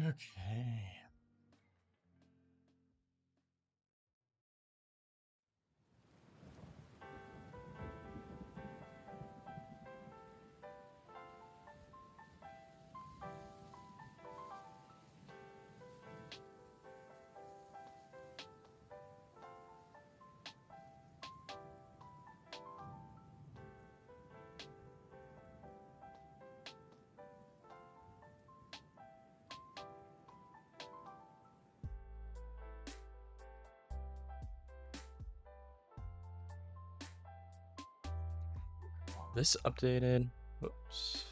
Okay. This updated. Whoops.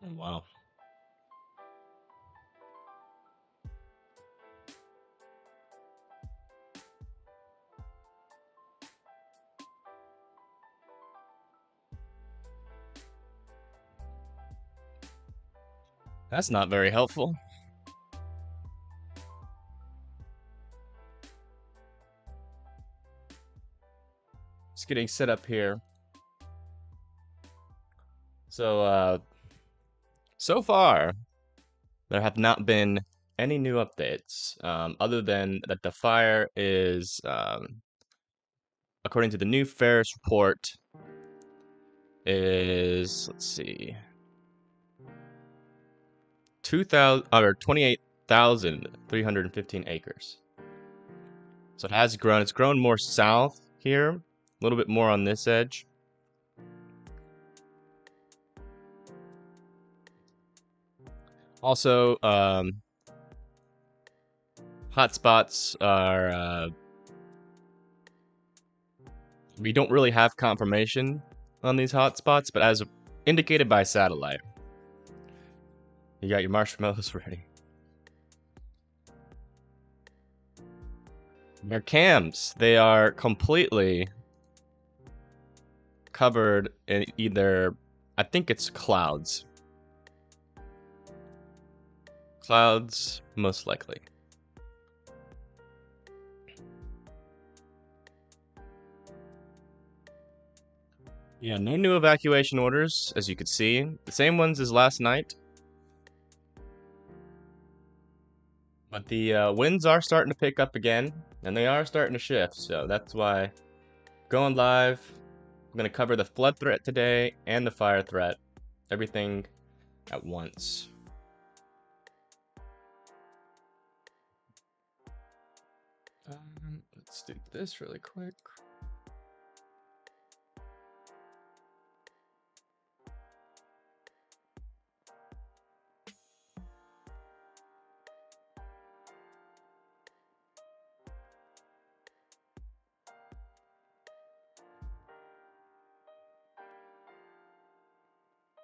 Oh, wow. That's not very helpful. Just getting set up here. So, so far, there have not been any new updates, other than that the fire is, according to the new Ferris report, is, let's see, 28,315 acres. So it has grown. It's grown more south here, a little bit more on this edge. Also, hotspots are, we don't really have confirmation on these hotspots, but as indicated by satellite. You got your marshmallows ready. Your cams, they are completely covered in either, I think it's clouds. Clouds, most likely. Yeah, no new evacuation orders, as you could see. The same ones as last night. But the winds are starting to pick up again, and they are starting to shift, so that's why going live. I'm going to cover the flood threat today and the fire threat. Everything at once. Let's do this really quick.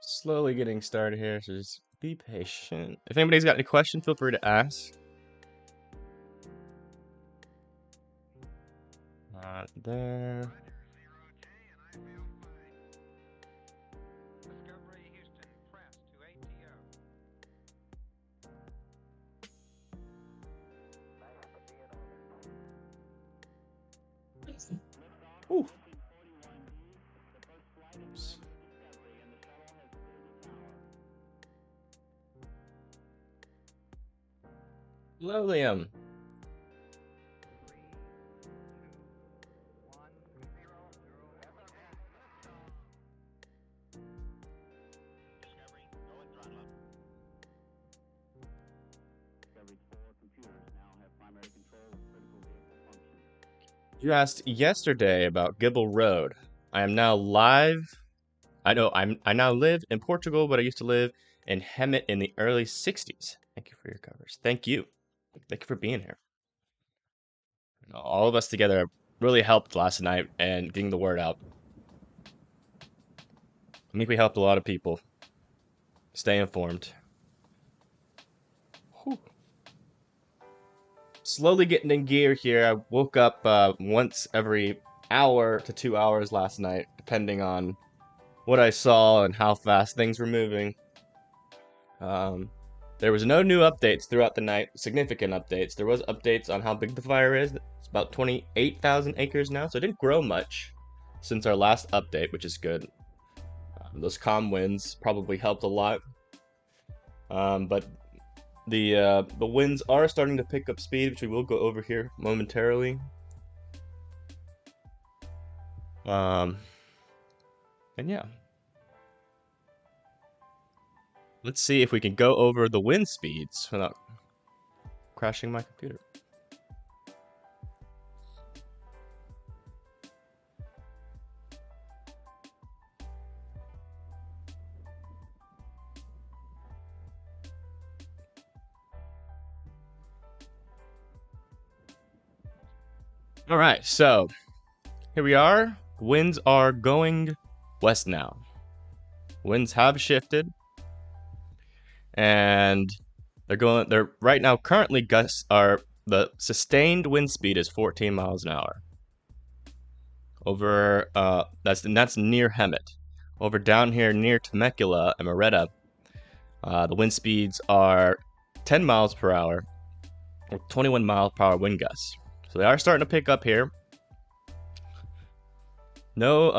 Slowly getting started here, so just be patient. If anybody's got any questions, feel free to ask. Not there. Ooh. Oops. Hello, Liam. You asked yesterday about Gibble Road. I am now live. I now live in Portugal, but I used to live in Hemet in the early 60s. Thank you for your covers. Thank you. Thank you for being here. All of us together really helped last night and getting the word out. I think we helped a lot of people stay informed. Whew. Slowly getting in gear here. I woke up once every hour to 2 hours last night, depending on what I saw and how fast things were moving. There was no new updates throughout the night, significant updates. There was updates on how big the fire is. It's about 28,000 acres now, so it didn't grow much since our last update, which is good. Those calm winds probably helped a lot. But the winds are starting to pick up speed, which we will go over here momentarily. And yeah. Let's see if we can go over the wind speeds without crashing my computer. All right, so here we are. Winds are going west now. Winds have shifted, and they're right now currently gusts are the sustained wind speed is 14 miles an hour. Over that's near Hemet. Over down here near Temecula and Moretta, the wind speeds are 10 miles per hour with 21 miles per hour wind gusts. So they are starting to pick up here. No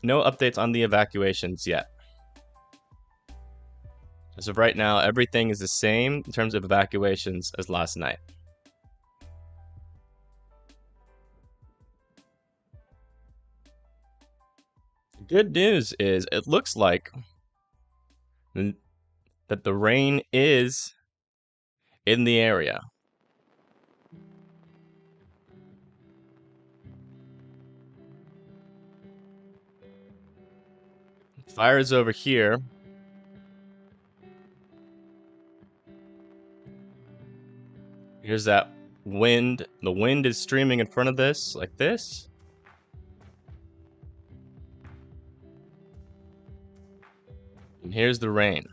updates on the evacuations yet. As of right now, everything is the same in terms of evacuations as last night. The good news is it looks like that the rain is in the area. Fire is over here. Here's that wind. The wind is streaming in front of this, like this. And here's the rain.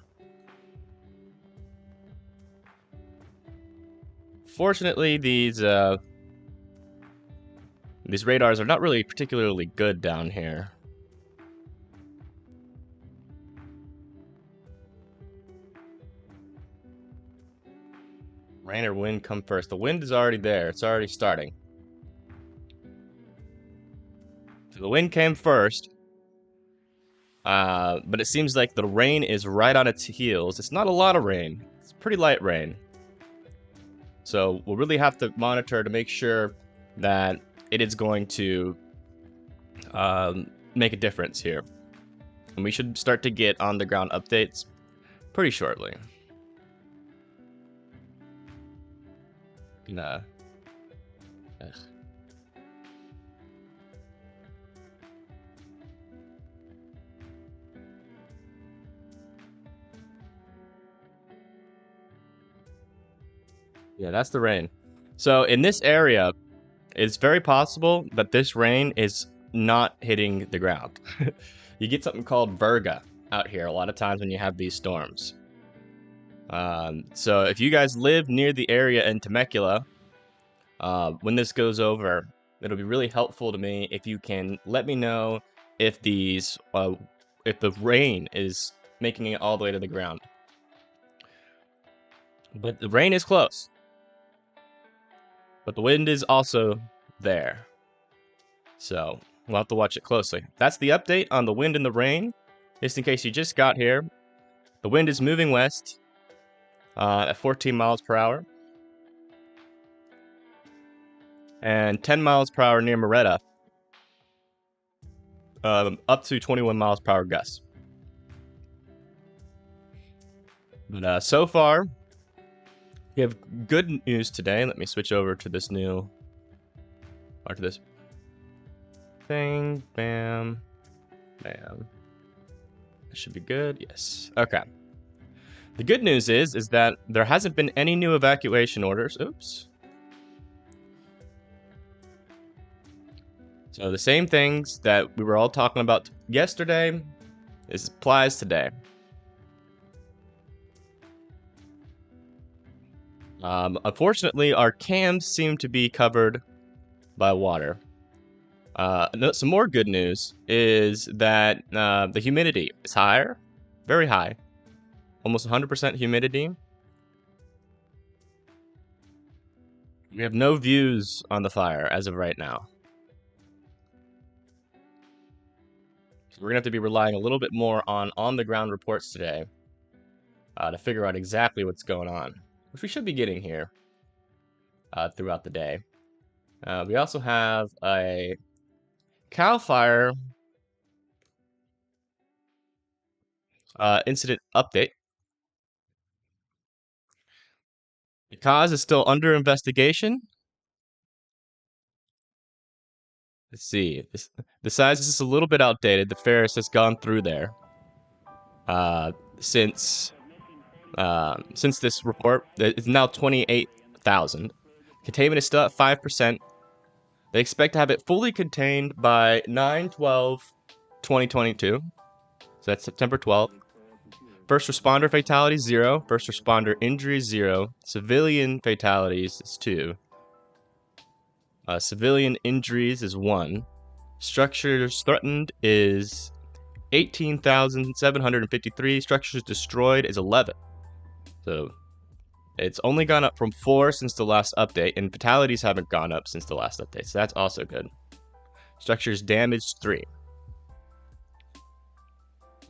Fortunately, these radars are not really particularly good down here. Rain or wind come first. The wind is already there. It's already starting. So the wind came first. But it seems like the rain is right on its heels. It's not a lot of rain. It's pretty light rain. So we'll really have to monitor to make sure that it is going to make a difference here. And we should start to get on the ground updates pretty shortly. Nah. Ugh. Yeah, that's the rain. So in this area, it's very possible that this rain is not hitting the ground. You get something called virga out here a lot of times when you have these storms. So if you guys live near the area in Temecula, when this goes over, it'll be really helpful to me if you can let me know if if the rain is making it all the way to the ground. But the rain is close. But the wind is also there. So we'll have to watch it closely. That's the update on the wind and the rain. Just in case you just got here, the wind is moving west at 14 miles per hour. And 10 miles per hour near Moretta. Up to 21 miles per hour gusts. But so far, we have good news today. Let me switch over to this new, or to this thing. Bam, bam. That should be good. Yes. Okay. The good news is that there hasn't been any new evacuation orders. Oops. So the same things that we were all talking about yesterday applies today. Unfortunately, our cams seem to be covered by water. Some more good news is that the humidity is higher, very high, almost 100% humidity. We have no views on the fire as of right now. So we're gonna have to be relying a little bit more on the ground reports today to figure out exactly what's going on, which we should be getting here throughout the day. We also have a CAL FIRE incident update. The cause is still under investigation. Let's see. The size is just a little bit outdated. The Ferris has gone through there since this report. It's now 28,000. Containment is still at 5%. They expect to have it fully contained by 9/12/2022. So that's September 12th. First responder fatalities, 0. First responder injuries, 0. Civilian fatalities is 2. Civilian injuries is 1. Structures threatened is 18,753. Structures destroyed is 11. So it's only gone up from 4 since the last update, and fatalities haven't gone up since the last update, so that's also good. Structures damaged, 3.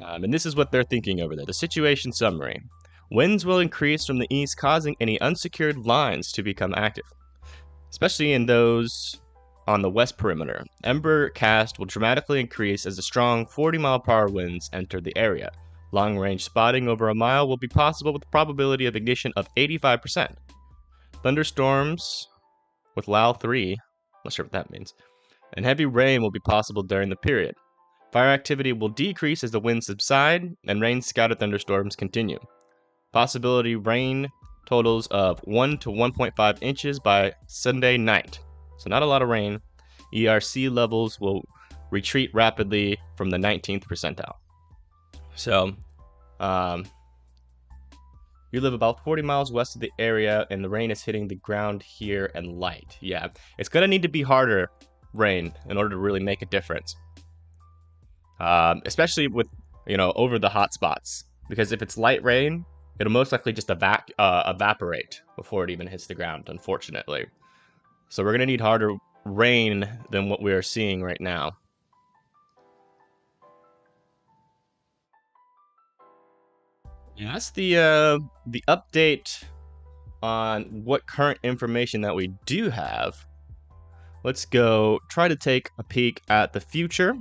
And this is what they're thinking over there. The situation summary. Winds will increase from the east, causing any unsecured lines to become active, especially in those on the west perimeter. Ember cast will dramatically increase as the strong 40-mile-per-hour winds enter the area. Long-range spotting over a mile will be possible with the probability of ignition of 85%. Thunderstorms with LAL 3, not sure what that means, and heavy rain will be possible during the period. Fire activity will decrease as the winds subside and rain-scattered thunderstorms continue. Possibility rain totals of 1 to 1.5 inches by Sunday night. So not a lot of rain. ERC levels will retreat rapidly from the 19th percentile. So, you live about 40 miles west of the area, and the rain is hitting the ground here and light. Yeah, it's going to need to be harder rain in order to really make a difference. Especially with, over the hot spots. Because if it's light rain, it'll most likely just evaporate before it even hits the ground, unfortunately. So we're going to need harder rain than what we are seeing right now. Yeah, that's the update on what current information that we do have. Let's go try to take a peek at the future.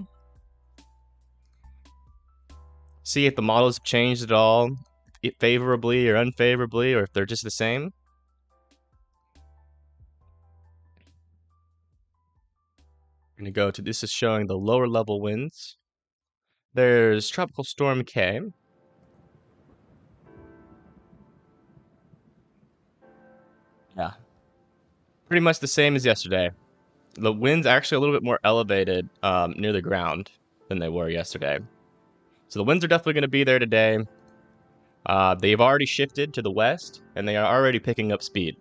See if the models have changed at all, favorably or unfavorably, or if they're just the same. I'm gonna go to, this is showing the lower level winds. There's Tropical Storm K. Yeah. Pretty much the same as yesterday. The winds actually a little bit more elevated near the ground than they were yesterday. So the winds are definitely going to be there today. They've already shifted to the west, and they are already picking up speed.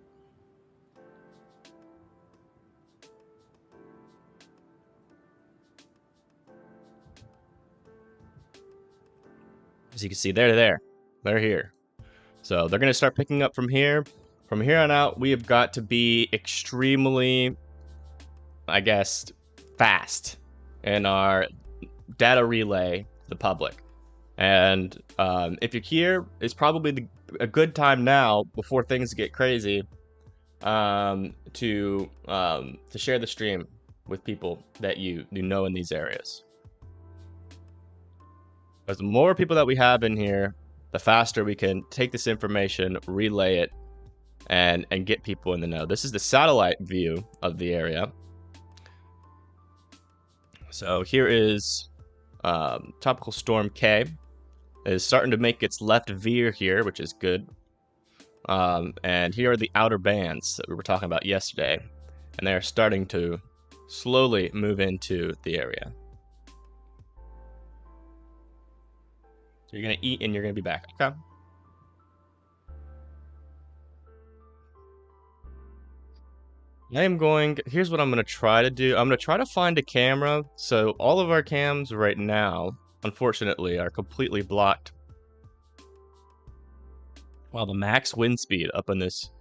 As you can see, they're there. They're here. So they're going to start picking up from here. From here on out, we have got to be extremely, I guess, fast in our data relay to the public. And if you're here, it's probably a good time now, before things get crazy, to share the stream with people that you know in these areas. Because the more people that we have in here, the faster we can take this information, relay it, and get people in the know. This is the satellite view of the area. So here is Tropical Storm K. is starting to make its left veer here, which is good. And here are the outer bands that we were talking about yesterday, and they are starting to slowly move into the area. So you're gonna eat and you're gonna be back, okay? Here's what I'm gonna try to do. I'm gonna try to find a camera. So all of our cams right now, unfortunately, are completely blocked. While the max wind speed up in this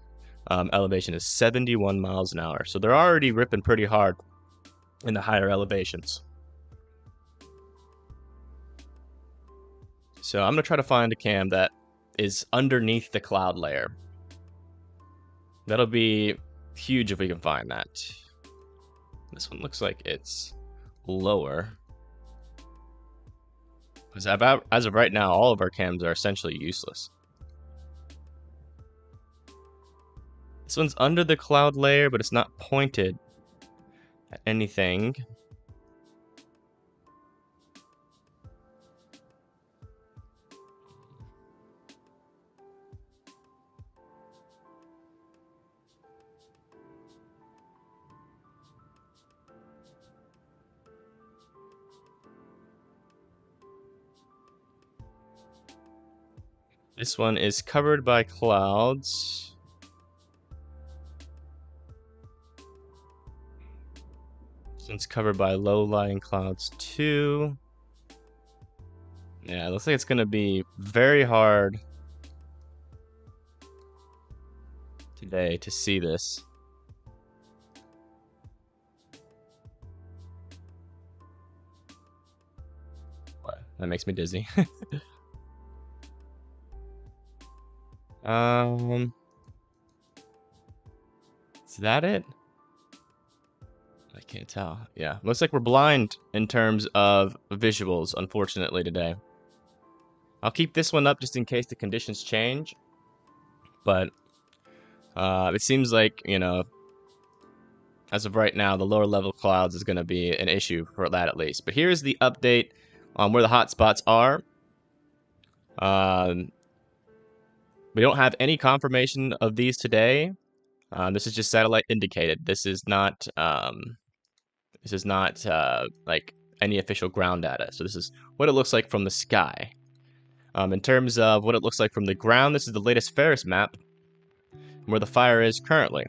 elevation is 71 miles an hour. So they're already ripping pretty hard in the higher elevations. So I'm gonna try to find a cam that is underneath the cloud layer. That'll be huge if we can find that. This one looks like it's lower. As of right now, all of our cams are essentially useless. This one's under the cloud layer, but it's not pointed at anything. This one is covered by clouds. This one's covered by low-lying clouds too. Yeah, it looks like it's gonna be very hard today to see this. What? That makes me dizzy. Is that it? I can't tell. Yeah, looks like we're blind in terms of visuals, unfortunately, today. I'll keep this one up just in case the conditions change. But it seems like, you know, as of right now, the lower level clouds is going to be an issue for that at least. But here's the update on where the hotspots are. We don't have any confirmation of these today. This is just satellite indicated. This is not like any official ground data. So this is what it looks like from the sky. In terms of what it looks like from the ground, this is the latest Ferris map where the fire is currently.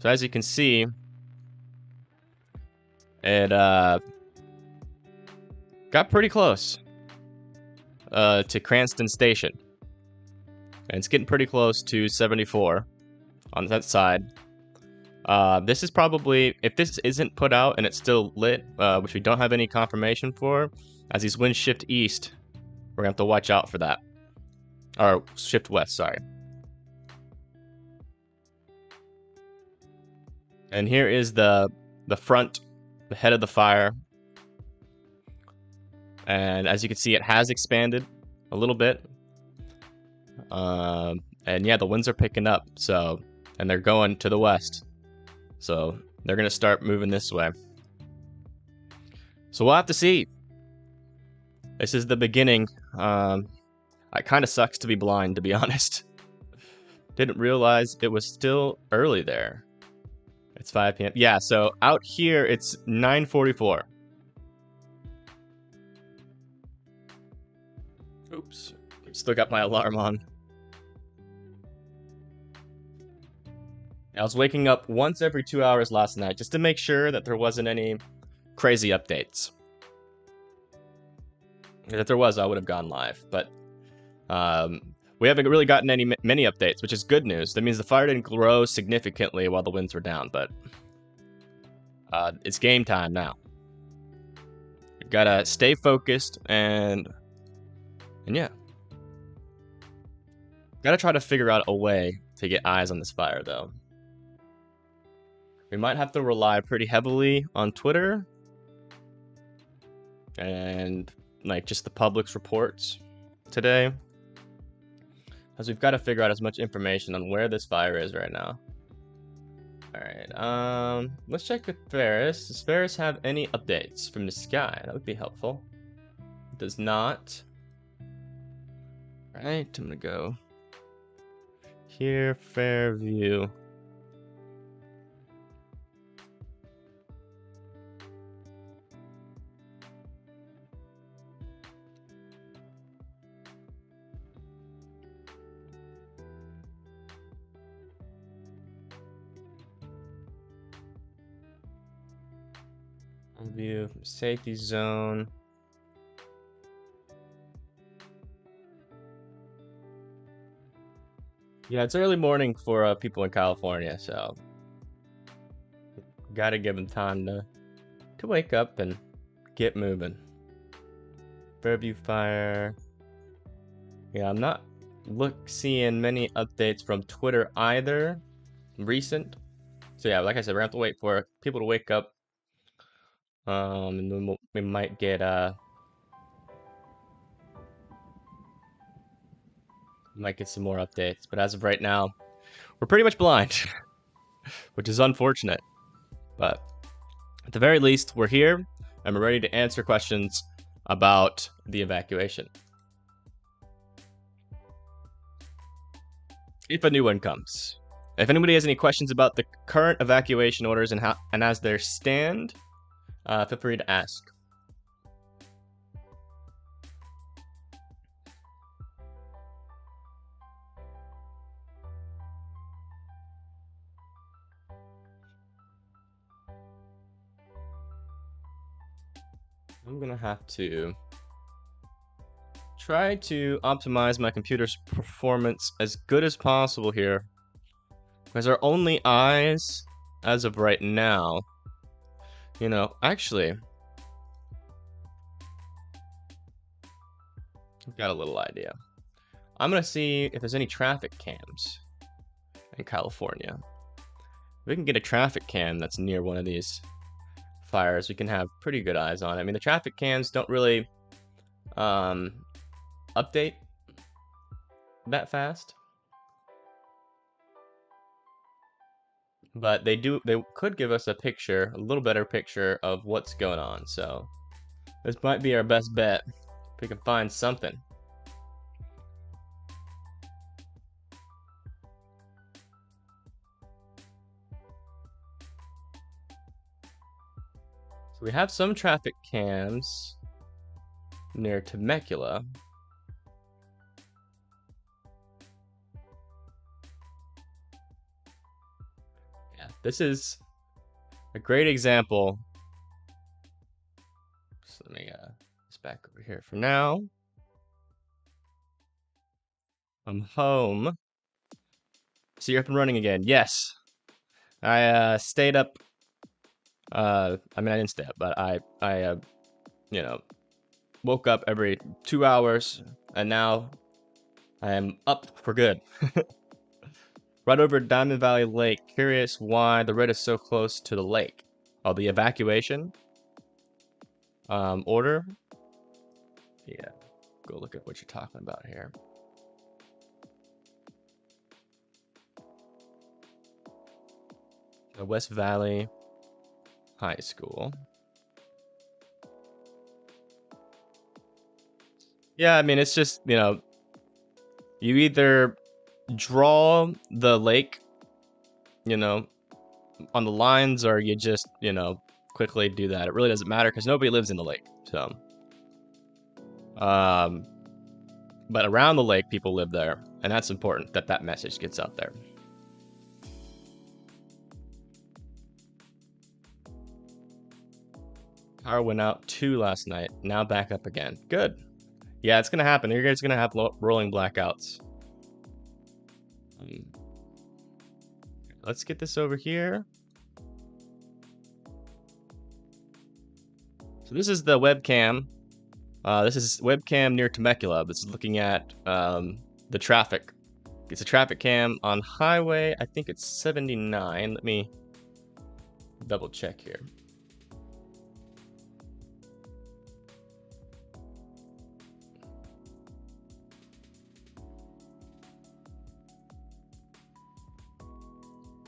So as you can see, it got pretty close to Cranston Station. And it's getting pretty close to 74 on that side. This is probably, if this isn't put out and it's still lit, which we don't have any confirmation for, as these winds shift east, we're going to have to watch out for that. Or shift west, sorry. And here is the front, the head of the fire. And as you can see, it has expanded a little bit. And yeah, the winds are picking up, so, and they're going to the west. So they're going to start moving this way. So we'll have to see. This is the beginning. It kind of sucks to be blind, to be honest. Didn't realize it was still early there. It's 5 p.m. Yeah, so out here it's 9:44. Oops. Still got my alarm on. I was waking up once every 2 hours last night just to make sure that there wasn't any crazy updates. If there was, I would have gone live. But we haven't really gotten many updates, which is good news. That means the fire didn't grow significantly while the winds were down. But it's game time now. We've gotta stay focused and yeah. Gotta try to figure out a way to get eyes on this fire, though. We might have to rely pretty heavily on Twitter and like just the public's reports today, as we've got to figure out as much information on where this fire is right now. All right, let's check with Ferris. Does Ferris have any updates from the sky? That would be helpful. It does not. Right, I'm gonna go here, Fairview. View safety zone. Yeah, it's early morning for people in California, so gotta give them time to wake up and get moving. Fairview Fire. Yeah, I'm not seeing many updates from Twitter either, recent. So yeah, like I said, we're gonna have to wait for people to wake up. And then we might get some more updates. But as of right now, we're pretty much blind, which is unfortunate. But at the very least, we're here and we're ready to answer questions about the evacuation. If a new one comes. If anybody has any questions about the current evacuation orders and as they stand, feel free to ask. I'm gonna have to try to optimize my computer's performance as good as possible here, because our only eyes as of right now, you know, actually, I've got a little idea. I'm gonna see if there's any traffic cams in California. If we can get a traffic cam that's near one of these fires, we can have pretty good eyes on it. I mean, the traffic cams don't really update that fast, but they could give us a little better picture of what's going on. So this might be our best bet if we can find something. So we have some traffic cams near Temecula. Yeah, this is a great example. So let me just back over here for now. I'm home. So you're up and running again. Yes. I stayed up. I mean, I didn't stay up, but I you know, woke up every 2 hours, and now I am up for good. Right over Diamond Valley Lake. Curious why the red is so close to the lake. Oh, the evacuation order. Yeah, go look at what you're talking about here. The West Valley High School. Yeah, I mean, it's just, you know, you either draw the lake, you know, on the lines, or you just, you know, quickly do that. It really doesn't matter because nobody lives in the lake. So, but around the lake, people live there, and that's important that that message gets out there. Power went out 2 last night. Now back up again. Good. Yeah, it's gonna happen. You're guys gonna have rolling blackouts. Let's get this over here. So this is the webcam. This is webcam near Temecula. This is looking at the traffic. It's a traffic cam on highway. I think it's 79. Let me double check here.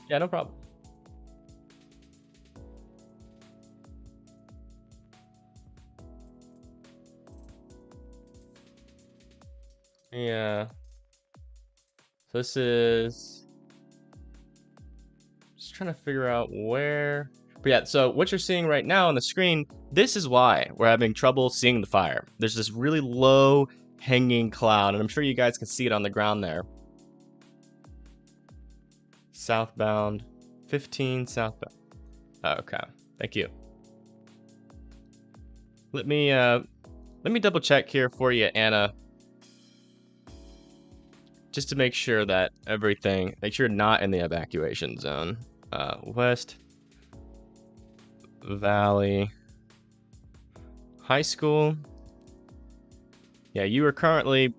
Yeah, no problem. Yeah. So this is... Just trying to figure out where... But yeah, so what you're seeing right now on the screen, this is why we're having trouble seeing the fire. There's this really low hanging cloud, and I'm sure you guys can see it on the ground there. Southbound, 15 southbound. Okay, thank you. Let me double check here for you, Anna. Just to make sure that make sure you're not in the evacuation zone. West Valley High School. Yeah, you are currently,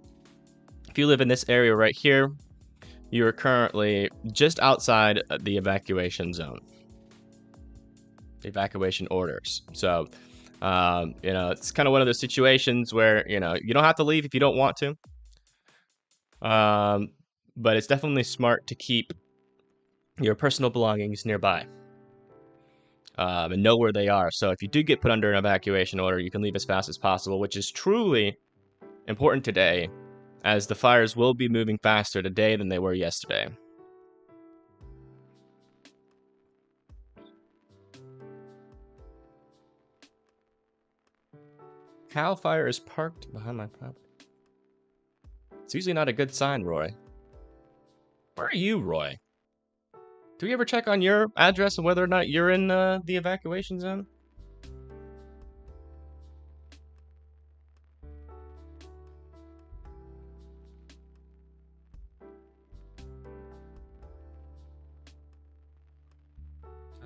if you live in this area right here, you are currently just outside the evacuation zone. Evacuation orders. So, you know, it's kind of one of those situations where, you know, you don't have to leave if you don't want to. But it's definitely smart to keep your personal belongings nearby. And know where they are. So if you do get put under an evacuation order, you can leave as fast as possible, which is truly important today, as the fires will be moving faster today than they were yesterday. Cal Fire is parked behind my property. It's usually not a good sign, Roy. Where are you, Roy? Do we ever check on your address and whether or not you're in the evacuation zone?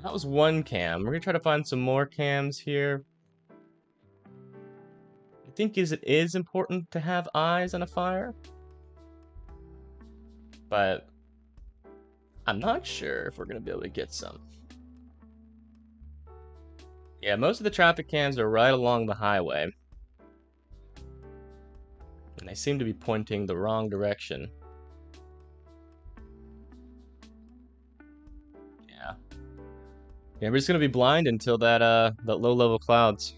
That was one cam. We're gonna try to find some more cams here. I think it is important to have eyes on a fire, but I'm not sure if we're gonna be able to get some. Yeah, most of the traffic cams are right along the highway, and they seem to be pointing the wrong direction. Yeah, we're just gonna be blind until that low-level clouds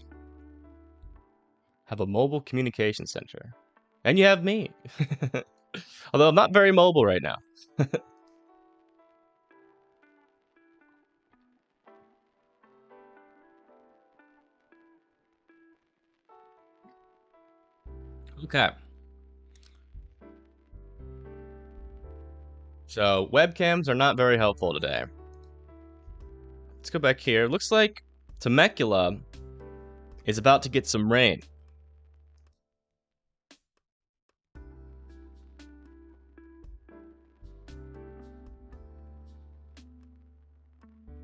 have a mobile communication center. And you have me. Although I'm not very mobile right now. Okay. So, webcams are not very helpful today. Let's go back here. Looks like Temecula is about to get some rain.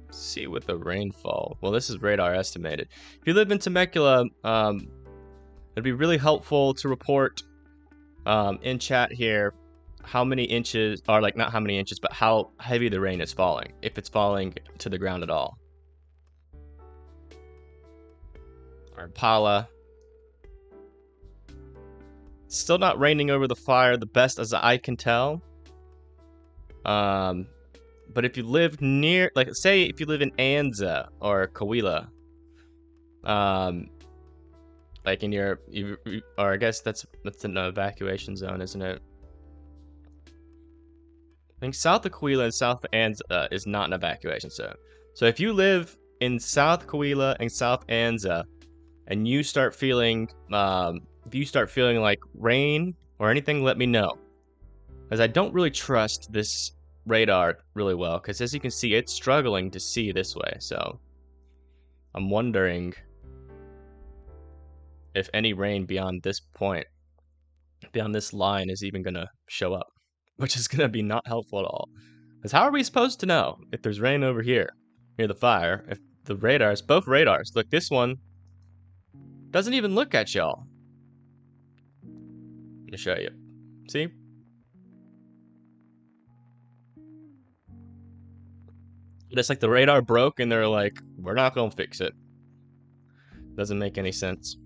Let's see what the rainfall. Well, this is radar estimated. If you live in Temecula, it'd be really helpful to report in chat here how many inches, or like not how many inches, but how heavy the rain is falling, if it's falling to the ground at all. Or Impala. Still not raining over the fire, the best as I can tell. But if you live near, like say if you live in Anza or Coahuila, like in your, or I guess that's an evacuation zone, isn't it? I think south of Coahuila and south of Anza is not an evacuation zone. So if you live in South Coahuila and South Anza, and you start feeling, if you start feeling like rain or anything, let me know. As I don't really trust this radar really well, because as you can see, it's struggling to see this way. So I'm wondering if any rain beyond this point, beyond this line, is even gonna show up, which is gonna be not helpful at all. Because how are we supposed to know if there's rain over here near the fire, if the radars, both radars, look, this one doesn't even look at y'all. Let me show you. See? It's like the radar broke and they're like, we're not gonna fix it. Doesn't make any sense.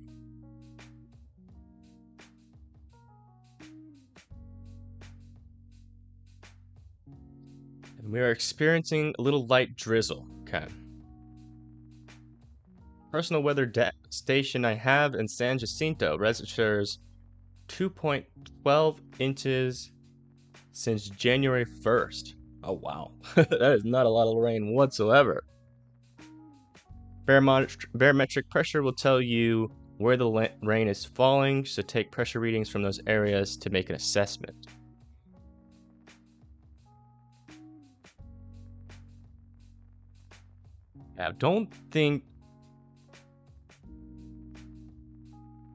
And we are experiencing a little light drizzle. Okay. Personal weather station I have in San Jacinto registers 2.12 inches since January 1st. Oh, wow. That is not a lot of rain whatsoever. Barometric pressure will tell you where the rain is falling, so take pressure readings from those areas to make an assessment. I don't think...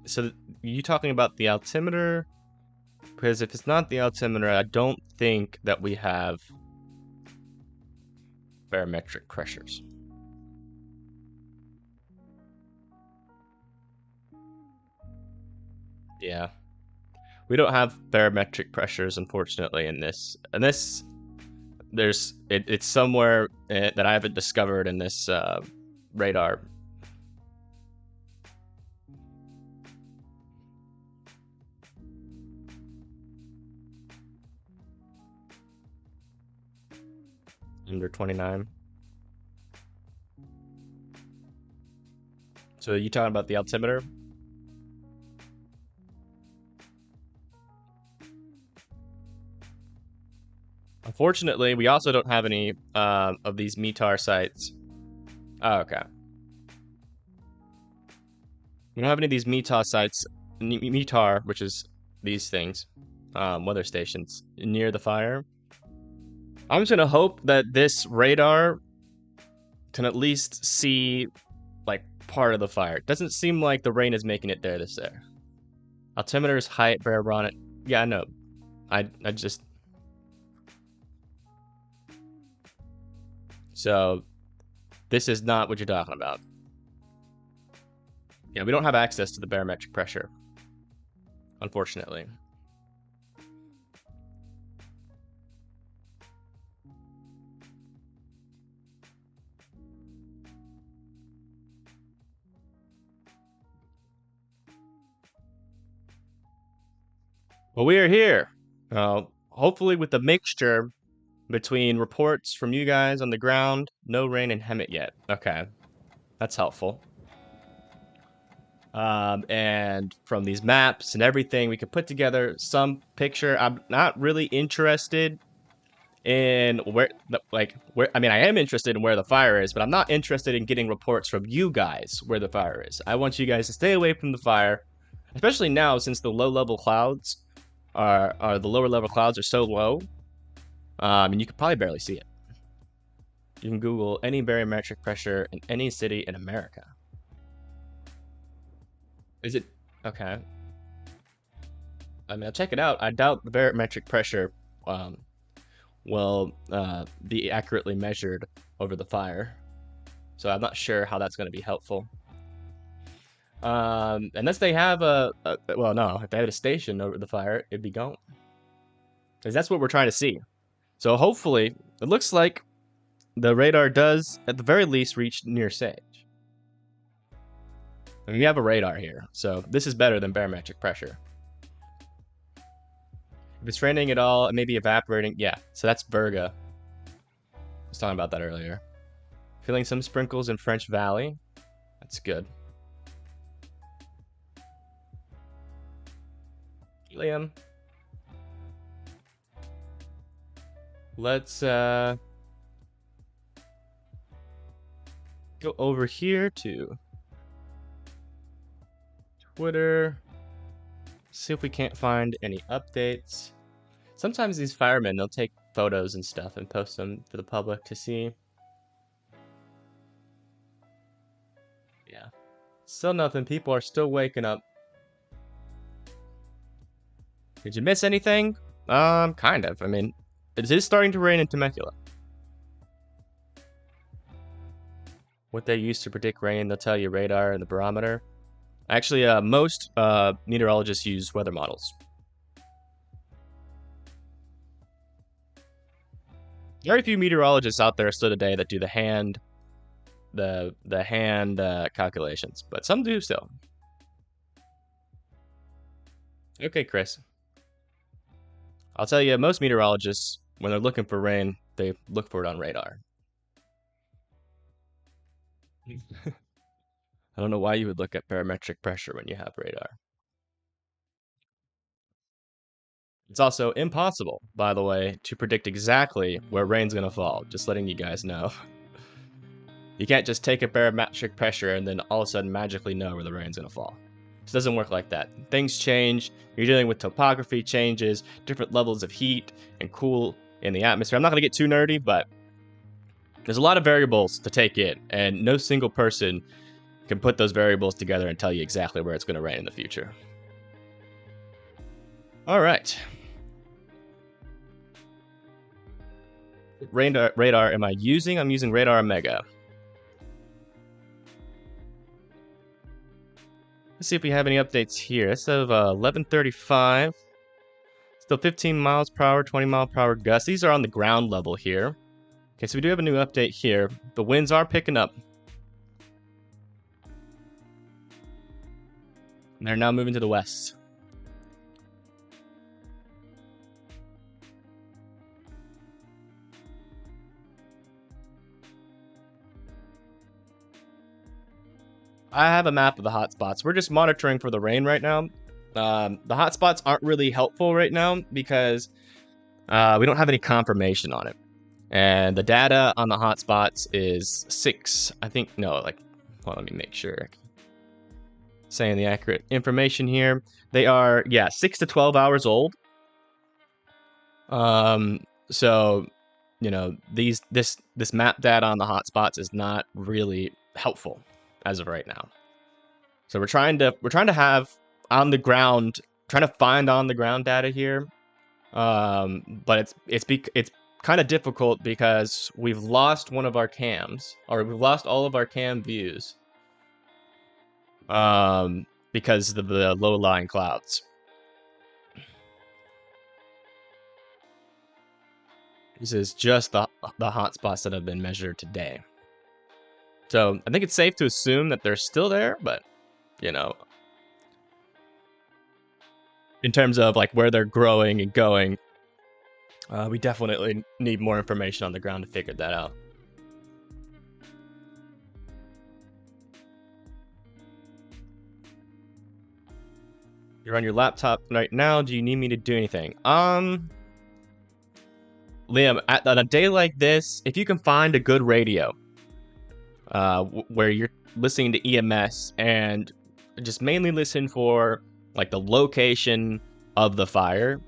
So, you talking about the altimeter? Because if it's not the altimeter, I don't think that we have barometric pressures. Yeah. We don't have barometric pressures, unfortunately, in this. And this, it's somewhere that I haven't discovered in this radar. Under 29. So are you talking about the altimeter? Unfortunately, we also don't have any of these METAR sites. Oh, okay. We don't have any of these METAR sites, METAR, which is these things, weather stations, near the fire. I'm just gonna hope that this radar can at least see, like, part of the fire. It doesn't seem like the rain is making it there this there. Altimeter's height, barometric. Yeah, I know. I just... So, this is not what you're talking about. Yeah, we don't have access to the barometric pressure, unfortunately. Well, we are here. Hopefully with the mixture between reports from you guys on the ground, no rain in Hemet yet. Okay, that's helpful. And from these maps and everything, we could put together some picture. I'm not really interested in where, I mean, I am interested in where the fire is, but I'm not interested in getting reports from you guys where the fire is. I want you guys to stay away from the fire, especially now since the low-level clouds the lower level clouds are so low, and you can probably barely see it. You can Google any barometric pressure in any city in America. Is it okay? I mean, I'll check it out. I doubt the barometric pressure will be accurately measured over the fire, so I'm not sure how that's going to be helpful. Unless they have well, no, if they had a station over the fire, it'd be gone. Because that's what we're trying to see. So hopefully, it looks like the radar does, at the very least, reach near Sage. I mean, we have a radar here, so this is better than barometric pressure. If it's raining at all, it may be evaporating. Yeah, so that's Berga. I was talking about that earlier. Feeling some sprinkles in French Valley. That's good. Liam. Let's go over here to Twitter. See if we can't find any updates. Sometimes these firemen, they'll take photos and stuff and post them for the public to see. Yeah. Still nothing. People are still waking up. Did you miss anything? Kind of. I mean, it is starting to rain in Temecula. What they use to predict rain, they'll tell you radar and the barometer. Actually, most meteorologists use weather models. Very few meteorologists out there still today that do the hand calculations, but some do still. Okay, Chris. I'll tell you, most meteorologists, when they're looking for rain, they look for it on radar. I don't know why you would look at barometric pressure when you have radar. It's also impossible, by the way, to predict exactly where rain's gonna fall, just letting you guys know. You can't just take a barometric pressure and then all of a sudden magically know where the rain's gonna fall. It doesn't work like that. Things change, you're dealing with topography changes, different levels of heat and cool in the atmosphere. I'm not gonna get too nerdy, but there's a lot of variables to take in, and no single person can put those variables together and tell you exactly where it's gonna rain in the future. All right. Radar am I using? I'm using Radar Omega. Let's see if we have any updates here. It's of 11:35. Still 15 miles per hour, 20 mile per hour gusts. These are on the ground level here. Okay, so we do have a new update here. The winds are picking up. And they're now moving to the west. I have a map of the hotspots. We're just monitoring for the rain right now. The hotspots aren't really helpful right now because we don't have any confirmation on it. And the data on the hotspots is 6. I think, no, like, well, let me make sure. Saying the accurate information here. They are, yeah, 6 to 12 hours old. So, you know, this map data on the hotspots is not really helpful as of right now. So we're trying to have on the ground, trying to find on the ground data here. But it's kind of difficult because we've lost one of our cams, or we've lost all of our cam views. Because of the low-lying clouds. This is just the hotspots that have been measured today. So I think it's safe to assume that they're still there, but, you know, in terms of like where they're growing and going, we definitely need more information on the ground to figure that out. You're on your laptop right now. Do you need me to do anything? Liam, on a day like this, if you can find a good radio, where you're listening to EMS and just mainly listen for like the location of the fire,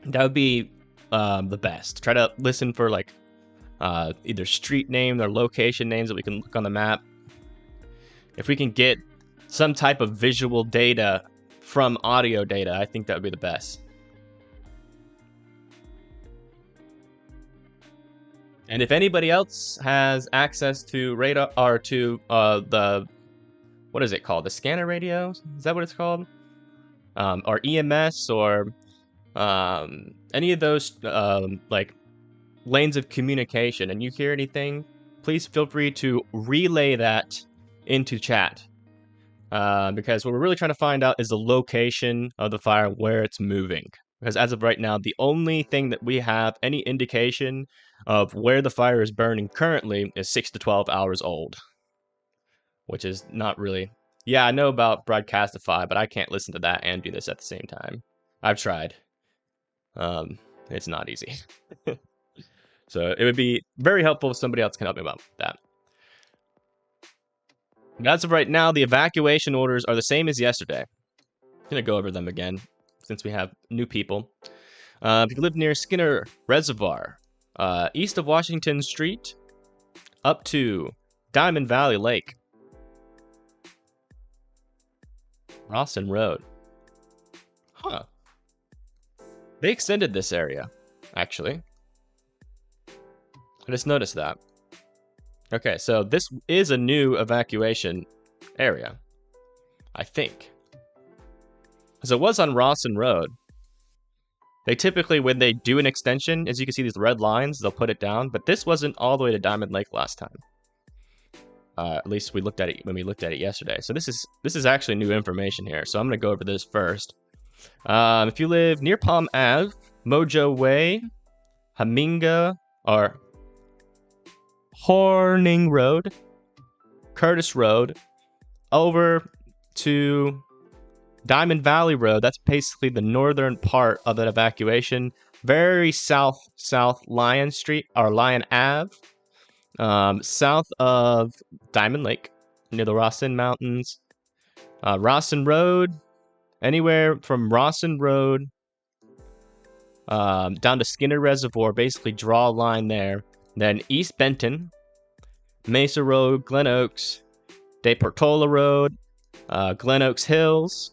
that would be the best. Try to listen for like either street name or location names that we can look on the map. If we can get some type of visual data from audio data, I think that would be the best. And if anybody else has access to radar, or to the, what is it called? The scanner radio? Is that what it's called? Or EMS, or any of those like lanes of communication, and you hear anything, please feel free to relay that into chat. Because what we're really trying to find out is the location of the fire, where it's moving. Because as of right now, the only thing that we have any indication of where the fire is burning currently is 6 to 12 hours old. Which is not really... Yeah, I know about Broadcastify, but I can't listen to that and do this at the same time. I've tried. It's not easy. So it would be very helpful if somebody else can help me about that. As of right now, the evacuation orders are the same as yesterday. I'm going to go over them again, since we have new people. If you live near Skinner Reservoir, east of Washington Street, up to Diamond Valley Lake, Rawson Road. Huh. They extended this area, actually. I just noticed that. Okay, so this is a new evacuation area, I think. Because it was on Rawson Road. They typically, when they do an extension, as you can see these red lines, they'll put it down. But this wasn't all the way to Diamond Lake last time. At least we looked at it when we looked at it yesterday. So this is actually new information here. So I'm going to go over this first. If you live near Palm Ave, Mojo Way, Haminga, or Horning Road, Curtis Road, over to Diamond Valley Road, that's basically the northern part of that evacuation. Very south Lion Street, or Lion Ave. South of Diamond Lake, near the Rawson Mountains. Rawson Road, anywhere from Rawson Road down to Skinner Reservoir, basically draw a line there. Then East Benton, Mesa Road, Glen Oaks, De Portola Road, Glen Oaks Hills,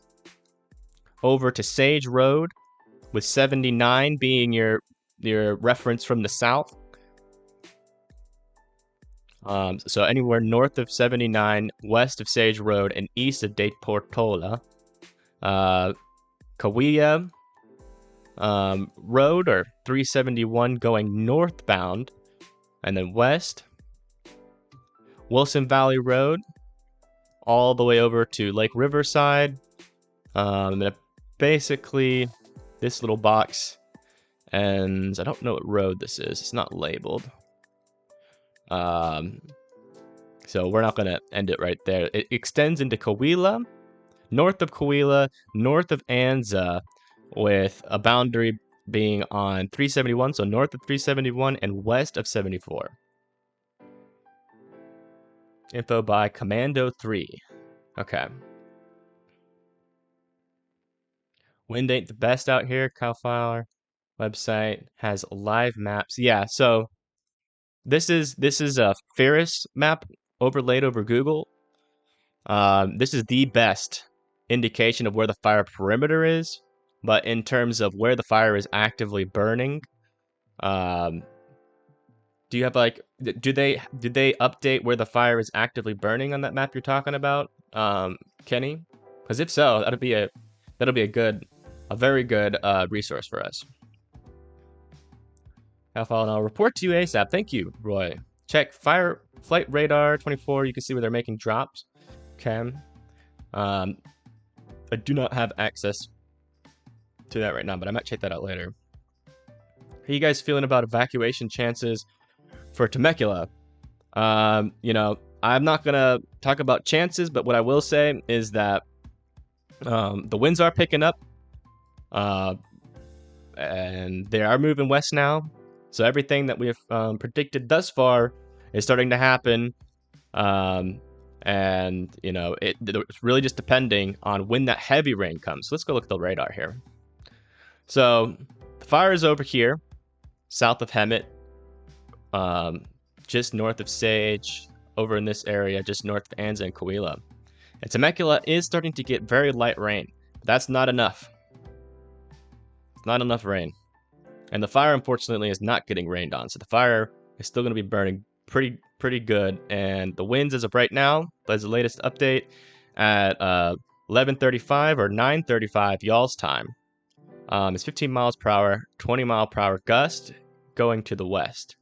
over to Sage Road, with 79 being your reference from the south. So anywhere north of 79, west of Sage Road, and east of De Portola. Cahuilla Road, or 371 going northbound, and then west. Wilson Valley Road, all the way over to Lake Riverside. Basically, this little box, and I don't know what road this is. It's not labeled. So we're not going to end it right there. It extends into Cahuilla, north of Cahuilla, north of Anza, with a boundary being on 371, so north of 371 and west of 74. Info by Commando 3. Okay. Wind ain't the best out here. CAL FIRE website has live maps. Yeah, so this is a Ferris map overlaid over Google. This is the best indication of where the fire perimeter is, but in terms of where the fire is actively burning, do you have like, did they update where the fire is actively burning on that map you're talking about, Kenny? Because if so, that'll be a very good resource for us. And I'll report to you ASAP. Thank you, Roy. Check fire flight radar 24. You can see where they're making drops. Okay. I do not have access to that right now, but I might check that out later. How you guys feeling about evacuation chances for Temecula? You know, I'm not gonna talk about chances, but what I will say is that the winds are picking up, and they are moving west now. So everything that we have predicted thus far is starting to happen. And, you know, it's really just depending on when that heavy rain comes. So let's go look at the radar here. So the fire is over here, south of Hemet, just north of Sage, over in this area, just north of Anza and Cahuilla. And Temecula is starting to get very light rain, but that's not enough. It's not enough rain. And the fire, unfortunately, is not getting rained on. So the fire is still going to be burning pretty good. And the winds as of right now, as the latest update, at 11:35 or 9:35 y'all's time, is 15 miles per hour, 20 mile per hour gust going to the west.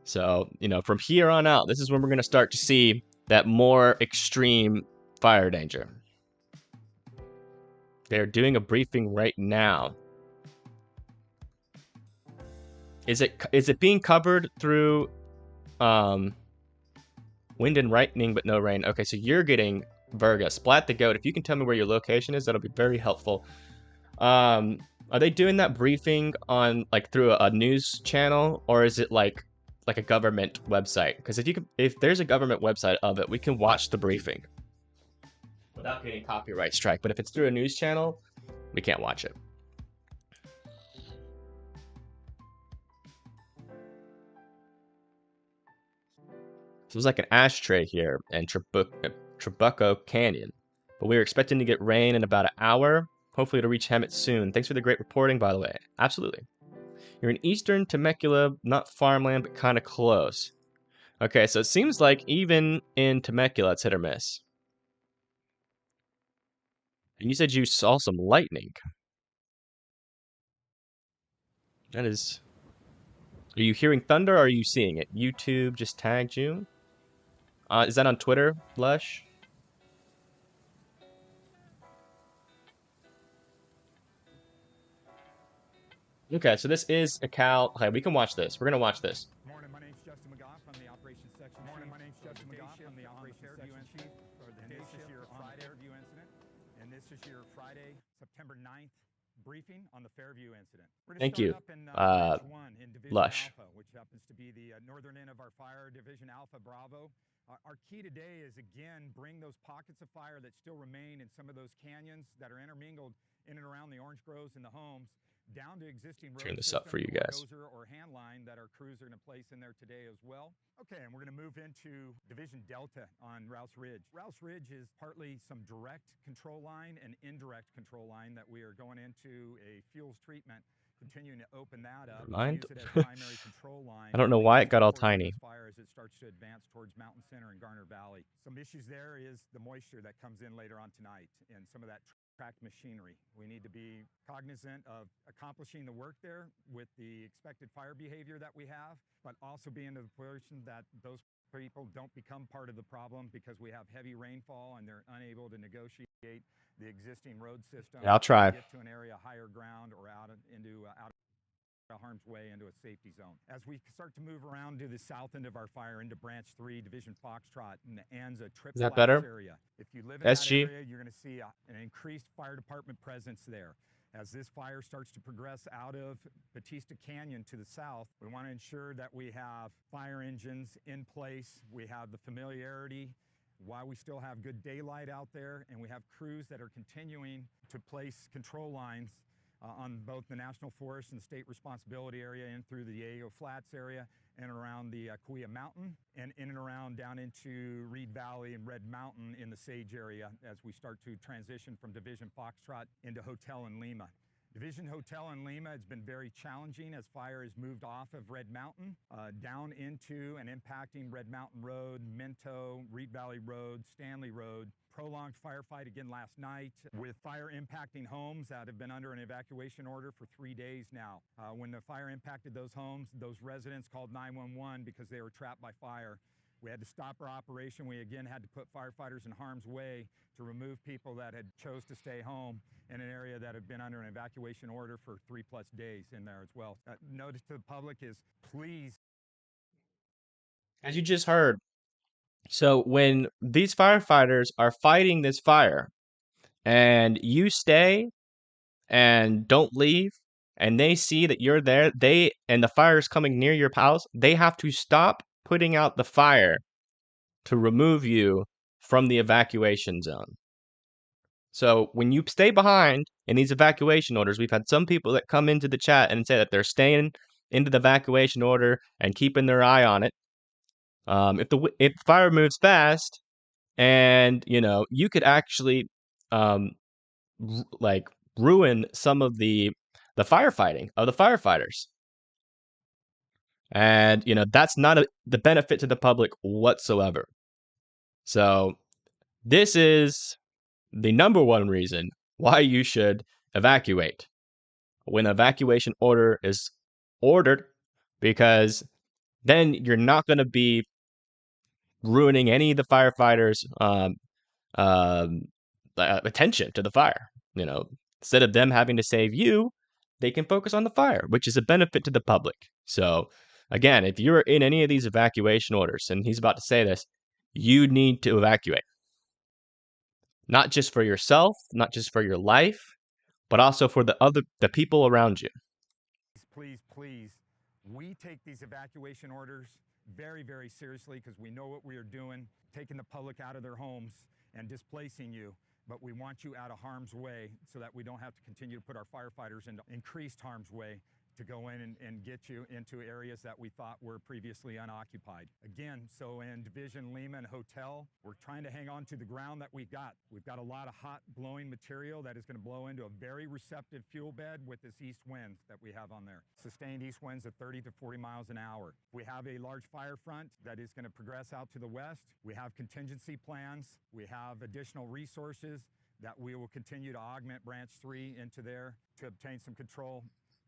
So, you know, from here on out, this is when we're going to start to see that more extreme fire danger. They're doing a briefing right now. Is it being covered through wind and lightning but no rain? Okay, so you're getting Virga. Splat the Goat. If you can tell me where your location is, that'll be very helpful. Are they doing that briefing on like through a news channel, or is it like a government website? Because if there's a government website of it, we can watch the briefing without getting copyright strike. But if it's through a news channel, we can't watch it. So it was like an ashtray here in Trabuco Canyon. But we were expecting to get rain in about an hour. Hopefully it'll reach Hemet soon. Thanks for the great reporting, by the way. Absolutely. You're in eastern Temecula, not farmland, but kind of close. Okay, so it seems like even in Temecula, it's hit or miss. And you said you saw some lightning. That is... Are you hearing thunder, or are you seeing it? YouTube just tagged you. Is that on Twitter, Lush? Okay, so this is a Cal. Okay, we can watch this. We're gonna watch this. Morning, my name's Justin McGough from the operations section. Morning, my name's Justin McGough from the operations section chief for the Henderson Friday review incident. And And this is your Friday, September 9th briefing on the Fairview incident. We're going to Thank start you, up in Branch 1 in Division Lush. Alpha, which happens to be the northern end of our fire, Division Alpha Bravo. Our key today is, again, bring those pockets of fire that still remain in some of those canyons that are intermingled in and around the orange groves and the homes down to existing road Turn this system up for you or guys. dozer or hand line that our crews are going to place in there today as well. Okay, and we're going to move into Division Delta on Rouse Ridge. Rouse Ridge is partly some direct control line and indirect control line that we are going into a fuels treatment, continuing to open that up Never mind. to use it as primary control line. I don't know why it got all tiny. Fire as it starts to advance towards Mountain Center and Garner Valley. Some issues there is the moisture that comes in later on tonight and some of that tracked machinery. We need to be cognizant of accomplishing the work there with the expected fire behavior that we have, but also be in the position that those people don't become part of the problem because we have heavy rainfall and they're unable to negotiate the existing road system. Yeah, I'll try. Get to an area higher ground or out of harm's way into a safety zone. As we start to move around to the south end of our fire into Branch 3, Division Foxtrot, and the Anza Trip Is that Flats better? area. If you live in SG? that area, you're going to see an increased fire department presence there. As this fire starts to progress out of Batista Canyon to the south, we want to ensure that we have fire engines in place. We have the familiarity while we still have good daylight out there, and we have crews that are continuing to place control lines on both the National Forest and State Responsibility area and through the Yayo Flats area and around the Kauai Mountain and in and around down into Reed Valley and Red Mountain in the Sage area as we start to transition from Division Foxtrot into Hotel in Lima. Division Hotel in Lima has been very challenging as fire has moved off of Red Mountain down into and impacting Red Mountain Road, Minto, Reed Valley Road, Stanley Road. Prolonged firefight again last night with fire impacting homes that have been under an evacuation order for 3 days now. When the fire impacted those homes, those residents called 911 because they were trapped by fire. We had to stop our operation. We again had to put firefighters in harm's way to remove people that had chose to stay home in an area that had been under an evacuation order for 3+ days in there as well. Notice to the public is please. As you just heard, so when these firefighters are fighting this fire and you stay and don't leave and they see that you're there, and the fire is coming near your house, they have to stop putting out the fire to remove you from the evacuation zone. So when you stay behind in these evacuation orders, we've had some people that come into the chat and say that they're staying into the evacuation order and keeping their eye on it. If the fire moves fast, and you could actually ruin some of the firefighting of the firefighters, and that's not the benefit to the public whatsoever. So this is the number one reason why you should evacuate when an evacuation order is ordered, because then you're not going to be ruining any of the firefighters' attention to the fire. Instead of them having to save you, they can focus on the fire, which is a benefit to the public. So again, if you're in any of these evacuation orders, and he's about to say this, you need to evacuate. Not just for yourself, not just for your life, but also for the people around you. Please, please, we take these evacuation orders very, very seriously because we know what we are doing, taking the public out of their homes and displacing you. But we want you out of harm's way so that we don't have to continue to put our firefighters into increased harm's way to go in and get you into areas that we thought were previously unoccupied. Again, so in Division Lima and Hotel, we're trying to hang on to the ground that we've got. We've got a lot of hot blowing material that is going to blow into a very receptive fuel bed with this east wind that we have on there. Sustained east winds of 30 to 40 miles an hour. We have a large fire front that is going to progress out to the west. We have contingency plans. We have additional resources that we will continue to augment Branch 3 into there to obtain some control.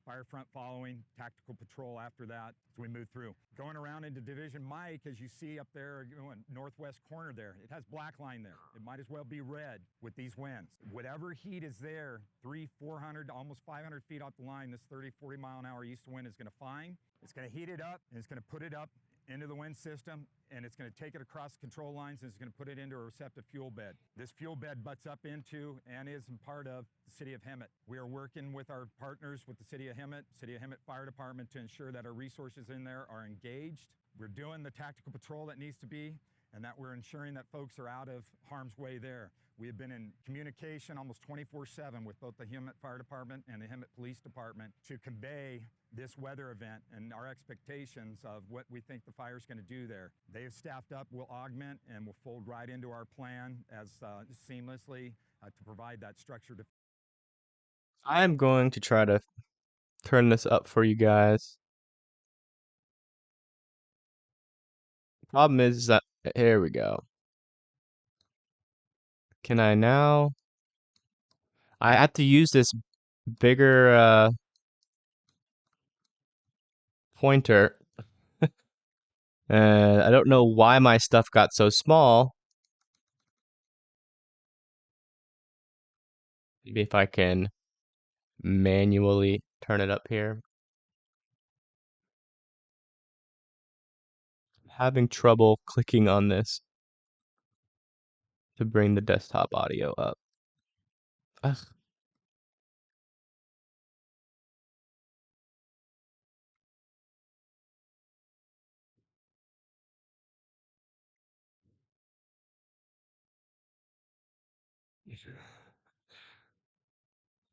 Fire front following, tactical patrol after that as we move through. Going around into Division Mike, as you see up there, northwest corner there, it has black line there. It might as well be red with these winds. Whatever heat is there, 400, almost 500 feet off the line, this 30, 40 mile an hour east wind is going to find. It's going to heat it up, and it's going to put it up into the wind system, and it's going to take it across control lines, and it's going to put it into a receptive fuel bed. This fuel bed butts up into and is part of the City of Hemet. We are working with our partners with the City of Hemet Fire Department, to ensure that our resources in there are engaged. We're doing the tactical patrol that needs to be, and that we're ensuring that folks are out of harm's way there. We have been in communication almost 24/7 with both the Hemet Fire Department and the Hemet Police Department to convey this weather event and our expectations of what we think the fire is going to do there. They have staffed up, will augment, and will fold right into our plan as seamlessly to provide that structure. I'm going to try to turn this up for you guys. Problem is that, here we go. Can I now? I have to use this bigger pointer. And I don't know why my stuff got so small. Maybe if I can manually turn it up here. I'm having trouble clicking on this to bring the desktop audio up. Ugh.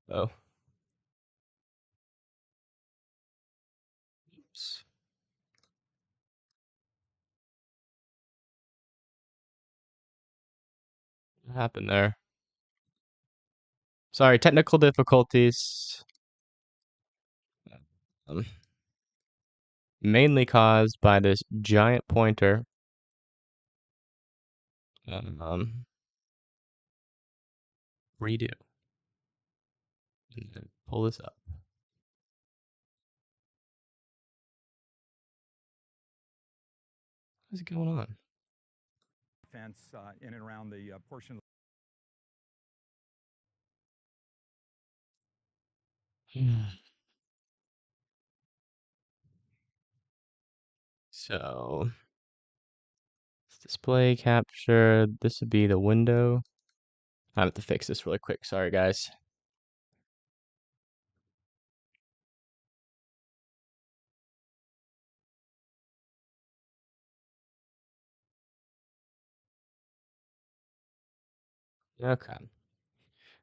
Oh. Oops. What happened there? Sorry, technical difficulties. Mainly caused by this giant pointer. Redo. And then pull this up. What's going on? Fence in and around the portion of So, display capture. This would be the window. I have to fix this really quick. Sorry, guys. Okay.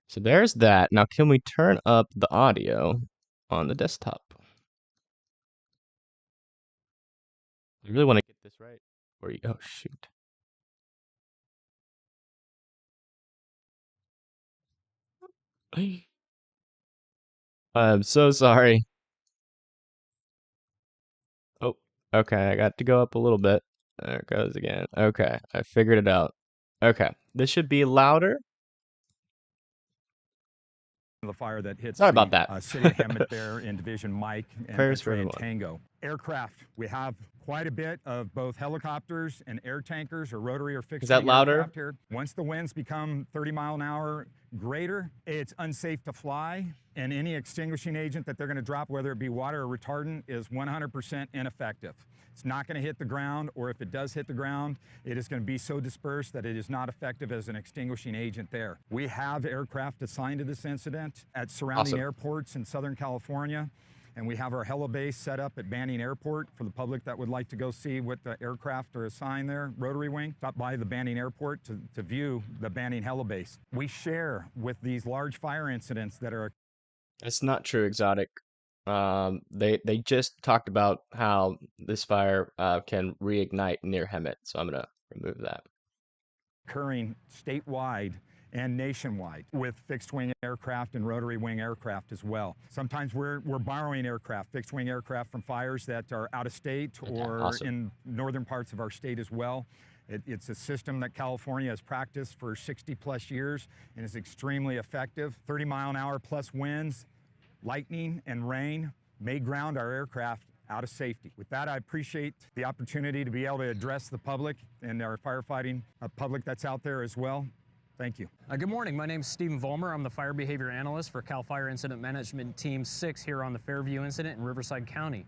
So there's that. Now, can we turn up the audio on the desktop? I really want to get this right. Where you? Oh, shoot. I'm so sorry. Oh, okay. I got to go up a little bit. There it goes again. Okay, I figured it out. Okay, this should be louder. the fire that hits Sorry about the that. City of Hemet there in Division Mike and Prayers for X-Ray and everyone. Tango. Aircraft, we have quite a bit of both helicopters and air tankers or rotary or fixed Is that wing louder? aircraft here. Once the winds become 30 mile an hour greater, it's unsafe to fly, and any extinguishing agent that they're going to drop, whether it be water or retardant, is 100% ineffective. It's not going to hit the ground, or if it does hit the ground, it is going to be so dispersed that it is not effective as an extinguishing agent there. We have aircraft assigned to this incident at surrounding airports in Southern California, and we have our helibase set up at Banning Airport for the public that would like to go see what the aircraft are assigned there, rotary wing. Stop by the Banning Airport to view the Banning helibase. We share with these large fire incidents that are... That's not true, Exotic. They just talked about how this fire can reignite near Hemet, so I'm gonna remove that. Occurring statewide and nationwide with fixed wing aircraft and rotary wing aircraft as well. Sometimes we're borrowing aircraft, fixed wing aircraft from fires that are out of state or in northern parts of our state as well. It's a system that California has practiced for 60 plus years and is extremely effective. 30 mile an hour plus winds, lightning and rain may ground our aircraft out of safety. With that, I appreciate the opportunity to be able to address the public and our firefighting public that's out there as well. Thank you. Good morning. My name is Stephen Vollmer. I'm the Fire Behavior Analyst for CAL FIRE Incident Management Team 6 here on the Fairview incident in Riverside County.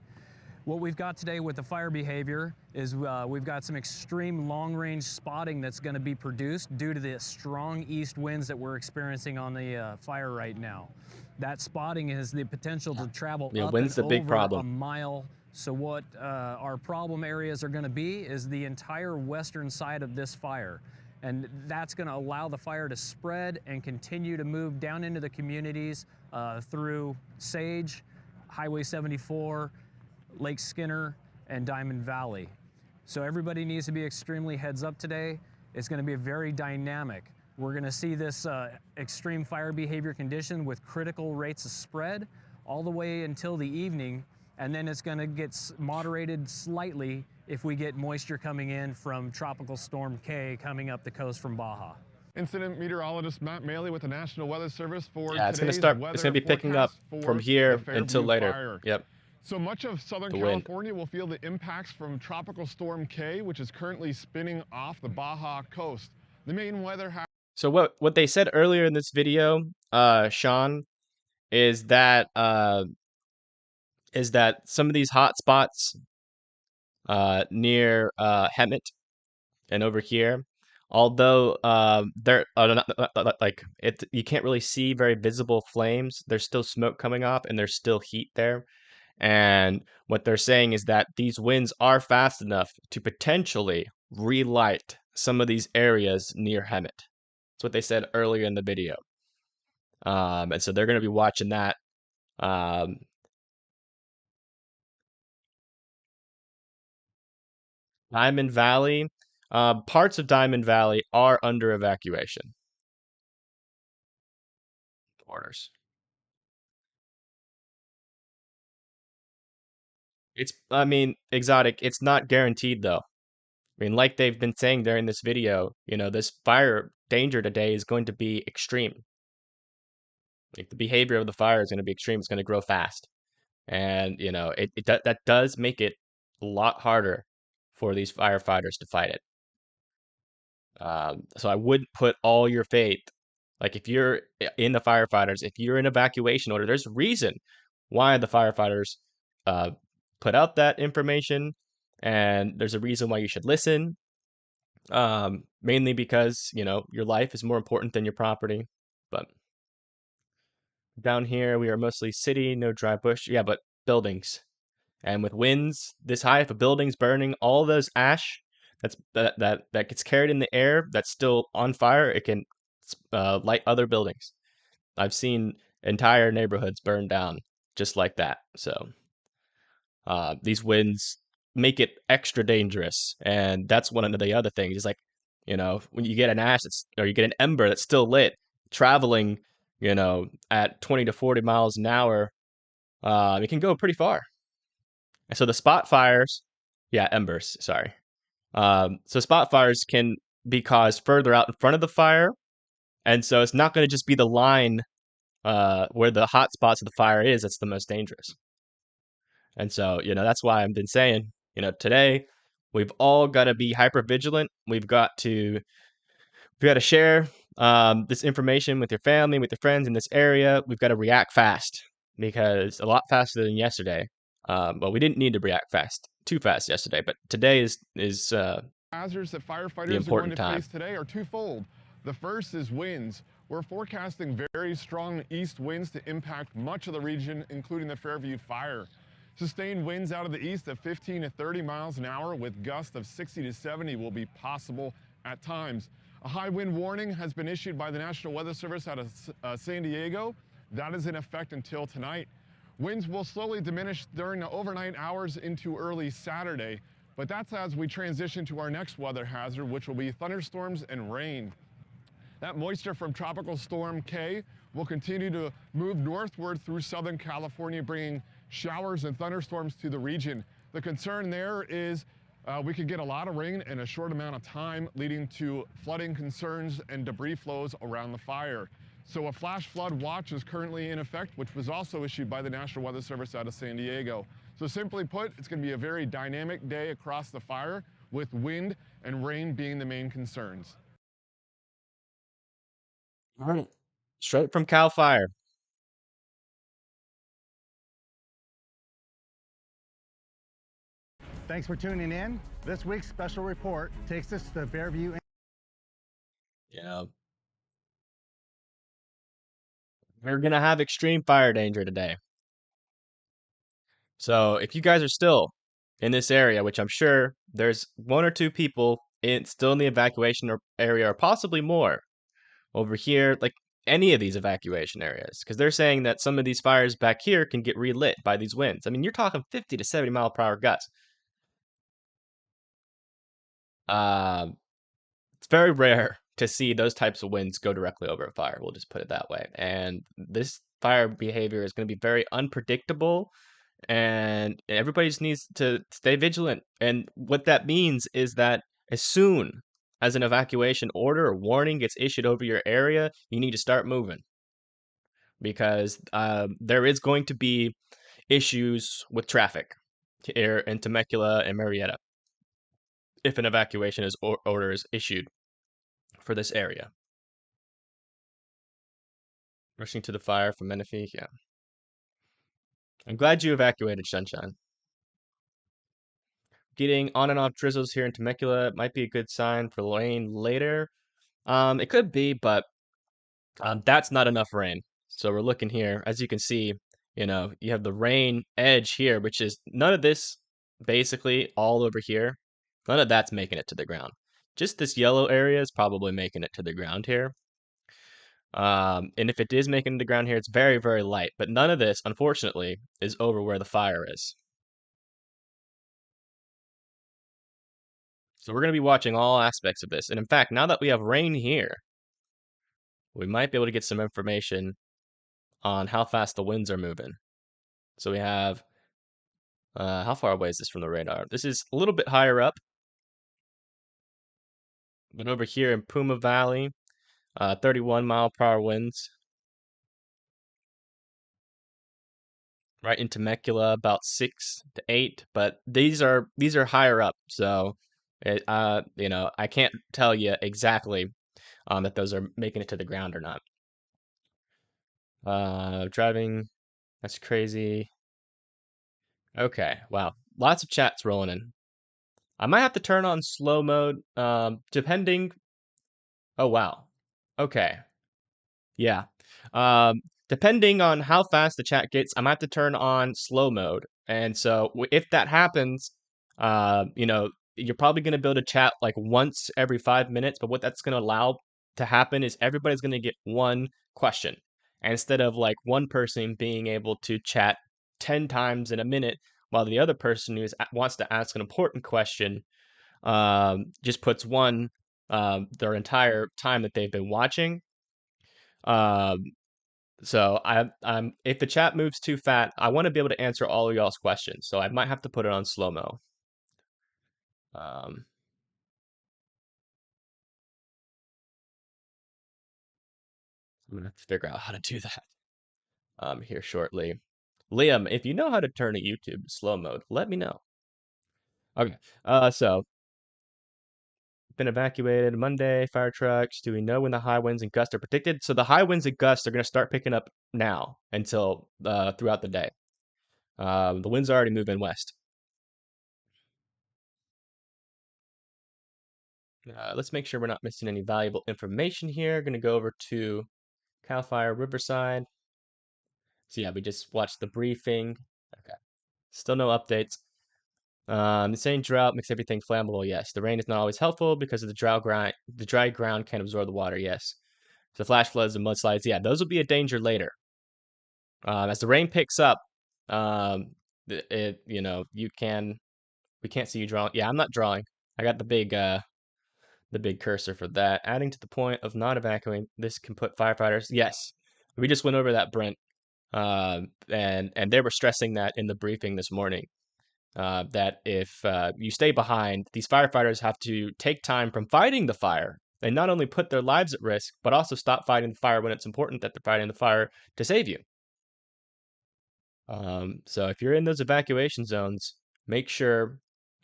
What we've got today with the fire behavior is we've got some extreme long-range spotting that's going to be produced due to the strong east winds that we're experiencing on the fire right now. That spotting has the potential to travel Yeah, up wind's and the big over problem. a mile. So what our problem areas are going to be is the entire western side of this fire. And that's going to allow the fire to spread and continue to move down into the communities through Sage, Highway 74, Lake Skinner, and Diamond Valley. So everybody needs to be extremely heads up today. It's going to be very dynamic. We're going to see this extreme fire behavior condition with critical rates of spread all the way until the evening, and then it's going to get moderated slightly if we get moisture coming in from Tropical Storm K coming up the coast from Baja. Incident meteorologist Matt Maley with the National Weather Service for Yeah, it's today's gonna weather be picking up forecast from for here the until Fairview later. Fire. Yep. So much of Southern The wind. California will feel the impacts from Tropical Storm K, which is currently spinning off the Baja coast. The main weather So what they said earlier in this video, Sean, is that some of these hot spots near Hemet and over here, although they're like you can't really see very visible flames, there's still smoke coming off and there's still heat there. And what they're saying is that these winds are fast enough to potentially relight some of these areas near Hemet. That's what they said earlier in the video. And so they're going to be watching that. Diamond Valley, parts of Diamond Valley are under evacuation orders. I mean, Exotic, it's not guaranteed though. I mean, like they've been saying during this video, this fire danger today is going to be extreme. Like the behavior of the fire is going to be extreme. It's going to grow fast. And, that does make it a lot harder for these firefighters to fight it. So I wouldn't put all your faith, like if you're in the firefighters, if you're in evacuation order, there's a reason why the firefighters put out that information, and there's a reason why you should listen. Mainly because, your life is more important than your property. But down here, we are mostly city, no dry bush. Yeah, but buildings. And with winds this high, if a building's burning, all those ash that gets carried in the air that's still on fire, it can light other buildings. I've seen entire neighborhoods burn down just like that. So these winds make it extra dangerous, and that's one of the other things. Is like, when you get an ash or you get an ember that's still lit, traveling, at 20 to 40 miles an hour, it can go pretty far. And so the spot fires, yeah, embers, sorry. So spot fires can be caused further out in front of the fire, and so it's not going to just be the line where the hot spots of the fire is that's the most dangerous. And so, that's why I've been saying, today we've all got to be hyper vigilant. We've got to share this information with your family, with your friends in this area. We've got to react fast, because a lot faster than yesterday. Well, we didn't need to react too fast yesterday, but today is hazards that firefighters are going important to time. face today are twofold. The first is winds. We're forecasting very strong east winds to impact much of the region, including the Fairview fire. Sustained winds out of the east of 15 to 30 miles an hour with gusts of 60 to 70 will be possible at times. A high wind warning has been issued by the National Weather Service out of San Diego. That is in effect until tonight. Winds will slowly diminish during the overnight hours into early Saturday, but that's as we transition to our next weather hazard, which will be thunderstorms and rain. That moisture from Tropical Storm K will continue to move northward through Southern California, bringing showers and thunderstorms to the region. The concern there is we could get a lot of rain in a short amount of time, leading to flooding concerns and debris flows around the fire. So a flash flood watch is currently in effect, which was also issued by the National Weather Service out of San Diego. So simply put, it's going to be a very dynamic day across the fire, with wind and rain being the main concerns. All right, straight from Cal Fire. Thanks for tuning in. This week's special report takes us to Fairview. Yeah. We're gonna have extreme fire danger today. So if you guys are still in this area, which I'm sure there's 1 or 2 people still in the evacuation area, or possibly more over here, like any of these evacuation areas, because they're saying that some of these fires back here can get relit by these winds. I mean, you're talking 50 to 70 mile per hour gusts. It's very rare to see those types of winds go directly over a fire. We'll just put it that way. And this fire behavior is going to be very unpredictable, and everybody just needs to stay vigilant. And what that means is that as soon as an evacuation order or warning gets issued over your area, you need to start moving, because there is going to be issues with traffic here in Temecula and Marietta if an evacuation order is issued for this area. Rushing to the fire from Menifee, yeah. I'm glad you evacuated, Sunshine. Getting on and off drizzles here in Temecula might be a good sign for rain later. It could be, but that's not enough rain. So we're looking here, as you can see, you have the rain edge here, which is none of this, basically all over here. None of that's making it to the ground. Just this yellow area is probably making it to the ground here. And if it is making it to the ground here, it's very, very light. But none of this, unfortunately, is over where the fire is. So we're going to be watching all aspects of this. And in fact, now that we have rain here, we might be able to get some information on how fast the winds are moving. So we have, how far away is this from the radar? This is a little bit higher up. But over here in Puma Valley, 31 mile per hour winds. Right in Temecula, about 6 to 8. But these are higher up. So, I can't tell you exactly that those are making it to the ground or not. Driving, that's crazy. Okay, wow. Lots of chats rolling in. I might have to turn on slow mode, depending. Oh, wow. Okay. Yeah. Depending on how fast the chat gets, I might have to turn on slow mode. And so if that happens, you're probably going to be able to chat like once every 5 minutes. But what that's going to allow to happen is everybody's going to get one question. And instead of like one person being able to chat 10 times in a minute, while the other person who wants to ask an important question just puts one their entire time that they've been watching. So I'm if the chat moves too fast, I want to be able to answer all of y'all's questions. So I might have to put it on slow-mo. I'm gonna have to figure out how to do that here shortly. Liam, if you know how to turn a YouTube to slow mode, let me know. Okay. So been evacuated Monday. Fire trucks. Do we know when the high winds and gusts are predicted? So the high winds and gusts are going to start picking up now until throughout the day. The winds are already moving west. Let's make sure we're not missing any valuable information here. Going to go over to Cal Fire Riverside. So yeah, we just watched the briefing. Okay. Still no updates. The same drought makes everything flammable. Yes. The rain is not always helpful because of the dry ground can't absorb the water. Yes. So flash floods and mudslides. Yeah, those will be a danger later. As the rain picks up, we can't see you drawing. Yeah, I'm not drawing. I got the big cursor for that. Adding to the point of not evacuating, this can put firefighters. Yes, we just went over that, Brent, and they were stressing that in the briefing this morning. That if you stay behind, these firefighters have to take time from fighting the fire and not only put their lives at risk, but also stop fighting the fire when it's important that they're fighting the fire to save you. So if you're in those evacuation zones, make sure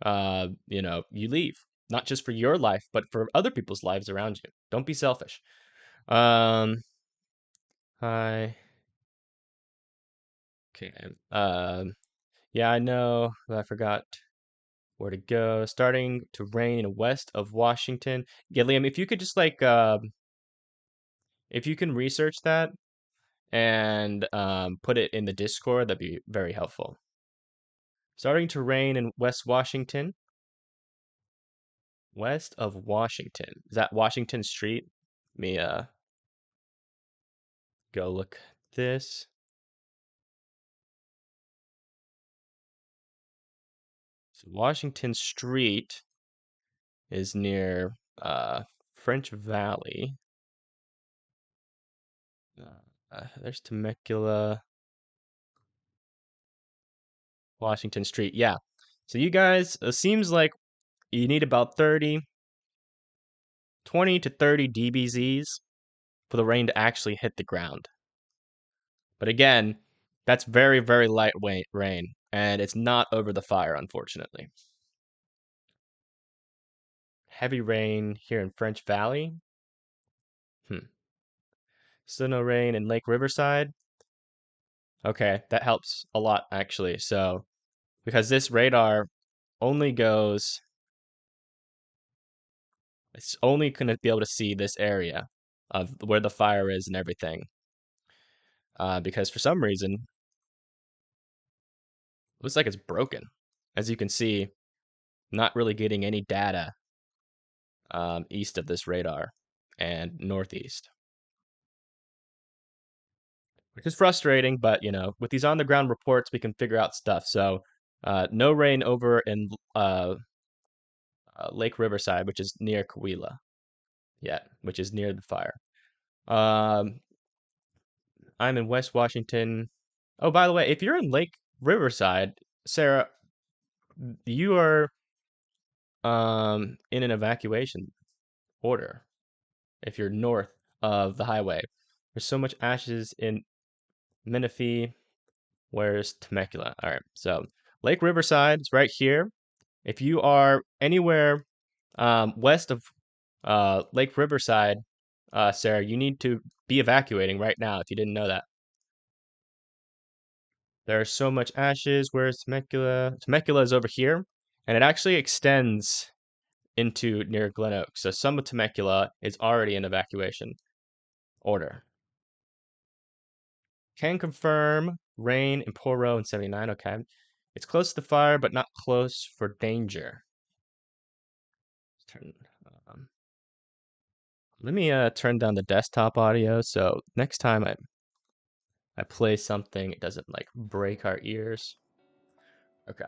you leave, not just for your life, but for other people's lives around you. Don't be selfish. Hi. Okay. Yeah, I know. I forgot where to go. Starting to rain west of Washington. Yeah, Liam, if you could just like if you can research that and put it in the Discord, that'd be very helpful. Starting to rain in West Washington. West of Washington. Is that Washington Street? Let me go look at this. So Washington Street is near French Valley. There's Temecula. Washington Street. Yeah. So you guys, it seems like you need about 20 to 30 dBZs for the rain to actually hit the ground. But again, that's very, very lightweight rain, and it's not over the fire, unfortunately. Heavy rain here in French Valley. Still no rain in Lake Riverside. Okay, that helps a lot, actually. So, because this radar only goes, it's only going to be able to see this area of where the fire is and everything. Because for some reason, it looks like it's broken. As you can see, not really getting any data east of this radar and northeast. Which is frustrating, but, you know, with these on-the-ground reports, we can figure out stuff. So, no rain over in Lake Riverside, which is near Coahuila. Yeah, which is near the fire. I'm in West Washington. Oh, by the way, if you're in Lake Riverside, Sarah, you are in an evacuation order if you're north of the highway. There's so much ashes in Menifee. Where's Temecula? All right, so Lake Riverside is right here. If you are anywhere west of Lake Riverside, Sarah, you need to be evacuating right now if you didn't know that. There's so much ashes. Where's Temecula? Temecula is over here, and it actually extends into near Glen Oaks. So some of Temecula is already in evacuation order. Can confirm rain in Poor Row in 79. Okay. It's close to the fire, but not close for danger. Let me turn down the desktop audio so next time I play something, it doesn't like break our ears. Okay.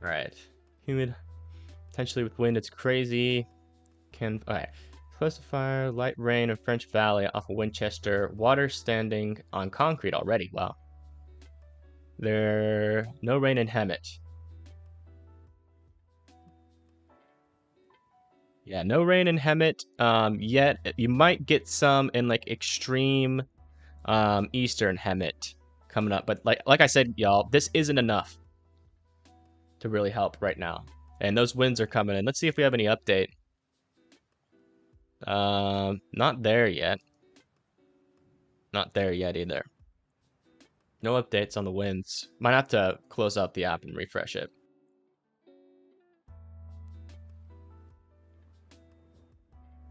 All right. Humid, potentially with wind, it's crazy. Okay. Close to fire, light rain in French Valley off of Winchester. Water standing on concrete already. Wow. No rain in Hemet. Yeah, no rain in Hemet yet. You might get some in like extreme eastern Hemet coming up, but like I said, y'all, this isn't enough to really help right now. And those winds are coming in. Let's see if we have any update. Not there yet. Not there yet either. No updates on the winds. Might have to close out the app and refresh it.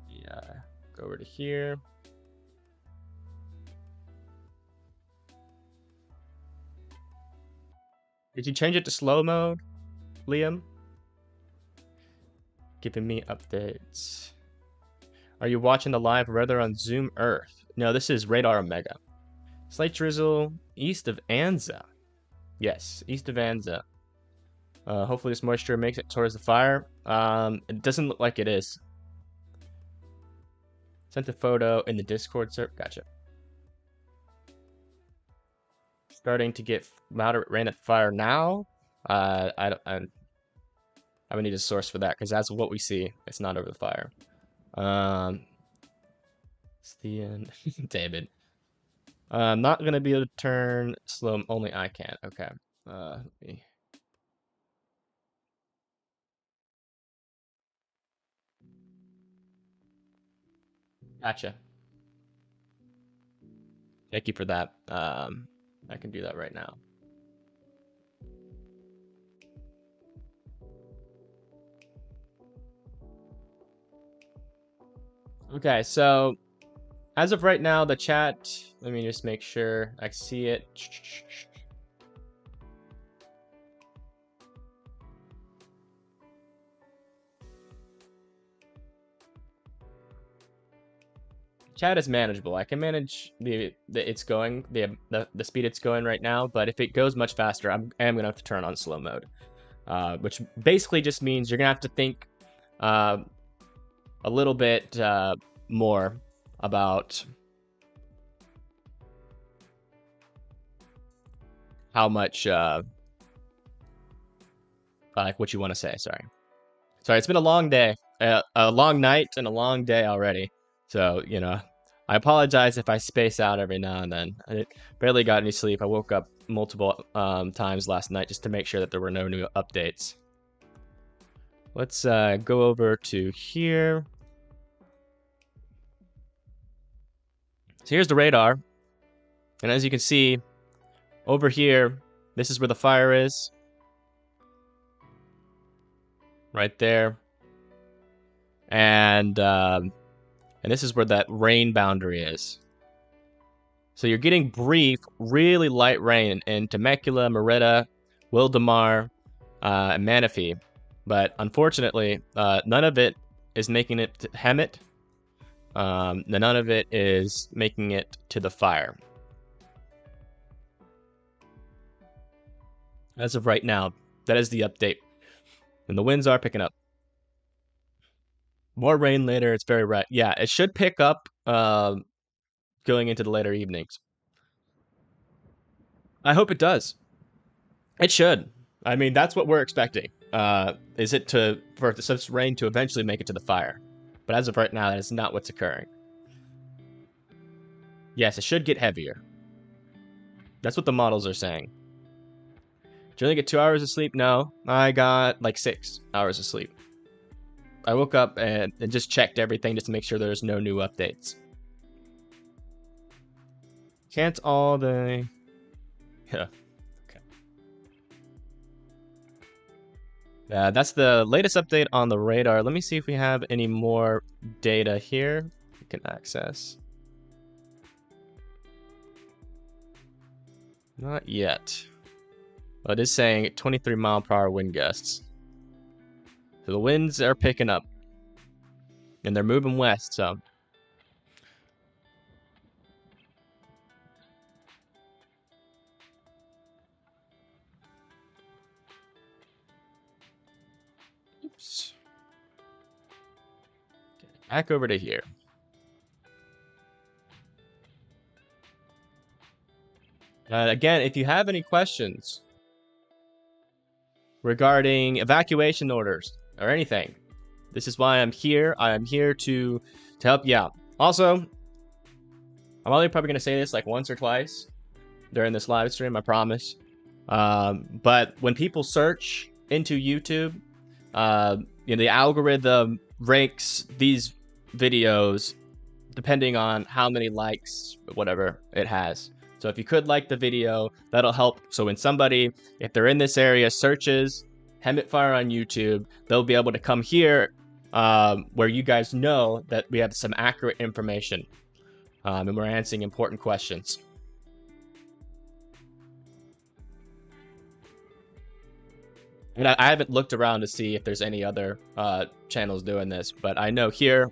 Yeah, go over to here. Did you change it to slow mode, Liam? Giving me updates. Are you watching the live weather on Zoom Earth? No, this is Radar Omega. Slight drizzle east of Anza. Yes, east of Anza. Hopefully this moisture makes it towards the fire. It doesn't look like it is. Sent a photo in the Discord server. Gotcha. Starting to get moderate rain at the fire now. I would need a source for that because that's what we see. It's not over the fire. It's the end. David. I'm not gonna be able to turn slow. Only I can. Okay. Let me. Gotcha. Thank you for that. I can do that right now. Okay, so as of right now, the chat, let me just make sure I see it. Chat is manageable. I can manage the speed it's going right now, but if it goes much faster, I am gonna have to turn on slow mode, which basically just means you're gonna have to think a little bit more about how much like what you want to say. Sorry, it's been a long day, a long night, and a long day already. So you know, I apologize if I space out every now and then. I barely got any sleep. I woke up multiple times last night just to make sure that there were no new updates. Let's go over to here. So here's the radar. And as you can see, over here, this is where the fire is. Right there. And this is where that rain boundary is. So you're getting brief, really light rain in Temecula, Merida, Wildemar, and Manistee. But unfortunately, none of it is making it to Hemet. None of it is making it to the fire. As of right now, that is the update. And the winds are picking up. More rain later, it's very right. Yeah, it should pick up going into the later evenings. I hope it does. It should. I mean, that's what we're expecting. Is it for such rain to eventually make it to the fire? But as of right now, that is not what's occurring. Yes, it should get heavier. That's what the models are saying. Did you only get 2 hours of sleep? No, I got like 6 hours of sleep. I woke up and just checked everything just to make sure there's no new updates. Can't all the... Yeah. Okay. That's the latest update on the radar. Let me see if we have any more data here we can access. Not yet. Well, it is saying 23 mile per hour wind gusts. So the winds are picking up. And they're moving west, so. Oops. Okay, back over to here. Again, if you have any questions regarding evacuation orders or anything, this is why I'm here. I am here to help you out. Also, I'm only probably going to say this like once or twice during this live stream, I promise. But when people search into YouTube, the algorithm ranks these videos depending on how many likes, whatever it has. So if you could like the video, that'll help. So when somebody, if they're in this area, searches Hemet Fire on YouTube, they'll be able to come here where you guys know that we have some accurate information and we're answering important questions. And I haven't looked around to see if there's any other channels doing this, but I know here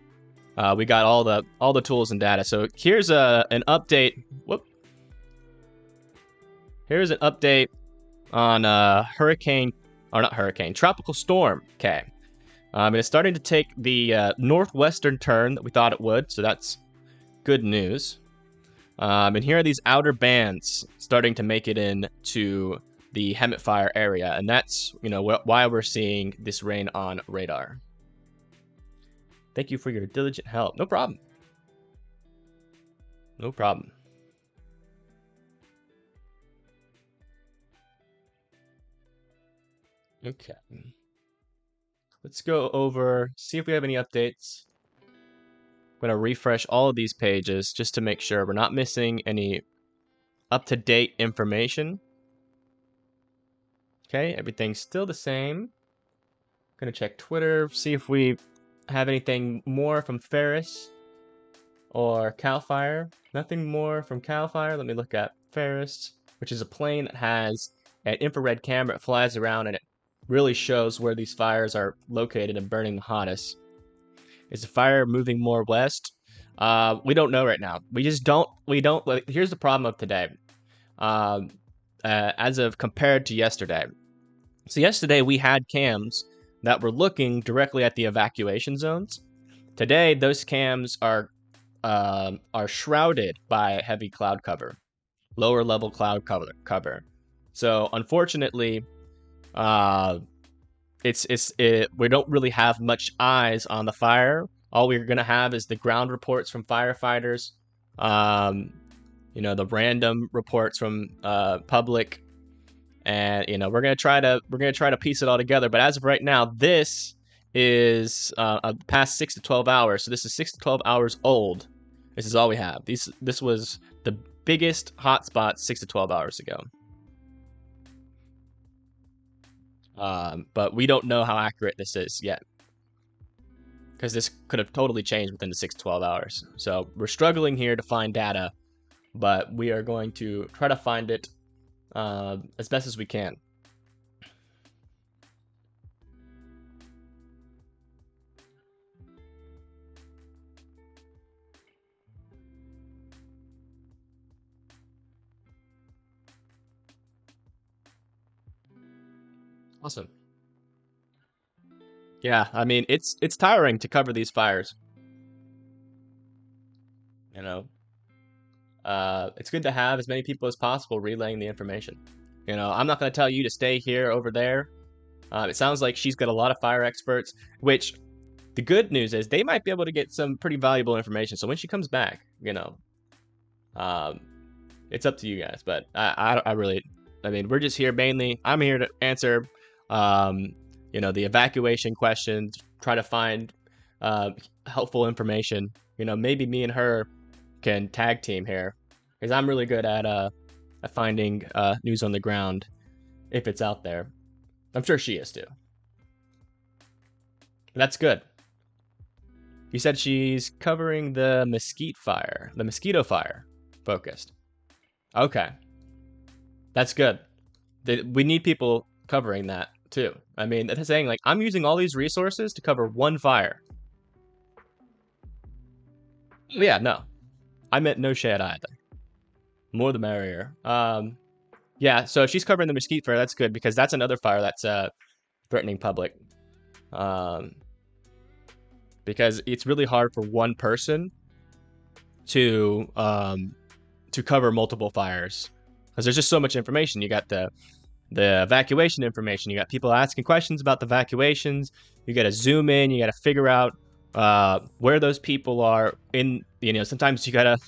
we got all the tools and data. So here's an update. Whoop. Here's an update on tropical storm. Okay. And it's starting to take the northwestern turn that we thought it would, so that's good news. And here are these outer bands starting to make it into the Hemet Fire area, and that's why we're seeing this rain on radar. Thank you for your diligent help. No problem. No problem. Okay. Let's go over, see if we have any updates I'm going to refresh all of these pages just to make sure we're not missing any up-to-date information. Okay, everything's still the same. Gonna check Twitter, see if we have anything more from Ferris or CAL FIRE. Nothing more from CAL FIRE. Let me look at Ferris, which is a plane that has an infrared camera. It flies around and it really shows where these fires are located and burning the hottest. Is the fire moving more west? We don't know right now. We don't. Here's the problem of today. As of compared to yesterday. So yesterday we had cams that were looking directly at the evacuation zones. Today those cams are shrouded by heavy cloud cover, lower level cloud cover. So unfortunately, we don't really have much eyes on the fire. All we're gonna have is the ground reports from firefighters. The random reports from public, and we're gonna try to piece it all together. But as of right now, this is past 6 to 12 hours. So this is 6 to 12 hours old. This is all we have. This was the biggest hotspot 6 to 12 hours ago. But we don't know how accurate this is yet, because this could have totally changed within the 6 to 12 hours. So we're struggling here to find data, but we are going to try to find it as best as we can. Awesome. Yeah, I mean, it's tiring to cover these fires. It's good to have as many people as possible relaying the information. I'm not going to tell you to stay here over there. It sounds like she's got a lot of fire experts, which the good news is they might be able to get some pretty valuable information. So when she comes back, it's up to you guys. But we're just here mainly. I'm here to answer, the evacuation questions, try to find helpful information. Maybe me and her can tag team here, because I'm really good at finding news on the ground if it's out there. I'm sure she is too. That's good. You said she's covering the mosquito fire focused. Okay. That's good. We need people covering that too. I mean, that's saying, like, I'm using all these resources to cover one fire. Yeah, no. I meant no shade either. More the merrier. Yeah, so if she's covering the mesquite fire, that's good, because that's another fire that's threatening public. Because it's really hard for one person to cover multiple fires, because there's just so much information. You got the evacuation information. You got people asking questions about the evacuations. You got to zoom in. You got to figure out where those people are in. Sometimes you got to,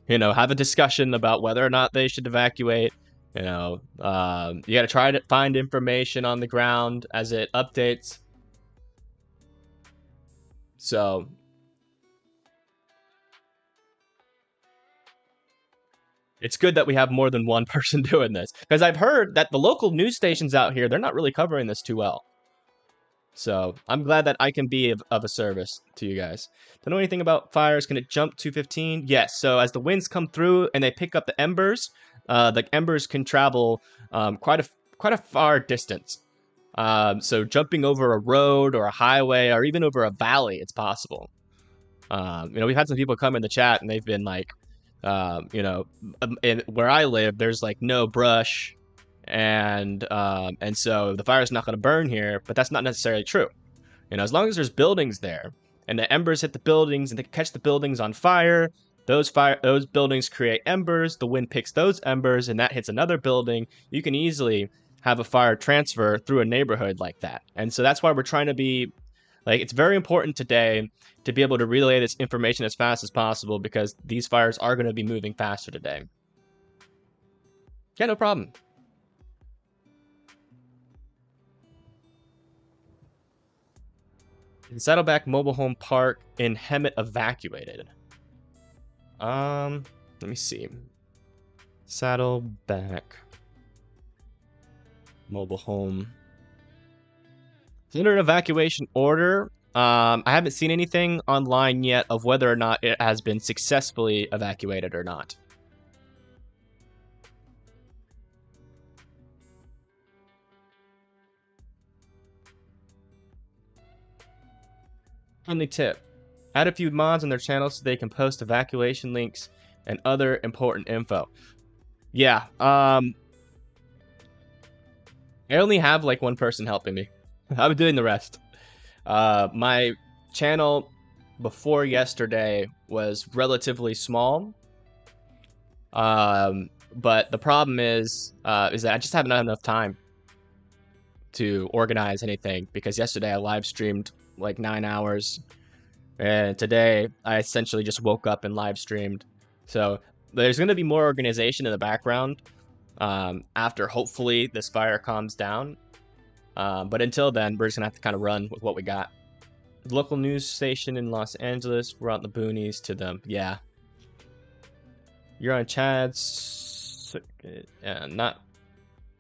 have a discussion about whether or not they should evacuate. You got to try to find information on the ground as it updates. So it's good that we have more than one person doing this, because I've heard that the local news stations out here, they're not really covering this too well. So I'm glad that I can be of a service to you guys. Don't know anything about fires. Can it jump 215? Yes. So as the winds come through and they pick up the embers can travel quite a far distance. So jumping over a road or a highway or even over a valley, it's possible. We've had some people come in the chat and they've been like, where I live, there's like no brush, and so the fire's not going to burn here. But that's not necessarily true. As long as there's buildings there and the embers hit the buildings and they catch the buildings on fire, those buildings create embers. The wind picks those embers and that hits another building. You can easily have a fire transfer through a neighborhood like that. And so that's why we're trying to be like, it's very important today to be able to relay this information as fast as possible, because these fires are going to be moving faster today. Yeah, no problem. Saddleback Mobile Home Park in Hemet evacuated. Let me see. Saddleback Mobile Home. It's under an evacuation order. I haven't seen anything online yet of whether or not it has been successfully evacuated or not. Friendly tip. Add a few mods on their channel so they can post evacuation links and other important info. Yeah, I only have like one person helping me. I'm doing the rest. My channel before yesterday was relatively small. But the problem is that I just haven't had enough time to organize anything, because yesterday I live streamed like 9 hours, and today I essentially just woke up and live streamed. So there's going to be more organization in the background after hopefully this fire calms down. But until then, we're just going to have to kind of run with what we got. The local news station in Los Angeles, we're out in the boonies to them. Yeah. You're on Chad's, not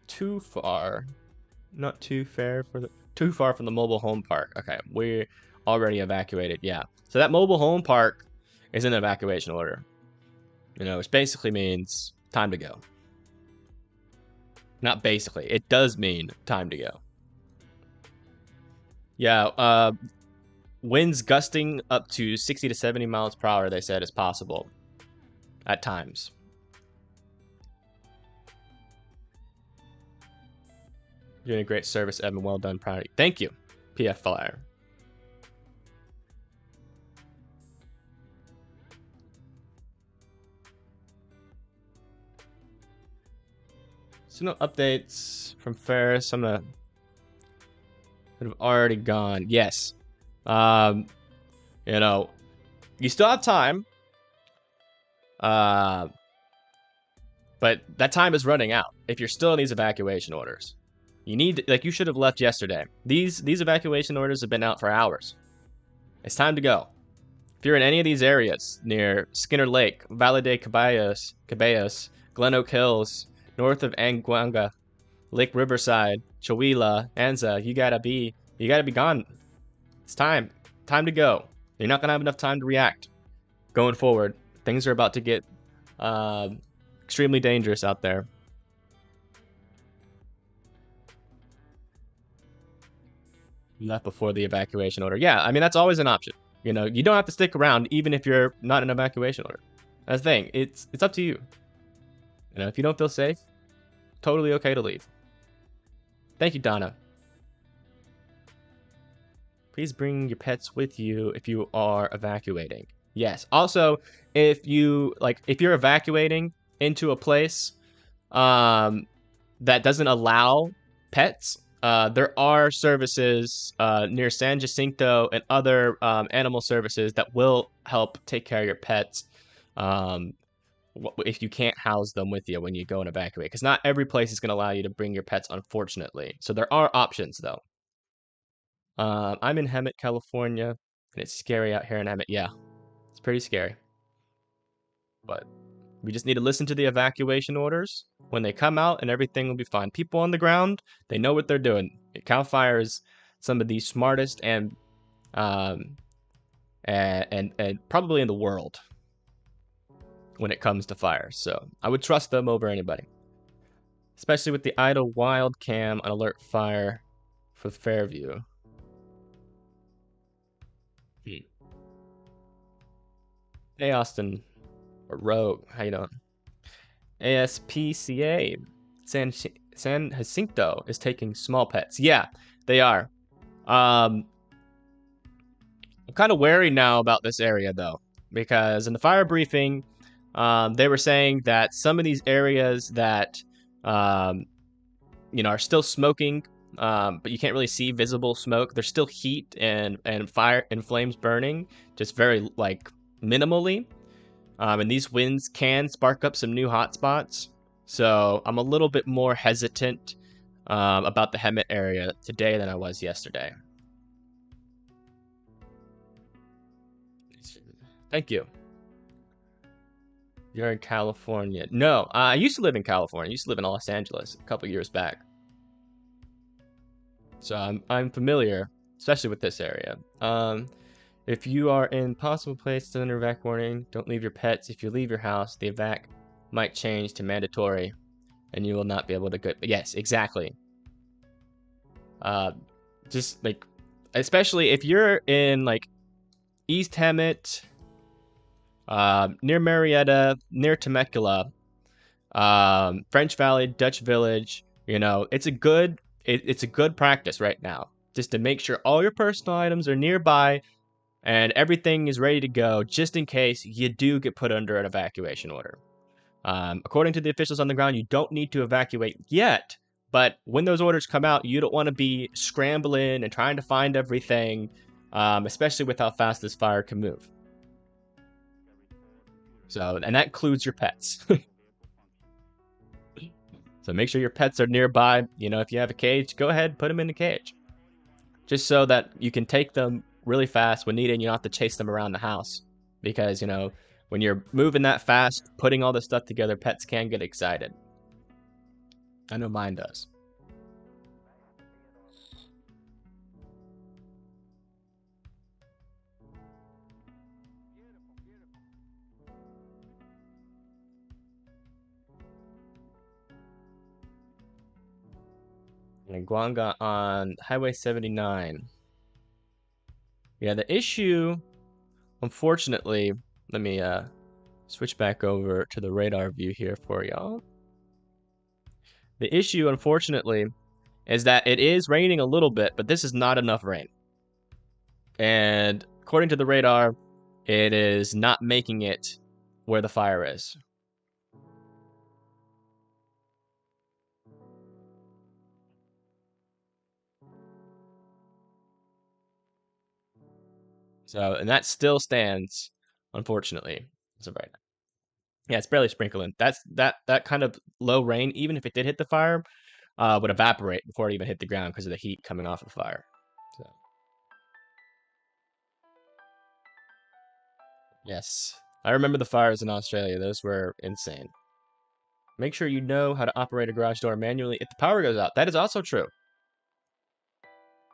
too far. Not too far from the mobile home park. Okay, we're already evacuated. Yeah. So that mobile home park is in evacuation order. You know, which basically means time to go. Not basically. It does mean time to go. Yeah, winds gusting up to 60 to 70 miles per hour, they said, is possible at times. You're doing a great service, Evan. Well done. Proud of you. Thank you, PF Flyer. So no updates from Ferris. I'm gonna have already gone. Yes. You know, you still have time. But that time is running out if you're still in these evacuation orders. You need, like, you should have left yesterday. These evacuation orders have been out for hours. It's time to go. If you're in any of these areas near Skinner Lake, Valle de Caballos, Glen Oak Hills, north of Anguanga, Lake Riverside, Chihuahua, Anza, you gotta be gone. It's time to go. You're not gonna have enough time to react going forward. Things are about to get extremely dangerous out there. You left before the evacuation order. Yeah, I mean, that's always an option. You know, you don't have to stick around even if you're not in an evacuation order. That's the thing. It's up to you. You know, if you don't feel safe, totally okay to leave. Thank you, Donna. Please bring your pets with you if you are evacuating. Yes. Also, if you're evacuating into a place that doesn't allow pets, there are services near San Jacinto and other animal services that will help take care of your pets if you can't house them with you when you go and evacuate. Because not every place is going to allow you to bring your pets, unfortunately. So there are options, though. I'm in Hemet, California, and it's scary out here in Hemet. Yeah, it's pretty scary. But we just need to listen to the evacuation orders. When they come out, and everything will be fine. People on the ground, they know what they're doing. Cal Fire is some of the smartest and probably in the world when it comes to fire. So I would trust them over anybody, especially with the idle wild cam on alert fire for Fairview. Hey, Austin. Or Rogue, how you doing? ASPCA, San Jacinto is taking small pets. Yeah, they are. I'm kind of wary now about this area, though, because in the fire briefing, they were saying that some of these areas that, are still smoking, but you can't really see visible smoke. There's still heat and fire and flames burning, just very, minimally. And these winds can spark up some new hotspots. So I'm a little bit more hesitant about the Hemet area today than I was yesterday. Thank you. You're in California. No, I used to live in California. I used to live in Los Angeles a couple years back. So I'm familiar, especially with this area. If you are in possible place to under evac warning, don't leave your pets. If you leave your house, the evac might change to mandatory, and you will not be able to go. Yes, exactly. Just like, especially if you're in like East Hemet, near Marietta, near Temecula, French Valley, Dutch Village. You know, it's a good practice right now, just to make sure all your personal items are nearby and everything is ready to go, just in case you do get put under an evacuation order. According to the officials on the ground, you don't need to evacuate yet, but when those orders come out, you don't want to be scrambling and trying to find everything, especially with how fast this fire can move. So, and that includes your pets. So make sure your pets are nearby. You know, if you have a cage, go ahead, put them in the cage. Just so that you can take them really fast when needed and you don't have to chase them around the house. Because, you know, when you're moving that fast, putting all this stuff together, pets can get excited. I know mine does. And Guanga on Highway 79. Yeah, the issue, unfortunately, let me switch back over to the radar view here for y'all. The issue, unfortunately, is that it is raining a little bit, but this is not enough rain. And according to the radar, it is not making it where the fire is. So, and that still stands, unfortunately, as of right now. Yeah, it's barely sprinkling. That kind of low rain, even if it did hit the fire, would evaporate before it even hit the ground because of the heat coming off of the fire. So, yes, I remember the fires in Australia. Those were insane. Make sure you know how to operate a garage door manually if the power goes out. That is also true.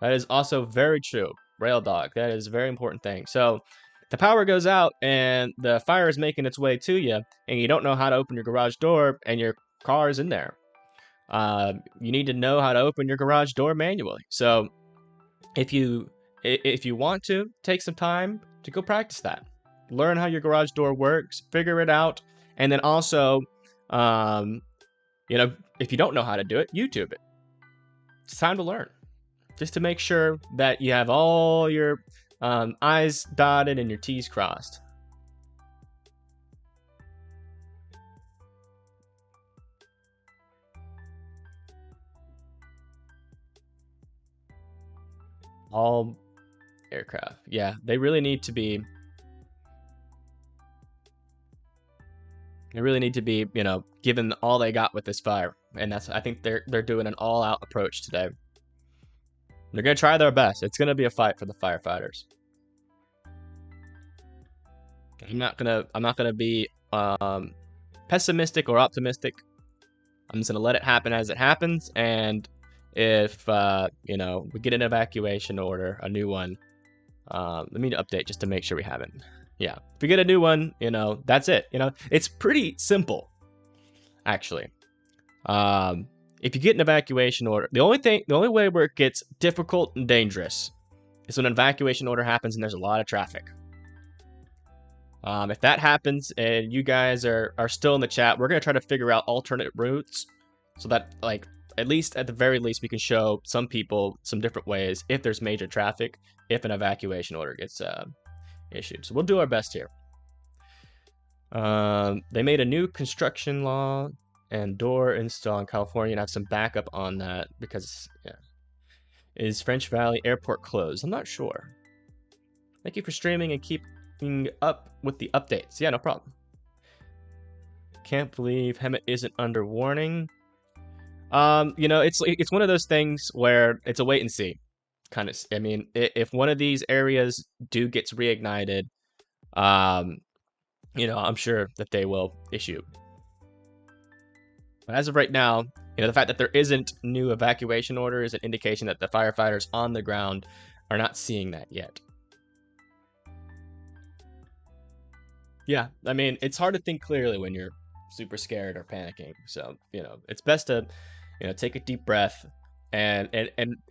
That is also very true. Rail dog. That is a very important thing. So, if the power goes out and the fire is making its way to you, and you don't know how to open your garage door, and your car is in there, you need to know how to open your garage door manually. So, if you want to take some time to go practice that, learn how your garage door works, figure it out, and then also, you know, if you don't know how to do it, YouTube it. It's time to learn, just to make sure that you have all your I's dotted and your T's crossed. All aircraft. Yeah, they really need to be. They really need to be, you know, given all they got with this fire, and that's. I think they're doing an all-out approach today. They're gonna try their best. It's gonna be a fight for the firefighters. I'm not gonna be pessimistic or optimistic. I'm just gonna let it happen as it happens, and if you know, we get an evacuation order, a new one, let me update just to make sure we have it. Yeah, if we get a new one, you know, that's it. You know, it's pretty simple, actually. If you get an evacuation order, the only way where it gets difficult and dangerous is when an evacuation order happens and there's a lot of traffic. If that happens and you guys are still in the chat, we're gonna try to figure out alternate routes so that, like, at the very least, we can show some people some different ways if there's major traffic, if an evacuation order gets issued. So we'll do our best here. They made a new construction law and door install in California, and have some backup on that because, yeah. Is French Valley Airport closed? I'm not sure. Thank you for streaming and keeping up with the updates. Yeah, no problem. Can't believe Hemet isn't under warning. You know, it's one of those things where it's a wait and see kind of. I mean, if one of these areas gets reignited, you know, I'm sure that they will issue. But as of right now, you know, the fact that there isn't new evacuation order is an indication that the firefighters on the ground are not seeing that yet. Yeah, I mean, it's hard to think clearly when you're super scared or panicking. So, you know, it's best to, you know, take a deep breath and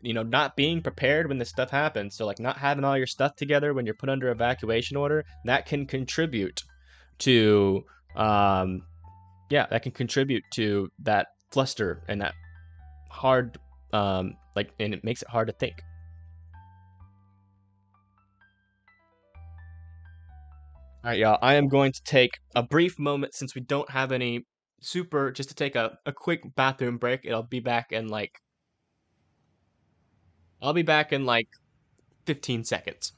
you know, not being prepared when this stuff happens. So like not having all your stuff together when you're put under evacuation order, that can contribute to yeah, that can contribute to that fluster and that hard like, and it makes it hard to think. All right, y'all, I am going to take a brief moment since we don't have any super, just to take a quick bathroom break. I'll be back in like 15 seconds.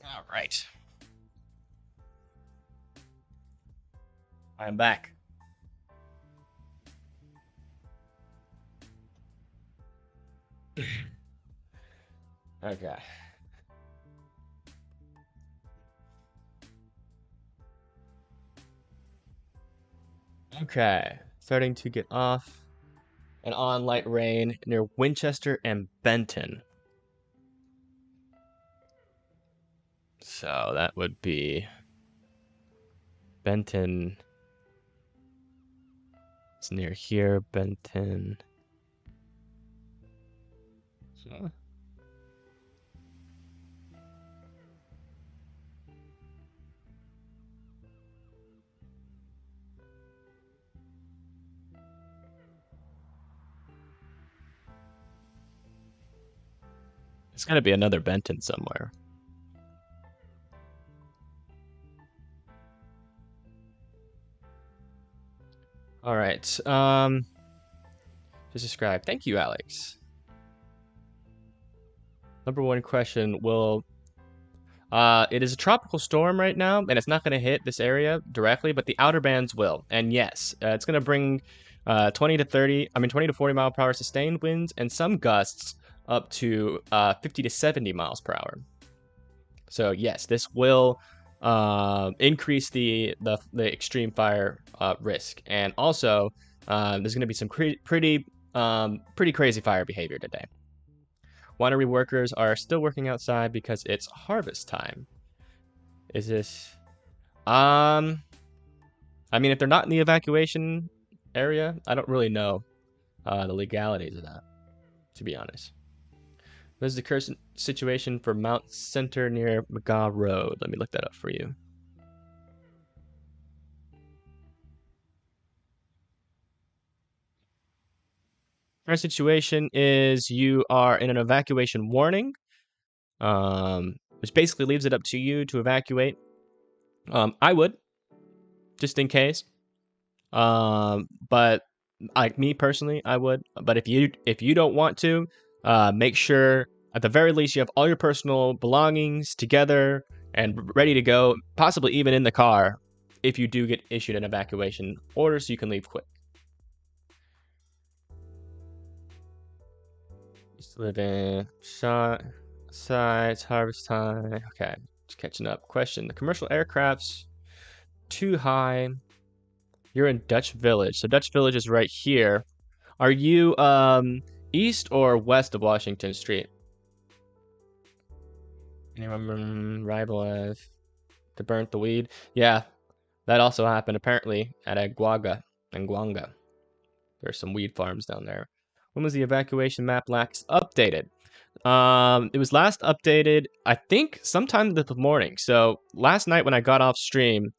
All right. I'm back. Okay. Okay. Starting to get off and on light rain near Winchester and Benton. So that would be Benton. It's near here, Benton. So. There's got to be another Benton somewhere. All right. Just describe. Thank you, Alex. Number one question will. It is a tropical storm right now, and it's not going to hit this area directly, but the outer bands will. And yes, it's going to bring 20 to 40 mile per hour sustained winds and some gusts up to 50 to 70 miles per hour. So yes, this will increase the extreme fire risk, and also there's going to be some pretty crazy fire behavior today. Winery workers are still working outside because it's harvest time. Is this? I mean, if they're not in the evacuation area, I don't really know the legalities of that, to be honest. What is the current situation for Mount Center near McGaw Road? Let me look that up for you. Current situation is you are in an evacuation warning, which basically leaves it up to you to evacuate. I would, just in case. But like me personally, I would. But if you don't want to, make sure at the very least you have all your personal belongings together and ready to go, possibly even in the car if you do get issued an evacuation order, so you can leave quick. Just live in shot sites, harvest time. Okay, just catching up. Question: the commercial aircraft's too high. You're in Dutch Village, so Dutch Village is right here. Are you east or west of Washington Street? Anyone rival as to burn the weed. Yeah, that also happened apparently at Nguanga. There's some weed farms down there. When was the evacuation map last updated? It was last updated, I think, sometime this morning. So last night when I got off stream,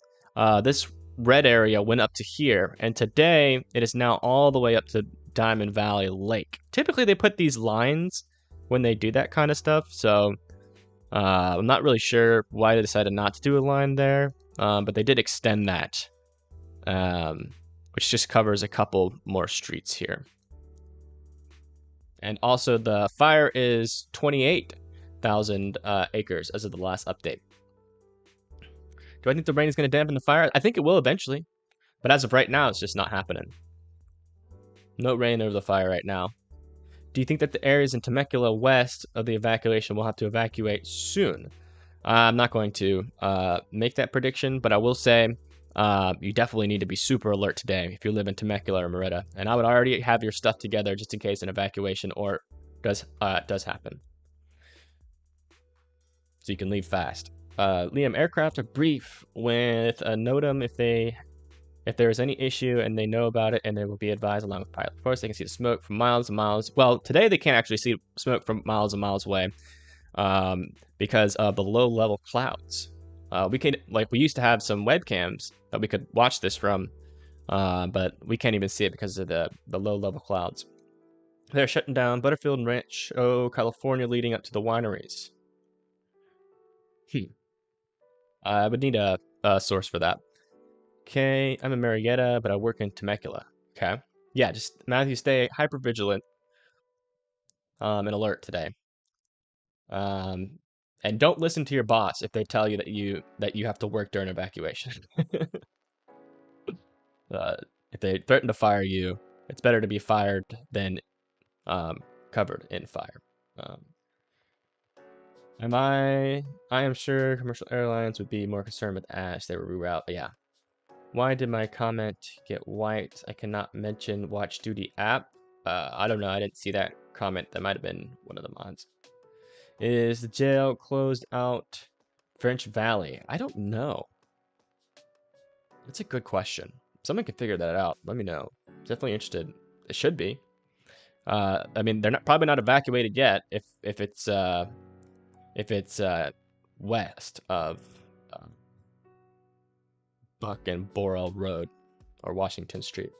this red area went up to here, and today it is now all the way up to Diamond Valley Lake. Typically they put these lines when they do that kind of stuff, so I'm not really sure why they decided not to do a line there, but they did extend that, which just covers a couple more streets here. And also the fire is 28,000 acres as of the last update. Do I think the rain is going to dampen the fire? I think it will eventually, but as of right now, it's just not happening. No rain over the fire right now. Do you think that the areas in Temecula west of the evacuation will have to evacuate soon? I'm not going to make that prediction, but I will say you definitely need to be super alert today if you live in Temecula or Merida. And I would already have your stuff together just in case an evacuation or does happen. So you can leave fast. Liam, aircraft are brief with a NOTAM if there is any issue and they know about it, and they will be advised along with pilot. Of course, they can see the smoke from miles and miles. Well, today they can't actually see smoke from miles and miles away because of the low-level clouds. We used to have some webcams that we could watch this from, but we can't even see it because of the low-level clouds. They're shutting down Butterfield and Rancho, California, leading up to the wineries. I would need a source for that. Okay, I'm in Marietta, but I work in Temecula. Okay. Yeah, just Matthew, stay hyper vigilant and alert today. And don't listen to your boss if they tell you that you have to work during evacuation. If they threaten to fire you, it's better to be fired than covered in fire. I am sure commercial airlines would be more concerned with ash. They were reroute. Yeah. Why did my comment get wiped? I cannot mention Watch Duty app. I don't know. I didn't see that comment. That might have been one of the mods. Is the jail closed out French Valley? I don't know. That's a good question. Someone can figure that out. Let me know. Definitely interested. It should be. I mean, they're probably not evacuated yet. If it's west of Buck and Borel Road or Washington Street.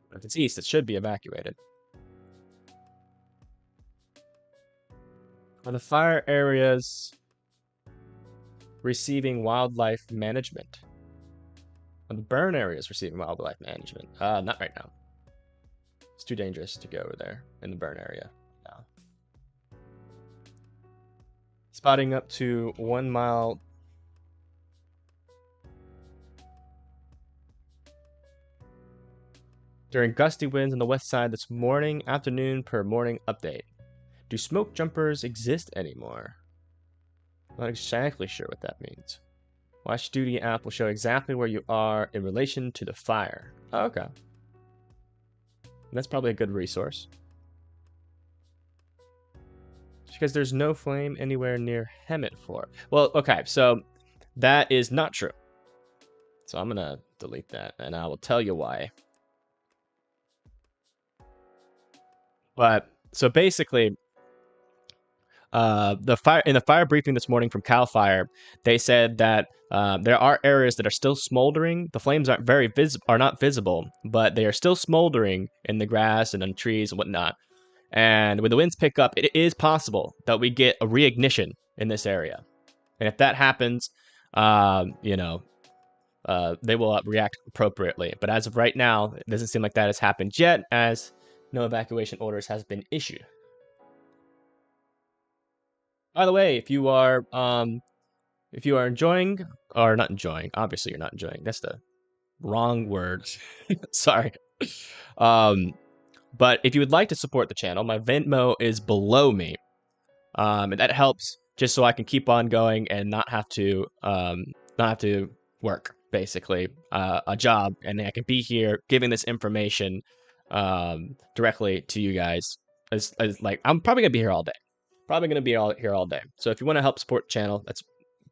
But if it's east, it should be evacuated. Are the fire areas receiving wildlife management? Are the burn areas receiving wildlife management? Not right now. It's too dangerous to go over there in the burn area now. Spotting up to 1 mile. During gusty winds on the west side this morning, afternoon per morning update. Do smoke jumpers exist anymore? Not exactly sure what that means. Watch Duty app will show exactly where you are in relation to the fire. Oh, okay. That's probably a good resource. Because there's no flame anywhere near Hemet floor. Well, okay, so that is not true. So I'm gonna delete that, and I will tell you why. But so basically, in the fire briefing this morning from Cal Fire, they said that there are areas that are still smoldering. The flames are not visible, but they are still smoldering in the grass and on trees and whatnot. And when the winds pick up, it is possible that we get a reignition in this area. And if that happens, they will react appropriately. But as of right now, it doesn't seem like that has happened yet, as no evacuation orders has been issued. By the way, if you are enjoying, or not enjoying, obviously you're not enjoying. That's the wrong word. Sorry. But if you would like to support the channel, my Venmo is below me. And that helps just so I can keep on going and not have to work, basically, a job, and I can be here giving this information directly to you guys. Like, I'm probably gonna be here all day. Probably gonna be here all day. So if you want to help support the channel, that's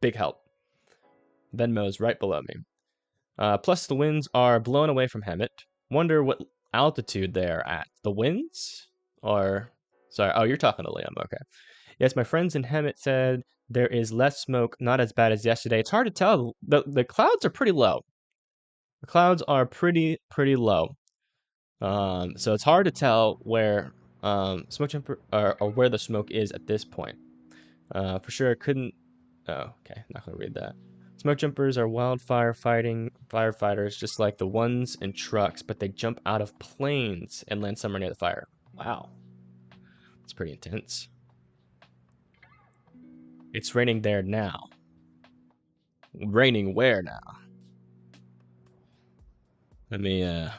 big help. Venmo is right below me. Plus, the winds are blown away from Hemet. Wonder what altitude they're at. The winds? Or, sorry, oh, you're talking to Liam, okay. Yes, my friends in Hemet said there is less smoke, not as bad as yesterday. It's hard to tell. The clouds are pretty low. The clouds are pretty low. So it's hard to tell where smoke jumper or where the smoke is at this point. For sure, I couldn't. Oh, okay, not gonna read that. Smoke jumpers are wildfire fighting firefighters, just like the ones in trucks, but they jump out of planes and land somewhere near the fire. Wow, it's pretty intense. It's raining there now. Raining where now? Let me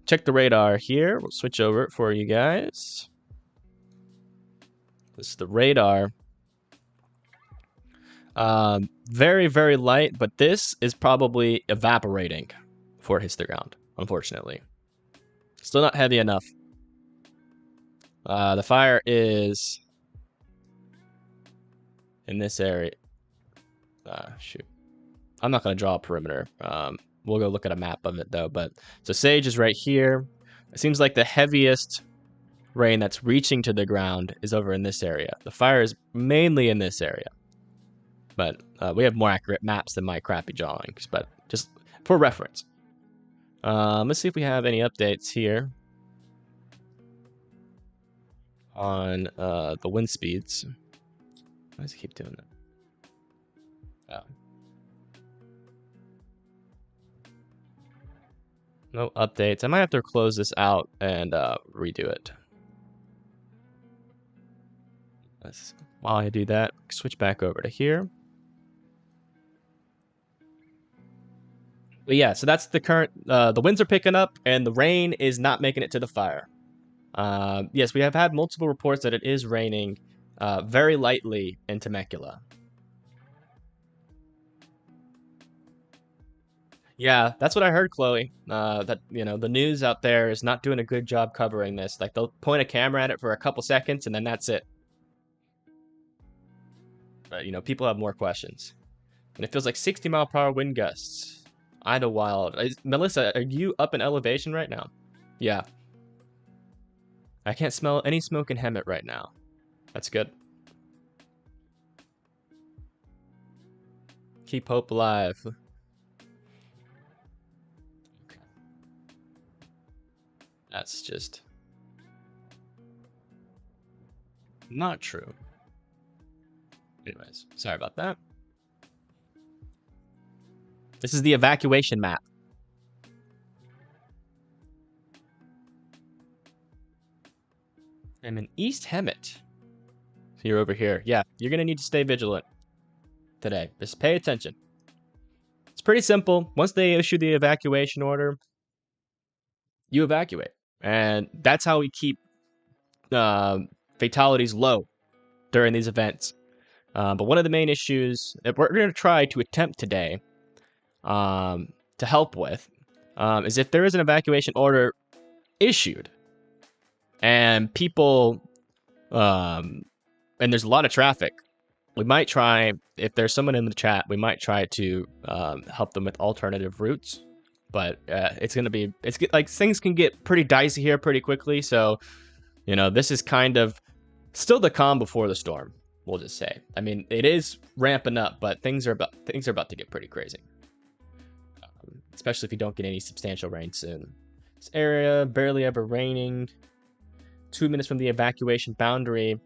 check the radar here. We'll switch over it for you guys. This is the radar. Very light, but this is probably evaporating before it hits the ground, unfortunately. Still not heavy enough. The fire is in this area. Shoot. I'm not going to draw a perimeter. We'll go look at a map of it, though. But so sage is right here. It seems like the heaviest rain that's reaching to the ground is over in this area. The fire is mainly in this area. But we have more accurate maps than my crappy drawings, but just for reference. Let's see if we have any updates here on the wind speeds. Why does it keep doing that? Oh. No updates. I might have to close this out and redo it. While I do that, switch back over to here. But yeah, so that's the current, the winds are picking up and the rain is not making it to the fire. Yes, we have had multiple reports that it is raining very lightly in Temecula. Yeah, that's what I heard, Chloe. That, you know, the news out there is not doing a good job covering this. Like, they'll point a camera at it for a couple seconds and then that's it. But, you know, people have more questions. And it feels like 60-mile-per-hour wind gusts. Idlewild. Melissa, are you up in elevation right now? Yeah. I can't smell any smoke in Hemet right now. That's good. Keep hope alive. Okay. That's just not true. Anyways, sorry about that. This is the evacuation map. I'm in East Hemet. So you're over here. Yeah, you're going to need to stay vigilant today. Just pay attention. It's pretty simple. Once they issue the evacuation order, you evacuate. And that's how we keep fatalities low during these events. But one of the main issues that we're going to try to attempt today to help with is if there is an evacuation order issued and people and there's a lot of traffic, we might try, if there's someone in the chat, we might try to help them with alternative routes. But it's like things can get pretty dicey here pretty quickly. So, you know, this is kind of still the calm before the storm, we'll just say. I mean, it is ramping up, but things are about to get pretty crazy. Especially if you don't get any substantial rain soon. This area, barely ever raining. 2 minutes from the evacuation boundary.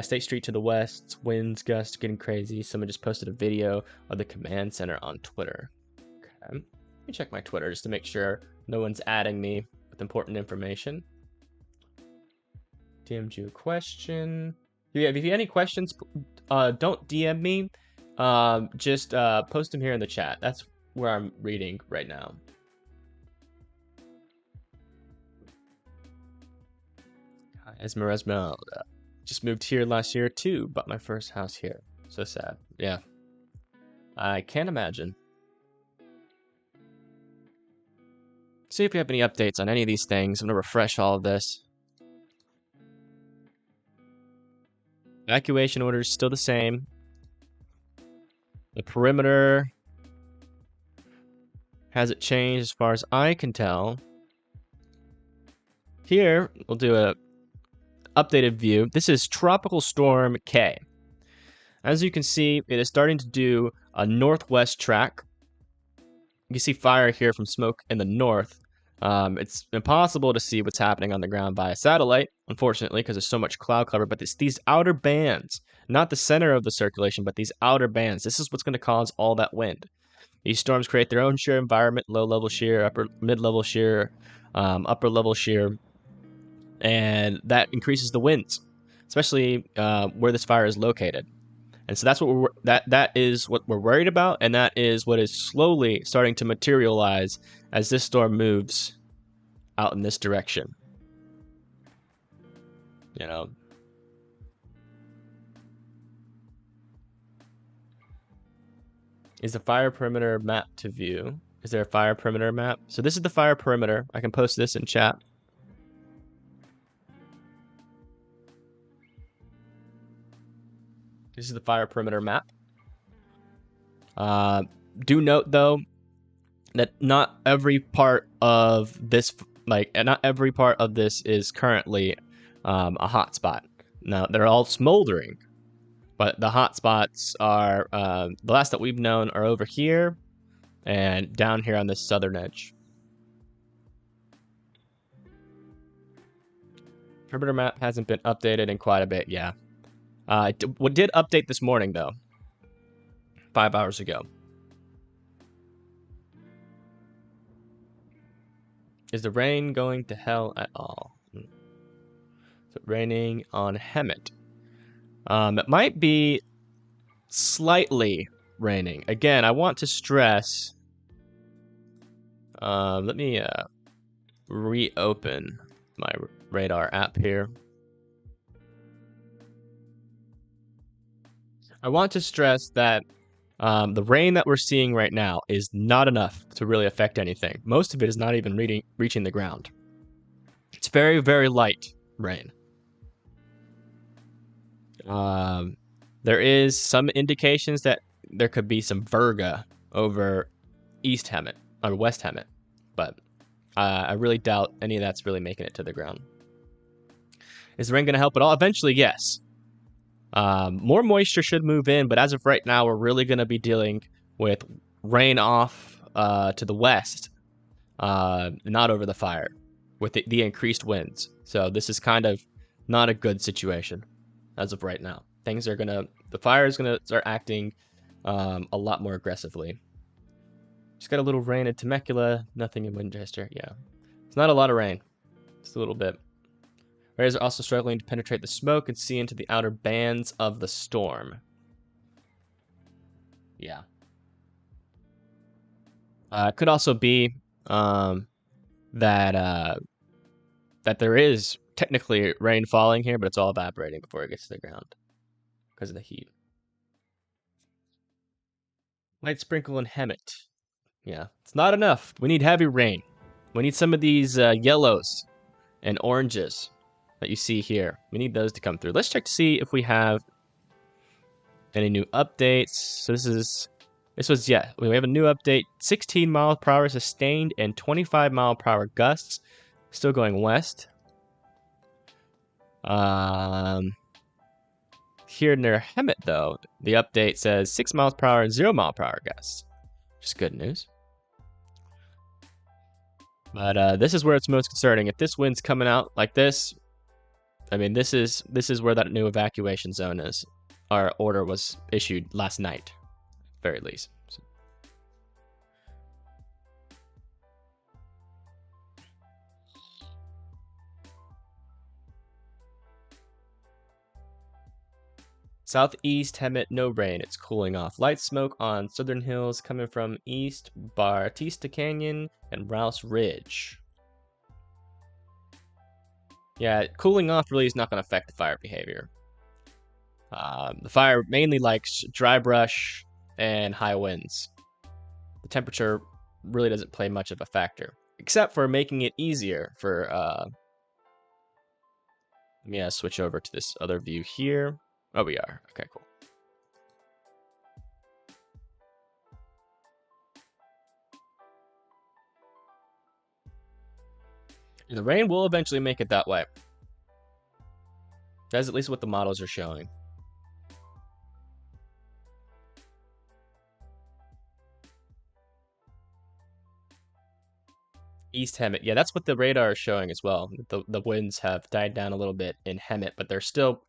State Street to the west. Winds, gusts getting crazy. Someone just posted a video of the command center on Twitter. Okay. Let me check my Twitter just to make sure no one's adding me with important information. DM'd you a question. Yeah, if you have any questions, don't DM me. Just post them here in the chat. That's where I'm reading right now. Hi, Esmeralda. Just moved here last year too. Bought my first house here. So sad. Yeah. I can't imagine. See if we have any updates on any of these things. I'm gonna refresh all of this. Evacuation orders still the same. The perimeter hasn't changed as far as I can tell. Here, we'll do a updated view. This is Tropical Storm K. As you can see, it is starting to do a northwest track. You can see fire here from smoke in the north. It's impossible to see what's happening on the ground via satellite, unfortunately, because there's so much cloud cover, but it's these outer bands, not the center of the circulation, but these outer bands. This is what's going to cause all that wind. These storms create their own shear environment, low-level shear, mid-level shear, upper-level shear, and that increases the winds, especially where this fire is located. And so that's what that is what we're worried about, and that is what is slowly starting to materialize as this storm moves out in this direction. You know. Is the fire perimeter map to view? Is there a fire perimeter map? So this is the fire perimeter. I can post this in chat. This is the fire perimeter map. Do note though that not every part of this, not every part of this is currently a hotspot. Now they're all smoldering, but the hotspots are the last that we've known are over here and down here on this southern edge. Perimeter map hasn't been updated in quite a bit, yeah. What did update this morning, though. 5 hours ago. Is the rain going to hell at all? Is it raining on Hemet? It might be slightly raining. Again, I want to stress... let me reopen my radar app here. I want to stress that the rain that we're seeing right now is not enough to really affect anything. Most of it is not even reaching the ground. It's very, very light rain. There is some indications that there could be some virga over East Hemet, or West Hemet, but I really doubt any of that's really making it to the ground. Is the rain going to help at all? Eventually, yes. More moisture should move in, but as of right now, we're really going to be dealing with rain off to the west, not over the fire, with the increased winds. So this is kind of not a good situation as of right now. The fire is going to start acting a lot more aggressively. Just got a little rain in Temecula, nothing in Winchester. Yeah, it's not a lot of rain, just a little bit. Rays are also struggling to penetrate the smoke and see into the outer bands of the storm. Yeah. It could also be that there is technically rain falling here, but it's all evaporating before it gets to the ground because of the heat. Light sprinkle in Hemet. Yeah, it's not enough. We need heavy rain. We need some of these yellows and oranges that you see here. We need those to come through. Let's check to see if we have any new updates. So we have a new update. 16 miles per hour sustained and 25 mile per hour gusts. Still going west. Here near Hemet, though, the update says 6 miles per hour and 0 mile per hour gusts. Which is good news. But this is where it's most concerning. If this wind's coming out like this, I mean, this is where that new evacuation zone is. Our order was issued last night, very least. So. Southeast Hemet, no rain. It's cooling off. Light smoke on southern hills coming from east Batista Canyon and Rouse Ridge. Yeah, cooling off really is not going to affect the fire behavior. The fire mainly likes dry brush and high winds. The temperature really doesn't play much of a factor, except for making it easier for... let me switch over to this other view here. Oh, we are. Okay, cool. The rain will eventually make it that way. That's at least what the models are showing. East Hemet. Yeah, that's what the radar is showing as well. The winds have died down a little bit in Hemet, but they're still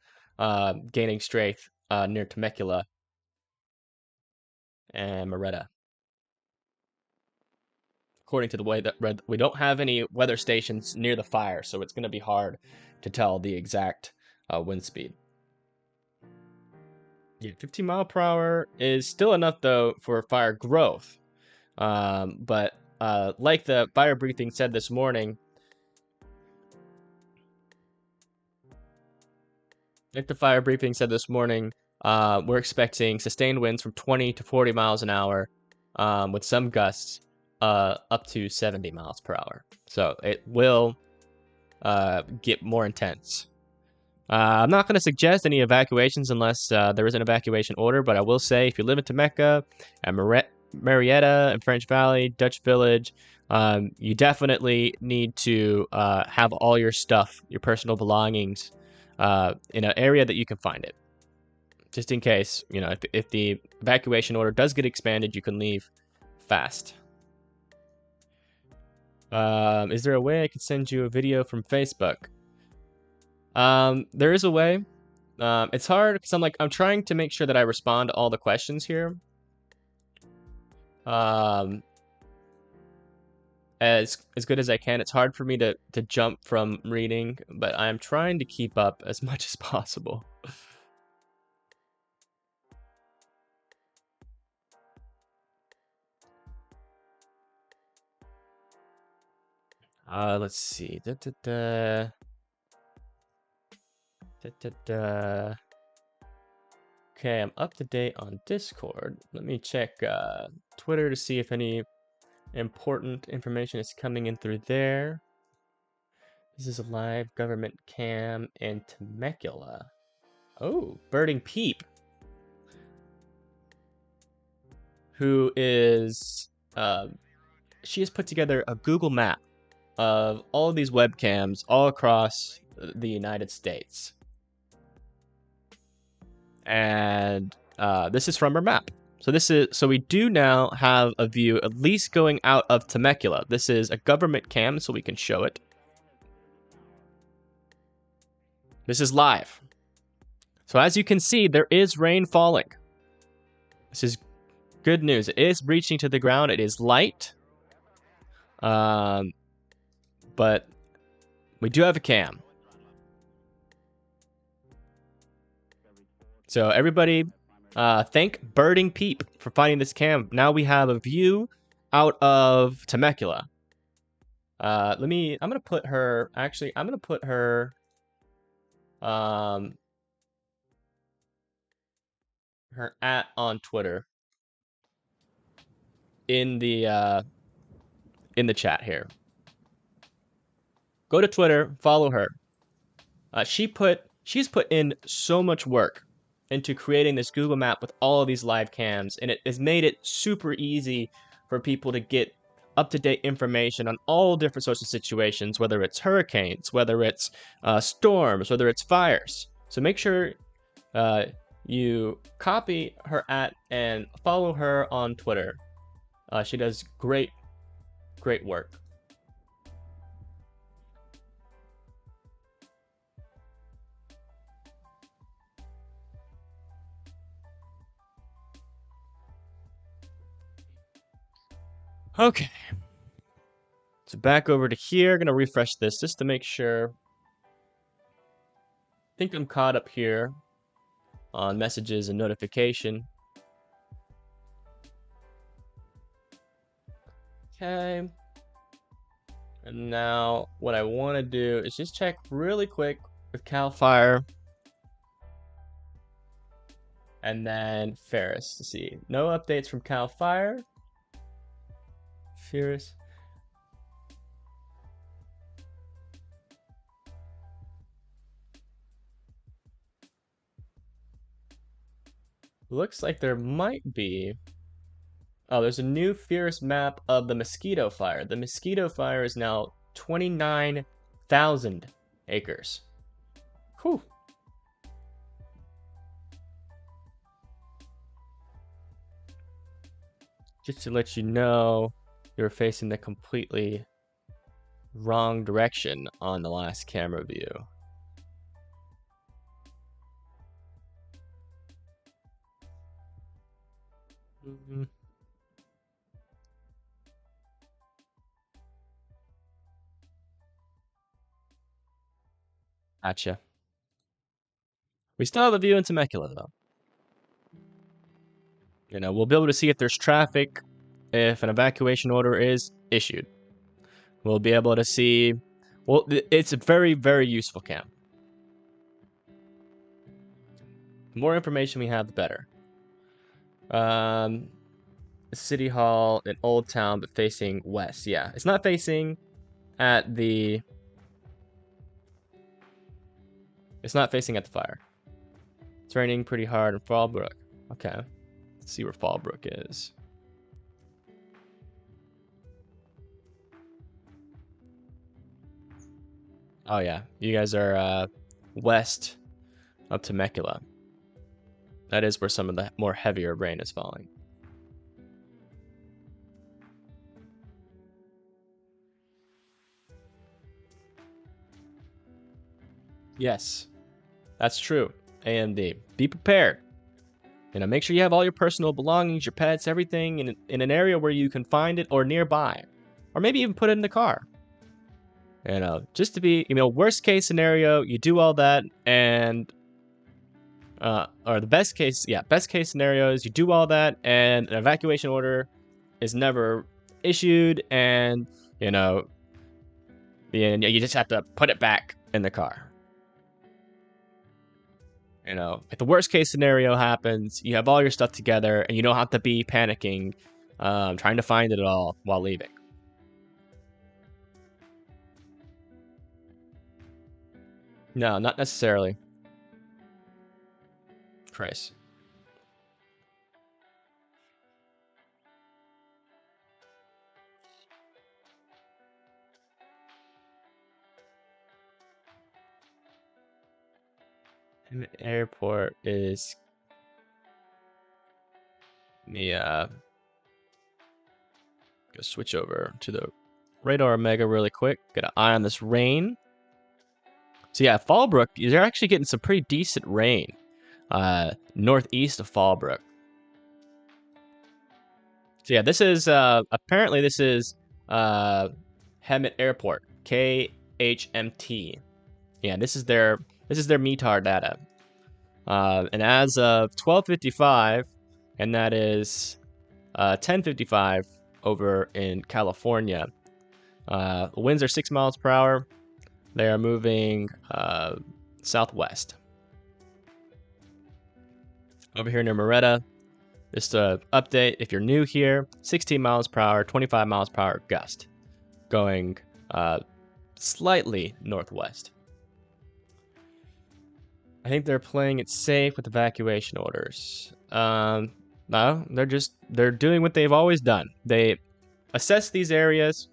gaining strength near Temecula and Moretta. According to the way that read, we don't have any weather stations near the fire, so it's going to be hard to tell the exact wind speed. Yeah, 15 mile per hour is still enough, though, for fire growth. But like the fire briefing said this morning, we're expecting sustained winds from 20 to 40 miles an hour with some gusts up to 70 miles per hour. So it will get more intense. I'm not going to suggest any evacuations unless there is an evacuation order, but I will say if you live in Temecula and Marietta and French Valley, Dutch Village, you definitely need to have all your stuff, your personal belongings, in an area that you can find it. Just in case, you know, if the evacuation order does get expanded, you can leave fast. Is there a way I could send you a video from Facebook? There is a way. It's hard because I'm trying to make sure that I respond to all the questions here. As good as I can. It's hard for me to jump from reading, but I'm trying to keep up as much as possible. Let's see. Okay, I'm up to date on Discord. Let me check Twitter to see if any important information is coming in through there. This is a live government cam in Temecula. Oh, Birding Peep, who is she has put together a Google map of all of these webcams all across the United States. And this is from her map. So we do now have a view at least going out of Temecula. This is a government cam, so we can show it. This is live. So as you can see, there is rain falling. This is good news. It is reaching to the ground. It is light. But we do have a cam. So everybody, thank Birding Peep for finding this cam. Now we have a view out of Temecula. I'm gonna put her her @ on Twitter in the chat here. Go to Twitter, follow her. She's put in so much work into creating this Google map with all of these live cams, and it has made it super easy for people to get up-to-date information on all different sorts of situations, whether it's hurricanes, whether it's storms, whether it's fires. So make sure you copy her @ and follow her on Twitter. She does great work. Okay, so back over to here. Gonna refresh this just to make sure. I think I'm caught up here on messages and notification. Okay, and now what I want to do is just check really quick with Cal Fire and then Ferris to see. No updates from Cal Fire. Ferris. Looks like there might be. Oh, there's a new Ferris map of the Mosquito Fire. The Mosquito Fire is now 29,000 acres. Whew. Just to let you know, you're facing the completely wrong direction on the last camera view. Gotcha. We still have a view into Temecula, though. You know, we'll be able to see if there's traffic, if an evacuation order is issued. We'll be able to see... Well, it's a very, very useful cam. The more information we have, the better. City Hall in Old Town, but facing west. Yeah, it's not facing at the... It's not facing at the fire. It's raining pretty hard in Fallbrook. Okay. Let's see where Fallbrook is. Oh yeah, you guys are west of Temecula. That is where some of the more heavier rain is falling. Yes, that's true. AMD. Be prepared. You know, make sure you have all your personal belongings, your pets, everything in an area where you can find it or nearby. Or maybe even put it in the car. You know, just to be, you know, worst case scenario, you do all that and... or the best case scenario is you do all that and an evacuation order is never issued and, you know, you just have to put it back in the car. You know, if the worst case scenario happens, you have all your stuff together and you don't have to be panicking, trying to find it all while leaving. No, not necessarily. Christ. Hemet Airport is... Let me go switch over to the radar Omega really quick. Get an eye on this rain. So yeah, Fallbrook, you're actually getting some pretty decent rain northeast of Fallbrook. So yeah, this is apparently this is Hemet Airport, KHMT. Yeah, this is their METAR data. And as of 12:55, and that is 10:55 over in California. The winds are 6 miles per hour. They are moving southwest. Over here near Moretta, just an update, if you're new here, 16 miles per hour, 25 miles per hour gust, going slightly northwest. I think they're playing it safe with evacuation orders. No, they're doing what they've always done. They assess these areas.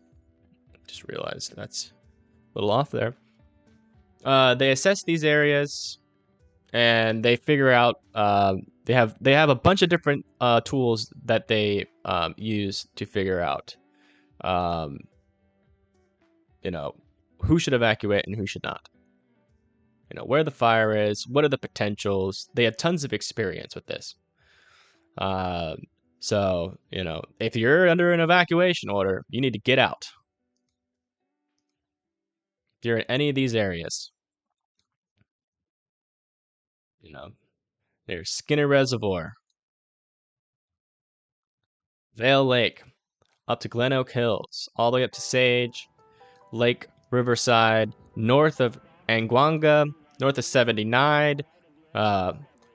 Just realized that's a little off there. They assess these areas, and they figure out. They have a bunch of different tools that they use to figure out, you know, who should evacuate and who should not. You know, where the fire is, what are the potentials. They have tons of experience with this. So, you know, if you're under an evacuation order, you need to get out. If you're in any of these areas, you know, there's Skinner Reservoir, Vale Lake, up to Glen Oak Hills, all the way up to Sage, Lake Riverside, north of Anguanga, north of 79,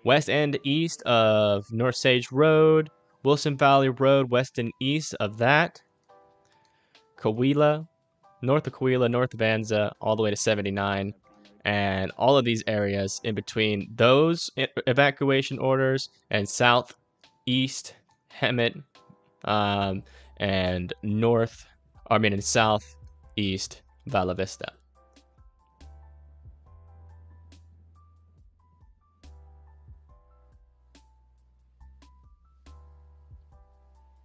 west and east of North Sage Road, Wilson Valley Road, west and east of that, Coahuila, north of Coahuila, north of Anza, all the way to 79, and all of these areas in between those evacuation orders and southeast Hemet, and southeast Vala Vista.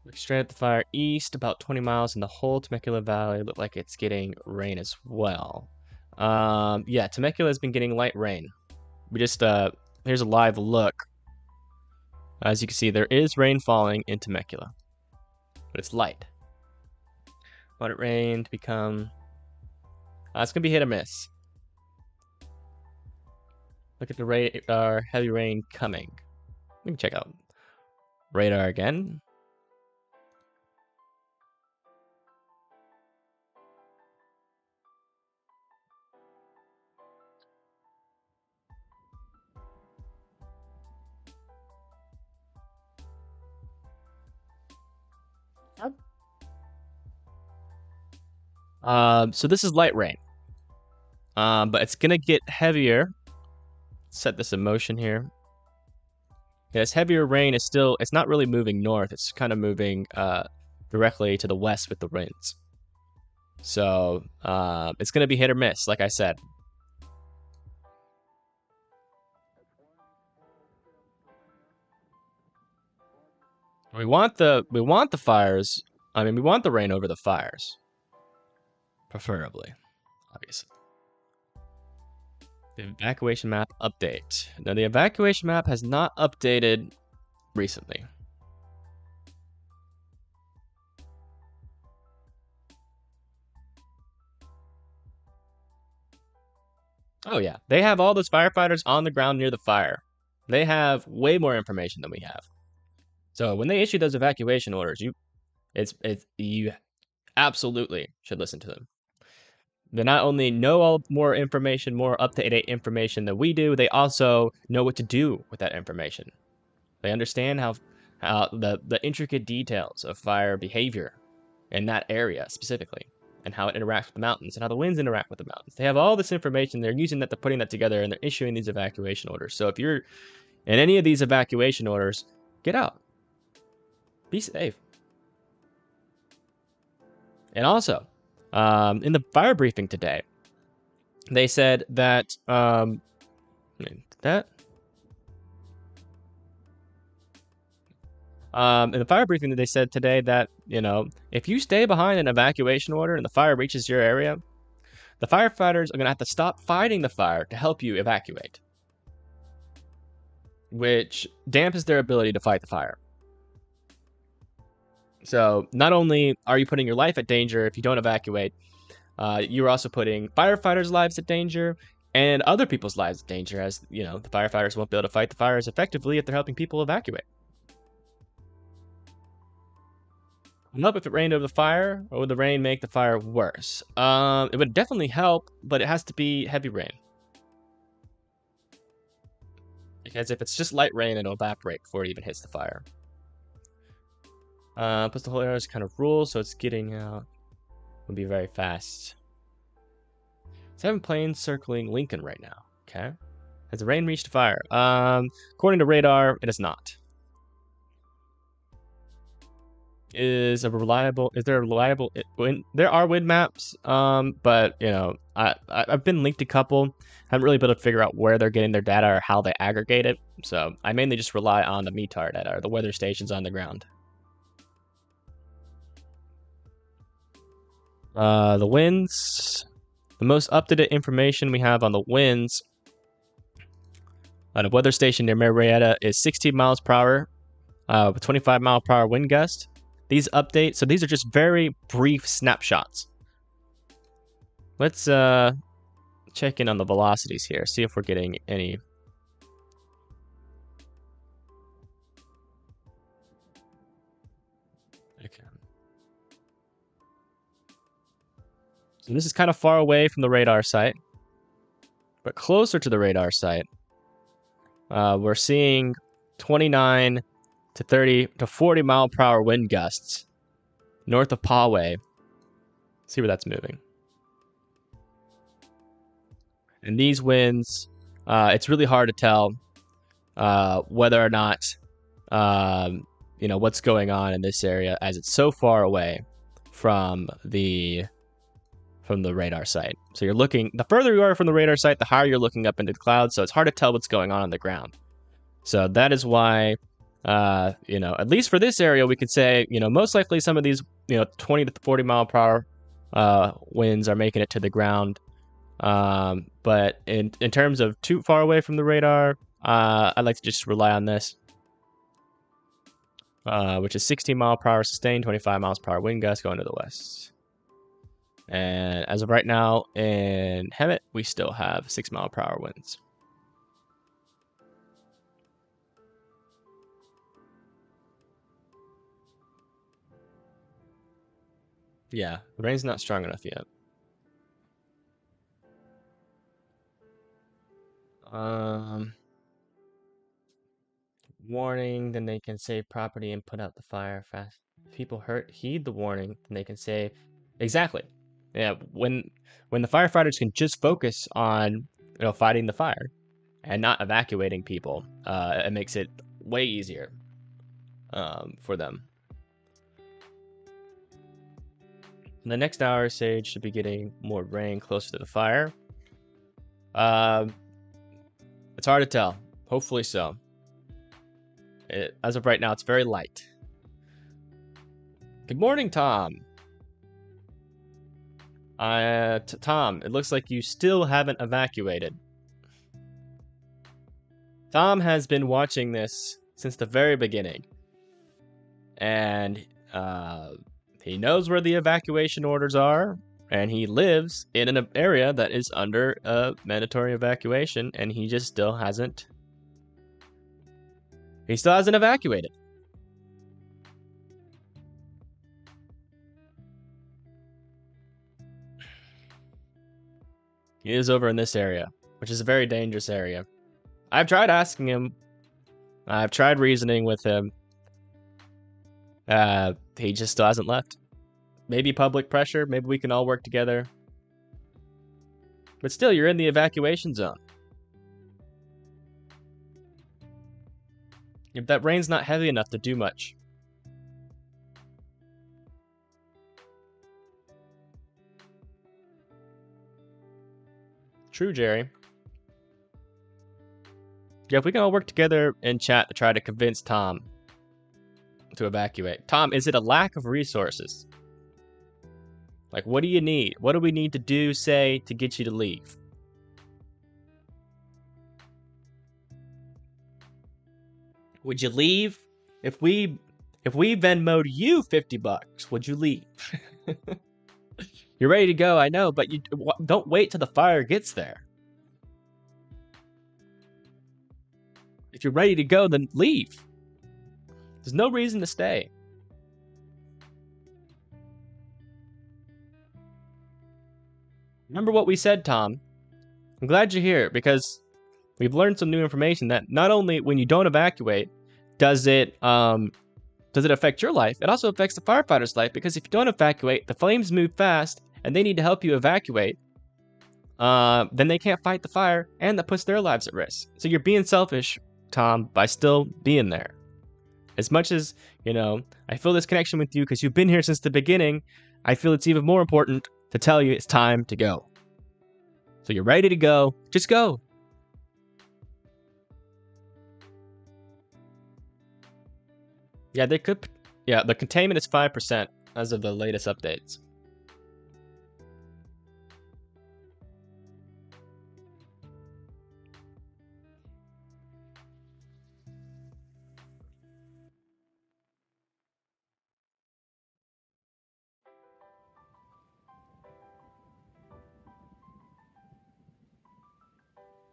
Look straight at the fire east, about 20 miles in the whole Temecula Valley. Look like it's getting rain as well. Yeah, Temecula has been getting light rain. We just, here's a live look. As you can see, there is rain falling in Temecula, but it's light. Moderate rain to become... it's going to be hit or miss. Look at the radar, heavy rain coming. We can check out radar again. So this is light rain, but it's gonna get heavier. Set this in motion here. Yeah, this heavier rain is still, it's not really moving north. It's kind of moving directly to the west with the winds. So it's gonna be hit or miss, like I said. We want the fires. I mean, we want the rain over the fires. Preferably, obviously. The evacuation map update. Now, the evacuation map has not updated recently. Oh yeah, they have all those firefighters on the ground near the fire. They have way more information than we have. So when they issue those evacuation orders, you absolutely should listen to them. They not only know all more information, more up-to-date information than we do, they also know what to do with that information. They understand how the intricate details of fire behavior in that area specifically, and how it interacts with the mountains, and how the winds interact with the mountains. They have all this information. They're using that, they're putting that together, and they're issuing these evacuation orders. So if you're in any of these evacuation orders, get out. Be safe. And also, in the fire briefing today, they said that in the fire briefing that they said today that, you know, if you stay behind an evacuation order and the fire reaches your area, the firefighters are going to have to stop fighting the fire to help you evacuate, which dampens their ability to fight the fire. So not only are you putting your life at danger if you don't evacuate, you're also putting firefighters' lives at danger and other people's lives at danger, as, you know, the firefighters won't be able to fight the fires effectively if they're helping people evacuate. Help if it rained over the fire, or would the rain make the fire worse? It would definitely help, but it has to be heavy rain. Because if it's just light rain, it'll evaporate before it even hits the fire. Puts the whole area as kind of rule, so it's getting out. Will be very fast. 7 planes circling Lincoln right now. Okay. Has the rain reached the fire? According to radar, it has not. Is there a reliable there are wind maps, but you know, I've been linked a couple. Haven't really been able to figure out where they're getting their data or how they aggregate it. So I mainly just rely on the METAR data, or the weather stations on the ground. The winds, the most up-to-date information we have on the winds on a weather station near Marietta is 16 miles per hour with 25 mile per hour wind gust. These updates, so these are just very brief snapshots. Let's check in on the velocities here, see if we're getting any. Okay. So this is kind of far away from the radar site, but closer to the radar site, we're seeing 29 to 30 to 40 mile per hour wind gusts north of Poway. See where that's moving. And these winds, it's really hard to tell whether or not, you know, what's going on in this area, as it's so far away from the from the radar site. So you're looking, the further you are from the radar site, the higher you're looking up into the clouds, so it's hard to tell what's going on the ground. So that is why, you know, at least for this area, we could say, you know, most likely some of these, you know, 20 to 40 mile per hour winds are making it to the ground. But in terms of too far away from the radar, I'd like to just rely on this, which is 16 mile per hour sustained, 25 miles per hour wind gust going to the west. And as of right now in Hemet, we still have 6 mile per hour winds. Yeah, the rain's not strong enough yet. Warning, then they can save property and put out the fire fast. If people hurt, heed the warning, then they can save. Exactly. Yeah, when the firefighters can just focus on, you know, fighting the fire and not evacuating people, it makes it way easier for them. In the next hour, Sage should be getting more rain closer to the fire. It's hard to tell. Hopefully so. As of right now, it's very light. Good morning, Tom. Tom, it looks like you still haven't evacuated. Tom has been watching this since the very beginning. And he knows where the evacuation orders are. And he lives in an area that is under a mandatory evacuation. And he just still hasn't. He still hasn't evacuated. He is over in this area, which is a very dangerous area. I've tried asking him. I've tried reasoning with him. He just still hasn't left. Maybe public pressure. Maybe we can all work together. But still, you're in the evacuation zone. If that rain's not heavy enough to do much. True, Jerry. Yeah, if we can all work together in chat to try to convince Tom to evacuate. Tom, is it a lack of resources? Like, what do you need? What do we need to do, say, to get you to leave? Would you leave? If we Venmo'd you $50, would you leave? You're ready to go, I know, but you don't wait till the fire gets there. If you're ready to go, then leave. There's no reason to stay. Remember what we said, Tom. I'm glad you're here, because we've learned some new information that not only when you don't evacuate does it affect your life, it also affects the firefighter's life, because if you don't evacuate, the flames move fast and they need to help you evacuate. Then they can't fight the fire, and that puts their lives at risk. So you're being selfish, Tom, by still being there. As much as, you know, I feel this connection with you because you've been here since the beginning, I feel it's even more important to tell you it's time to go. So you're ready to go, just go. Yeah, they could. Yeah, the containment is 5% as of the latest updates.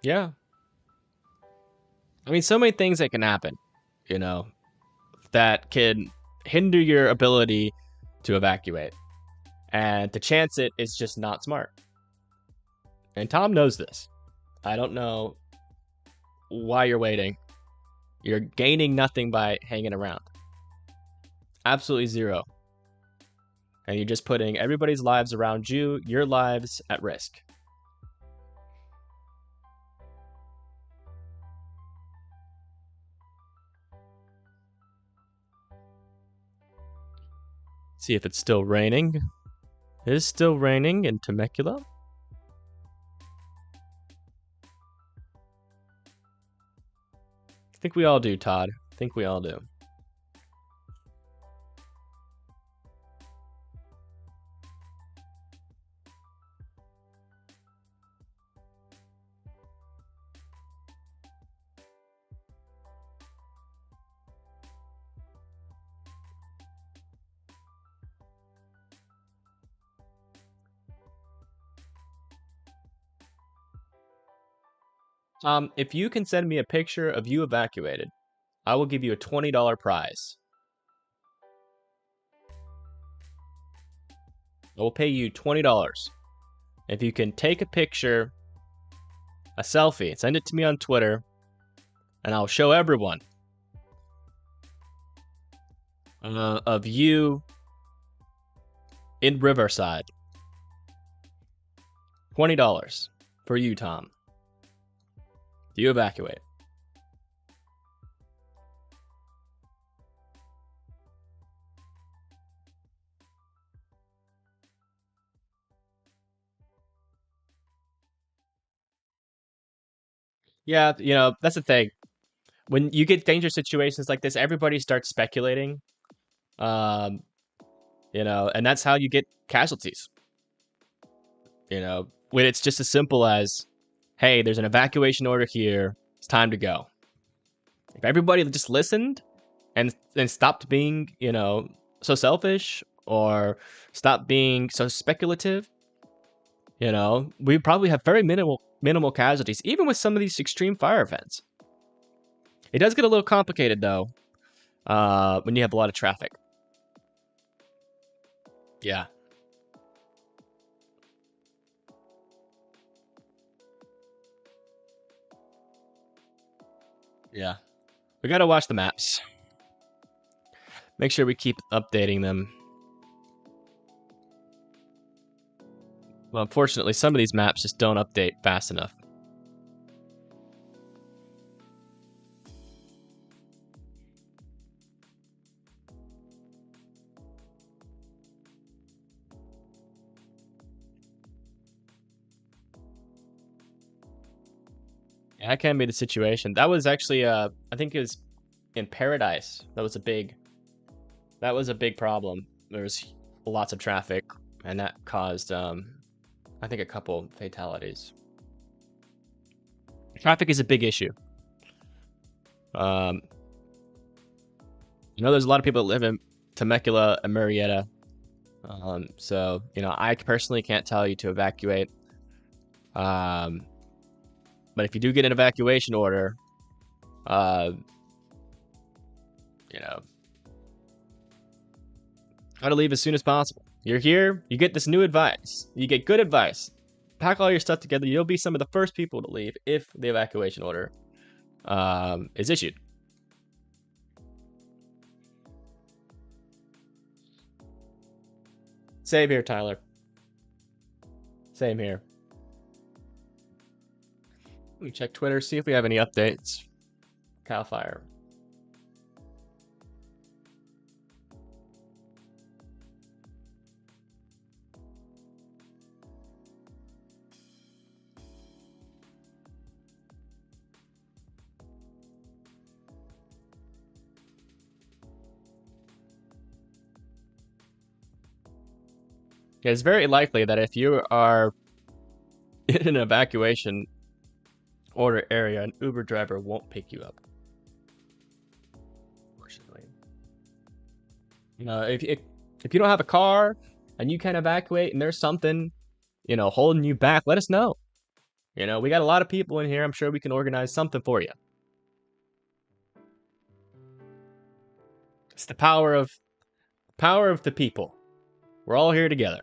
Yeah. I mean, so many things that can happen, you know, that can hinder your ability to evacuate. And to chance it is just not smart. And Tom knows this. I don't know why you're waiting. You're gaining nothing by hanging around. Absolutely zero. And you're just putting everybody's lives around you, your lives, at risk. See if it's still raining It is still raining in Temecula. I think we all do, Todd. I think we all do. If you can send me a picture of you evacuated, I will give you a $20 prize. I will pay you $20 if you can take a picture, a selfie, send it to me on Twitter, and I'll show everyone of you in Riverside. $20 for you, Tom. You evacuate. Yeah, you know, that's the thing. When you get dangerous situations like this, everybody starts speculating. You know, and that's how you get casualties. You know, when it's just as simple as, hey, there's an evacuation order here. It's time to go. If everybody just listened and stopped being, you know, so selfish or stopped being so speculative, you know, we probably have very minimal casualties, even with some of these extreme fire events. It does get a little complicated, though, when you have a lot of traffic. Yeah. Yeah. We gotta watch the maps. Make sure we keep updating them. Well, unfortunately, some of these maps just don't update fast enough. Yeah, that can be the situation. That was actually, I think it was in Paradise. That was a big problem. There was lots of traffic, and that caused, I think, a couple fatalities. Traffic is a big issue. You know, there's a lot of people that live in Temecula and Murrieta. So, you know, I personally can't tell you to evacuate. But if you do get an evacuation order, you know, try to leave as soon as possible. You're here, you get this new advice. You get good advice. Pack all your stuff together. You'll be some of the first people to leave if the evacuation order is issued. Same here, Tyler. Same here. Let me check Twitter, see if we have any updates. Cal Fire. Yeah, it's very likely that if you are in an evacuation order area, an Uber driver won't pick you up. Unfortunately. You know, if you don't have a car and you can evacuate and there's something, you know, holding you back, let us know. You know, we got a lot of people in here. I'm sure we can organize something for you. It's the power of the people. We're all here together.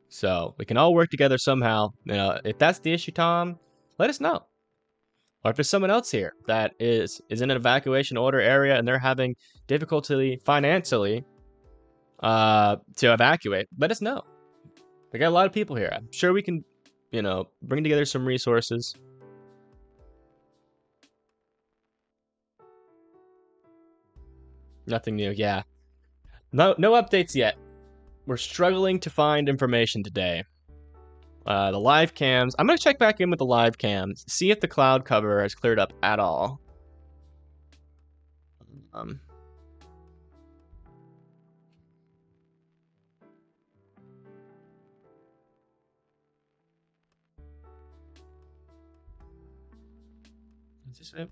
So we can all work together somehow. You know, if that's the issue, Tom, let us know. Or if there's someone else here that is in an evacuation order area and they're having difficulty financially to evacuate, let us know. We got a lot of people here. I'm sure we can, you know, bring together some resources. Nothing new, yeah. No updates yet. we're struggling to find information today. The live cams. I'm gonna check back in with the live cams, see if the cloud cover has cleared up at all. Is this it?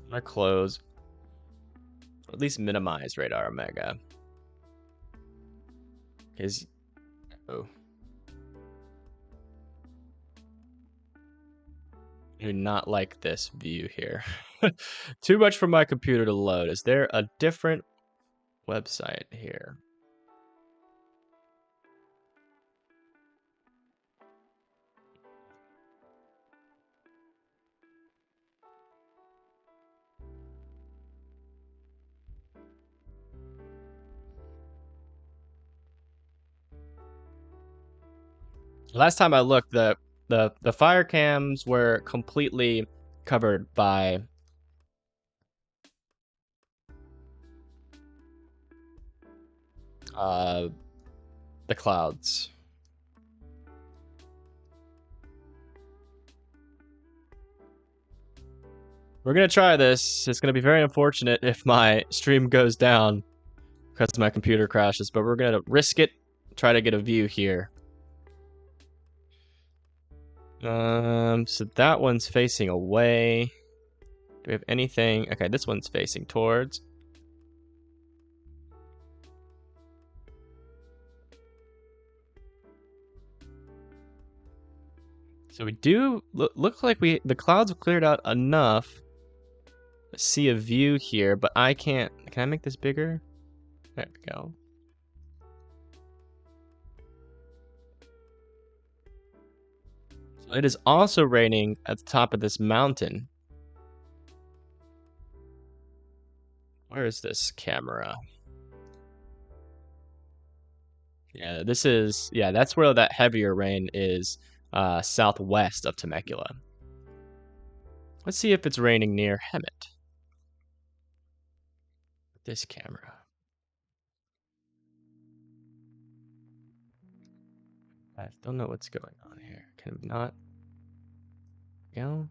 I'm gonna close, or at least minimize radar omega. Because, oh. I do not like this view here. Too much for my computer to load. Is there a different website here? Last time I looked, the fire cams were completely covered by the clouds. We're gonna try this. It's gonna be very unfortunate if my stream goes down because my computer crashes, but we're gonna risk it, try to get a view here. So that one's facing away. Do we have anything? Okay, this one's facing towards. So we do look like the clouds have cleared out enough to see a view here, but I can't. Can I make this bigger? There we go. So it is also raining at the top of this mountain. Where is this camera? Yeah, this is, yeah, that's where that heavier rain is, southwest of Temecula. Let's see if it's raining near Hemet. This camera. I don't know what's going on here. Can it not go?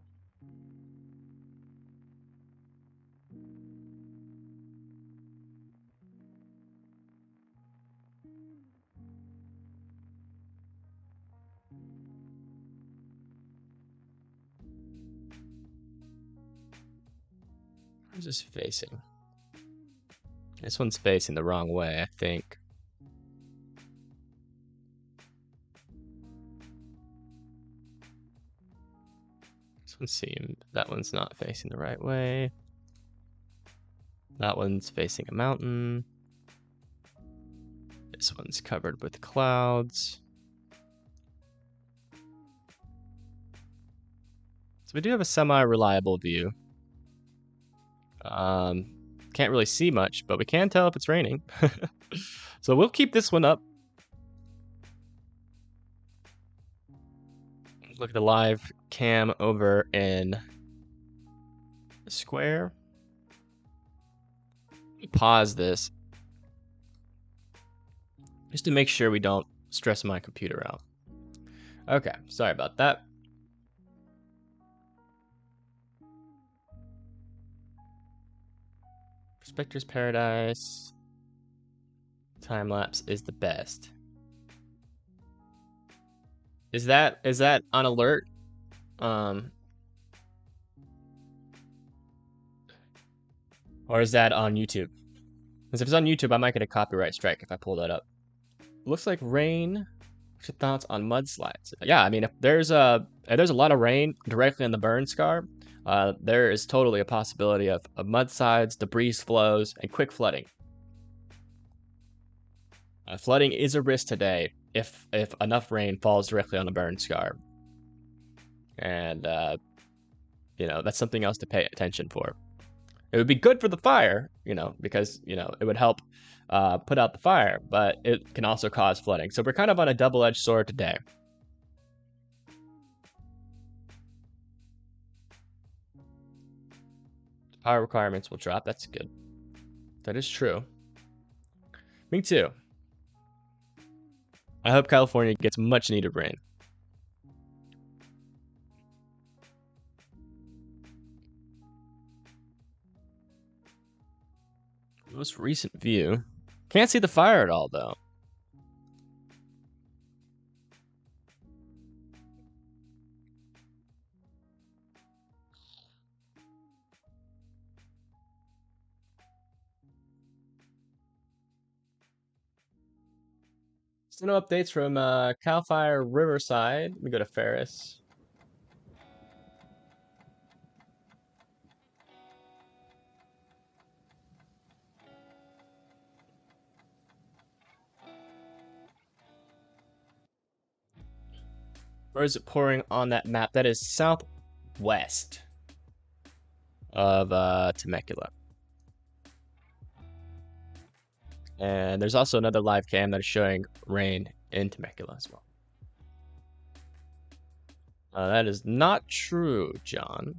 Where's this facing? This one's facing the wrong way, I think. This one seems, that one's not facing the right way. That one's facing a mountain. This one's covered with clouds. So we do have a semi-reliable view. Can't really see much, but we can tell if it's raining. So we'll keep this one up. Look at the live cam over in the square. Pause this just to make sure we don't stress my computer out. Okay, sorry about that. Prospector's Paradise. Time lapse is the best. Is that on alert? Or is that on YouTube? Because if it's on YouTube, I might get a copyright strike if I pull that up. Looks like rain. What's your thoughts on mudslides? Yeah, I mean, if there's a lot of rain directly on the burn scar, there is totally a possibility of mudslides, debris flows, and quick flooding. Flooding is a risk today if enough rain falls directly on the burn scar. And, you know, that's something else to pay attention for. It would be good for the fire, you know, because, you know, it would help put out the fire, but it can also cause flooding. So we're kind of on a double-edged sword today. Power requirements will drop. That's good. That is true. Me too. I hope California gets much needed rain. Most recent view. Can't see the fire at all, though. Still no updates from Cal Fire Riverside. Let me go to Ferris. Where is it pouring on that map? That is southwest of Temecula. And there's also another live cam that is showing rain in Temecula as well. That is not true, John.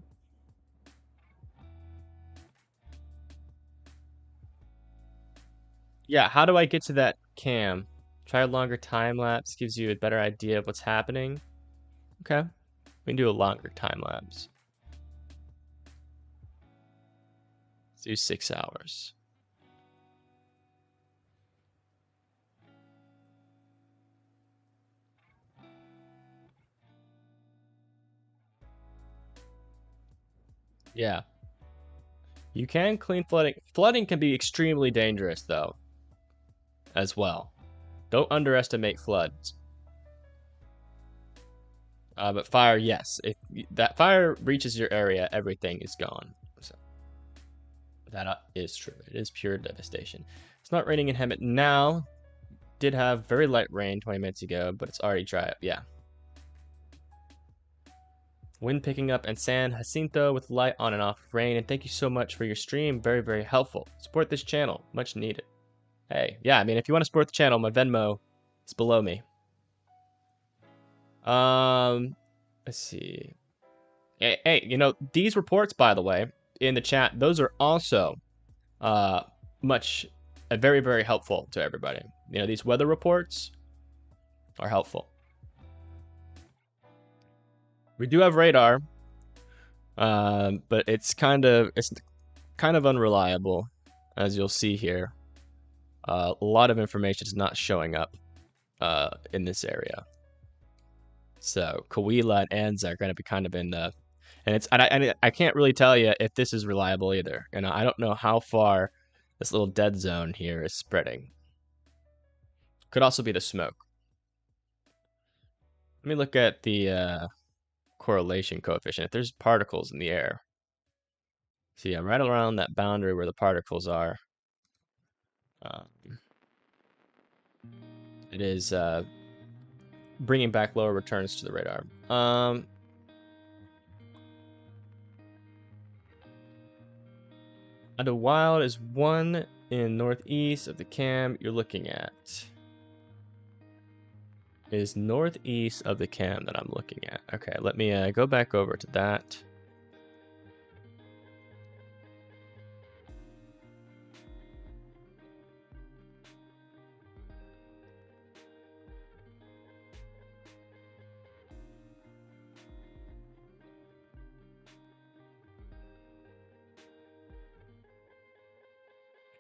Yeah, how do I get to that cam? Try a longer time lapse, gives you a better idea of what's happening. Okay, we can do a longer time lapse. Let's do 6 hours. Yeah. You can clean flooding. Flooding can be extremely dangerous, though, as well. Don't underestimate floods. But fire, yes. If that fire reaches your area, everything is gone. So that is true. It is pure devastation. It's not raining in Hemet now. Did have very light rain 20 minutes ago, but it's already dry up. Yeah. Wind picking up in San Jacinto with light on and off rain. And thank you so much for your stream. Very, very helpful. Support this channel. Much needed. Hey, yeah, I mean, if you want to support the channel, my Venmo is below me. Let's see. Hey, you know, these reports, by the way, in the chat, those are also very, very helpful to everybody. You know, these weather reports are helpful. We do have radar, but it's kind of unreliable, as you'll see here. A lot of information is not showing up in this area. So Coahuila and Anza are going to be kind of in the, and I can't really tell you if this is reliable either. You know, I don't know how far this little dead zone here is spreading. Could also be the smoke. Let me look at the correlation coefficient. If there's particles in the air. So yeah, right around that boundary where the particles are, it is bringing back lower returns to the radar. Under wild is 1 in northeast of the cam you're looking at. Is northeast of the cam that I'm looking at. Okay, let me go back over to that.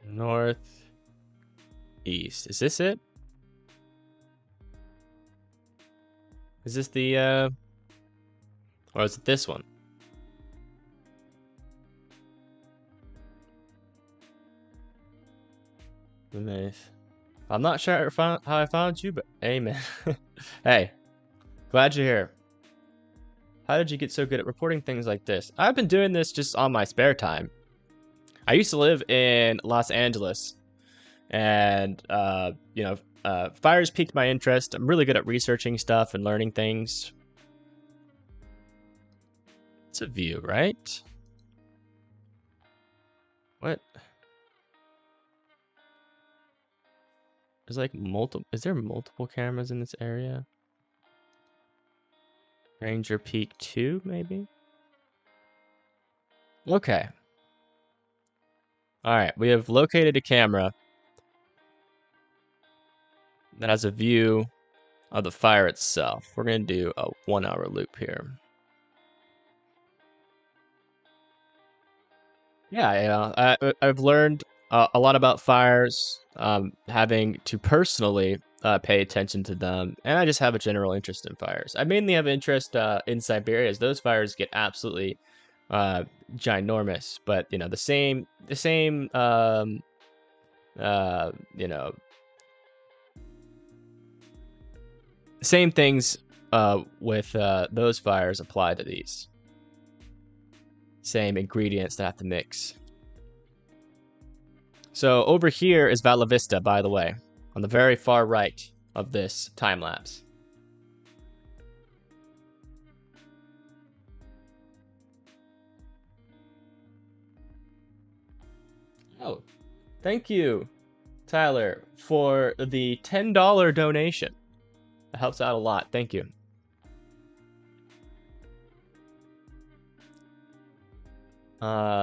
Northeast. Is this it? Is this the, or is it this one? Nice. I'm not sure how I found you, but amen. Hey, glad you're here. How did you get so good at reporting things like this? I've been doing this just on my spare time. I used to live in Los Angeles, and, you know, fires piqued my interest. I'm really good at researching stuff and learning things. It's a view, right? What? There's like multiple. Is there multiple cameras in this area? Ranger Peak 2, maybe? Okay. All right, we have located a camera that has a view of the fire itself. We're going to do a 1 hour loop here. Yeah, I've learned a lot about fires, having to personally pay attention to them, and I just have a general interest in fires. I mainly have interest in Siberia, as those fires get absolutely ginormous. But you know, the same you know, same things with those fires apply to these. Same ingredients that have to mix. So over here is Vala Vista, by the way, on the very far right of this time lapse. Oh, thank you, Tyler, for the $10 donation. That helps out a lot. Thank you.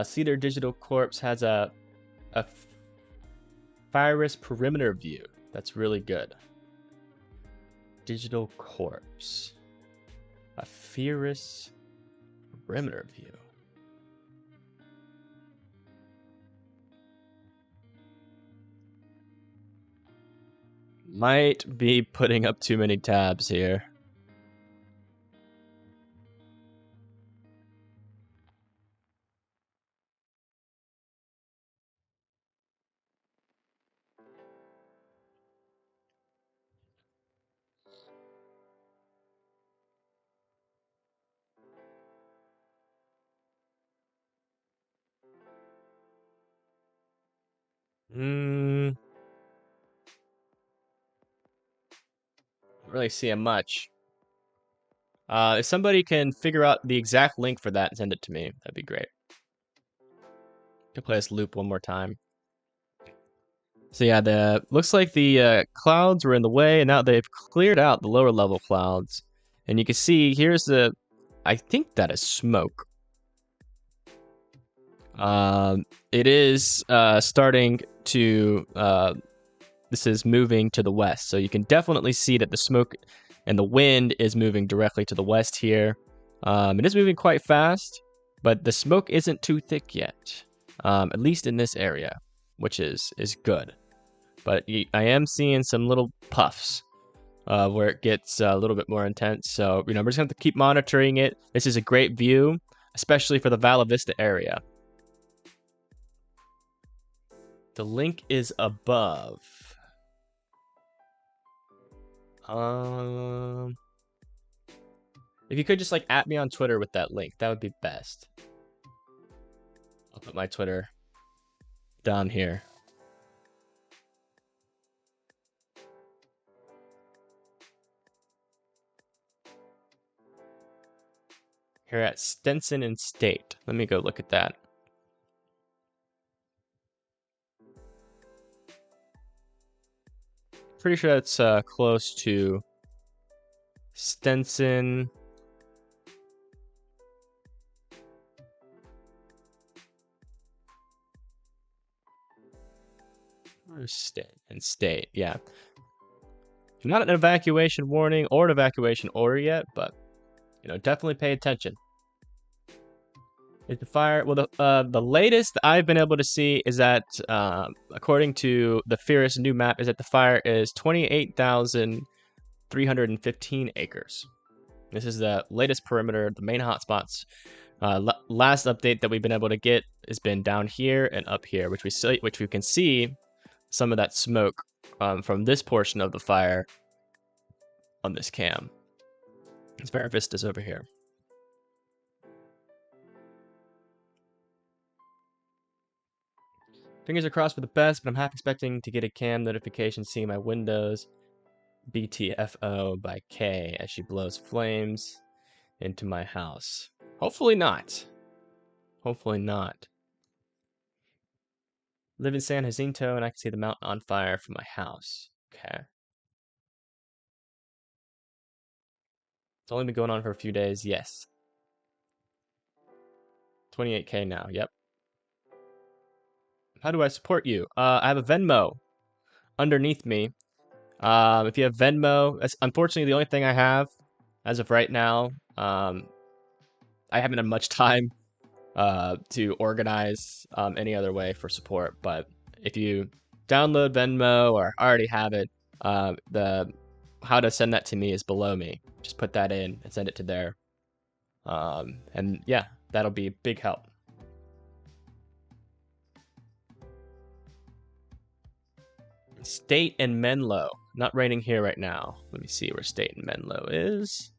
Cedar Digital Corpse has a Virus perimeter view. That's really good. Digital Corpse. A Virus perimeter view. Might be putting up too many tabs here. Don't really seeing much. If somebody can figure out the exact link for that and send it to me, that'd be great. Could play this loop one more time. So yeah, looks like the clouds were in the way, and now they've cleared out the lower level clouds. And you can see here's I think that is smoke. It is starting to, this is moving to the west. So you can definitely see that the smoke and the wind is moving directly to the west here. It is moving quite fast, but the smoke isn't too thick yet, at least in this area, which is good. But I am seeing some little puffs where it gets a little bit more intense. So, you know, we're just going to have to keep monitoring it. This is a great view, especially for the Vala Vista area. The link is above. If you could just like at me on Twitter with that link, that would be best. I'll put my Twitter down here. Here at Stenson and State. Let me go look at that. Pretty sure that's close to Stenson. Or State, yeah. Not an evacuation warning or an evacuation order yet, but you know, definitely pay attention. Is the fire? Well, the latest I've been able to see is that, according to the Fierce new map, is that the fire is 28,315 acres. This is the latest perimeter, the main hotspots. Last update that we've been able to get has been down here and up here, which we can see some of that smoke from this portion of the fire on this cam. It's Vera Vista's over here. Fingers are crossed for the best, but I'm half expecting to get a cam notification seeing my windows BTFO by K as she blows flames into my house. Hopefully not. Hopefully not. Live in San Jacinto and I can see the mountain on fire from my house. Okay. It's only been going on for a few days. Yes. 28K now. Yep. How do I support you? I have a Venmo underneath me. If you have Venmo, that's unfortunately the only thing I have as of right now. I haven't had much time to organize any other way for support, but if you download Venmo or already have it, the how to send that to me is below me. Just put that in and send it to there. And yeah, that'll be a big help. State and Menlo. Not raining here right now. Let me see where State and Menlo is.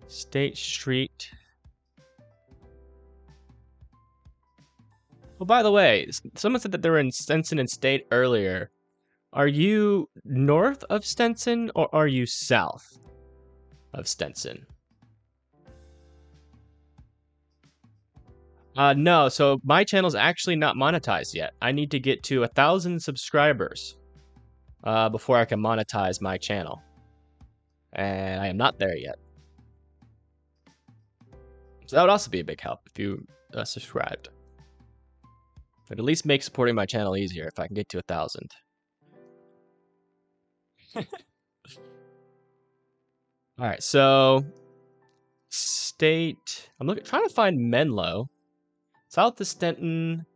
State Street. Oh, by the way, someone said that they were in Stetson and State earlier. Are you north of Stetson or are you south of Stetson? No, so my channel's actually not monetized yet. I need to get to 1,000 subscribers before I can monetize my channel. And I am not there yet. So that would also be a big help if you subscribed. It'd at least make supporting my channel easier if I can get to 1,000. Alright, so State. I'm trying to find Menlo. South of Stenton,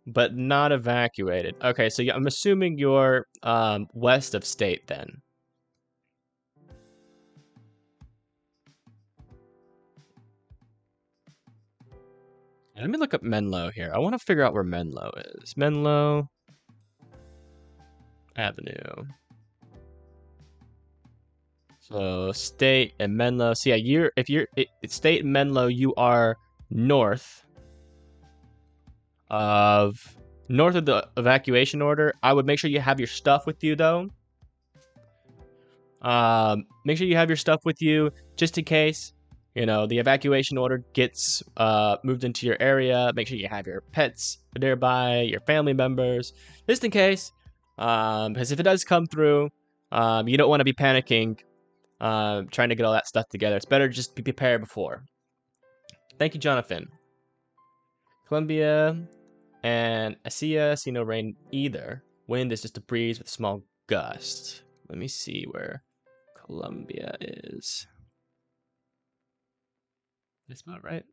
but not evacuated. Okay, so I'm assuming you're west of State then. Let me look up Menlo here. I want to figure out where Menlo is. Menlo Avenue. So State and Menlo. So yeah, if you're State and Menlo, you are north of the evacuation order. I would make sure you have your stuff with you though. Make sure you have your stuff with you just in case, you know, the evacuation order gets moved into your area. Make sure you have your pets nearby, your family members, just in case. Because if it does come through, you don't want to be panicking, trying to get all that stuff together. It's better to just be prepared before. Thank you, Jonathan. Columbia and I see no rain either. Wind is just a breeze with a small gust. Let me see where Columbia is. That's about right.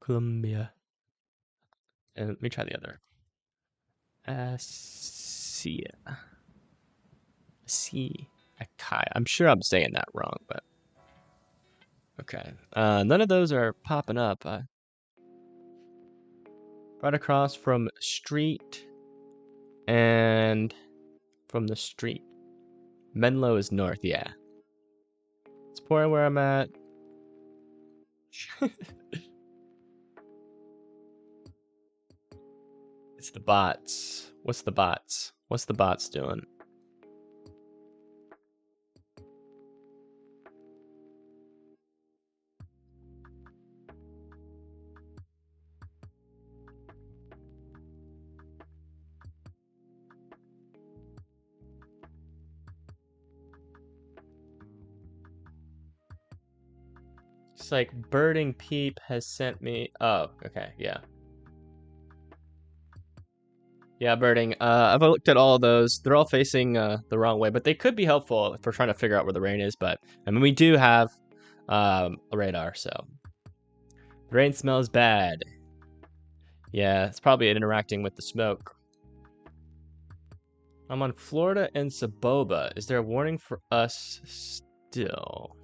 Columbia. And let me try the other. See. Akai. I'm sure I'm saying that wrong, but okay. None of those are popping up. Right across from street and from the street. Menlo is north, yeah. It's pouring where I'm at. It's the bots. What's the bots? What's the bots doing? It's like Birding Peep has sent me. Oh, okay, yeah. Yeah, Birding. I've looked at all of those. They're all facing the wrong way, but they could be helpful if we're trying to figure out where the rain is. But I mean, we do have a radar, so the rain smells bad. Yeah, it's probably interacting with the smoke. I'm on Florida and Saboba. Is there a warning for us still?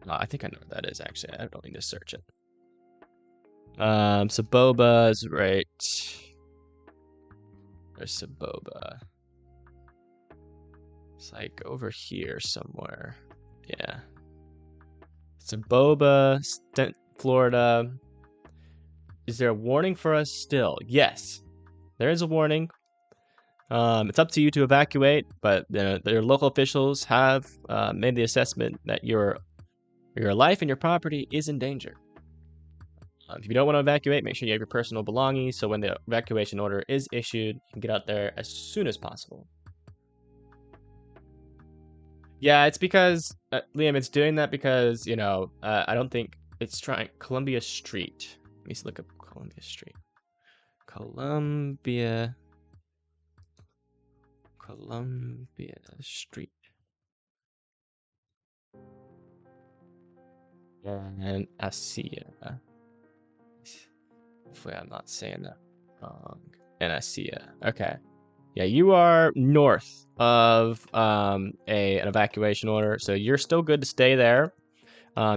I think I know what that is, actually. I don't need to search it. Saboba is right. There's Saboba. It's like over here somewhere. Yeah. Saboba, Florida. Is there a warning for us still? Yes. There is a warning. It's up to you to evacuate, but their local officials have made the assessment that your life and your property is in danger. If you don't want to evacuate, make sure you have your personal belongings so when the evacuation order is issued, you can get out there as soon as possible. Yeah, it's because, Liam, it's doing that because, you know, I don't think it's trying Columbia Street. Let me look up Columbia Street. Columbia Street. And Asia. Hopefully I'm not saying that wrong. And Asia. Okay. Yeah, you are north of an evacuation order, so you're still good to stay there.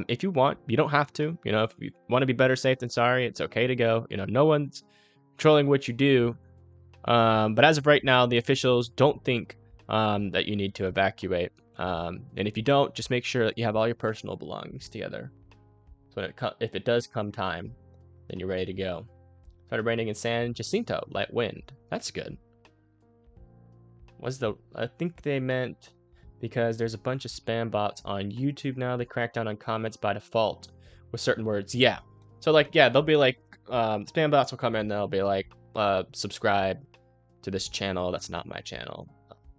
If you want, you don't have to. You know, if you want to be better safe than sorry, it's okay to go. You know, no one's controlling what you do. But as of right now, the officials don't think that you need to evacuate. And if you don't, just make sure that you have all your personal belongings together. So if it does come time, then you're ready to go. Started raining in San Jacinto, light wind. That's good. I think they meant because there's a bunch of spam bots on YouTube now. They crack down on comments by default with certain words. Yeah. So like, yeah, they'll be like, spam bots will come in. They'll be like, subscribe to this channel. That's not my channel.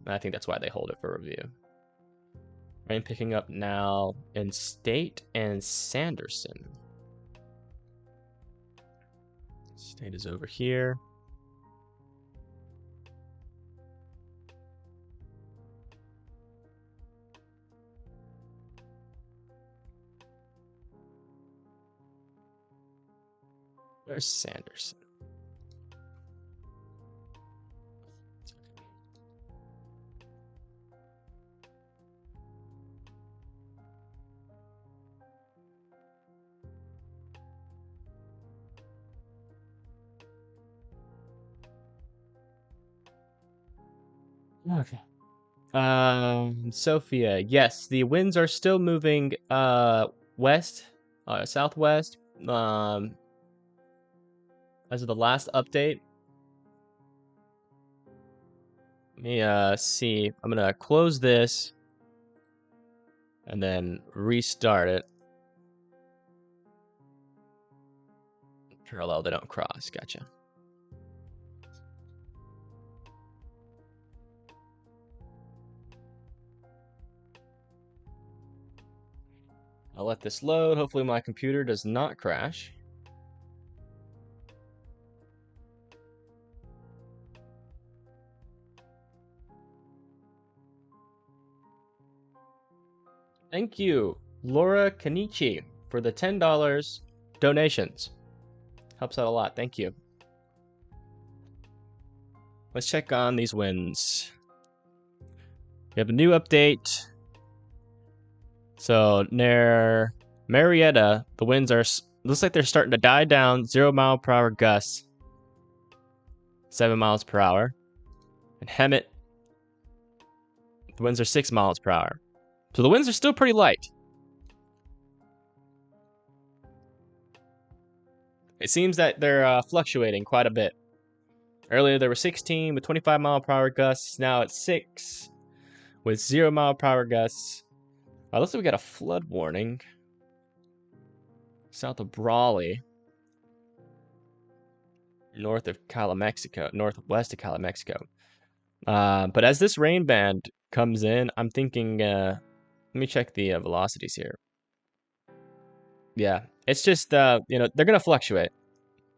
And I think that's why they hold it for review. Rain picking up now in State and Sanderson. State is over here. There's Sanderson. Okay. Sophia, yes, the winds are still moving west, southwest. As of the last update. Let me see. I'm gonna close this and then restart it. Parallel, they don't cross. Gotcha. I'll let this load. Hopefully my computer does not crash. Thank you, Laura Kanichi, for the $10 donations. Helps out a lot. Thank you. Let's check on these winds. We have a new update. So near Marietta, the winds are looks like they're starting to die down. 0-mile-per-hour gusts, 7 miles per hour. And Hemet, the winds are 6 miles per hour. So the winds are still pretty light. It seems that they're fluctuating quite a bit. Earlier there were 16 with 25-mile-per-hour gusts. Now it's 6 with 0-mile-per-hour gusts. Looks like we got a flood warning south of Brawley, northwest of Calimexico. But as this rain band comes in, I'm thinking, let me check the velocities here. Yeah, it's just, they're going to fluctuate,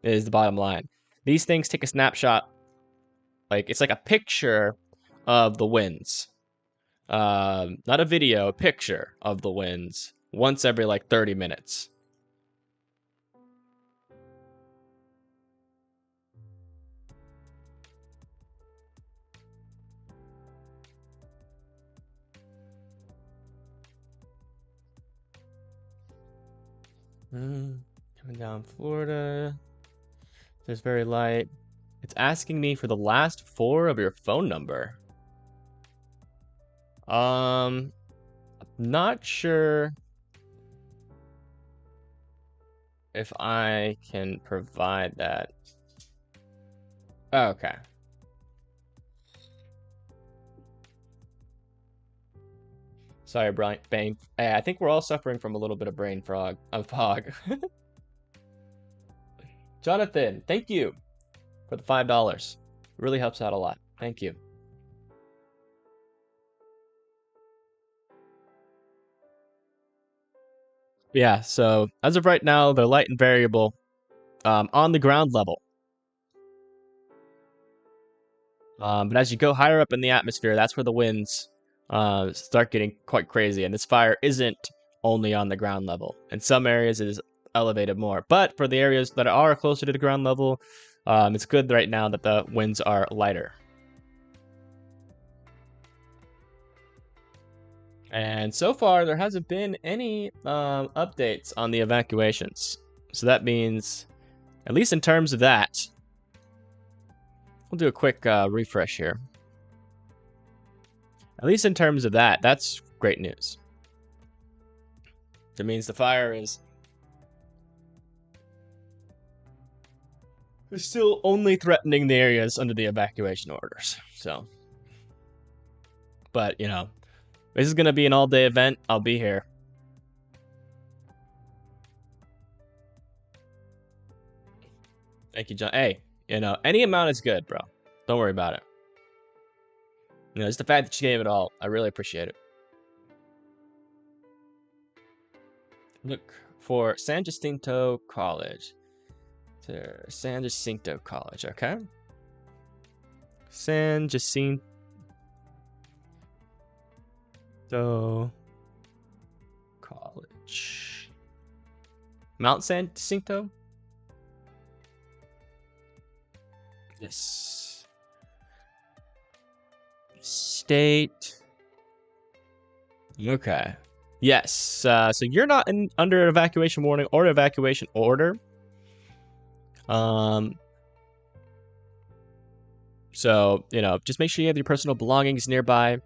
is the bottom line. These things take a snapshot, like, it's like a picture of the winds. Not a video, a picture of the winds once every like 30 minutes. Coming down Florida. It's very light. It's asking me for the last 4 of your phone number. Not sure if I can provide that. Okay. Sorry, Bane. I think we're all suffering from a little bit of brain fog. Jonathan, thank you for the $5. Really helps out a lot. Thank you. Yeah, so as of right now, they're light and variable on the ground level. But as you go higher up in the atmosphere, that's where the winds start getting quite crazy. And this fire isn't only on the ground level. In some areas, it is elevated more. But for the areas that are closer to the ground level, it's good right now that the winds are lighter. And so far, there hasn't been any updates on the evacuations. So that means, at least in terms of that, we'll do a quick refresh here. At least in terms of that, that's great news. That means the fire is still only threatening the areas under the evacuation orders. So, but, you know, this is going to be an all-day event. I'll be here. Thank you, John. Hey, you know, any amount is good, bro. Don't worry about it. You know, just the fact that you gave it all, I really appreciate it. Look for San Jacinto College. San Jacinto College, okay? San Jacinto College. Mount San Jacinto? Yes. State. Okay. Yes. So you're not under an evacuation warning or evacuation order. So, you know, just make sure you have your personal belongings nearby.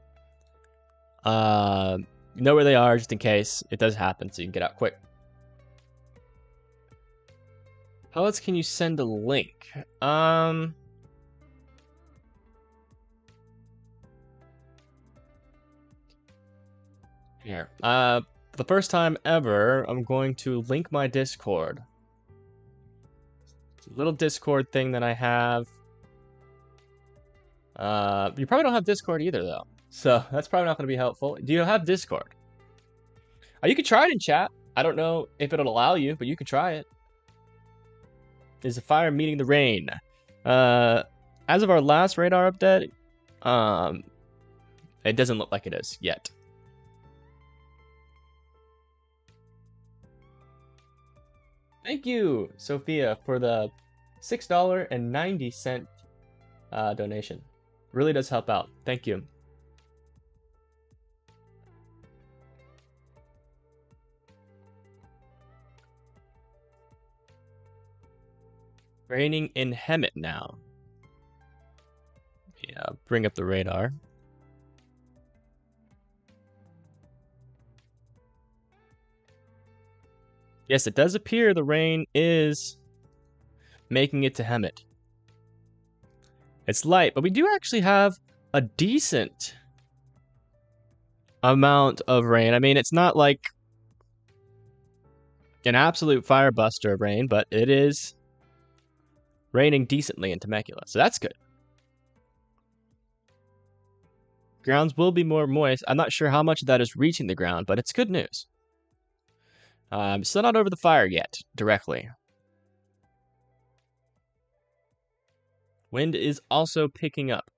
Know where they are just in case it does happen so you can get out quick. How else can you send a link? Here. For the first time ever, I'm going to link my Discord. It's a little Discord thing that I have. You probably don't have Discord either, though. So that's probably not going to be helpful. Do you have Discord? You could try it in chat. I don't know if it'll allow you, but you could try it. Is the fire meeting the rain? As of our last radar update, it doesn't look like it is yet. Thank you, Sophia, for the $6.90 donation. Really does help out. Thank you. Raining in Hemet now. Yeah, bring up the radar. Yes, it does appear the rain is making it to Hemet. It's light, but we do actually have a decent amount of rain. I mean, it's not like an absolute firebuster of rain, but it is raining decently in Temecula, so that's good. Grounds will be more moist. I'm not sure how much of that is reaching the ground, but it's good news. Still not over the fire yet, directly. Wind is also picking up.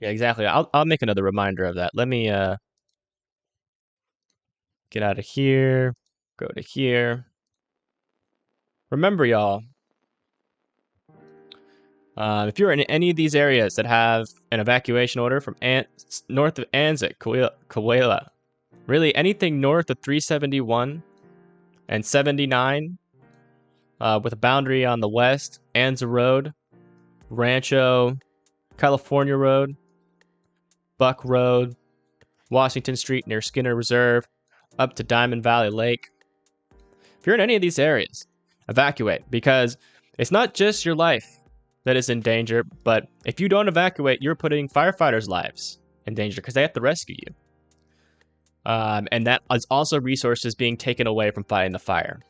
Yeah, exactly. I'll make another reminder of that. Let me get out of here, go to here. Remember, y'all, if you're in any of these areas that have an evacuation order from north of Anzac, Coahuila, really anything north of 371 and 79, with a boundary on the west, Anza Road, Rancho, California Road, Buck Road, Washington Street near Skinner Reserve, up to Diamond Valley Lake. If you're in any of these areas, evacuate, because it's not just your life that is in danger, but if you don't evacuate, you're putting firefighters' lives in danger because they have to rescue you. And that is also resources being taken away from fighting the fire.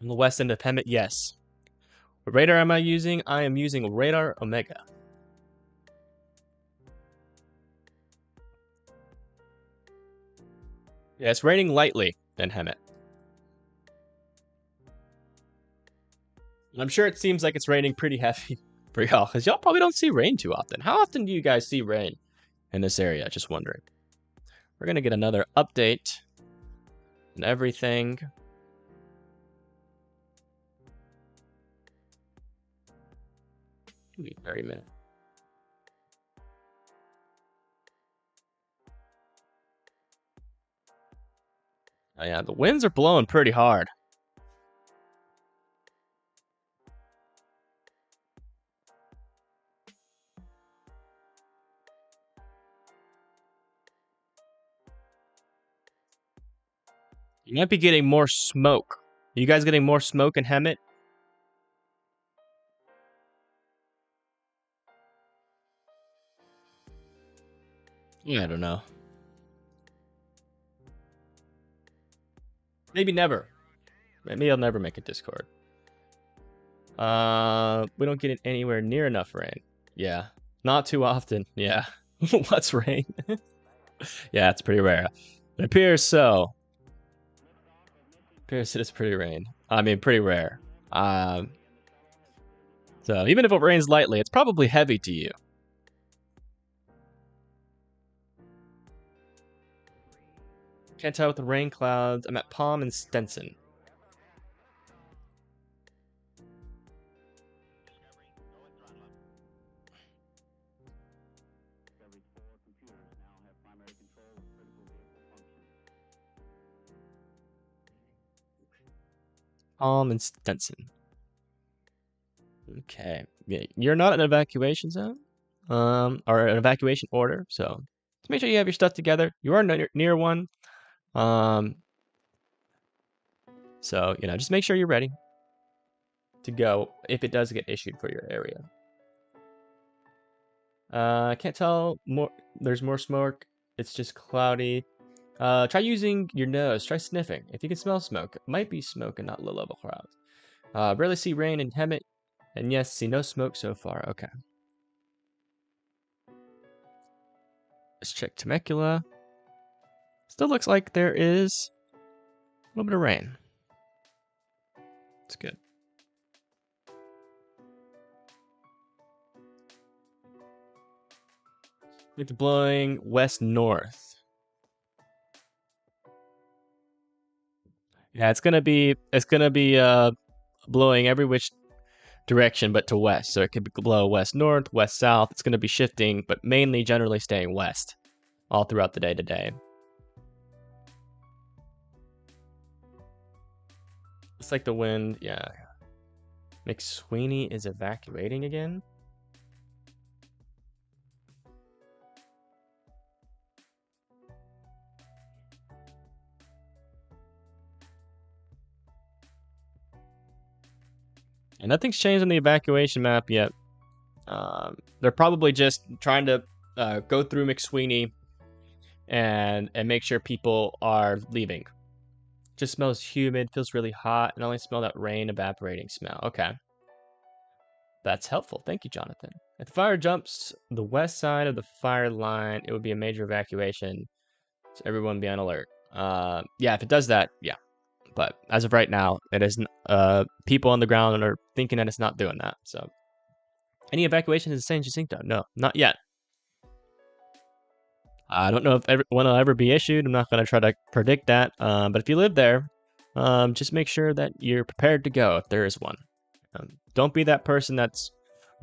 On the west end of Hemet, yes. What radar am I using? I am using Radar Omega. Yeah, it's raining lightly in Hemet. I'm sure it seems like it's raining pretty heavy for y'all, because y'all probably don't see rain too often. How often do you guys see rain in this area? Just wondering. We're going to get another update and everything. Give me a 30 minutes. Oh yeah, the winds are blowing pretty hard. You might be getting more smoke. Are you guys getting more smoke in Hemet? Yeah, I don't know. Maybe never. Maybe I'll never make a Discord. We don't get it anywhere near enough rain. Yeah. Not too often. Yeah. What's rain? Yeah, it's pretty rare. It appears so. Appears it is pretty pretty rare. So even if it rains lightly, it's probably heavy to you. Can't tell with the rain clouds. I'm at Palm and Stenson. Palm and Stenson. Okay. Yeah, you're not in an evacuation zone, or an evacuation order, so just make sure you have your stuff together. You are near one. So, you know, just make sure you're ready to go if it does get issued for your area. I can't tell more. There's more smoke. It's just cloudy. Try using your nose. Try sniffing. If you can smell smoke, it might be smoke and not low-level clouds. Rarely see rain in Hemet. And yes, see no smoke so far. Okay. Let's check Temecula. Still looks like there is a little bit of rain. It's good. It's blowing west-north. Yeah, it's gonna be blowing every which direction but to west. So it could blow west-north, west-south. It's gonna be shifting, but mainly generally staying west all throughout the day today. It's like the wind, yeah. McSweeney is evacuating again. And nothing's changed on the evacuation map yet. They're probably just trying to go through McSweeney and make sure people are leaving. Just smells humid, feels really hot, and I only smell that rain evaporating smell. Okay. That's helpful. Thank you, Jonathan. If the fire jumps the west side of the fire line, it would be a major evacuation. So everyone be on alert. Yeah, if it does that, yeah. But as of right now, it isn't. People on the ground are thinking that it's not doing that. So, any evacuation is the same Jacinto? No, not yet. I don't know if one will ever be issued. I'm not going to try to predict that. But if you live there, just make sure that you're prepared to go if there is one. Don't be that person that's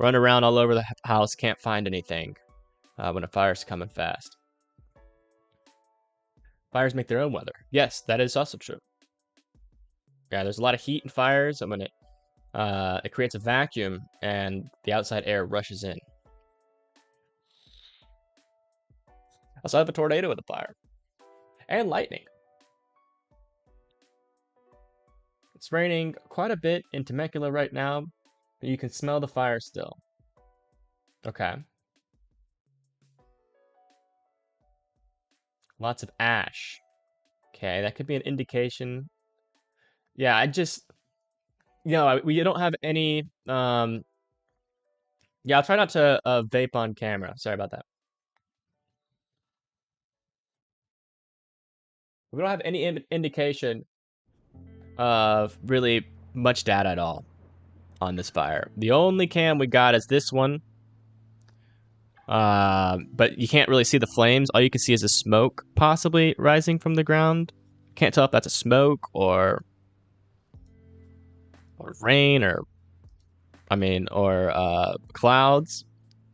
running around all over the house, can't find anything when a fire's coming fast. Fires make their own weather. Yes, that is also true. Yeah, there's a lot of heat in fires, and when it creates a vacuum, and the outside air rushes in. Also, I have a tornado with a fire. And lightning. It's raining quite a bit in Temecula right now, but you can smell the fire still. Okay. Lots of ash. Okay, that could be an indication. Yeah, I just... we don't have any... Yeah, I'll try not to vape on camera. Sorry about that. We don't have any indication of really much data at all on this fire. The only cam we got is this one. But you can't really see the flames. All you can see is the smoke possibly rising from the ground. Can't tell if that's a smoke or rain or clouds.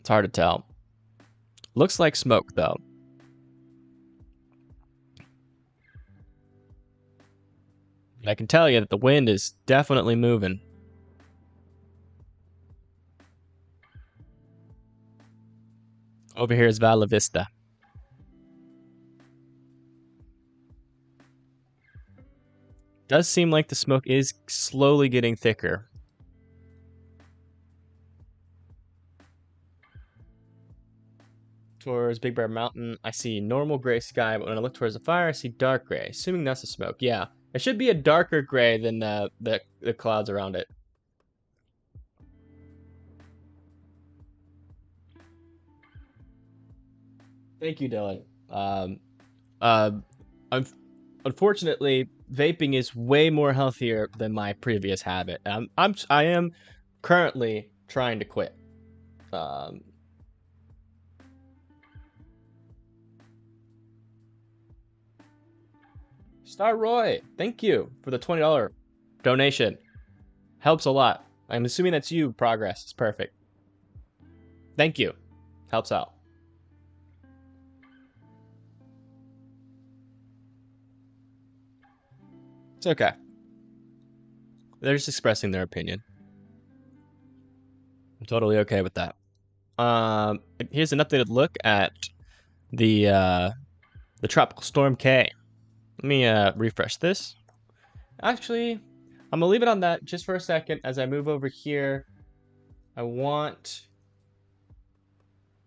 It's hard to tell. Looks like smoke though. I can tell you that the wind is definitely moving. Over here is Vala Vista. Does seem like the smoke is slowly getting thicker. Towards Big Bear Mountain, I see normal gray sky, but when I look towards the fire, I see dark gray, assuming that's the smoke. Yeah, it should be a darker gray than the clouds around it. Thank you, Dylan. Unfortunately, vaping is way more healthier than my previous habit. I am currently trying to quit. Star Roy, thank you for the $20 donation. Helps a lot. I'm assuming that's you, Progress. It's perfect. Thank you. Helps out. It's okay. They're just expressing their opinion. I'm totally okay with that. Here's an updated look at the Tropical Storm K. Let me refresh this. Actually, I'm gonna leave it on that just for a second as I move over here. I want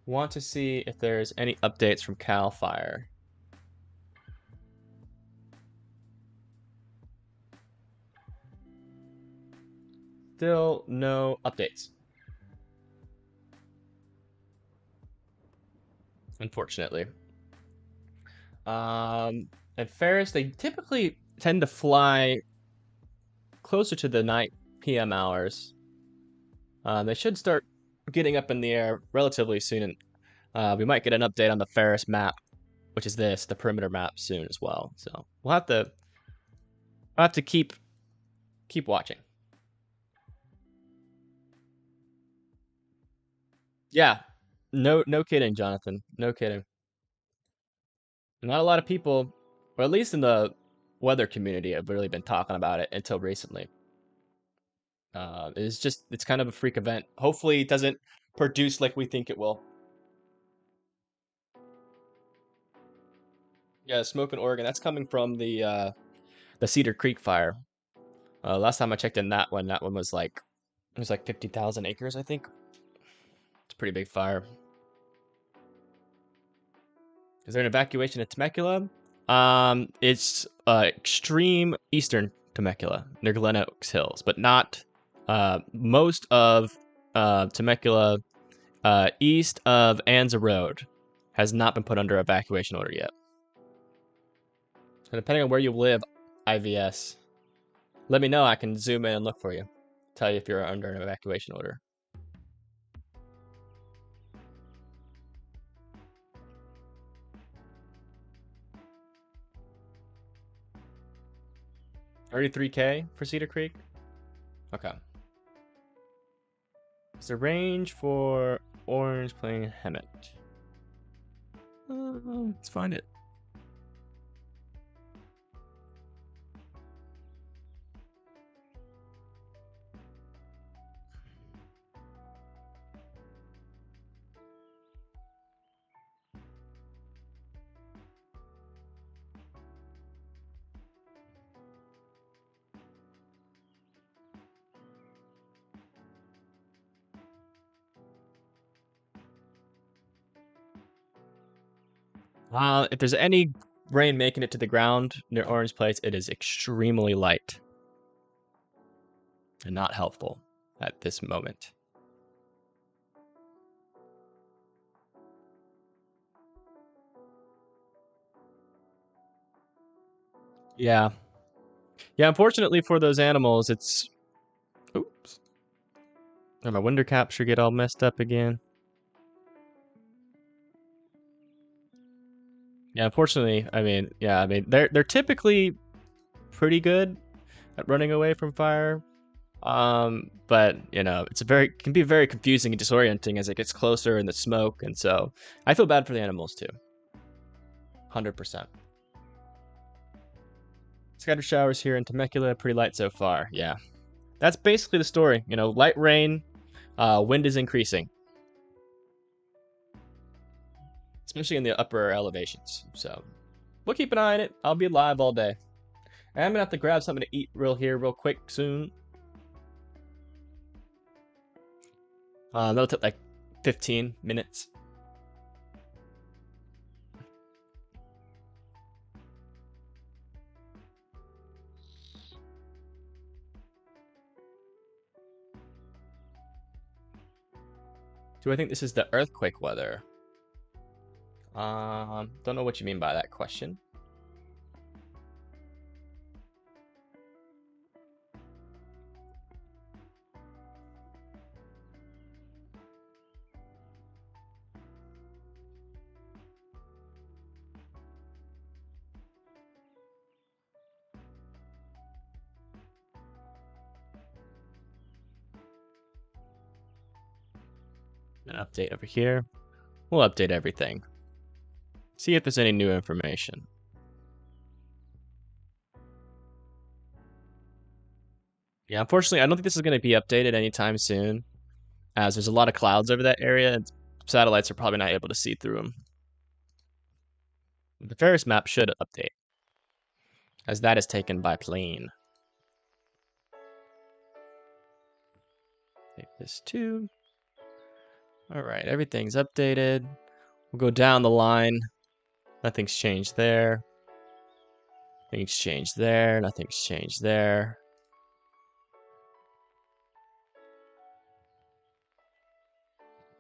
to see if there's any updates from Cal Fire. Still no updates. Unfortunately. At Ferris, they typically tend to fly closer to the night PM hours. They should start getting up in the air relatively soon. We might get an update on the Ferris map, which is the perimeter map, soon as well. So we'll have to keep watching. Yeah, no kidding, Jonathan. No kidding. Not a lot of people, or at least in the weather community, have really been talking about it until recently. It's kind of a freak event. Hopefully it doesn't produce like we think it will. Yeah, smoke in Oregon. That's coming from the Cedar Creek fire. Last time I checked in that one was like, it was like 50,000 acres, I think. It's a pretty big fire. Is there an evacuation at Temecula? It's extreme eastern Temecula near Glen Oaks Hills, but not most of Temecula east of Anza Road has not been put under evacuation order yet. So depending on where you live, IVS, let me know. I can zoom in and look for you. Tell you if you're under an evacuation order. $33K for Cedar Creek? Okay. Is the range for Orange playing Hemet? Let's find it. If there's any rain making it to the ground near Orange Place, it is extremely light and not helpful at this moment. Yeah. Yeah, unfortunately for those animals, it's... Oops. Did my window capture get all messed up again? Yeah, unfortunately, I mean, they're typically pretty good at running away from fire. But you know, can be very confusing and disorienting as it gets closer in the smoke, and so I feel bad for the animals too. 100%. Scattered showers here in Temecula, pretty light so far. Yeah, that's basically the story. You know, light rain, wind is increasing, especially in the upper elevations. So we'll keep an eye on it. I'll be live all day. And I'm gonna have to grab something to eat real quick soon. That'll take like 15 minutes. Do I think this is the earthquake weather? Don't know what you mean by that question. An update over here. We'll update everything. See if there's any new information. Yeah, unfortunately, I don't think this is going to be updated anytime soon, as there's a lot of clouds over that area, and satellites are probably not able to see through them. The Ferris map should update, as that is taken by plane. Take this too. All right, everything's updated. We'll go down the line. Nothing's changed there. Nothing's changed there. Nothing's changed there.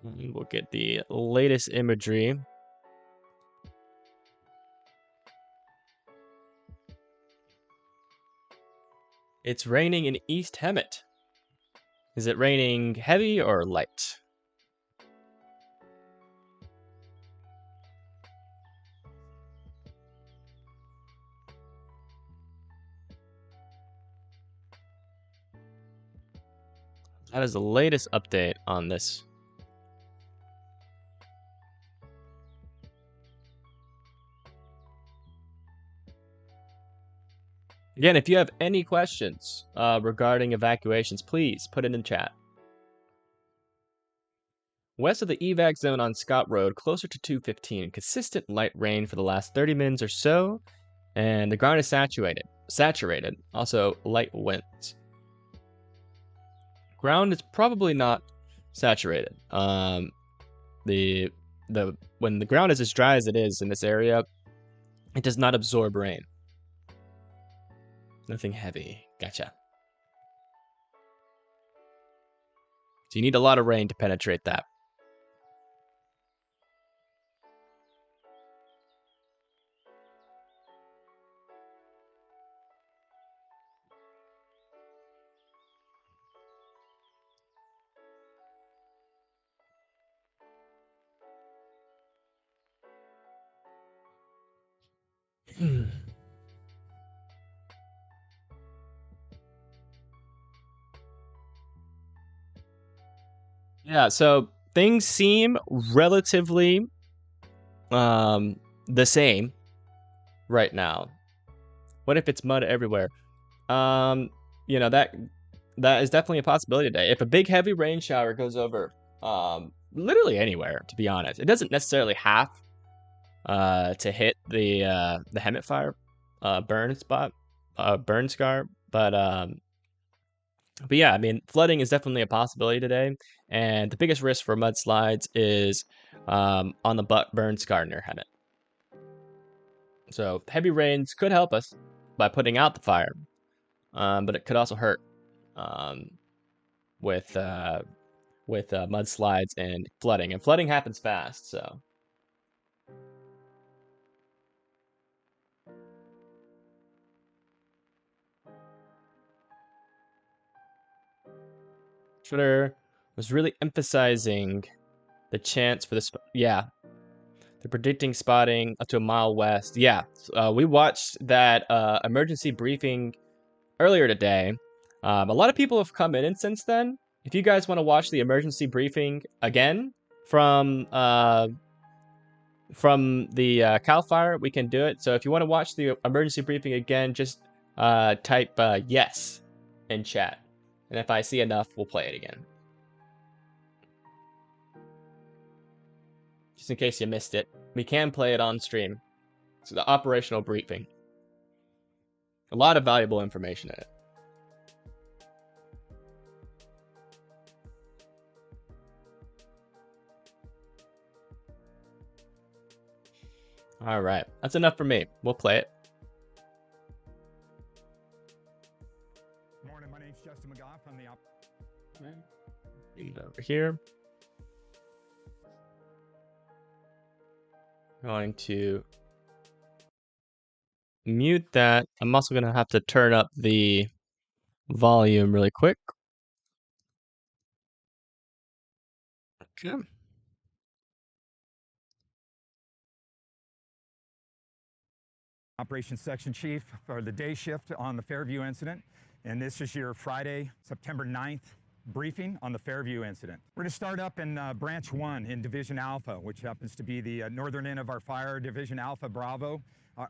We'll get the latest imagery. It's raining in East Hemet. Is it raining heavy or light? That is the latest update on this. Again, if you have any questions regarding evacuations, please put it in chat. West of the evac zone on Scott Road, closer to 215, consistent light rain for the last 30 minutes or so, and the ground is saturated. Also, light winds. Ground is probably not saturated. When the ground is as dry as it is in this area, it does not absorb rain. Nothing heavy. Gotcha. So you need a lot of rain to penetrate that. Yeah, so things seem relatively the same right now. What if it's mud everywhere? You know, that is definitely a possibility today. If a big heavy rain shower goes over literally anywhere, to be honest. It doesn't necessarily have to hit the Hemet fire burn scar, but yeah, I mean, flooding is definitely a possibility today, and the biggest risk for mudslides is on the burn scar near Hemet. So heavy rains could help us by putting out the fire, but it could also hurt with mudslides and flooding. And flooding happens fast, so. Twitter was really emphasizing the chance for this. Yeah, they're predicting spotting up to a mile west. Yeah, we watched that emergency briefing earlier today. A lot of people have come in since then. If you guys want to watch the emergency briefing again from the Cal Fire, we can do it. So if you want to watch the emergency briefing again, just type yes in chat. And if I see enough, we'll play it again. Just in case you missed it, we can play it on stream. So the operational briefing. A lot of valuable information in it. All right, that's enough for me. We'll play it. Morning, my name's Justin McGough from the Over here. Going to mute that. I'm also going to have to turn up the volume really quick. Okay. Operations Section Chief for the day shift on the Fairview incident. And this is your Friday, September 9th briefing on the Fairview incident. We're going to start up in Branch 1 in Division Alpha, which happens to be the northern end of our fire, Division Alpha Bravo.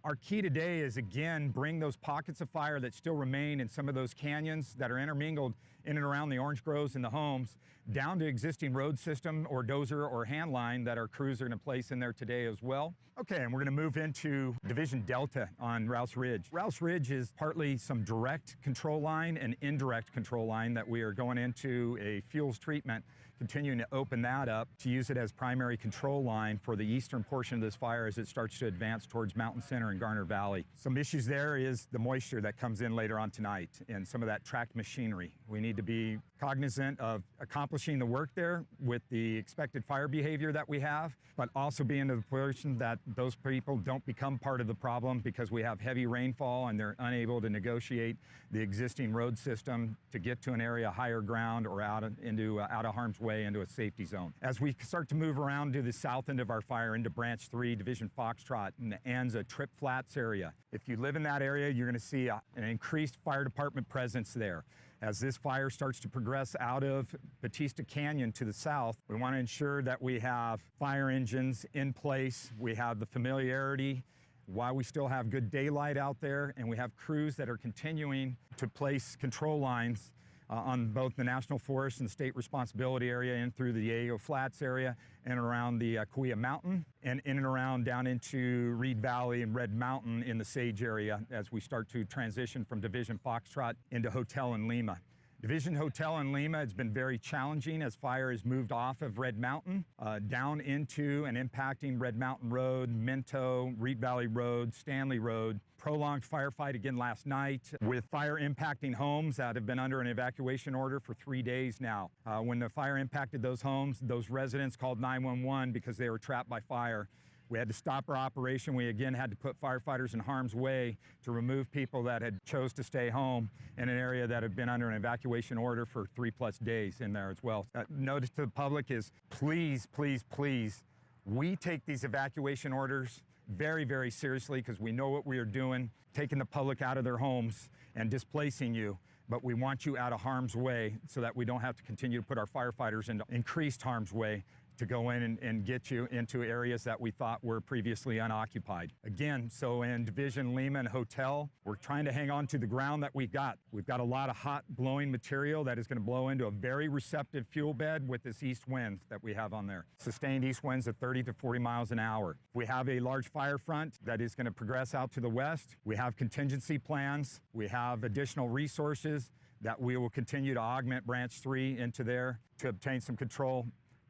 Our key today is, again, bring those pockets of fire that still remain in some of those canyons that are intermingled in and around the orange groves and the homes down to existing road system or dozer or hand line that our crews are going to place in there today as well. Okay, and we're going to move into Division Delta on Rouse Ridge. Rouse Ridge is partly some direct control line and indirect control line that we are going into a fuels treatment, continuing to open that up to use it as primary control line for the eastern portion of this fire as it starts to advance towards Mountain Center and Garner Valley. Some issues there is the moisture that comes in later on tonight and some of that tracked machinery. We need to be cognizant of accomplishing the work there with the expected fire behavior that we have, but also being in the position that those people don't become part of the problem because we have heavy rainfall and they're unable to negotiate the existing road system to get to an area higher ground or out of harm's way into a safety zone. As we start to move around to the south end of our fire into Branch 3, Division Foxtrot in the Anza Trip Flats area. If you live in that area, you're going to see an increased fire department presence there. As this fire starts to progress out of Batista Canyon to the south, we want to ensure that we have fire engines in place, we have the familiarity while we still have good daylight out there, and we have crews that are continuing to place control lines on both the National Forest and State Responsibility area and through the Yayo Flats area and around the Kauai Mountain and in and around down into Reed Valley and Red Mountain in the Sage area as we start to transition from Division Foxtrot into Hotel in Lima. Division Hotel in Lima has been very challenging as fire has moved off of Red Mountain down into and impacting Red Mountain Road, Minto, Reed Valley Road, Stanley Road. Prolonged firefight again last night with fire impacting homes that have been under an evacuation order for 3 days now. When the fire impacted those homes, those residents called 911 because they were trapped by fire. We had to stop our operation. We again had to put firefighters in harm's way to remove people that had chose to stay home in an area that had been under an evacuation order for 3+ days in there as well. Notice to the public is please, please, please, we take these evacuation orders very, very seriously because we know what we are doing, taking the public out of their homes and displacing you. But we want you out of harm's way so that we don't have to continue to put our firefighters into increased harm's way to go in and get you into areas that we thought were previously unoccupied. Again, so in Division Lima and Hotel, we're trying to hang on to the ground that we've got. We've got a lot of hot blowing material that is going to blow into a very receptive fuel bed with this east wind that we have on there. Sustained east winds of 30 to 40 miles an hour. We have a large fire front that is going to progress out to the west. We have contingency plans. We have additional resources that we will continue to augment Branch 3 into there to obtain some control.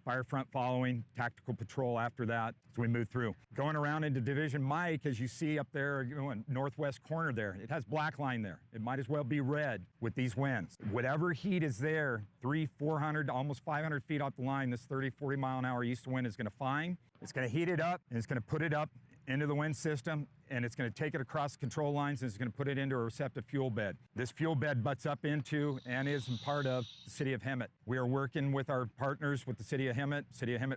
Fire front following, tactical patrol after that as we move through. Going around into Division Mike, as you see up there, northwest corner there, it has black line there. It might as well be red with these winds. Whatever heat is there, 300, 400, almost 500 feet off the line, this 30, 40 mile an hour east wind is going to find. It's going to heat it up and it's going to put it up into the wind system, and it's going to take it across the control lines, and it's going to put it into a receptive fuel bed. This fuel bed butts up into and is part of the City of Hemet. We are working with our partners with the City of Hemet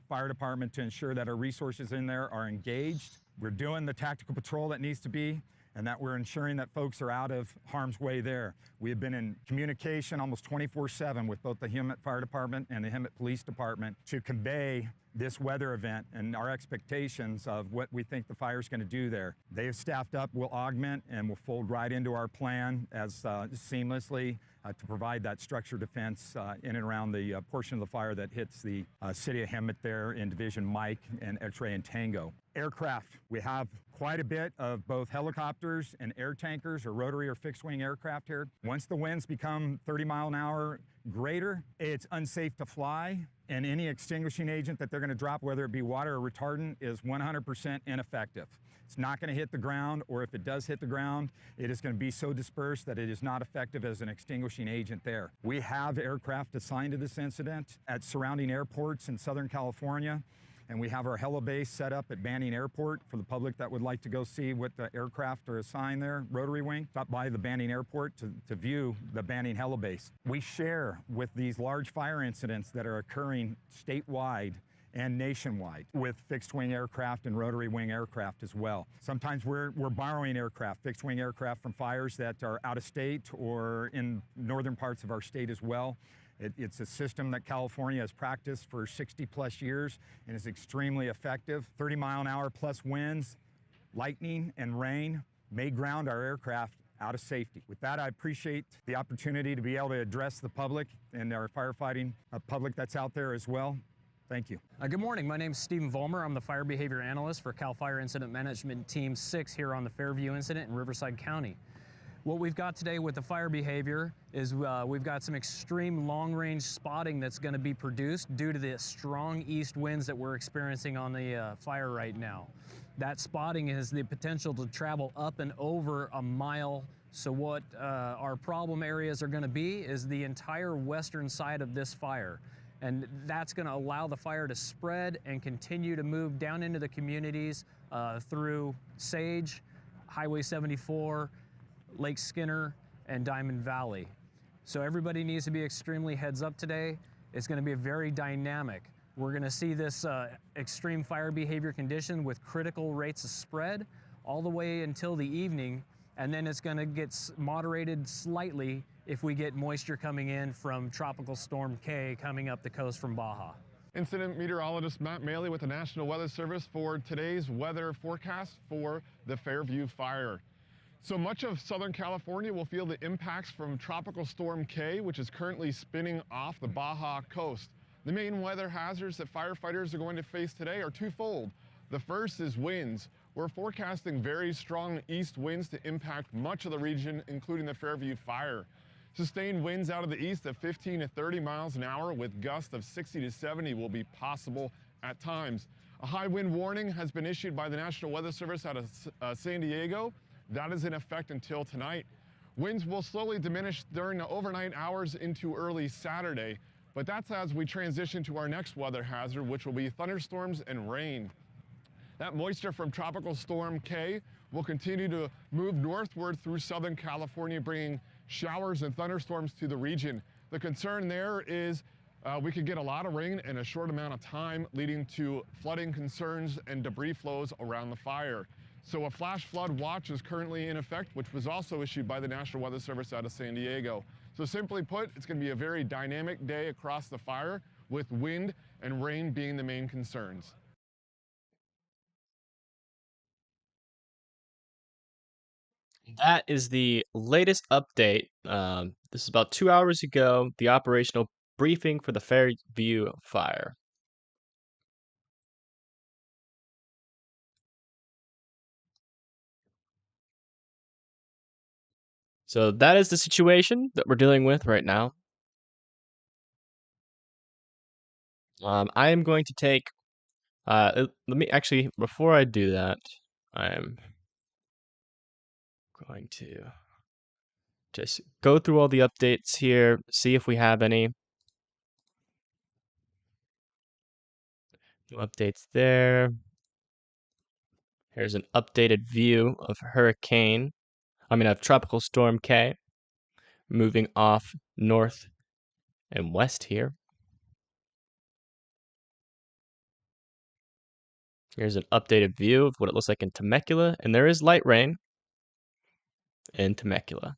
Fire Department, to ensure that our resources in there are engaged. We're doing the tactical patrol that needs to be, and that we're ensuring that folks are out of harm's way there. We have been in communication almost 24/7 with both the Hemet Fire Department and the Hemet Police Department to convey this weather event and our expectations of what we think the fire is going to do there. They have staffed up, will augment, and will fold right into our plan as seamlessly to provide that structure defense in and around the portion of the fire that hits the City of Hemet there in Division Mike and X-Ray and Tango. Aircraft, we have quite a bit of both helicopters and air tankers or rotary or fixed wing aircraft here. Once the winds become 30 mile an hour greater, it's unsafe to fly, and any extinguishing agent that they're going to drop, whether it be water or retardant, is 100% ineffective. It's not going to hit the ground, or if it does hit the ground, it is going to be so dispersed that it is not effective as an extinguishing agent there. We have aircraft assigned to this incident at surrounding airports in Southern California, and we have our helibase set up at Banning Airport for the public that would like to go see what the aircraft are assigned there, rotary wing. Stop by the Banning Airport to view the Banning helibase. We share with these large fire incidents that are occurring statewide and nationwide with fixed wing aircraft and rotary wing aircraft as well. Sometimes we're borrowing aircraft, fixed wing aircraft, from fires that are out of state or in northern parts of our state as well. It's a system that California has practiced for 60 plus years and is extremely effective. 30 mile an hour plus winds, lightning and rain may ground our aircraft out of safety. With that, I appreciate the opportunity to be able to address the public and our firefighting public that's out there as well. Thank you. Good morning. My name is Stephen Vollmer. I'm the Fire Behavior Analyst for CAL FIRE Incident Management Team 6 here on the Fairview incident in Riverside County. What we've got today with the fire behavior is we've got some extreme long-range spotting that's going to be produced due to the strong east winds that we're experiencing on the fire right now. That spotting has the potential to travel up and over a mile. So what our problem areas are going to be is the entire western side of this fire. And that's going to allow the fire to spread and continue to move down into the communities through Sage, Highway 74, Lake Skinner, and Diamond Valley. So everybody needs to be extremely heads up today. It's going to be very dynamic. We're going to see this extreme fire behavior condition with critical rates of spread all the way until the evening, and then it's going to get moderated slightly if we get moisture coming in from Tropical Storm K coming up the coast from Baja. Incident meteorologist Matt Maley with the National Weather Service for today's weather forecast for the Fairview fire. So much of Southern California will feel the impacts from Tropical Storm K, which is currently spinning off the Baja coast. The main weather hazards that firefighters are going to face today are twofold. The first is winds. We're forecasting very strong east winds to impact much of the region, including the Fairview fire. Sustained winds out of the east of 15 to 30 miles an hour with gusts of 60 to 70 will be possible at times. A high wind warning has been issued by the National Weather Service out of San Diego. That is in effect until tonight. Winds will slowly diminish during the overnight hours into early Saturday, but that's as we transition to our next weather hazard, which will be thunderstorms and rain. That moisture from Tropical Storm K will continue to move northward through Southern California, bringing showers and thunderstorms to the region. The concern there is we could get a lot of rain in a short amount of time, leading to flooding concerns and debris flows around the fire. So a flash flood watch is currently in effect, which was also issued by the National Weather Service out of San Diego. So simply put, it's going to be a very dynamic day across the fire, with wind and rain being the main concerns. That is the latest update. This is about 2 hours ago, the operational briefing for the Fairview fire. So that is the situation that we're dealing with right now. I am going to take, let me actually, before I do that, I'm going to just go through all the updates here, see if we have any. No updates there. Here's an updated view of Tropical Storm K moving off north and west here. Here's an updated view of what it looks like in Temecula, and there is light rain in Temecula.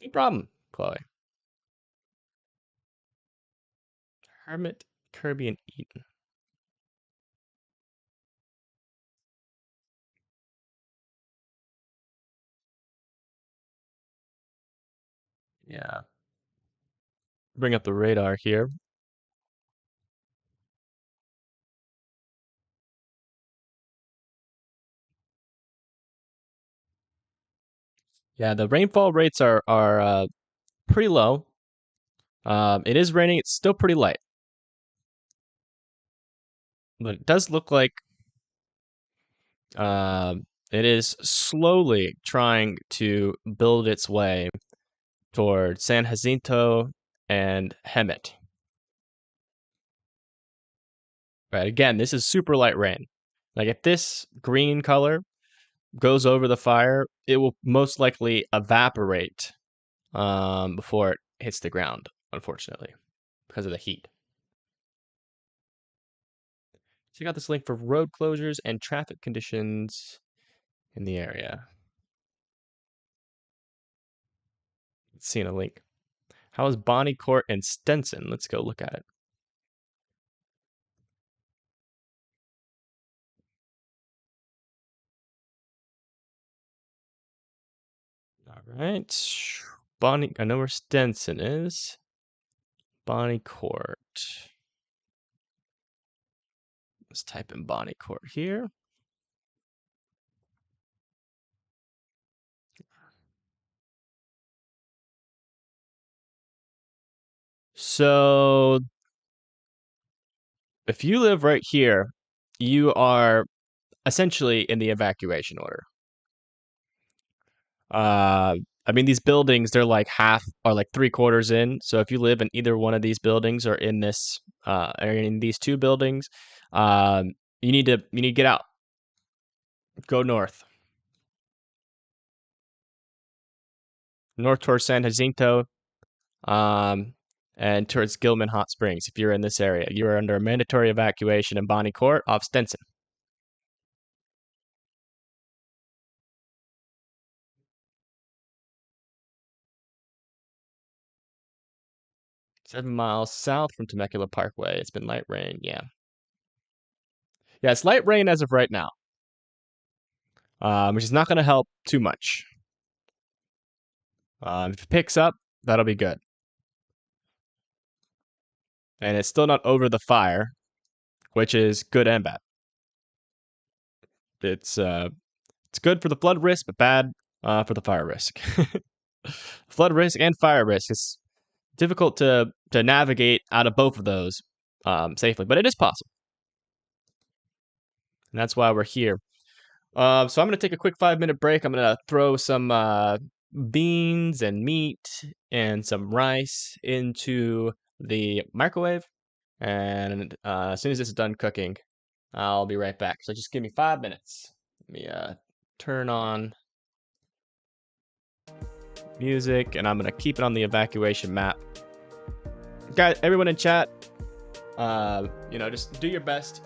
No problem, Chloe. Hemet, Kirby, and Eden. Yeah. Bring up the radar here. Yeah, the rainfall rates are pretty low. It is raining. It's still pretty light. But it does look like it is slowly trying to build its way toward San Jacinto and Hemet. Right, again, this is super light rain. Like, if this green color goes over the fire, it will most likely evaporate before it hits the ground, unfortunately, because of the heat. Check out this link for road closures and traffic conditions in the area. Seeing a link. How is Bonnie Court and Stenson? Let's go look at it. All right. Bonnie, I know where Stenson is. Bonnie Court. Let's type in Bonnie Court here. So, if you live right here, you are essentially in the evacuation order. These buildings, they're like half or like 3/4 in. So if you live in either one of these buildings or in this, or in these two buildings, you need to get out. Go north. North towards San Jacinto, and towards Gilman Hot Springs. If you're in this area, you are under a mandatory evacuation in Bonnie Court off Stenson. Seven miles south from Temecula Parkway. It's been light rain. Yeah, it's light rain as of right now, which is not going to help too much. If it picks up, that'll be good. And it's still not over the fire, which is good and bad. It's good for the flood risk, but bad for the fire risk. Flood risk and fire risk. It's difficult to navigate out of both of those safely, but it is possible. And that's why we're here. So I'm going to take a quick 5-minute break. I'm going to throw some beans and meat and some rice into the microwave. And as soon as this is done cooking, I'll be right back. So just give me 5 minutes. Let me turn on music, and I'm going to keep it on the evacuation map. Guys, everyone in chat, just do your best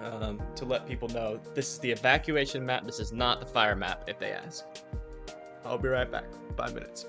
to let people know this is the evacuation map. This is not the fire map if they ask. I'll be right back. 5 minutes.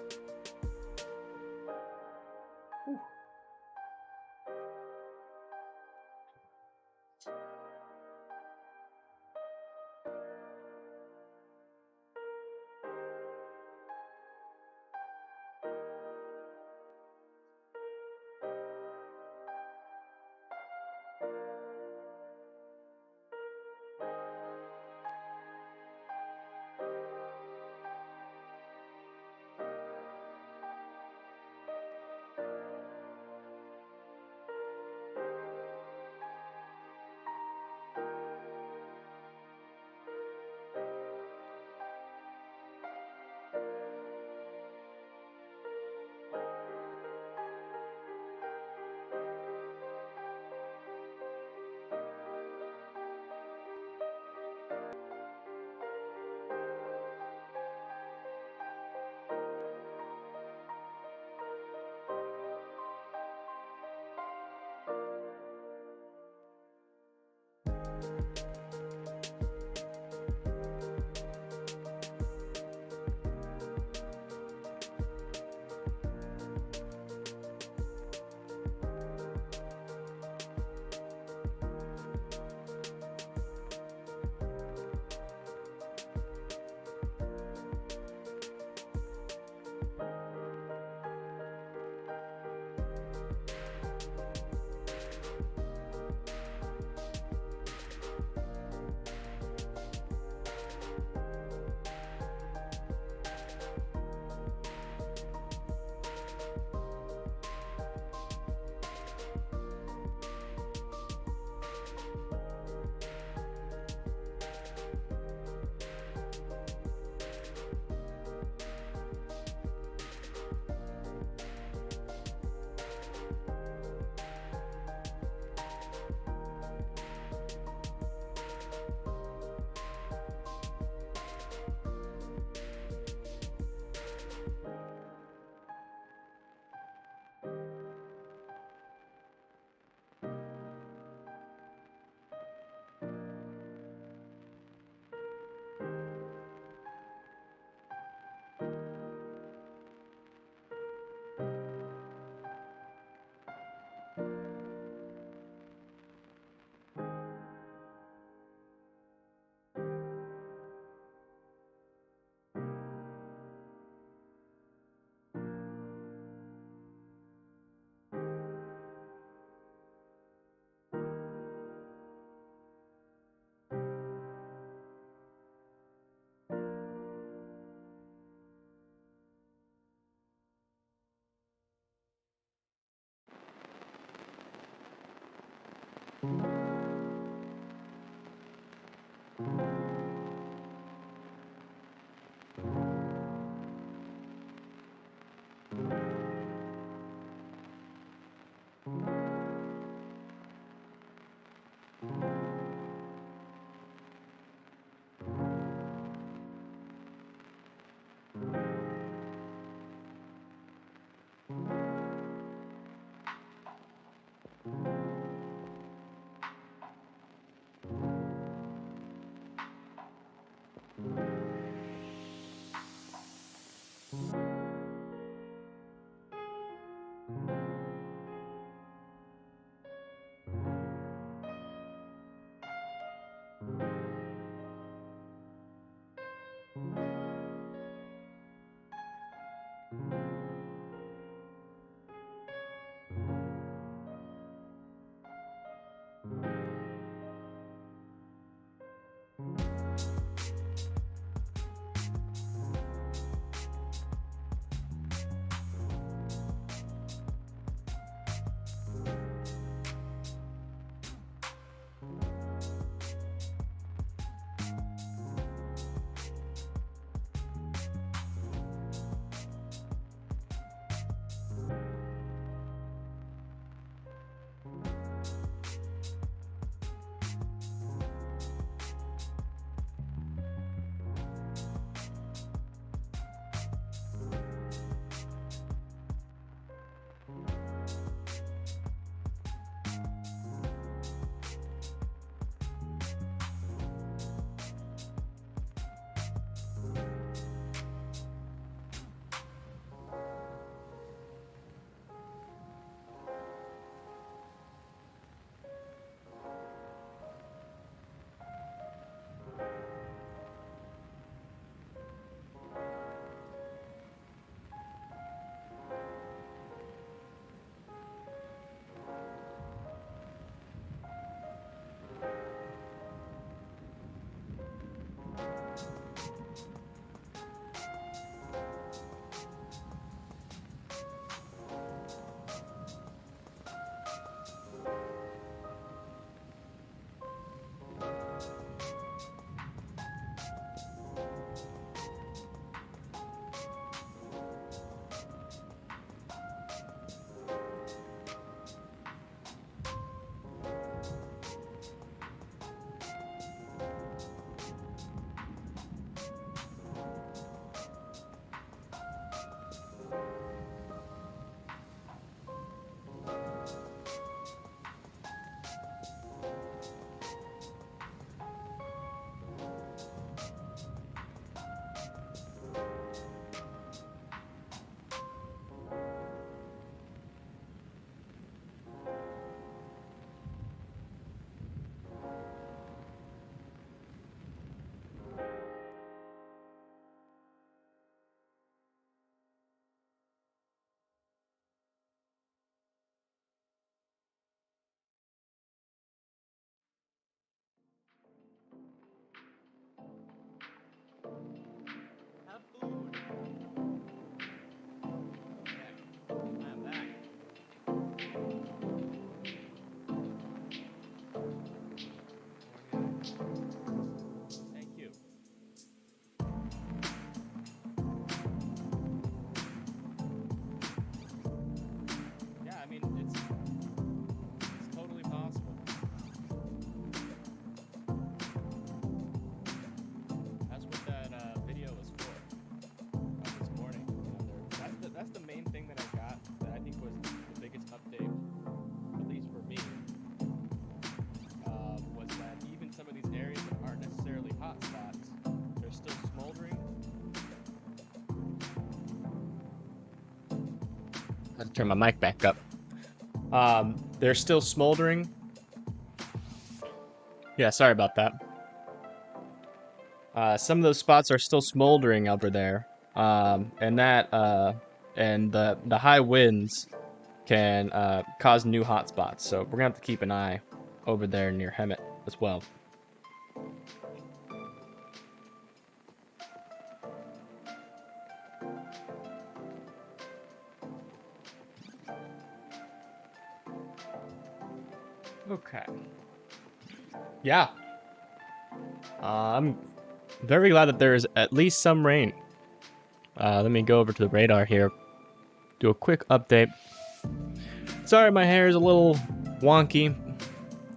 I had to turn my mic back up. They're still smoldering. Yeah, sorry about that. Some of those spots are still smoldering over there. And the high winds can cause new hotspots. So we're gonna have to keep an eye over there near Hemet as well. Okay. Yeah. I'm very glad that there's at least some rain. Let me go over to the radar here. Do a quick update. Sorry, my hair is a little wonky.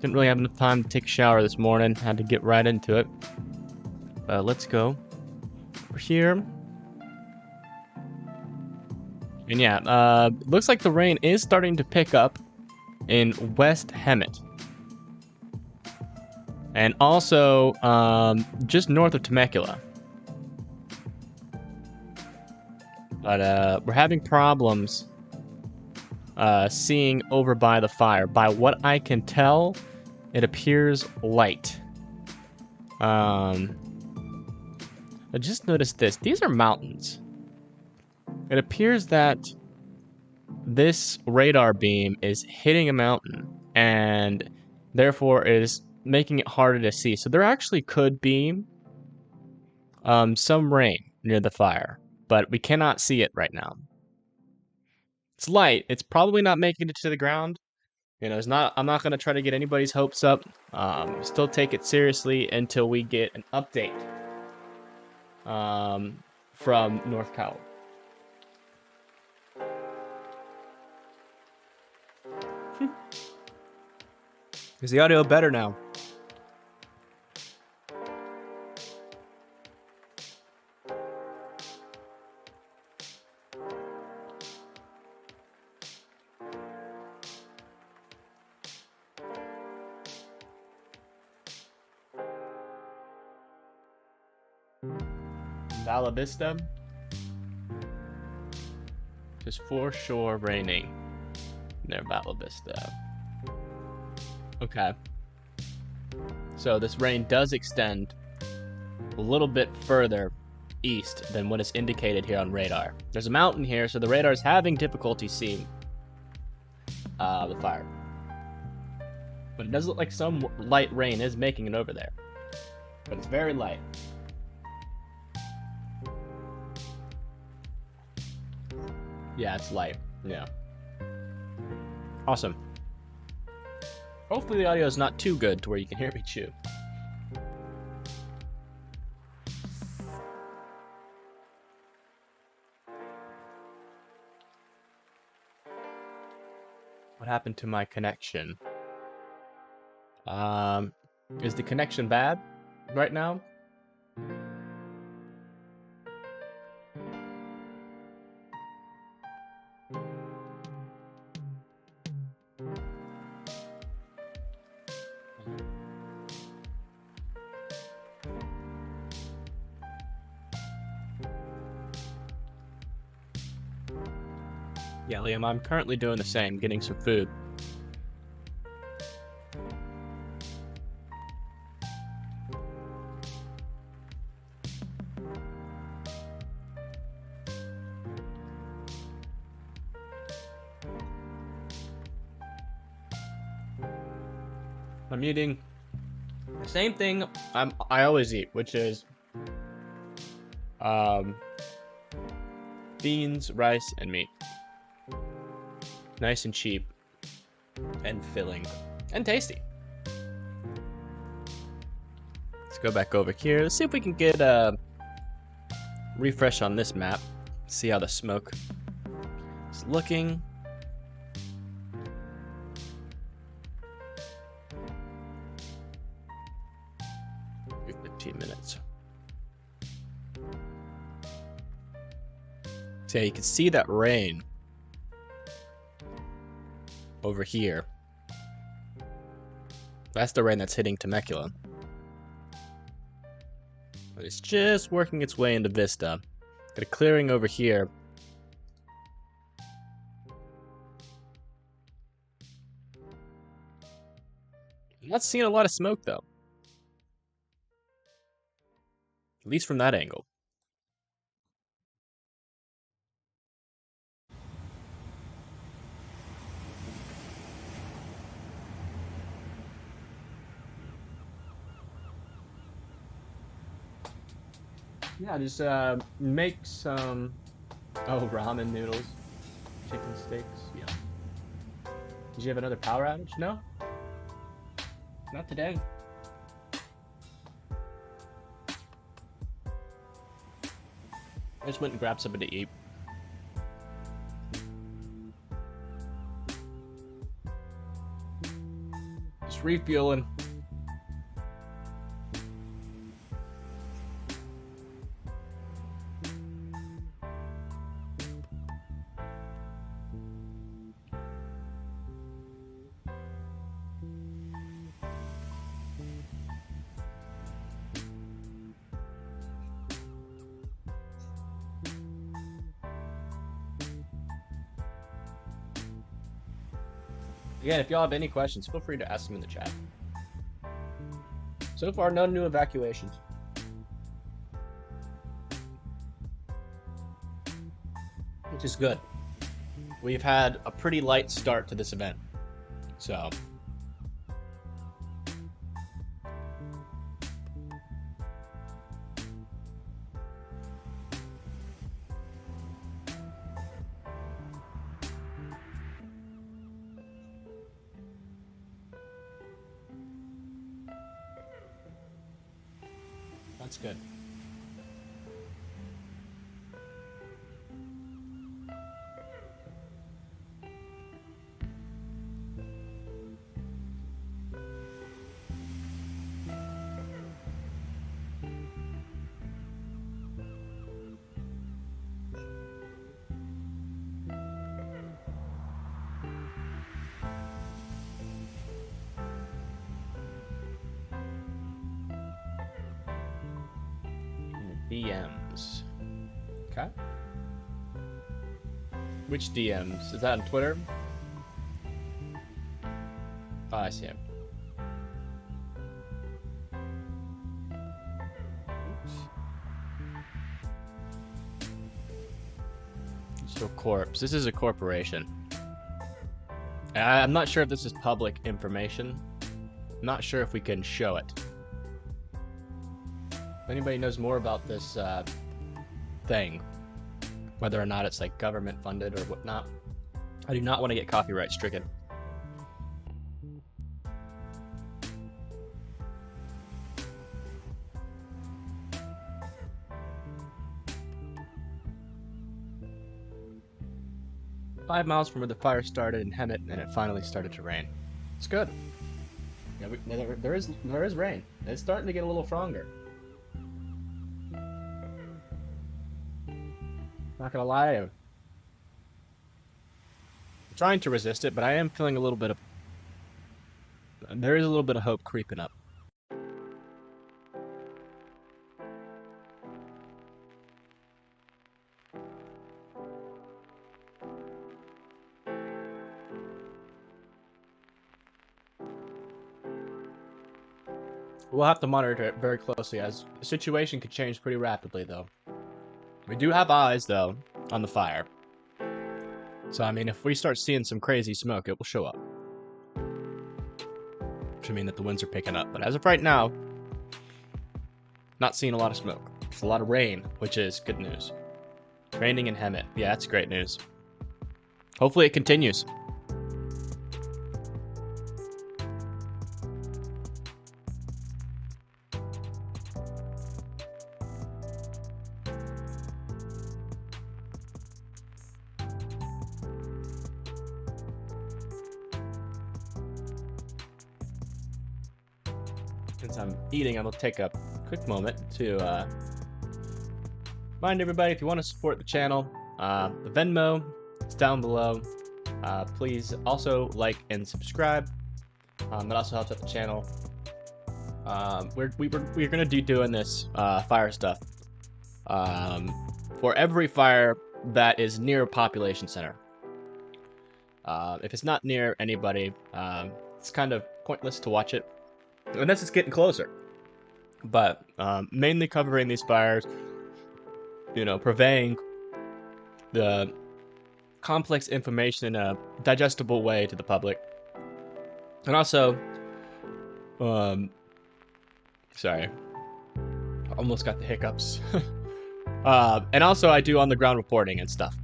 Didn't really have enough time to take a shower this morning. Had to get right into it. Let's go over here. And yeah, looks like the rain is starting to pick up in West Hemet. And also, just north of Temecula. But we're having problems seeing over by the fire. By what I can tell, it appears light. I just noticed this. These are mountains. It appears that this radar beam is hitting a mountain and therefore is making it harder to see. So there actually could be some rain near the fire, but we cannot see it right now. It's light. It's probably not making it to the ground. You know, I'm not going to try to get anybody's hopes up. Still take it seriously until we get an update from North Cal. Is the audio better now? Vala Vista. Just for sure raining near Vala Vista. Okay. So this rain does extend a little bit further east than what is indicated here on radar. There's a mountain here, so the radar is having difficulty seeing the fire. But it does look like some light rain is making it over there. But it's very light. Yeah, it's light. Yeah. Awesome. Hopefully the audio is not too good to where you can hear me chew. What happened to my connection? Is the connection bad right now? Yeah, Liam, I'm currently doing the same, getting some food. I'm eating the same thing I always eat, which is beans, rice, and meat. Nice and cheap and filling and tasty. Let's go back over here. Let's see if we can get a refresh on this map. See how the smoke is looking. Give 15 minutes. So yeah, you can see that rain over here. That's the rain that's hitting Temecula. But it's just working its way into Vista. Got a clearing over here. I'm not seeing a lot of smoke though. At least from that angle. Yeah, just make some ramen noodles, chicken steaks. Yeah. Did you have another power outage? No. Not today. I just went and grabbed something to eat. Just refueling. Again, if y'all have any questions, feel free to ask them in the chat. So far, no new evacuations. Which is good. We've had a pretty light start to this event. So... that's good. DMs. Okay. Which DMs? Is that on Twitter? Oh, I see him. Oops. So corpse. This is a corporation. I'm not sure if this is public information. I'm not sure if we can show it. If anybody knows more about this thing, whether or not it's like government funded or whatnot, I do not want to get copyright stricken. "5 miles from where the fire started in Hemet, and it finally started to rain." It's good. Yeah, there is rain. It's starting to get a little stronger. Not gonna lie, I'm trying to resist it, but I am feeling a little bit of... there is a little bit of hope creeping up. We'll have to monitor it very closely, as the situation could change pretty rapidly, though. We do have eyes, though, on the fire. So, I mean, if we start seeing some crazy smoke, it will show up. Which would mean that the winds are picking up. But as of right now, not seeing a lot of smoke. It's a lot of rain, which is good news. Raining in Hemet. Yeah, that's great news. Hopefully it continues. Since I'm eating, I'm going to take a quick moment to remind everybody, if you want to support the channel, the Venmo is down below. Please also like and subscribe. That also helps out the channel. We're going to be doing this fire stuff for every fire that is near a population center. If it's not near anybody, it's kind of pointless to watch it, unless it's getting closer. But mainly covering these fires, you know, purveying the complex information in a digestible way to the public. And also, sorry, almost got the hiccups. And also I do on-the-ground reporting and stuff.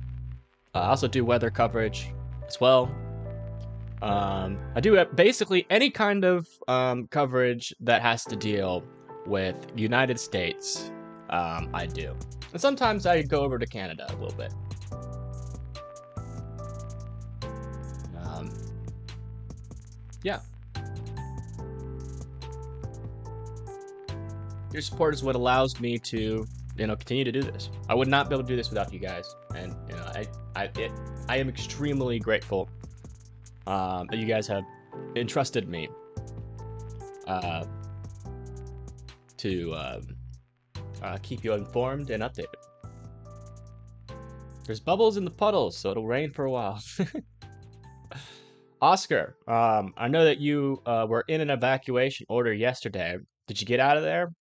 I also do weather coverage as well. I do basically any kind of coverage that has to deal with United States. I do, and sometimes I go over to Canada a little bit. Yeah. Your support is what allows me to, continue to do this. I would not be able to do this without you guys, and I am extremely grateful that you guys have entrusted me to keep you informed and updated. There's bubbles in the puddles, so it'll rain for a while. Oscar, I know that you were in an evacuation order yesterday. Did you get out of there?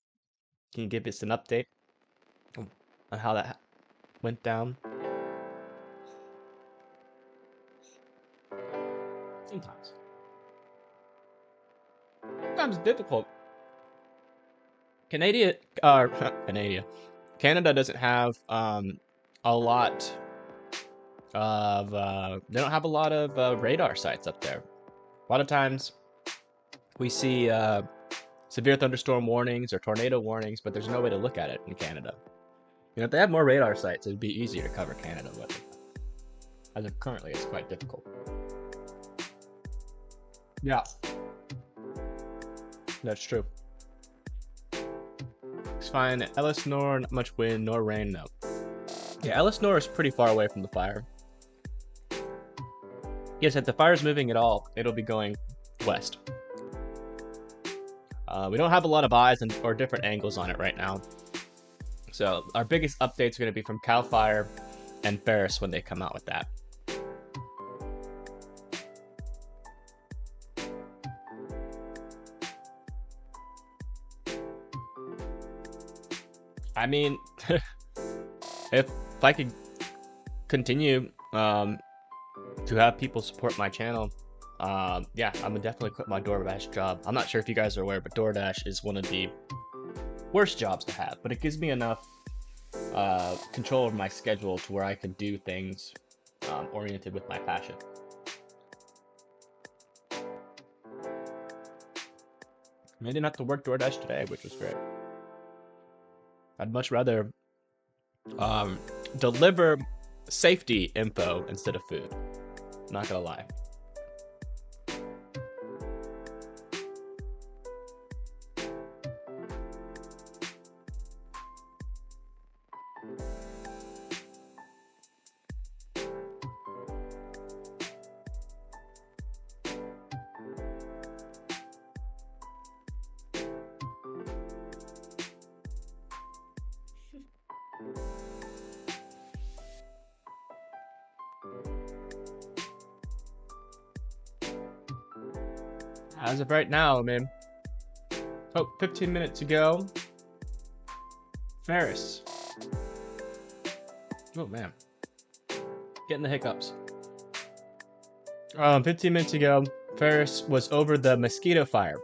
Can you give us an update on how that went down? Sometimes it's difficult. Canada doesn't have a lot of they don't have a lot of radar sites up there. A lot of times we see severe thunderstorm warnings or tornado warnings, but there's no way to look at it in Canada. If they had more radar sites, it'd be easier to cover Canada, but as of currently, it's quite difficult. Yeah, that's true. It's fine. Ellis Nor, not much wind nor rain, no. Yeah, Ellis Nor is pretty far away from the fire. Yes, if the fire's moving at all, it'll be going west. We don't have a lot of eyes or different angles on it right now. So our biggest updates are going to be from CAL FIRE and Ferris when they come out with that. I mean, if I could continue to have people support my channel, yeah, I'm gonna definitely quit my DoorDash job. I'm not sure if you guys are aware, but DoorDash is one of the worst jobs to have, but it gives me enough control over my schedule to where I can do things oriented with my passion. I didn't have to work DoorDash today, which was great. I'd much rather deliver safety info instead of food. Not gonna lie. As of right now, man. Oh, 15 minutes ago. Ferris. Oh, man. Getting the hiccups. 15 minutes ago, Ferris was over the mosquito fire.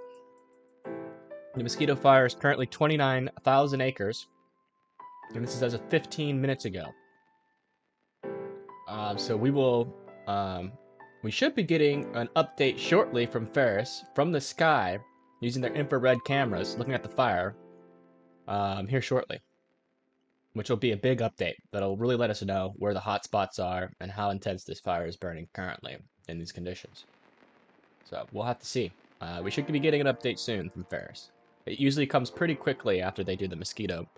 The mosquito fire is currently 29,000 acres. And this is as of 15 minutes ago. So we will... we should be getting an update shortly from Ferris from the sky using their infrared cameras looking at the fire here shortly, which will be a big update that'll really let us know where the hot spots are and how intense this fire is burning currently in these conditions. So we'll have to see. We should be getting an update soon from Ferris. It usually comes pretty quickly after they do the mosquito.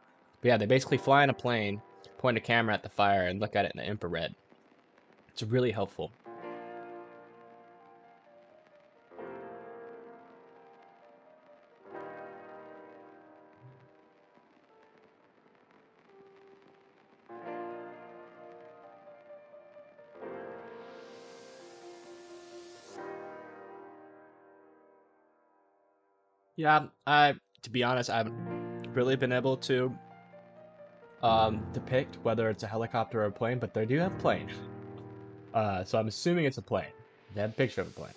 But yeah, they basically fly in a plane, point a camera at the fire, and look at it in the infrared. It's really helpful. Yeah, to be honest, I haven't really been able to depict whether it's a helicopter or a plane, but they do have plane. So I'm assuming it's a plane. They have a picture of a plane.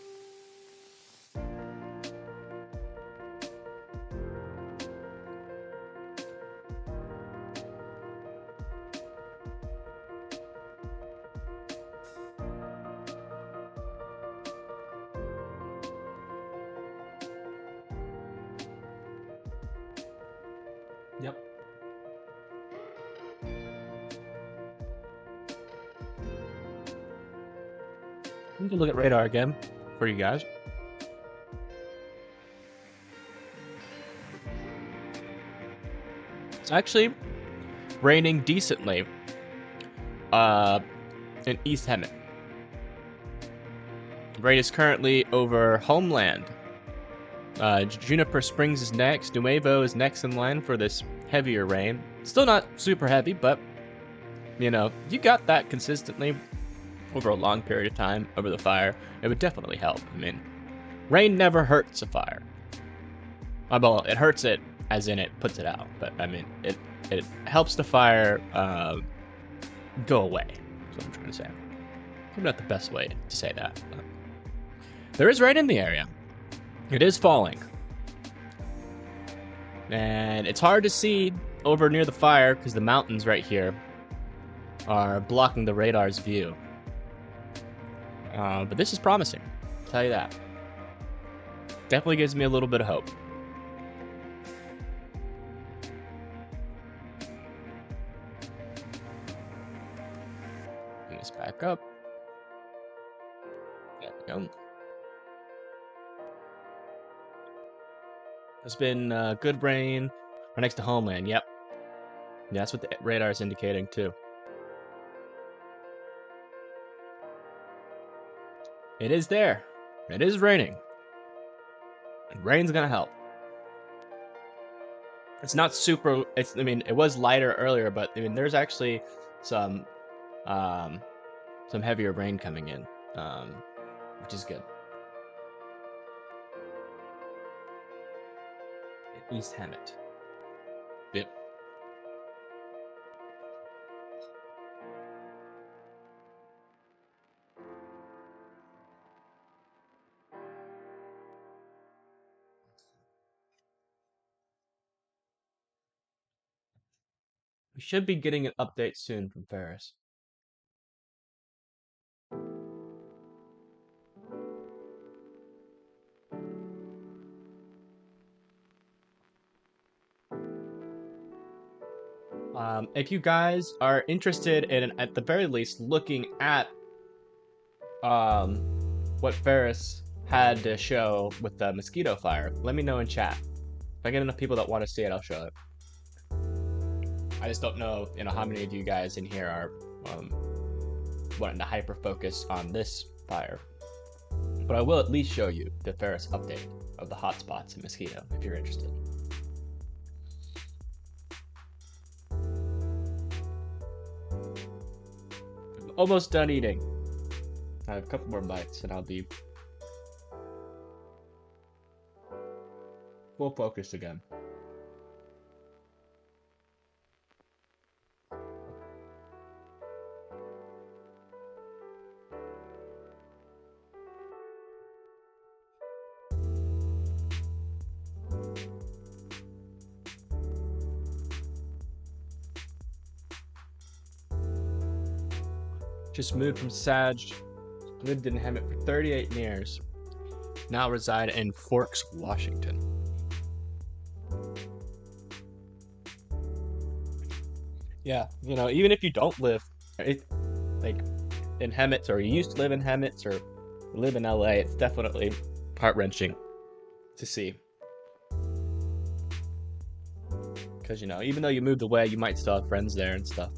We can look at radar again for you guys. It's actually raining decently in East Hemet. Rain is currently over Homeland. Juniper Springs is next. Nuevo is next in line for this heavier rain. Still not super heavy, but, you know, you got that consistently over a long period of time over the fire, it would definitely help. I mean, rain never hurts a fire. Well, it hurts it as in it puts it out, but I mean, it helps the fire go away. That's what I'm trying to say. Maybe not the best way to say that. But there is rain in the area. It is falling. And it's hard to see over near the fire because the mountains right here are blocking the radar's view. But this is promising, I'll tell you that. Definitely gives me a little bit of hope. Bring this back up. There we go. There's been good rain right next to Homeland. Yep. Yeah, that's what the radar is indicating too. It is there. It is raining. And rain's gonna help. It's not super. I mean, it was lighter earlier, but I mean, there's actually some heavier rain coming in, which is good. East Hemet. Yep. We should be getting an update soon from Ferris. If you guys are interested in, at the very least, looking at what Ferris had to show with the mosquito fire, let me know in chat. If I get enough people that want to see it, I'll show it. I just don't know, how many of you guys in here are wanting to hyper focus on this fire. But I will at least show you the Ferris update of the hotspots in Mosquito if you're interested. I'm almost done eating. I have a couple more bites and I'll be full focus again. Just moved from Sag, lived in Hemet for 38 years, now reside in Forks, Washington. Yeah, even if you don't live, like in Hemet, or you used to live in Hemet, or live in LA, it's definitely heart-wrenching to see. Because, even though you moved away, you might still have friends there and stuff.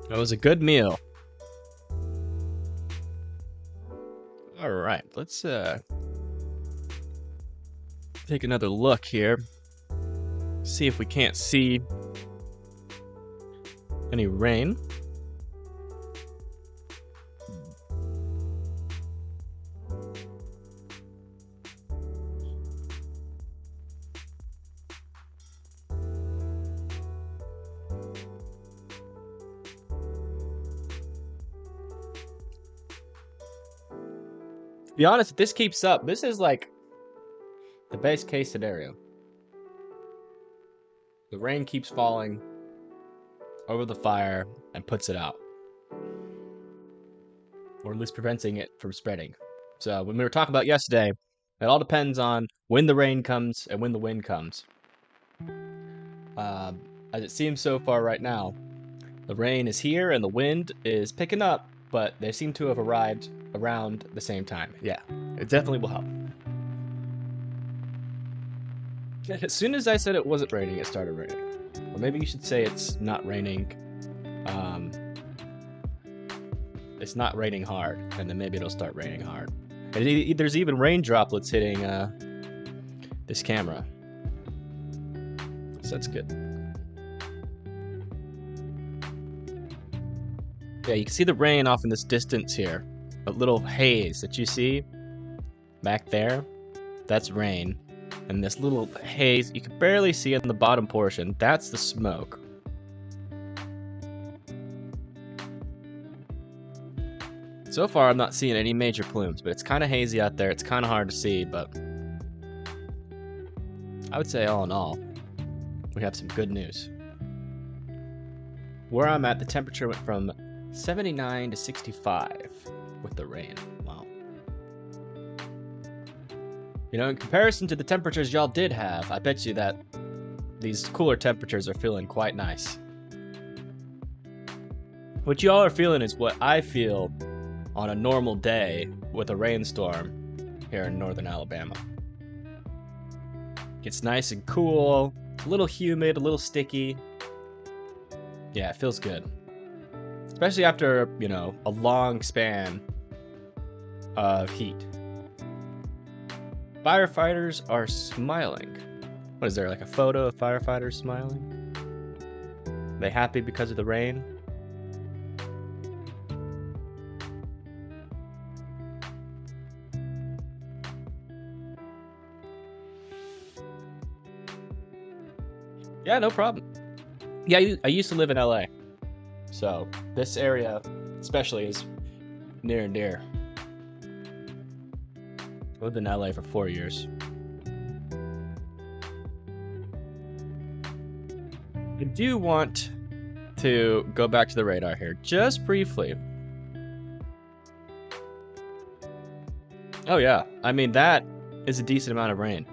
That was a good meal. All right, let's take another look here. See if we can't see any rain. To be honest, if this keeps up, this is like the best case scenario. The rain keeps falling over the fire and puts it out. Or at least preventing it from spreading. So when we were talking about yesterday, it all depends on when the rain comes and when the wind comes. As it seems so far right now, the rain is here and the wind is picking up, but they seem to have arrived around the same time. Yeah, it definitely will help. As soon as I said it wasn't raining, it started raining. Or maybe you should say it's not raining. It's not raining hard, and then maybe it'll start raining hard. And there's even rain droplets hitting this camera. So that's good. Yeah, you can see the rain off in this distance here. A little haze that you see back there, that's rain. And this little haze, you can barely see it in the bottom portion, that's the smoke. So far, I'm not seeing any major plumes, but it's kind of hazy out there. It's kind of hard to see, but I would say all in all, we have some good news. Where I'm at, the temperature went from 79 to 65 with the rain. Wow. You know, in comparison to the temperatures y'all did have, I bet you that these cooler temperatures are feeling quite nice. What y'all are feeling is what I feel on a normal day with a rainstorm here in northern Alabama. It's nice and cool, a little humid, a little sticky. Yeah, it feels good. Especially after, you know, a long span of heat. Firefighters are smiling. What is there, like a photo of firefighters smiling? Are they happy because of the rain? Yeah, no problem. Yeah, I used to live in LA. So this area especially is near and dear. I lived in LA for 4 years. I do want to go back to the radar here just briefly. Oh yeah, I mean that is a decent amount of rain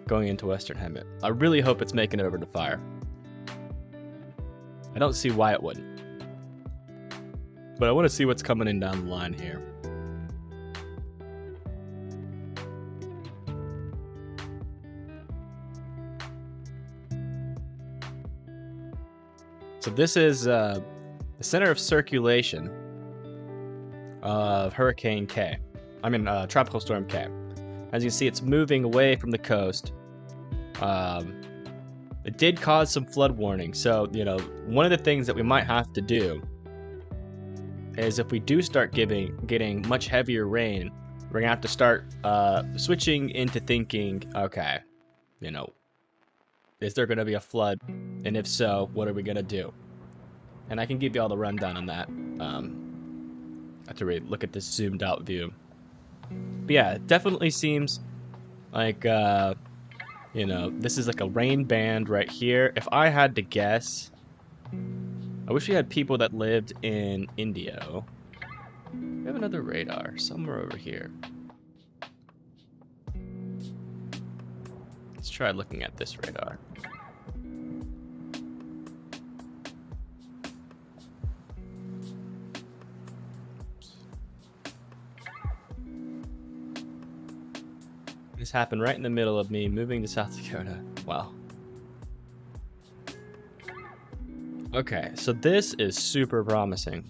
going into Western Hemet. I really hope it's making it over to fire. I don't see why it wouldn't. But I want to see what's coming in down the line here. So this is the center of circulation of Hurricane K. Tropical Storm K. As you can see, it's moving away from the coast. It did cause some flood warning. So, you know, one of the things that we might have to do is if we do start getting much heavier rain, we're gonna have to start switching into thinking, okay, you know, is there gonna be a flood? And if so, what are we gonna do? And I can give you all the rundown on that. I have to really look at this zoomed out view. But yeah, it definitely seems like, you know, this is like a rain band right here. If I had to guess, I wish we had people that lived in India. We have another radar somewhere over here. Let's try looking at this radar. This happened right in the middle of me moving to South Dakota. Wow. Okay, so this is super promising.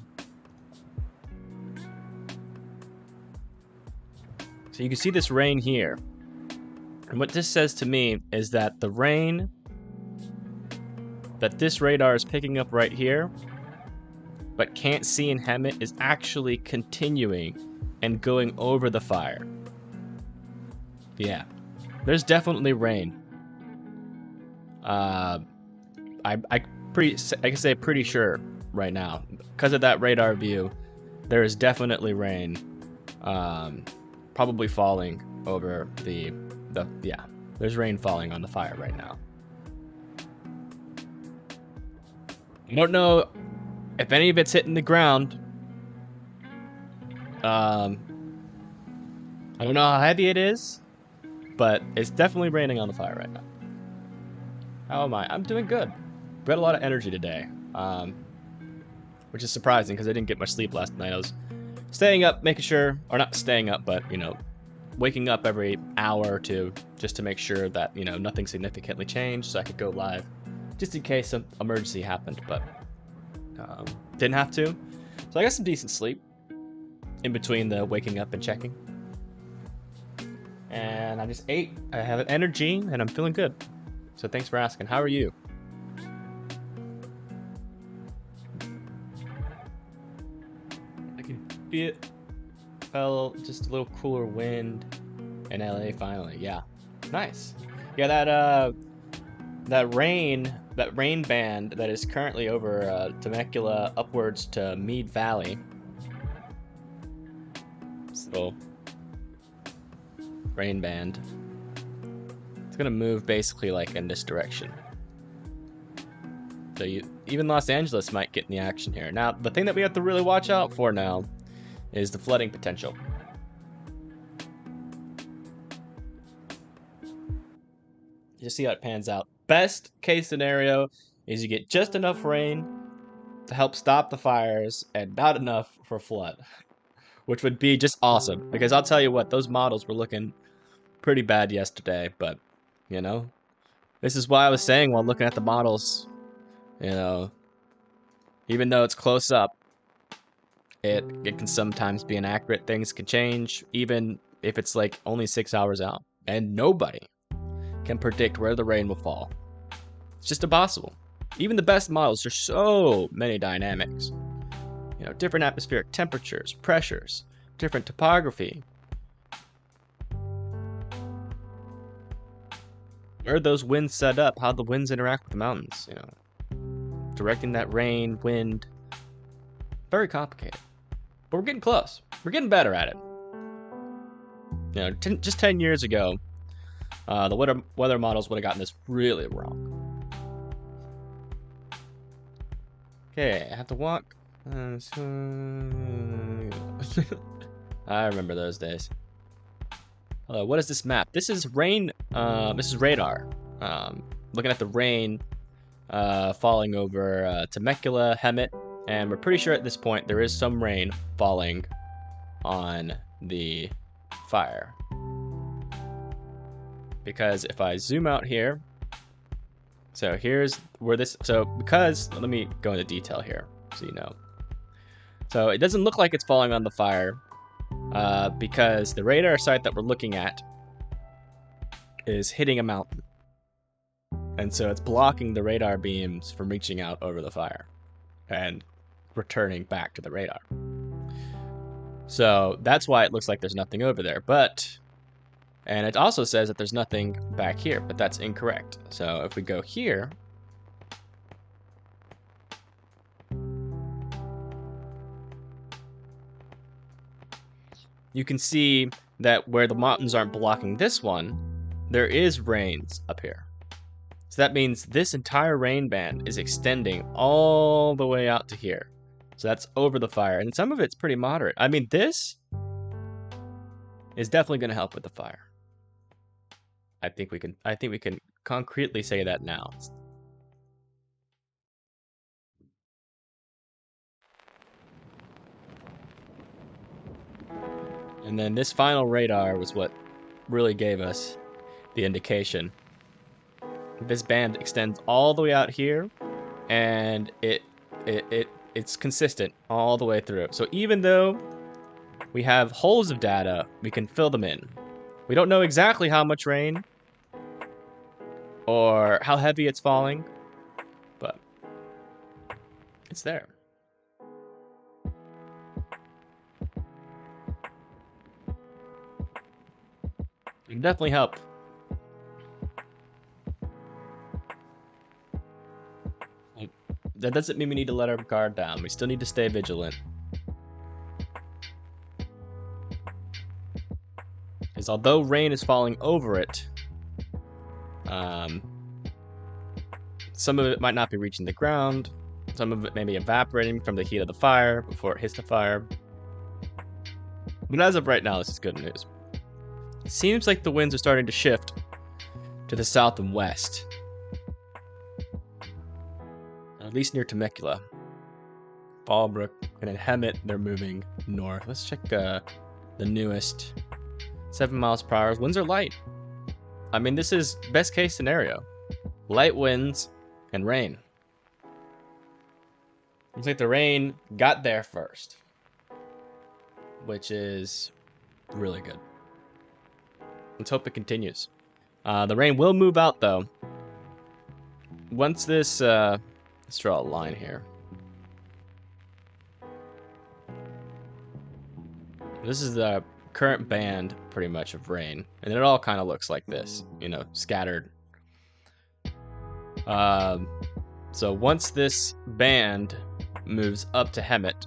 So you can see this rain here. And what this says to me is that the rain that this radar is picking up right here, but can't see in Hemet, is actually continuing and going over the fire. Yeah, there's definitely rain. I can say pretty sure right now because of that radar view. There is definitely rain, probably falling over yeah. There's rain falling on the fire right now. I don't know if any of it's hitting the ground. I don't know how heavy it is, but it's definitely raining on the fire right now. How am I? I'm doing good. We had a lot of energy today, which is surprising because I didn't get much sleep last night. I was staying up, making sure, or not staying up, but, you know, waking up every hour or two just to make sure that, you know, nothing significantly changed so I could go live just in case some emergency happened, but didn't have to. So I got some decent sleep in between the waking up and checking. And I just ate. I have energy and I'm feeling good. So thanks for asking. How are you? I can feel just a little cooler wind in LA finally. Yeah. Nice. Yeah, that rain band that is currently over Temecula upwards to Meade Valley. This little rain band. It's gonna move basically like in this direction. So even Los Angeles might get in the action here. Now, the thing that we have to really watch out for now is the flooding potential. Just see how it pans out. Best case scenario is you get just enough rain to help stop the fires and not enough for flood, which would be just awesome. Because I'll tell you what, those models were looking pretty bad yesterday, but you know, this is why I was saying while looking at the models, you know, even though it's close up, it can sometimes be inaccurate. Things can change, even if it's like only 6 hours out, and nobody can predict where the rain will fall. It's just impossible. Even the best models, there's so many dynamics. You know, different atmospheric temperatures, pressures, different topography. Where are those winds set up? How the winds interact with the mountains, you know. Directing that rain, wind. Very complicated. But we're getting close. We're getting better at it. You know, just 10 years ago, the weather models would have gotten this really wrong. Okay, I have to walk. I remember those days. Hello, what is this map? This is rain. This is radar. Looking at the rain falling over Temecula, Hemet, and we're pretty sure at this point there is some rain falling on the fire. Because if I zoom out here, so here's where this, let me go into detail here so you know. So it doesn't look like it's falling on the fire because the radar site that we're looking at is hitting a mountain. And so it's blocking the radar beams from reaching out over the fire and returning back to the radar. So that's why it looks like there's nothing over there. And it also says that there's nothing back here, but that's incorrect. So if we go here, you can see that where the mountains aren't blocking this one, there is rains up here. So that means this entire rain band is extending all the way out to here. So that's over the fire, and some of it's pretty moderate. I mean, this is definitely going to help with the fire. I think we can concretely say that now. And then this final radar was what really gave us the indication. This band extends all the way out here, and it's consistent all the way through. So even though we have holes of data, we can fill them in. We don't know exactly how much rain or how heavy it's falling, but it's there. It can definitely help. That doesn't mean we need to let our guard down. We still need to stay vigilant. Because although rain is falling over it, some of it might not be reaching the ground. Some of it may be evaporating from the heat of the fire before it hits the fire. But as of right now, this is good news. It seems like the winds are starting to shift to the south and west. at least near Temecula. Fallbrook, and then Hemet, they're moving north. Let's check the newest. 7 miles per hour. Winds are light. I mean, this is best case scenario. Light winds and rain. Looks like the rain got there first, which is really good. Let's hope it continues. The rain will move out, though. Once this... let's draw a line here. This is the current band, pretty much, of rain. And it all kind of looks like this, you know, scattered. So once this band moves up to Hemet,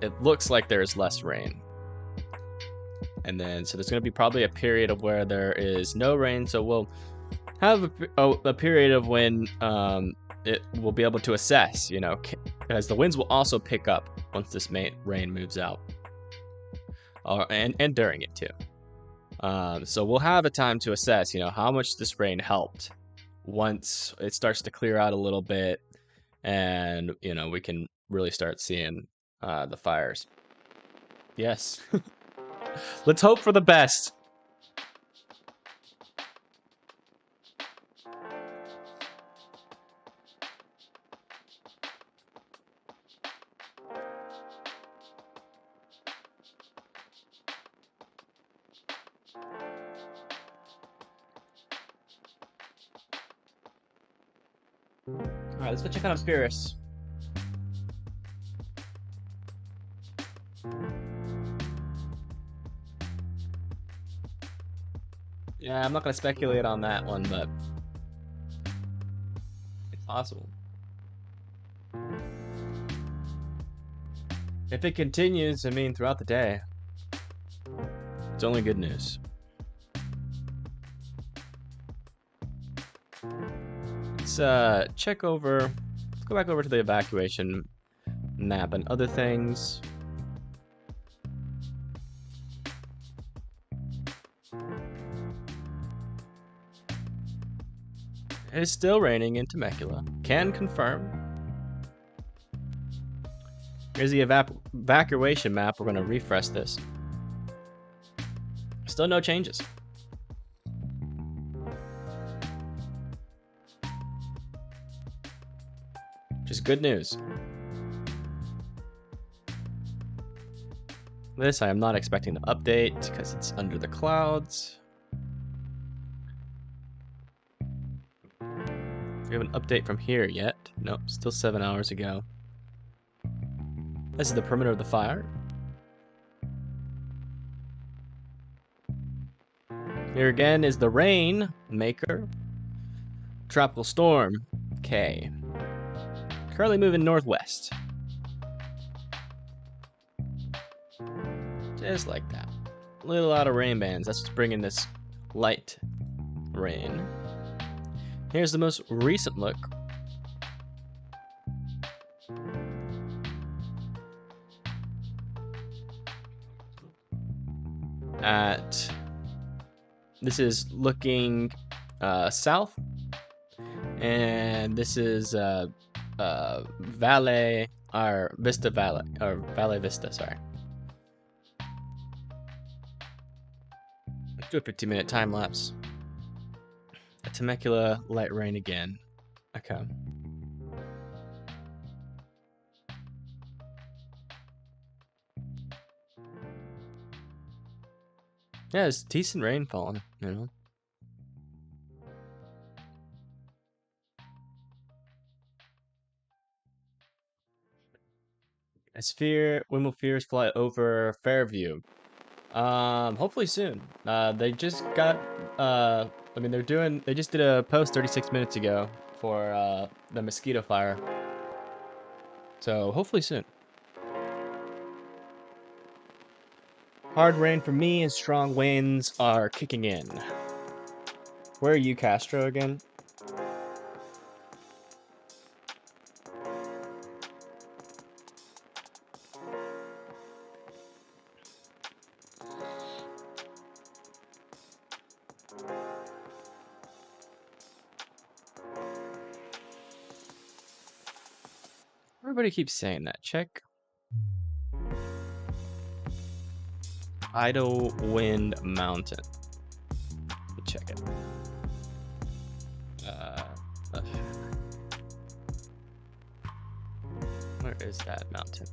it looks like there's less rain. And then, so there's going to be probably a period of where there is no rain. So we'll have a period of when it will be able to assess, you know, because the winds will also pick up once this rain moves out, and during it too. So we'll have a time to assess, you know, how much this rain helped once it starts to clear out a little bit, and you know, we can really start seeing the fires. Yes. Let's hope for the best. Alright, let's go check out Pyrrhus. Yeah, I'm not going to speculate on that one, but it's possible. If it continues, I mean, throughout the day, it's only good news. Let's check over, let's go back over to the evacuation map and other things. It is still raining in Temecula. Can confirm. Here's the evacuation map. We're going to refresh this. Still no changes. Just good news. This I am not expecting to update because it's under the clouds. We have an update from here yet. Nope, still 7 hours ago. This is the perimeter of the fire. Here again is the rain maker. Tropical storm K. Currently moving northwest. Just like that. Little out of rain bands. That's what's bringing this light rain. Here's the most recent look. This is looking south, and this is Valley or Vista Valley or Valley Vista. Sorry. Let's do a 15-minute time lapse. A Temecula light rain again. Okay. Yeah, it's decent rain falling, you know. As when will Fears fly over Fairview? Hopefully soon. They just got, I mean, they just did a post 36 minutes ago for, the mosquito fire. So, hopefully soon. Hard rain for me and strong winds are kicking in. Where are you, Castro, again? everybody keeps saying that? Check Idle Wind Mountain. Let me check it. Where is that mountain?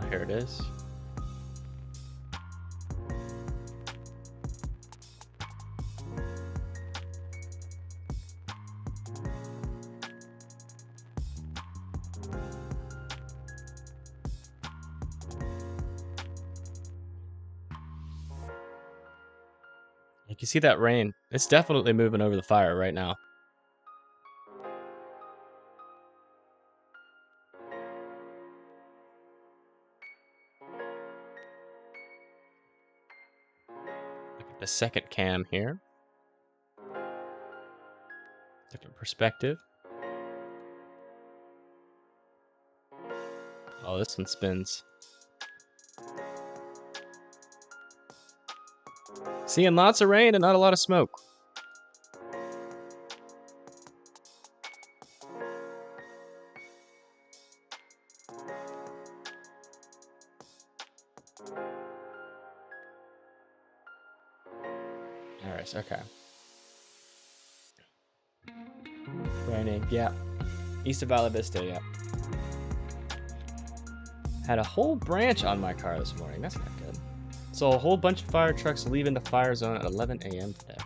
Here it is. You can see that rain. It's definitely moving over the fire right now. The second cam here. Different perspective. Oh, this one spins. Seeing lots of rain and not a lot of smoke. Alright, okay. Raining, yeah. East of Valla Vista, yeah. Had a whole branch on my car this morning. That's not good. So a whole bunch of fire trucks leaving the fire zone at 11 a.m. today.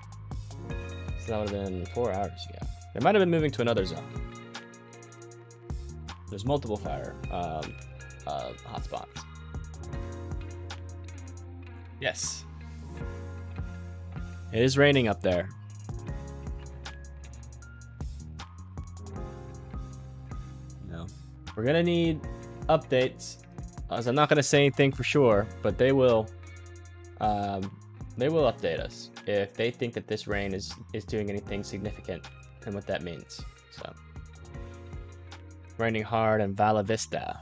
So that would have been 4 hours ago. They might have been moving to another zone. There's multiple fire hotspots. Yes. It is raining up there. No. We're gonna need updates. As I'm not gonna say anything for sure, but they will update us if they think that this rain is doing anything significant and what that means. So raining hard in Valla Vista.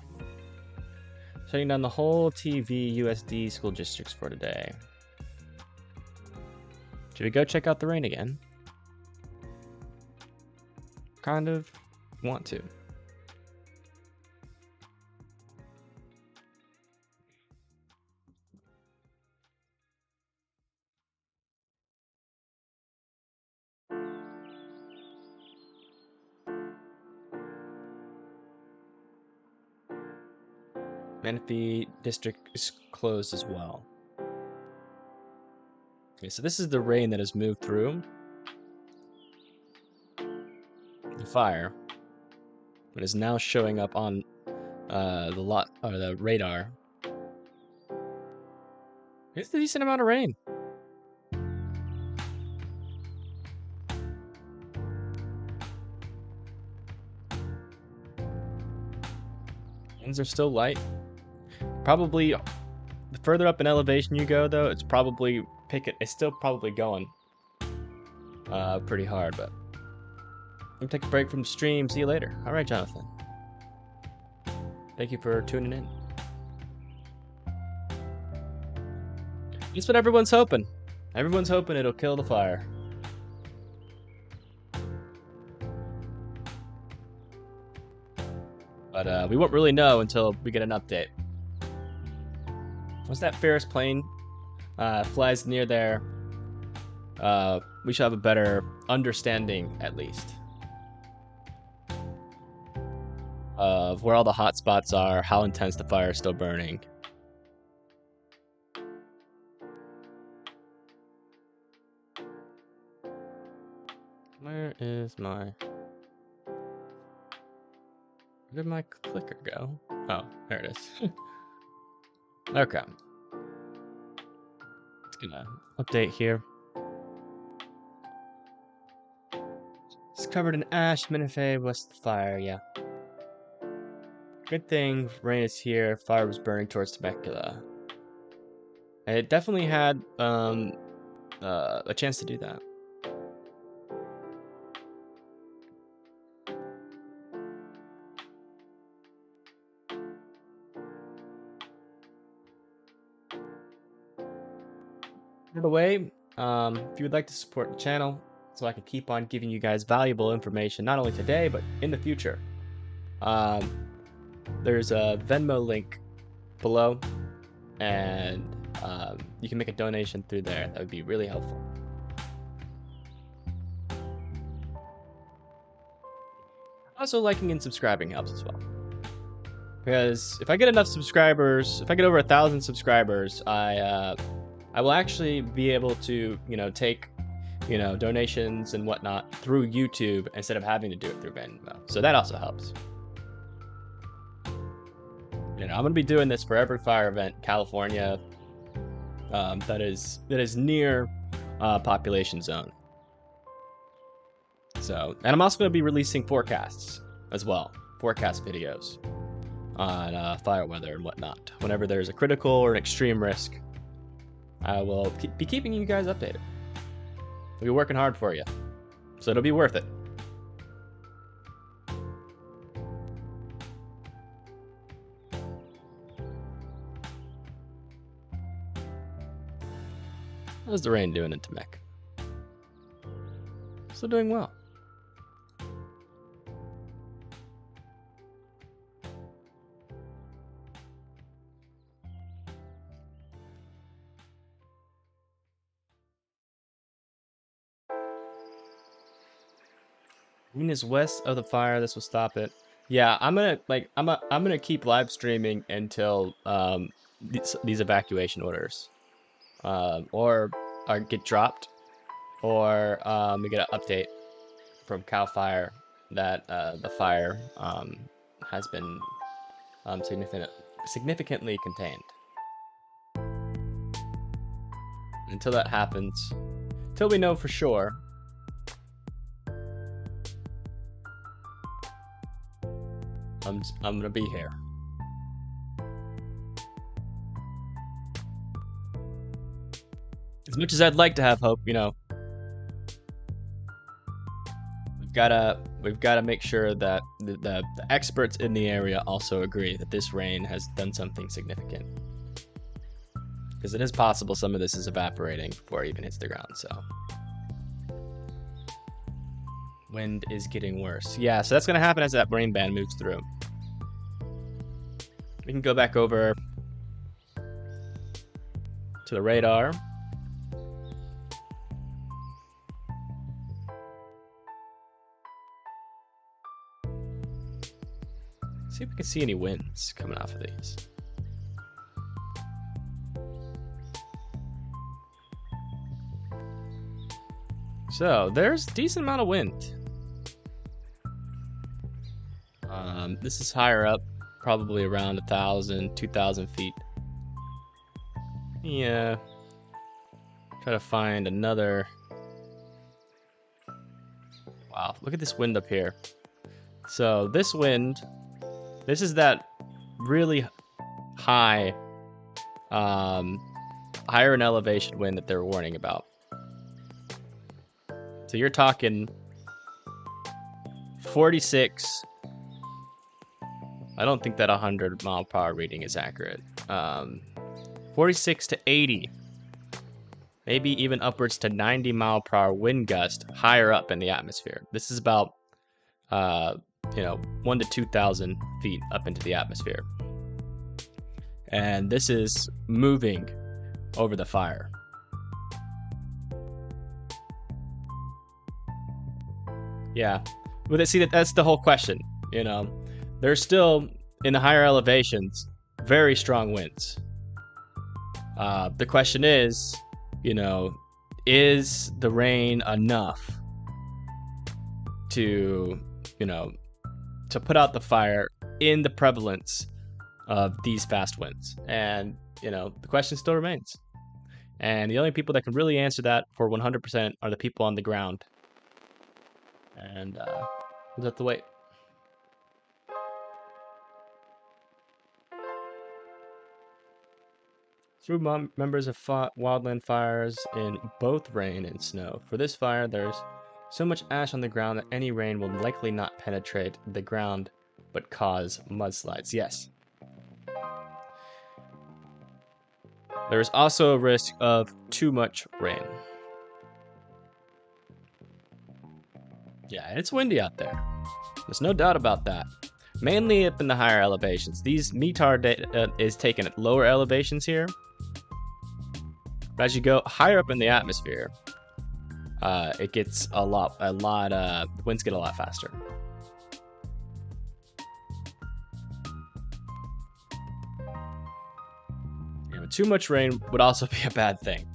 Shutting down the whole TV USD school districts for today. Should we go check out the rain again? Kind of want to. Menifee district is closed as well. Okay, so this is the rain that has moved through the fire, but is now showing up on the radar. It's a decent amount of rain. Winds are still light. Probably the further up in elevation you go, though, it's still probably going pretty hard. But I'm gonna take a break from the stream. See you later. All right, Jonathan. Thank you for tuning in. That's what everyone's hoping. Everyone's hoping it'll kill the fire. But we won't really know until we get an update. Once that Ferris plane flies near there, we should have a better understanding, at least, of where all the hot spots are, how intense the fire is still burning. Where did my clicker go? Oh, there it is. Okay. It's gonna update here. It's covered in ash, Menifee, west of the fire, yeah. Good thing rain is here, fire was burning towards Temecula. And it definitely had a chance to do that. By the way, if you would like to support the channel so I can keep on giving you guys valuable information, not only today, but in the future, there's a Venmo link below, and you can make a donation through there. That would be really helpful. Also, liking and subscribing helps as well. Because if I get enough subscribers, if I get over 1,000 subscribers, I will actually be able to, take, donations and whatnot through YouTube instead of having to do it through Venmo. So that also helps. I'm gonna be doing this for every fire event, California, that is near population zone. So, and I'm also gonna be releasing forecasts as well, forecast videos on fire weather and whatnot. Whenever there's a critical or an extreme risk, I will be keeping you guys updated. I'll be working hard for you, so it'll be worth it. How's the rain doing in Temec? Still doing well. Green is west of the fire. This will stop it. Yeah, I'm gonna keep live streaming until these evacuation orders or get dropped, or we get an update from Cal Fire that the fire has been significantly contained. Until that happens, till we know for sure, I'm gonna be here. As much as I'd like to have hope, we've gotta make sure that the experts in the area also agree that this rain has done something significant. Because it is possible some of this is evaporating before it even hits the ground, so. Wind is getting worse. Yeah, so that's gonna happen as that rain band moves through. We can go back over to the radar. See if we can see any winds coming off of these. So there's a decent amount of wind. This is higher up, probably around 1,000, 2,000 feet. Yeah. Try to find another. Wow, look at this wind up here. So this wind, this is that really high, higher in elevation wind that they're warning about. So you're talking 46. I don't think that 100 mile per hour reading is accurate. 46 to 80. Maybe even upwards to 90 mile per hour wind gust higher up in the atmosphere. This is about, 1 to 2,000 feet up into the atmosphere. And this is moving over the fire. Yeah, but see, that's the whole question. There's still, in the higher elevations, very strong winds. The question is, is the rain enough to put out the fire in the prevalence of these fast winds? And, the question still remains. And the only people that can really answer that for 100% are the people on the ground. And we'll have to wait. Through members of wildland fires in both rain and snow. For this fire, there's so much ash on the ground that any rain will likely not penetrate the ground, but cause mudslides. Yes. There's also a risk of too much rain. Yeah, it's windy out there. There's no doubt about that. Mainly up in the higher elevations. These METAR data is taken at lower elevations here. But as you go higher up in the atmosphere, it gets the winds get a lot faster. Yeah, but too much rain would also be a bad thing.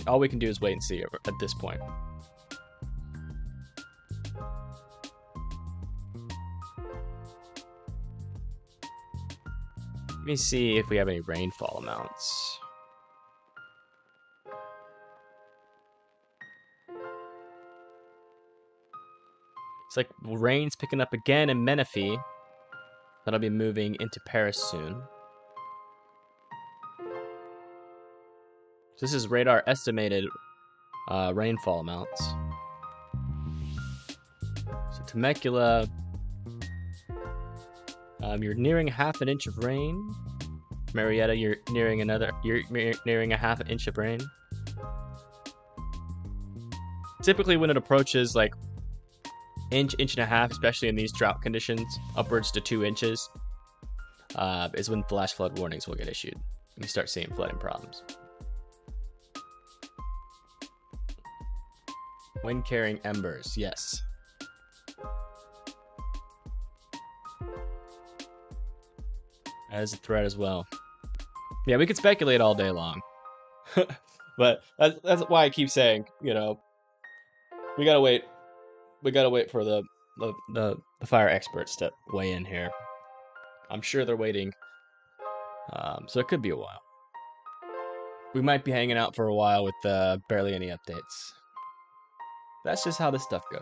All we can do is wait and see at this point. Let me see if we have any rainfall amounts. It's like rain's picking up again in Menifee. That'll be moving into Paris soon. This is radar estimated rainfall amounts. So Temecula, you're nearing half an inch of rain. Marietta, you're nearing a half an inch of rain. Typically when it approaches like inch and a half, especially in these drought conditions, upwards to 2 inches, is when flash flood warnings will get issued. You start seeing flooding problems. Wind carrying embers, yes. That is a threat as well. Yeah, we could speculate all day long. But that's why I keep saying, you know, we gotta wait. We gotta wait for the fire experts to weigh in here. I'm sure they're waiting. So it could be a while. We might be hanging out for a while with barely any updates. That's just how this stuff goes.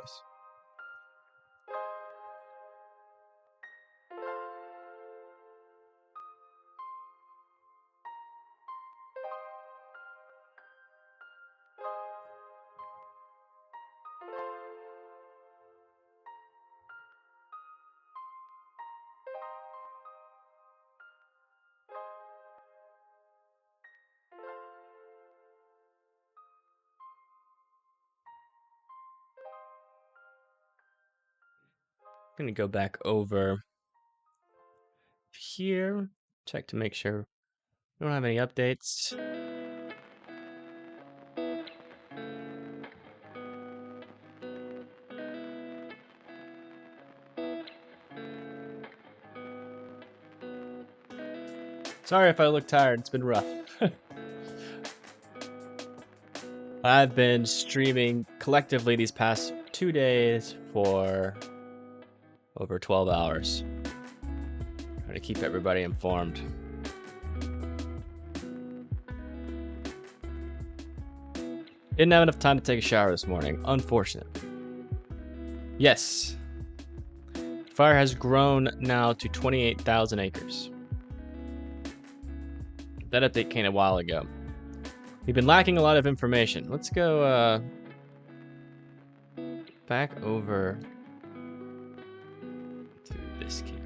I'm gonna go back over here, check to make sure we don't have any updates. Sorry if I look tired, it's been rough. I've been streaming collectively these past 2 days for over 12 hours. Trying to keep everybody informed. Didn't have enough time to take a shower this morning, unfortunate. Yes. Fire has grown now to 28,000 acres. That update came a while ago. We've been lacking a lot of information. Let's go back over to this camera.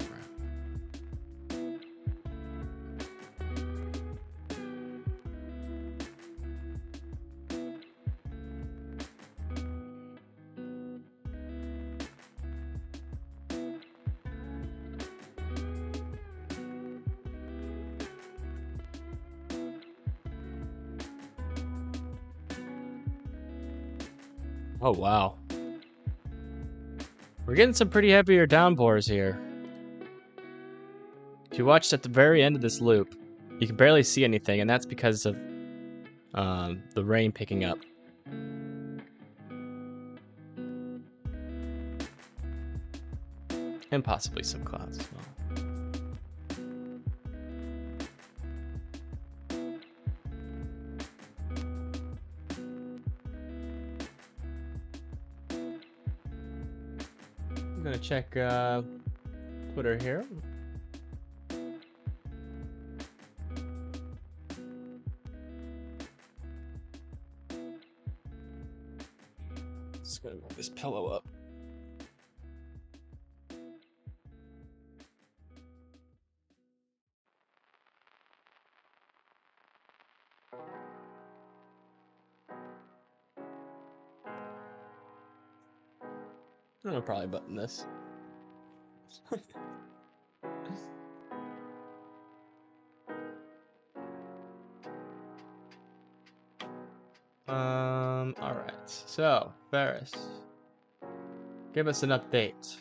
Oh, wow. We're getting some pretty heavier downpours here. If you watched at the very end of this loop, you can barely see anything, and that's because of the rain picking up. And possibly some clouds as well. I'm gonna check Twitter here. Just gonna move this pillow up. I'll probably button this. Alright. So, Ferris. Give us an update.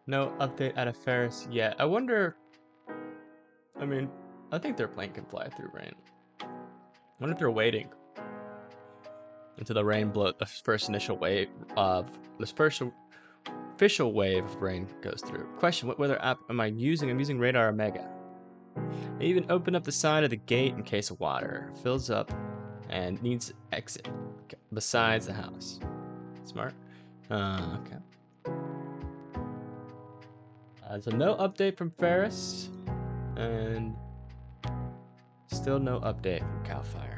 No update out of Ferris yet. I wonder... I mean, I think their plane can fly through rain. I wonder if they're waiting until the rain blow the first initial wave of... This first official wave of rain goes through. Question, what weather app am I using? I'm using Radar Omega. I even open up the side of the gate in case of water. Fills up and needs exit besides the house. Smart. Okay. So no update from Ferris, and still no update from Cal Fire.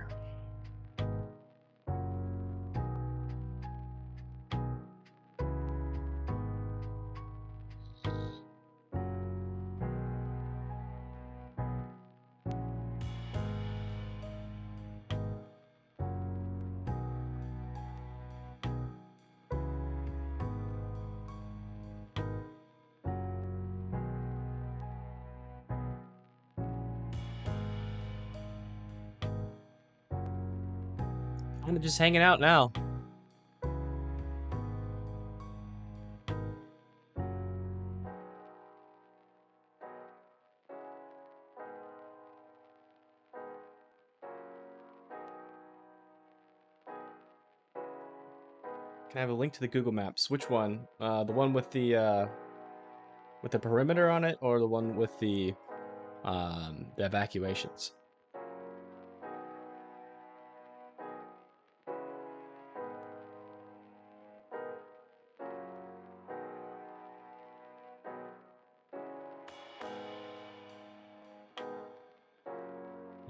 I'm just hanging out now. Can I have a link to the Google Maps? Which one? The one with the perimeter on it, or the one with the evacuations?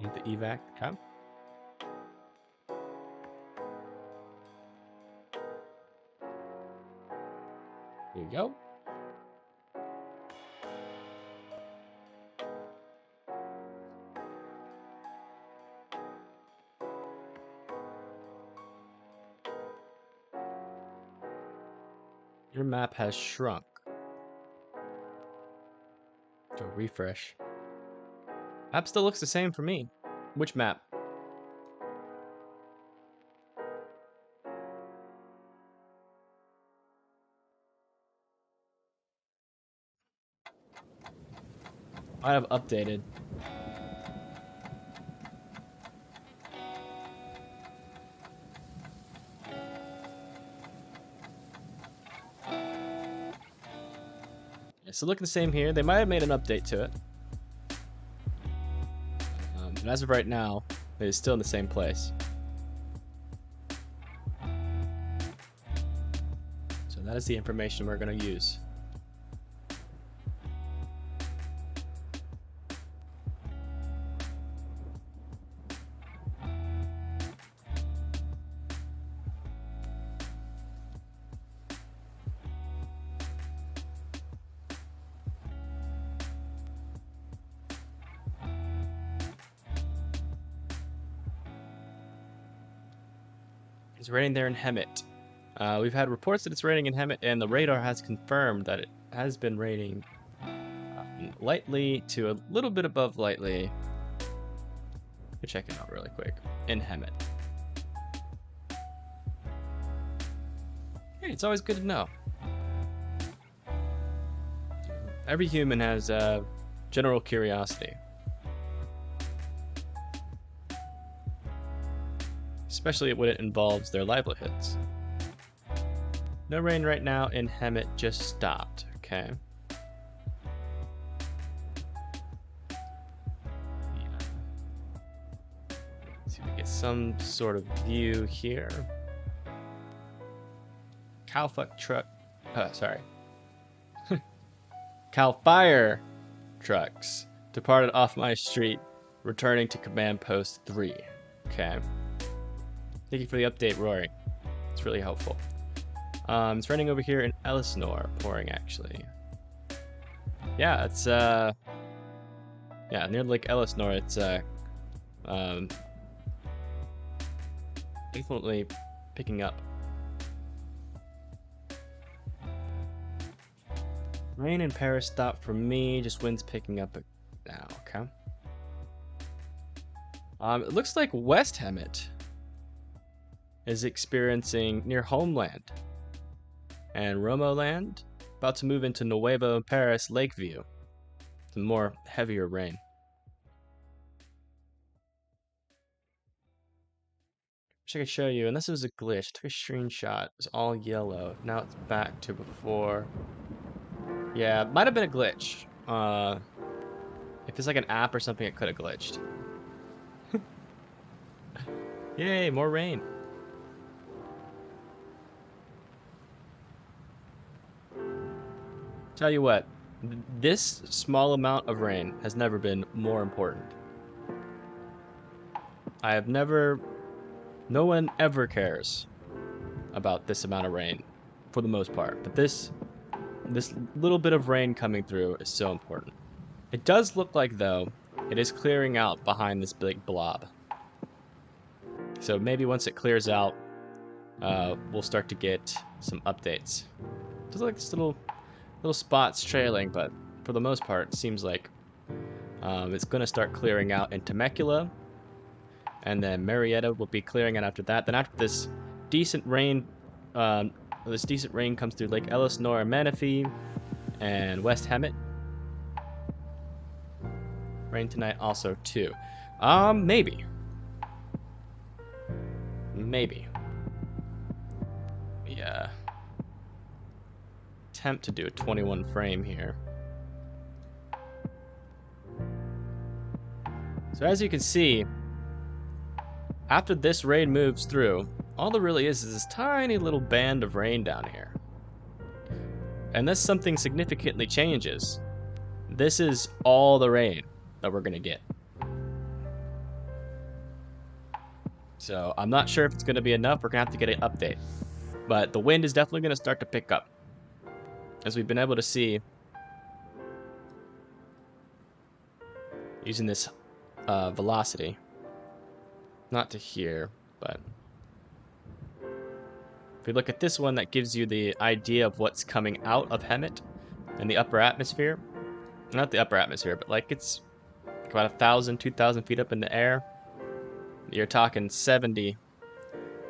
Need the evac. Okay. Here you go. Your map has shrunk. So refresh. Map still looks the same for me. Which map? Might have updated. Yeah, so looking the same here. They might have made an update to it. But as of right now, it is still in the same place. So that is the information we're going to use. It's raining there in Hemet. We've had reports that it's raining in Hemet, and the radar has confirmed that it has been raining lightly to a little bit above lightly. We'll check it out really quick. In Hemet. Hey, it's always good to know. Every human has general curiosity. Especially when it involves their livelihoods. No rain right now in Hemet, just stopped, okay? Yeah. Let's see if we get some sort of view here. Cal Fire trucks departed off my street, returning to Command Post 3, okay? Thank you for the update, Rory. It's really helpful. It's raining over here in Elsinore, pouring actually. Yeah, it's near Lake Elsinore. It's definitely picking up. Rain in Paris stopped for me. Just winds picking up now. Okay. It looks like West Hemet is experiencing near Homeland and Romoland about to move into Nuevo Paris Lakeview. Some more heavier rain. Wish I could show you, unless it was a glitch. Took a screenshot. It was all yellow. Now it's back to before. Yeah, it might have been a glitch. If it's like an app or something, it could have glitched. Yay, more rain. Tell you what, this small amount of rain has never been more important. No one ever cares about this amount of rain for the most part, but this little bit of rain coming through is so important. It does look like, though, it is clearing out behind this big blob. So maybe once it clears out, we'll start to get some updates. Just like this little spots trailing, but for the most part, it seems like it's going to start clearing out in Temecula, and then Marietta will be clearing out after that. Then after this decent rain comes through Lake Elsinore, Menifee, and West Hemet. Rain tonight also too. Maybe. Yeah. Attempt to do a 21 frame here. So as you can see, after this rain moves through, all there really is this tiny little band of rain down here. Unless something significantly changes, this is all the rain that we're gonna get. So I'm not sure if it's gonna be enough. We're gonna have to get an update. But the wind is definitely gonna start to pick up, as we've been able to see using this velocity. Not to here, but if we look at this one, that gives you the idea of what's coming out of Hemet in the upper atmosphere. Not the upper atmosphere, but like it's about 1,000, 2,000 feet up in the air. You're talking 70,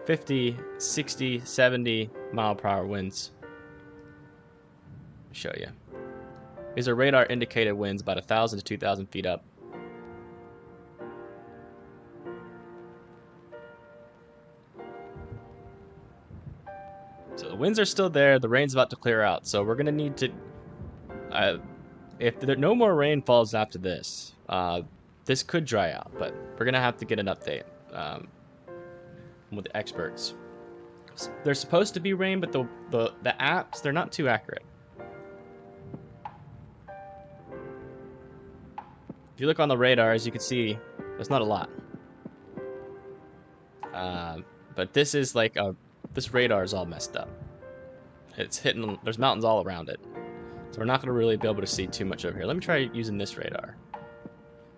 50, 60, 70 mile per hour winds. I'll show you. These are radar indicated winds about 1,000 to 2,000 feet up. So the winds are still there. The rain's about to clear out. So we're going to need to... if no more rain falls after this, this could dry out. But we're going to have to get an update with the experts. There's supposed to be rain, but the apps, they're not too accurate. If you look on the radar, as you can see, there's not a lot. But this is like this radar is all messed up. It's hitting, there's mountains all around it. So we're not going to really be able to see too much over here. Let me try using this radar.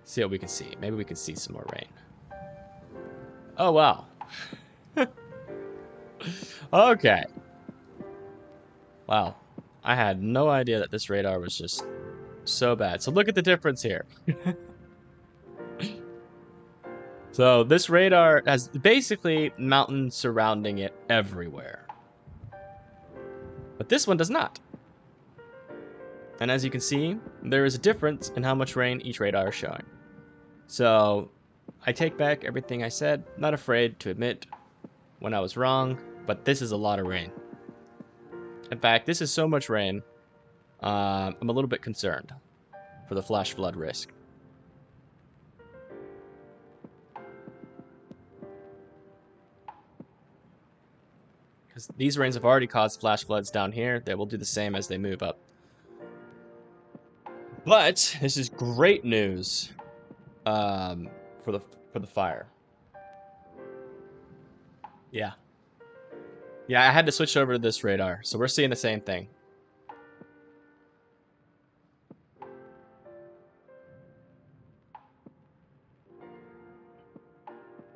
See what we can see. Maybe we can see some more rain. Oh, wow. Okay. Wow. I had no idea that this radar was just so bad. So look at the difference here. So this radar has basically mountains surrounding it everywhere. But this one does not. And as you can see, there is a difference in how much rain each radar is showing. So I take back everything I said. Not afraid to admit when I was wrong, but this is a lot of rain. In fact, this is so much rain, I'm a little bit concerned for the flash flood risk. Because these rains have already caused flash floods down here. They will do the same as they move up. But this is great news for the fire. Yeah. Yeah, I had to switch over to this radar, so we're seeing the same thing.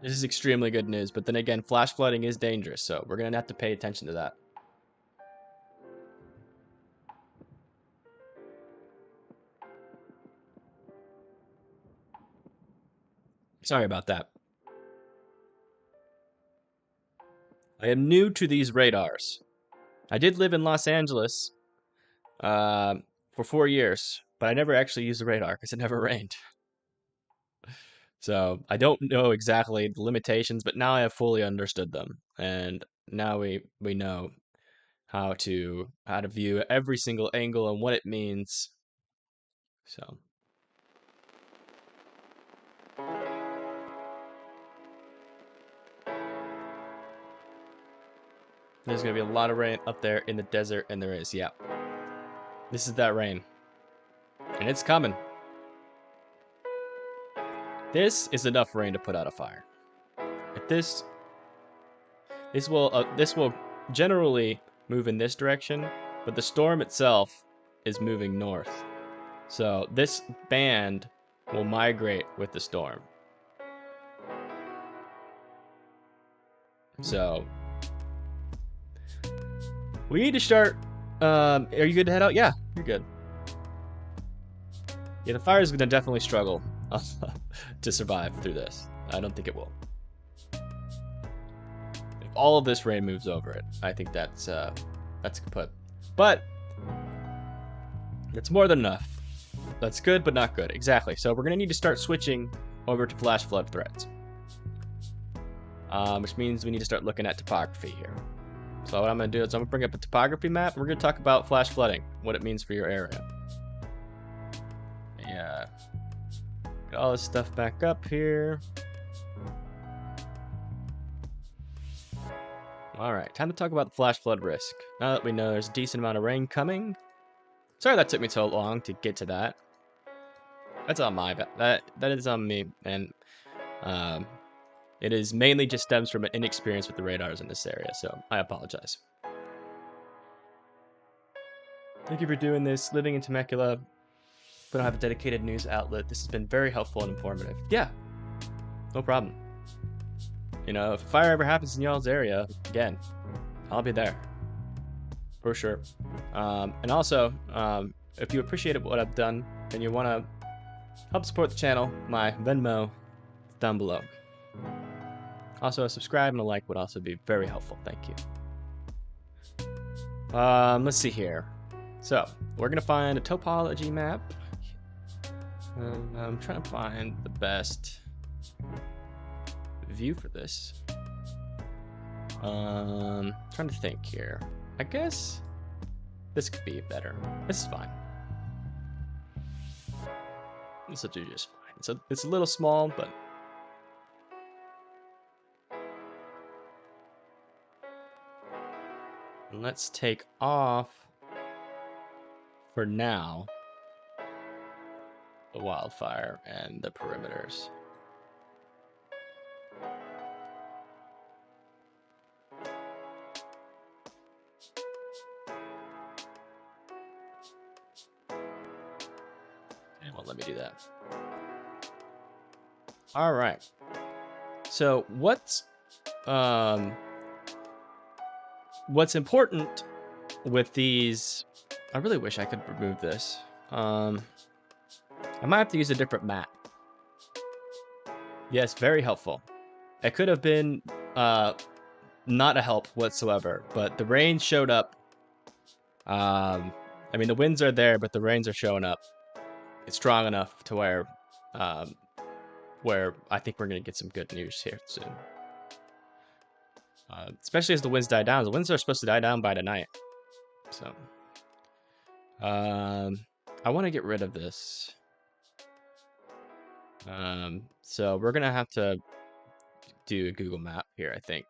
This is extremely good news, but then again, flash flooding is dangerous, so we're gonna have to pay attention to that. Sorry about that. I am new to these radars. I did live in Los Angeles for 4 years, but I never actually used the radar because it never rained. So I don't know exactly the limitations, but now I have fully understood them, and now we know how to view every single angle and what it means. So there's gonna be a lot of rain up there in the desert, and there is, yeah. This is that rain, and it's coming. This is enough rain to put out a fire. This will generally move in this direction, but the storm itself is moving north. So this band will migrate with the storm. So we need to start. Are you good to head out? Yeah, you're good. Yeah, the fire is going to definitely struggle to survive through this. I don't think it will. If all of this rain moves over it, I think that's kaput. But it's more than enough. That's good, but not good. Exactly. So we're going to need to start switching over to flash flood threats. Which means we need to start looking at topography here. So what I'm going to do is I'm going to bring up a topography map. And we're going to talk about flash flooding, what it means for your area. Yeah. Get all this stuff back up here. Alright, time to talk about the flash flood risk. Now that we know there's a decent amount of rain coming. Sorry that took me so long to get to that. That's on my bad. That is on me, and it is mainly just stems from an inexperience with the radars in this area, so I apologize. Thank you for doing this. Living in Temecula, but I don't have a dedicated news outlet. This has been very helpful and informative. Yeah, no problem. You know, if a fire ever happens in y'all's area, again, I'll be there. For sure. And also, if you appreciated what I've done and you want to help support the channel, my Venmo is down below. Also, a subscribe and a like would also be very helpful. Thank you. Let's see here. So, we're going to find a topology map. I'm trying to find the best view for this. Trying to think here. I guess this could be better. This is fine. This will do just fine. It's a little small, but let's take off for now the wildfire and the perimeters. Let me do that. All right. So what's important with these? I really wish I could remove this. I might have to use a different map. Yes, very helpful. It could have been not a help whatsoever, but the rain showed up. I mean, the winds are there, but the rains are showing up. It's strong enough to where I think we're going to get some good news here soon. Especially as the winds die down. The winds are supposed to die down by tonight. So, I want to get rid of this. So we're going to have to do a Google map here, I think.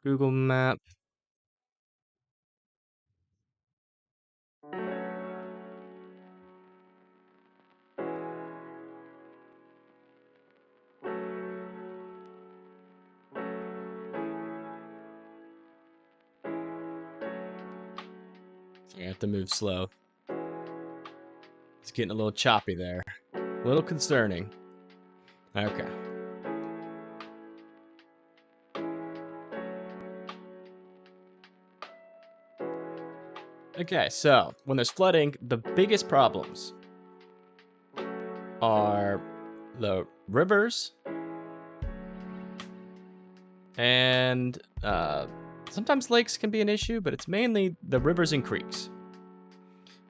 Google map. I have to move slow. It's getting a little choppy there. A little concerning. Okay. Okay, so when there's flooding, the biggest problems are the rivers and sometimes lakes can be an issue, but it's mainly the rivers and creeks.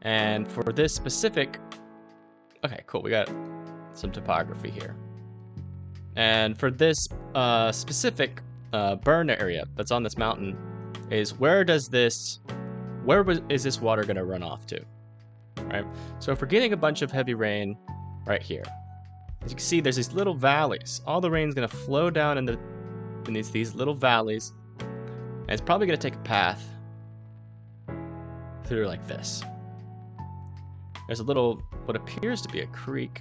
And for this specific, okay, cool, we got some topography here. And for this specific burn area that's on this mountain is where is this water going to run off to, right? So if we're getting a bunch of heavy rain right here, as you can see, there's these little valleys. All the rain's going to flow down in these little valleys, and it's probably going to take a path through like this. There's a little, what appears to be a creek.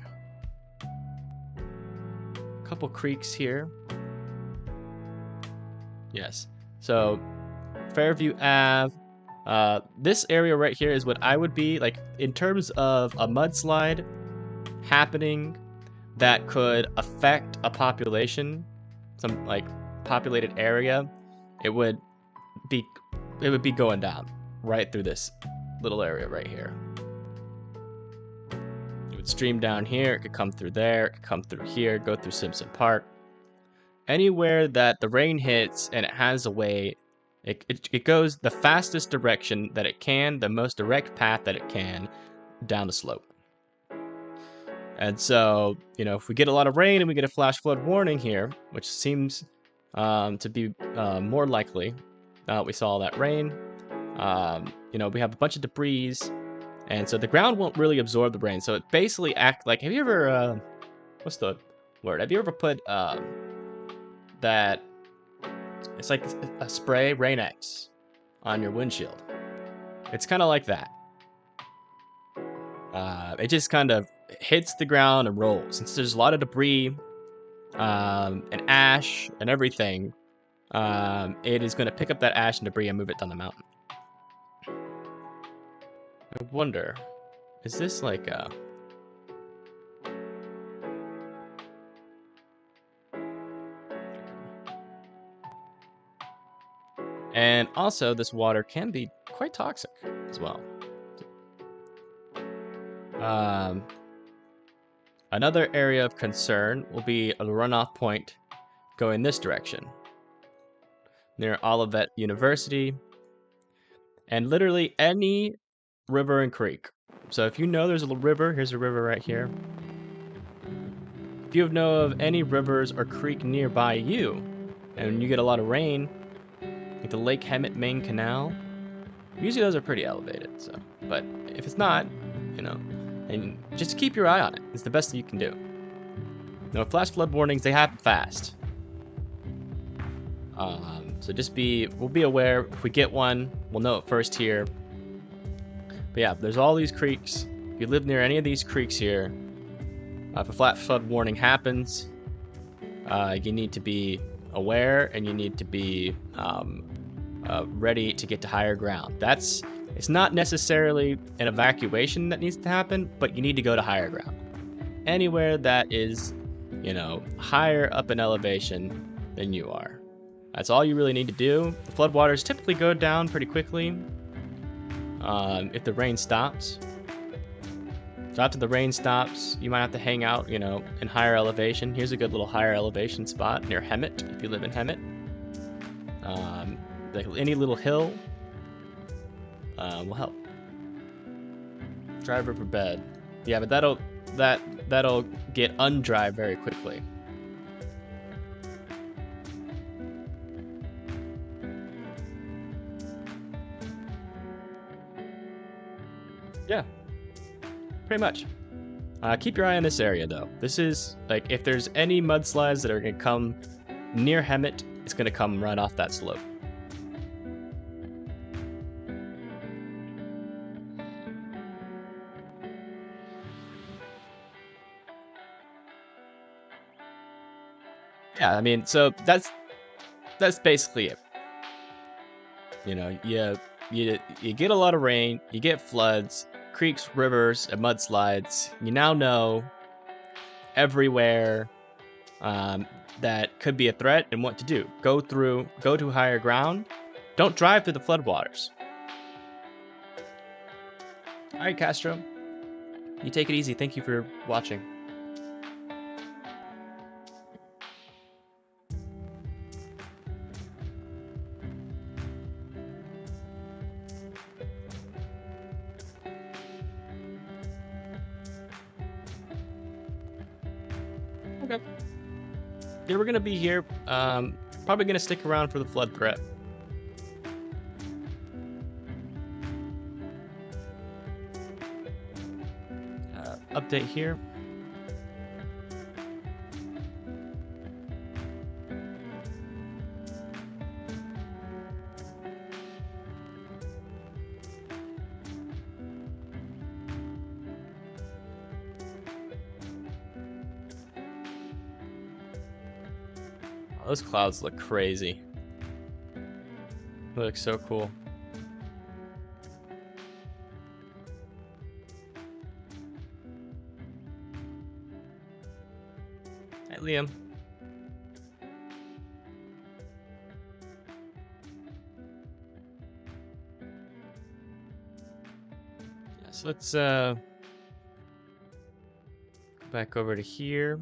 A couple creeks here. Yes. So, Fairview Ave. This area right here is what I would be, like, in terms of a mudslide happening that could affect a population, some, like, populated area, it would be going down right through this little area right here. It would stream down here, it could come through there, it could come through here, go through Simpson Park. Anywhere that the rain hits and it has a way, it goes the fastest direction that it can, the most direct path that it can, down the slope. And so, you know, if we get a lot of rain and we get a flash flood warning here, which seems to be more likely, we saw that rain, you know, we have a bunch of debris, and so the ground won't really absorb the rain. So it basically acts like, have you ever, what's the word? Have you ever put that, it's like a spray, Rain X, on your windshield? It's kind of like that. It just kind of hits the ground and rolls. Since there's a lot of debris and ash and everything, it is going to pick up that ash and debris and move it down the mountain. I wonder, is this like a... And also, this water can be quite toxic as well. Another area of concern will be a runoff point going this direction, near Olivet University, and literally any river and creek. So if you know there's a little river, here's a river right here. If you know of any rivers or creek nearby you, and you get a lot of rain, like the Lake Hemet main canal, usually those are pretty elevated. So, but if it's not, you know, and just keep your eye on it. It's the best that you can do. Now, flash flood warnings, they happen fast. So just we'll be aware. If we get one, we'll know it first here. But yeah, there's all these creeks. If you live near any of these creeks here, if a flash flood warning happens, you need to be aware and you need to be ready to get to higher ground. It's not necessarily an evacuation that needs to happen, but you need to go to higher ground. Anywhere that is, you know, higher up in elevation than you are. That's all you really need to do. The floodwaters typically go down pretty quickly if the rain stops. So after the rain stops, you might have to hang out, you know, in higher elevation. Here's a good little higher elevation spot near Hemet, if you live in Hemet. Like any little hill will help. Dry river bed. Yeah, but that'll get undry very quickly. Yeah, pretty much. Keep your eye on this area though. This is like, if there's any mudslides that are gonna come near Hemet, it's gonna come right off that slope. Yeah, I mean, so that's basically it. You know, you get a lot of rain, you get floods, creeks, rivers, and mudslides. You now know everywhere that could be a threat and what to do. Go to higher ground. Don't drive through the floodwaters. All right, Castro. You take it easy. Thank you for watching. yeah, we're gonna be here. Probably gonna stick around for the flood threat. Update here. Oh, those clouds look crazy. They look so cool. Hey, Liam. Yeah, so let's go back over to here.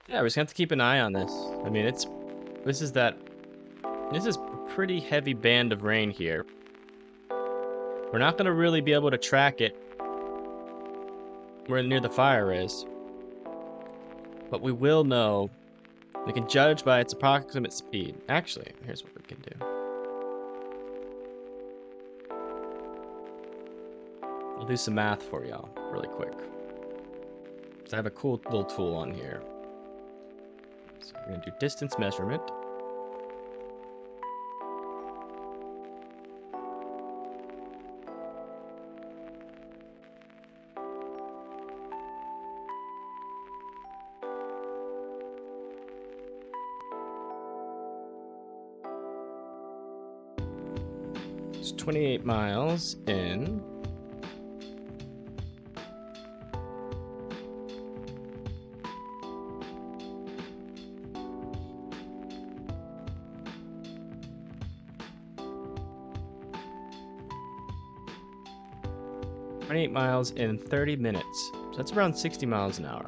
Yeah, we're just gonna have to keep an eye on this. I mean, this is a pretty heavy band of rain here. We're not gonna really be able to track it where near the fire is, but we will know. We can judge by its approximate speed. Actually, here's what we can do. I'll do some math for y'all really quick. So I have a cool little tool on here. So we're gonna do distance measurement. It's 28 miles in. Miles in 30 minutes. So that's around 60 miles an hour.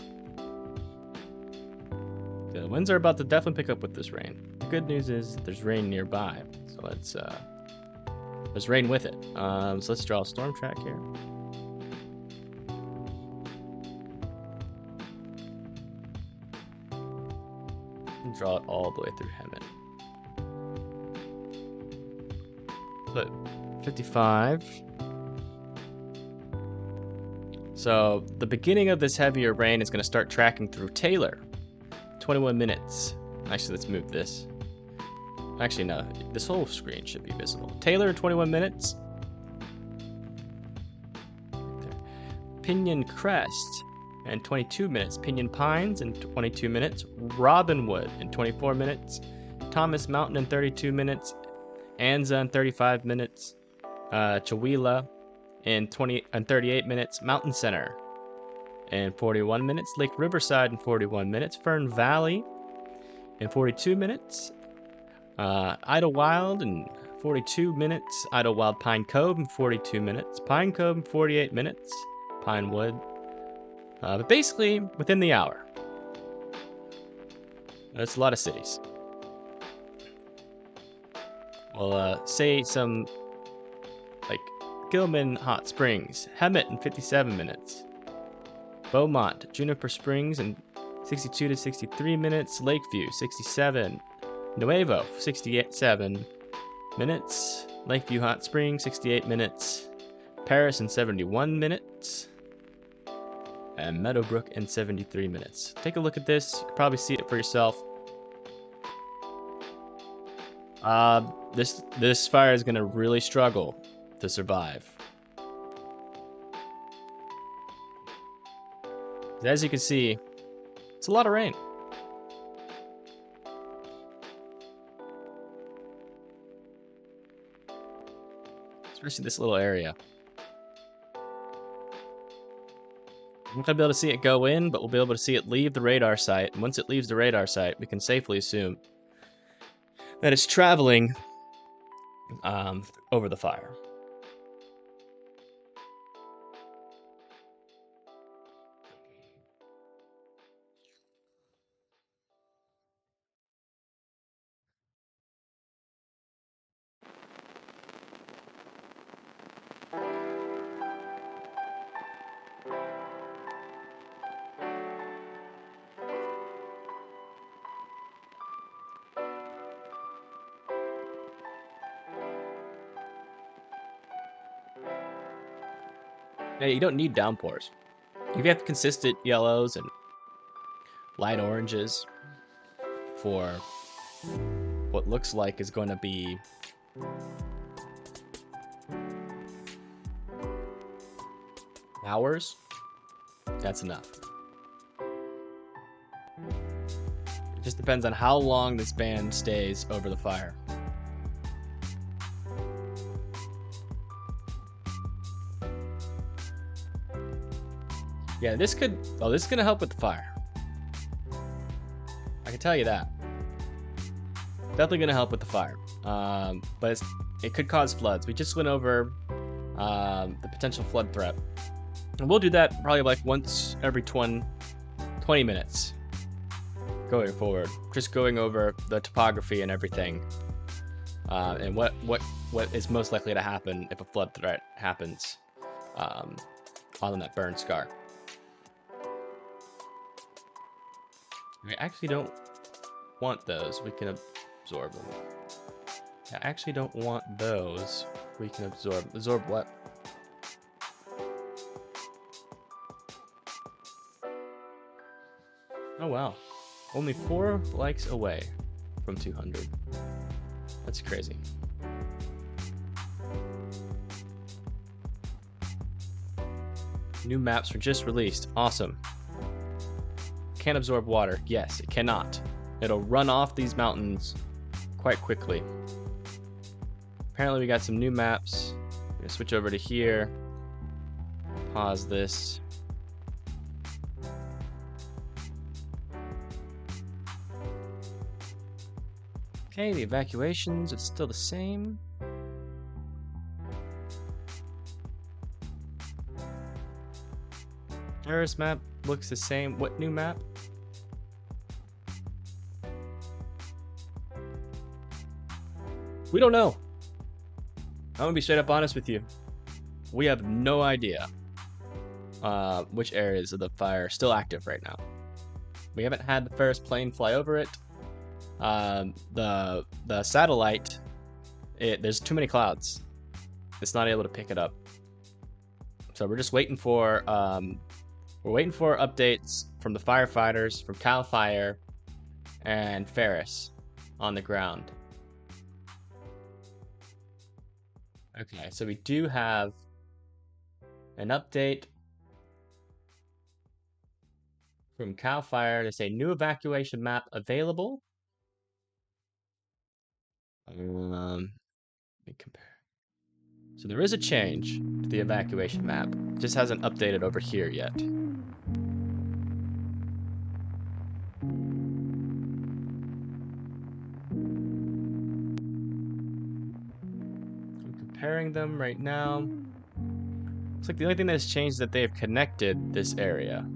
The winds are about to definitely pick up with this rain. The good news is there's rain nearby. So there's rain with it. So let's draw a storm track here. And draw it all the way through Hemet. But 55. So the beginning of this heavier rain is going to start tracking through Taylor. 21 minutes. Actually, let's move this. Actually, no. This whole screen should be visible. Taylor, 21 minutes. Pinyon Crest in 22 minutes. Pinyon Pines in 22 minutes. Robinwood in 24 minutes. Thomas Mountain in 32 minutes. Anza in 35 minutes. Chihuahua in 38 minutes. Mountain Center in 41 minutes. Lake Riverside in 41 minutes. Fern Valley in 42 minutes. Idlewild in 42 minutes. Idlewild Pine Cove in 42 minutes. Pine Cove in 48 minutes. Pinewood. But basically, within the hour. That's a lot of cities. We'll say some, like, Gilman Hot Springs. Hemet in 57 minutes. Beaumont, Juniper Springs in 62 to 63 minutes. Lakeview, 67. Nuevo, 67 minutes. Lakeview Hot Springs, 68 minutes. Paris in 71 minutes. And Meadowbrook in 73 minutes. Take a look at this. You can probably see it for yourself. This fire is going to really struggle to survive. As you can see, it's a lot of rain. Especially this little area. I'm not going to be able to see it go in, but we'll be able to see it leave the radar site. And once it leaves the radar site, we can safely assume that it's traveling over the fire. Yeah, you don't need downpours. You get consistent yellows and light oranges for what looks like is going to be hours. That's enough. It just depends on how long this band stays over the fire. Yeah, this is gonna help with the fire. I can tell you that. Definitely gonna help with the fire. But it could cause floods. We just went over the potential flood threat. And we'll do that probably like once every 20 minutes going forward. Just going over the topography and everything. And what is most likely to happen if a flood threat happens on that burn scar. We actually don't want those. We can absorb them. I actually don't want those. We can absorb. Absorb what? Oh wow. Only 4 likes away from 200. That's crazy. New maps were just released. Awesome. Can absorb water. Yes, it cannot. It'll run off these mountains quite quickly. Apparently we got some new maps. I'm gonna switch over to here. Pause this. Okay, the evacuations, it's still the same. Terrace map looks the same. What new map? We don't know. I'm gonna be straight up honest with you. We have no idea which areas of the fire are still active right now. We haven't had the first plane fly over it. The satellite, there's too many clouds. It's not able to pick it up. So we're just waiting for updates from the firefighters, from CAL FIRE, and Ferris on the ground. Okay, so we do have an update from CAL FIRE. They say new evacuation map available. Let me compare. So there is a change to the evacuation map. It just hasn't updated over here yet. I'm comparing them right now. Looks like the only thing that's changed is that they have connected this area.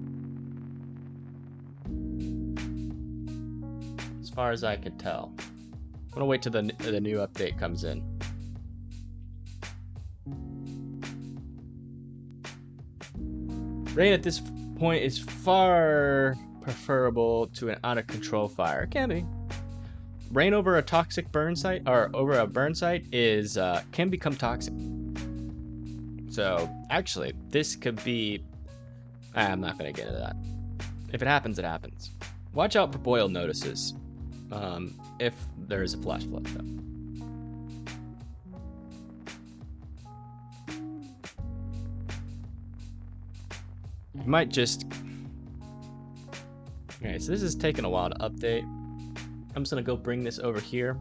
As far as I could tell. I'm gonna wait till the new update comes in. Rain at this point is far preferable to an out-of-control fire. It can be. Rain over a toxic burn site, or over a burn site, can become toxic. So, actually, this could be... I'm not going to get into that. If it happens, it happens. Watch out for boil notices. If there is a flash flood, though. You might just... Okay, so this is taking a while to update. I'm just gonna go bring this over here.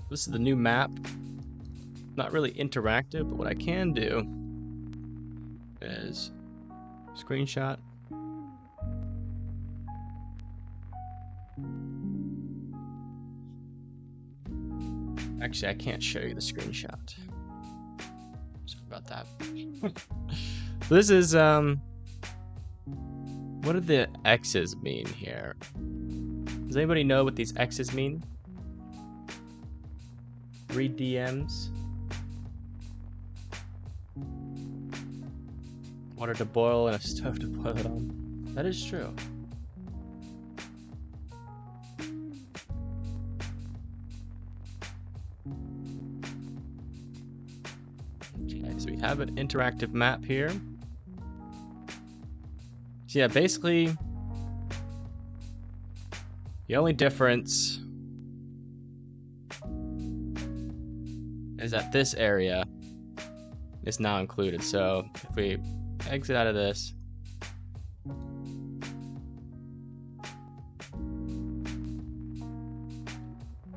This is the new map. Not really interactive, but what I can do is screenshot. Actually, I can't show you the screenshot. Sorry about that. So this is, what do the X's mean here? Does anybody know what these X's mean? Read DMs. Water to boil and a stove to boil it on. That is true. Okay, so we have an interactive map here. So yeah, basically, the only difference is that this area is now included. So if we exit out of this,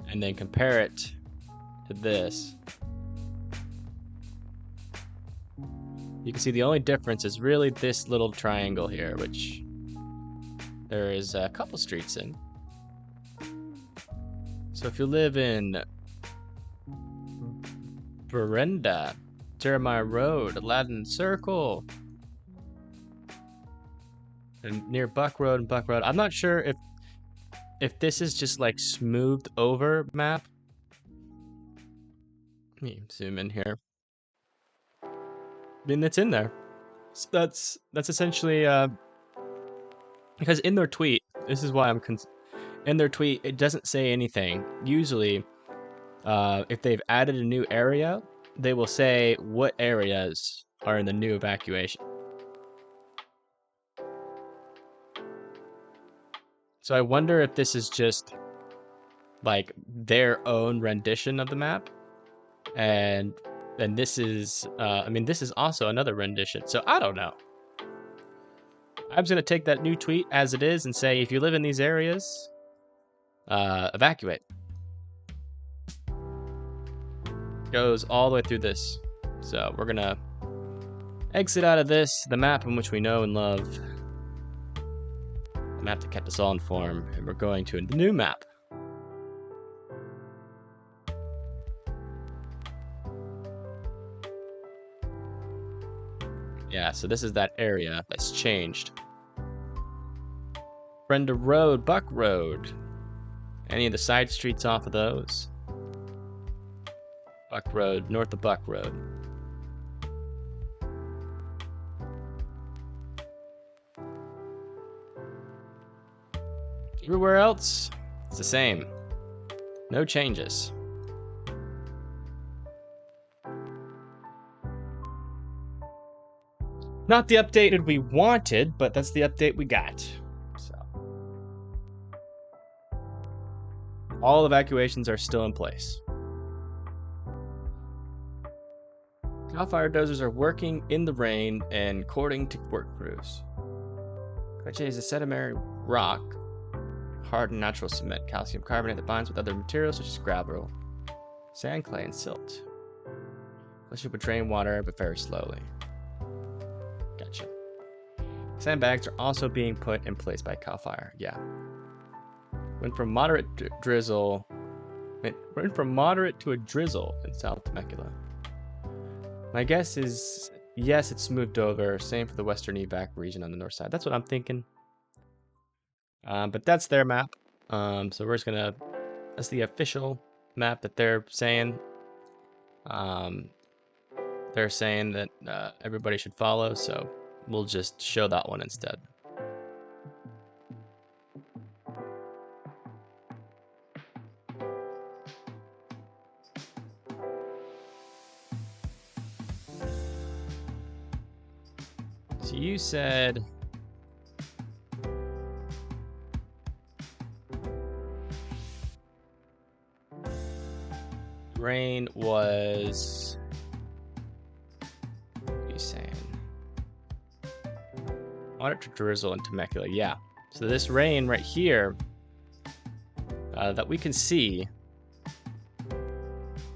and then compare it to this, you can see the only difference is really this little triangle here, which there is a couple streets in. So if you live in Verenda, Jeremiah Road, Aladdin Circle, and near Buck Road and Buck Road, I'm not sure if this is just like smoothed over map. Let me zoom in here. I mean, it's in there. So that's essentially because in their tweet, this is why I'm in their tweet, it doesn't say anything. Usually, if they've added a new area, they will say what areas are in the new evacuation. So I wonder if this is just like their own rendition of the map, and this is, I mean, this is also another rendition. So I don't know. I'm just gonna take that new tweet as it is and say, if you live in these areas, evacuate. Goes all the way through this. So we're gonna exit out of this, the map in which we know and love, the map that kept us all informed, and we're going to a new map. Yeah, so this is that area that's changed. Brenda Road, Buck Road. Any of the side streets off of those? Buck Road, north of Buck Road. Everywhere else, it's the same. No changes. Not the update we wanted, but that's the update we got. So, all evacuations are still in place. CAL FIRE dozers are working in the rain and according to work crews. Cliche is a sedimentary rock, hard and natural cement, calcium carbonate that binds with other materials such as gravel, sand, clay, and silt. Glacier would drain water, but very slowly. Gotcha. Sandbags are also being put in place by CAL FIRE. Yeah. Went from moderate to a drizzle in South Temecula. My guess is, yes, it's smoothed over. Same for the Western evac region on the north side. That's what I'm thinking. But that's their map. So we're just gonna, that's the official map that they're saying. They're saying that everybody should follow, so we'll just show that one instead. So you said rain was, what are you saying? Moderate to drizzle in Temecula, yeah. So this rain right here that we can see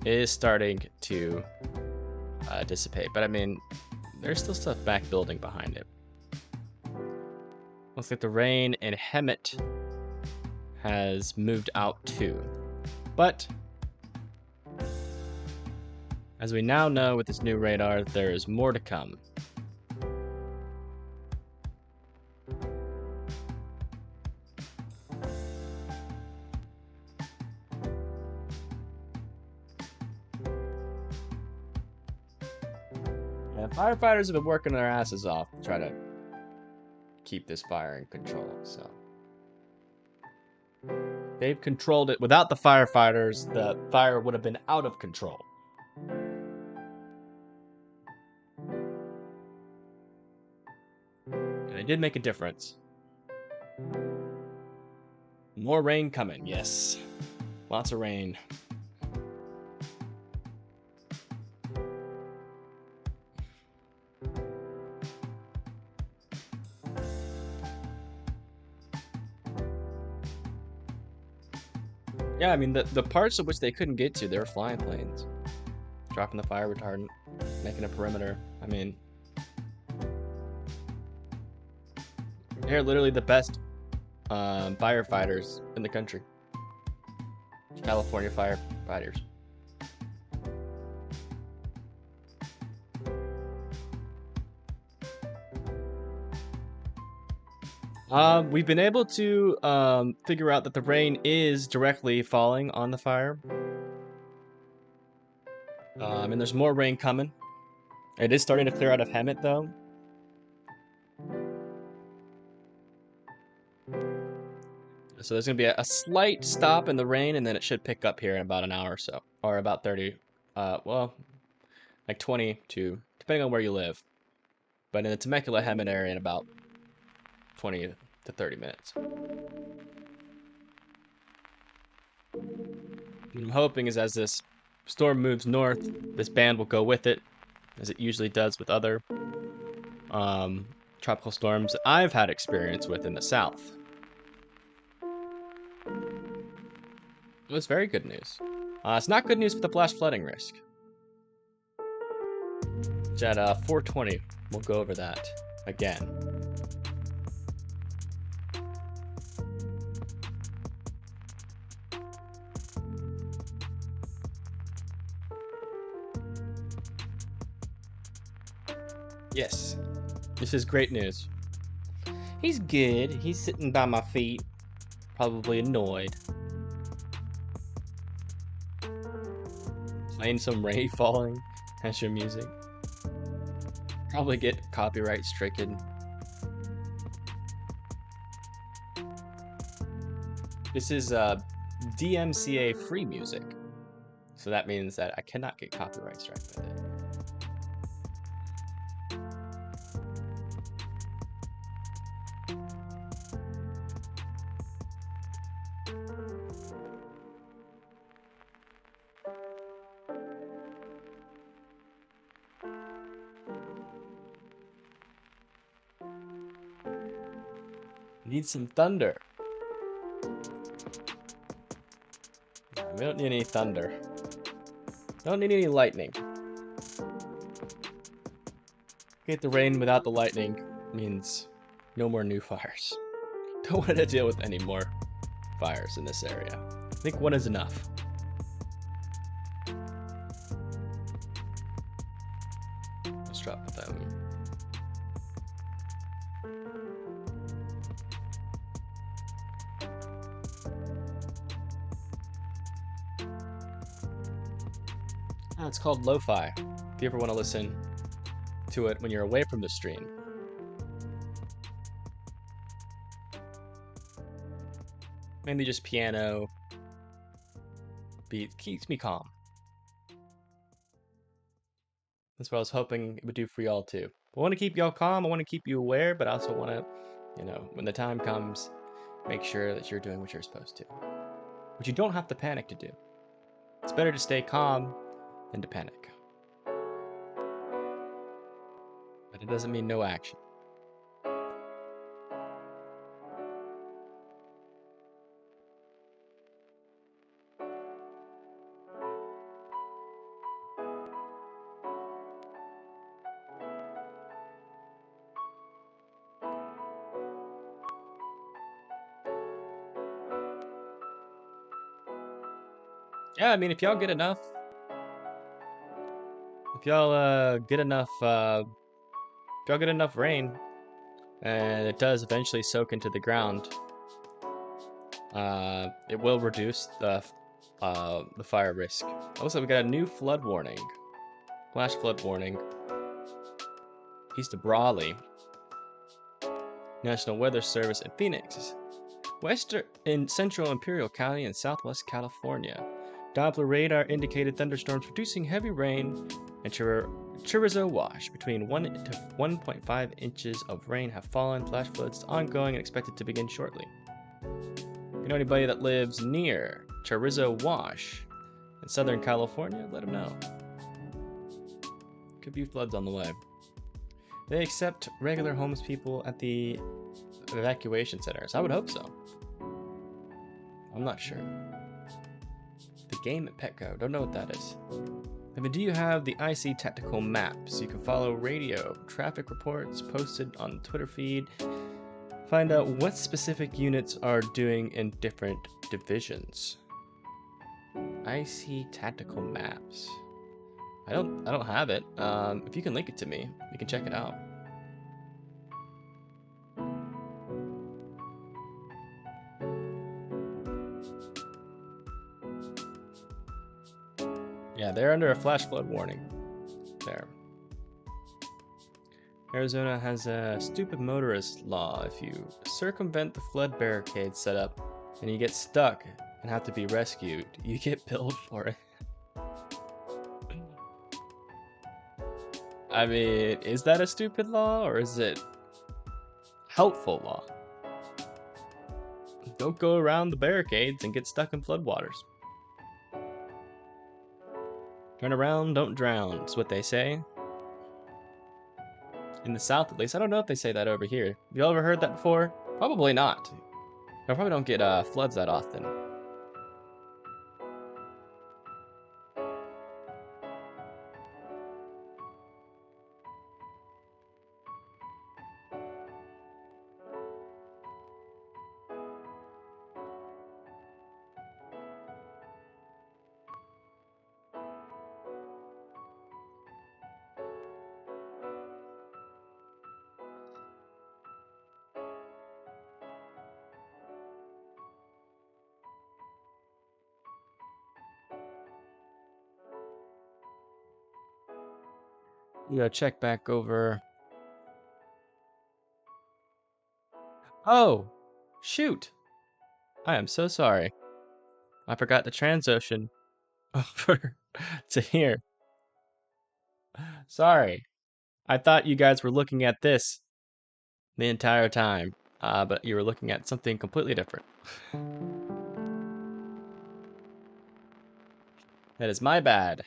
is starting to dissipate, but I mean, there's still stuff back building behind it. Looks like the rain in Hemet has moved out too. But as we now know with this new radar, there is more to come. Yeah, firefighters have been working their asses off to try to keep this fire in control, so. They've controlled it. Without the firefighters, the fire would have been out of control. And it did make a difference. More rain coming, yes. Lots of rain. Yeah, I mean, the parts of which they couldn't get to, they were flying planes. Dropping the fire retardant, making a perimeter. I mean, they're literally the best firefighters in the country. California firefighters. We've been able to figure out that the rain is directly falling on the fire. And there's more rain coming. It is starting to clear out of Hemet, though. So there's going to be a slight stop in the rain, and then it should pick up here in about an hour or so. Or about 30, well, like 22, depending on where you live. But in the Temecula Hemet area in about 20 to 30 minutes. What I'm hoping is as this storm moves north, this band will go with it, as it usually does with other tropical storms I've had experience with in the south. It was very good news. It's not good news for the flash flooding risk. Which at 4:20, we'll go over that again. Yes, this is great news. He's good. He's sitting by my feet, probably annoyed. Playing some rain falling as your music. Probably get copyright stricken. This is DMCA free music, so that means that I cannot get copyright struck with it. Need some thunder. We don't need any thunder. Don't need any lightning. Get the rain without the lightning means no more new fires. Don't want to deal with any more fires in this area. I think one is enough. Let's drop them. It's called lo-fi, if you ever want to listen to it when you're away from the stream. Mainly just piano beat, keeps me calm. That's what I was hoping it would do for y'all too. I want to keep y'all calm, I want to keep you aware, but I also want to, you know, when the time comes, make sure that you're doing what you're supposed to. Which you don't have to panic to do. It's better to stay calm than to panic. But it doesn't mean no action. Yeah, I mean, if y'all get enough, if y'all get enough rain, and it does eventually soak into the ground, it will reduce the fire risk. Also, we got a new flood warning, flash flood warning, east of Raleigh. National Weather Service in Phoenix in central Imperial County in southwest California. Doppler radar indicated thunderstorms producing heavy rain and chorizo wash. Between 1 to 1.5 inches of rain have fallen. Flash floods ongoing and expected to begin shortly. If you know anybody that lives near Chorizo Wash in Southern California, let them know. Could be floods on the way. They accept regular homeless people at the evacuation centers. I would hope so. I'm not sure. The game at Petco. Don't know what that is. But do you have the IC tactical map so you can follow radio, traffic reports posted on the Twitter feed, find out what specific units are doing in different divisions. IC tactical maps. I don't have it. If you can link it to me, we can check it out. Yeah, they're under a flash flood warning. There. Arizona has a stupid motorist law. If you circumvent the flood barricade set up and you get stuck and have to be rescued, you get billed for it. I mean, is that a stupid law or is it helpful law? Don't go around the barricades and get stuck in floodwaters. Turn around, don't drown, is what they say. In the South, at least. I don't know if they say that over here. Have you ever heard that before? Probably not. I probably don't get floods that often. We gotta check back over. Oh, shoot. I am so sorry. I forgot the Transocean over to here. Sorry. I thought you guys were looking at this the entire time, but you were looking at something completely different. That is my bad.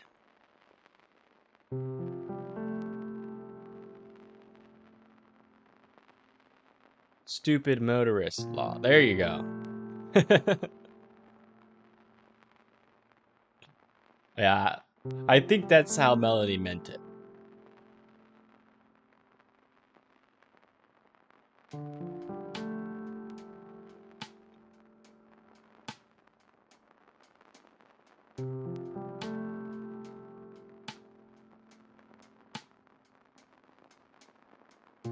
Stupid motorist law. There you go. Yeah, I think that's how Melody meant it.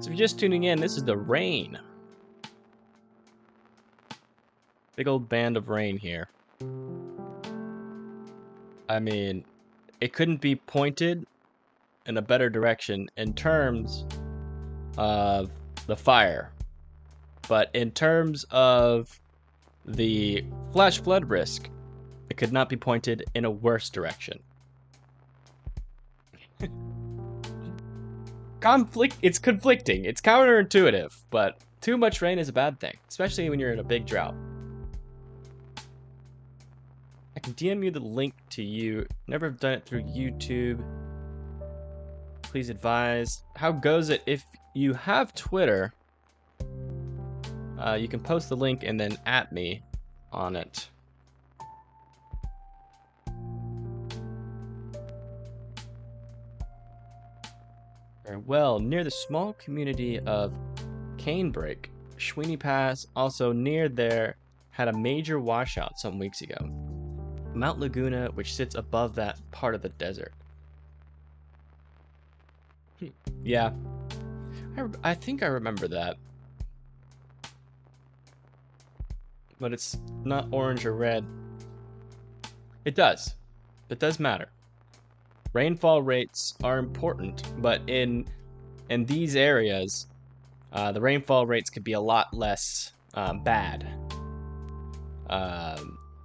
So if you're just tuning in, this is the rain. Big old band of rain here. I mean, it couldn't be pointed in a better direction in terms of the fire. But in terms of the flash flood risk, it could not be pointed in a worse direction. It's conflicting. It's counterintuitive, but too much rain is a bad thing, especially when you're in a big drought. I can DM you the link to you. Never have done it through YouTube. Please advise. How goes it if you have Twitter? You can post the link and then @ me on it. Very well. Near the small community of Canebrake, Sweeney Pass, also near there, had a major washout some weeks ago. Mount Laguna, which sits above that part of the desert. Yeah. I think I remember that. But it's not orange or red. It does. It does matter. Rainfall rates are important, but in these areas, the rainfall rates could be a lot less bad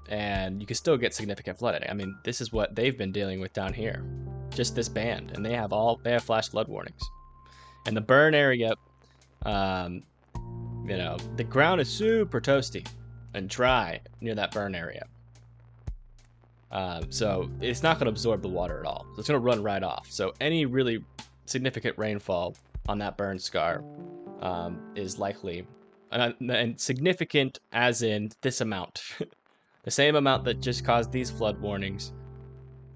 and you can still get significant flooding. I mean, this is what they've been dealing with down here, just this band, and they have flash flood warnings. And the burn area, you know, the ground is super toasty and dry near that burn area. So it's not going to absorb the water at all. So it's going to run right off. So any really significant rainfall on that burn scar is likely, and significant as in this amount. The same amount that just caused these flood warnings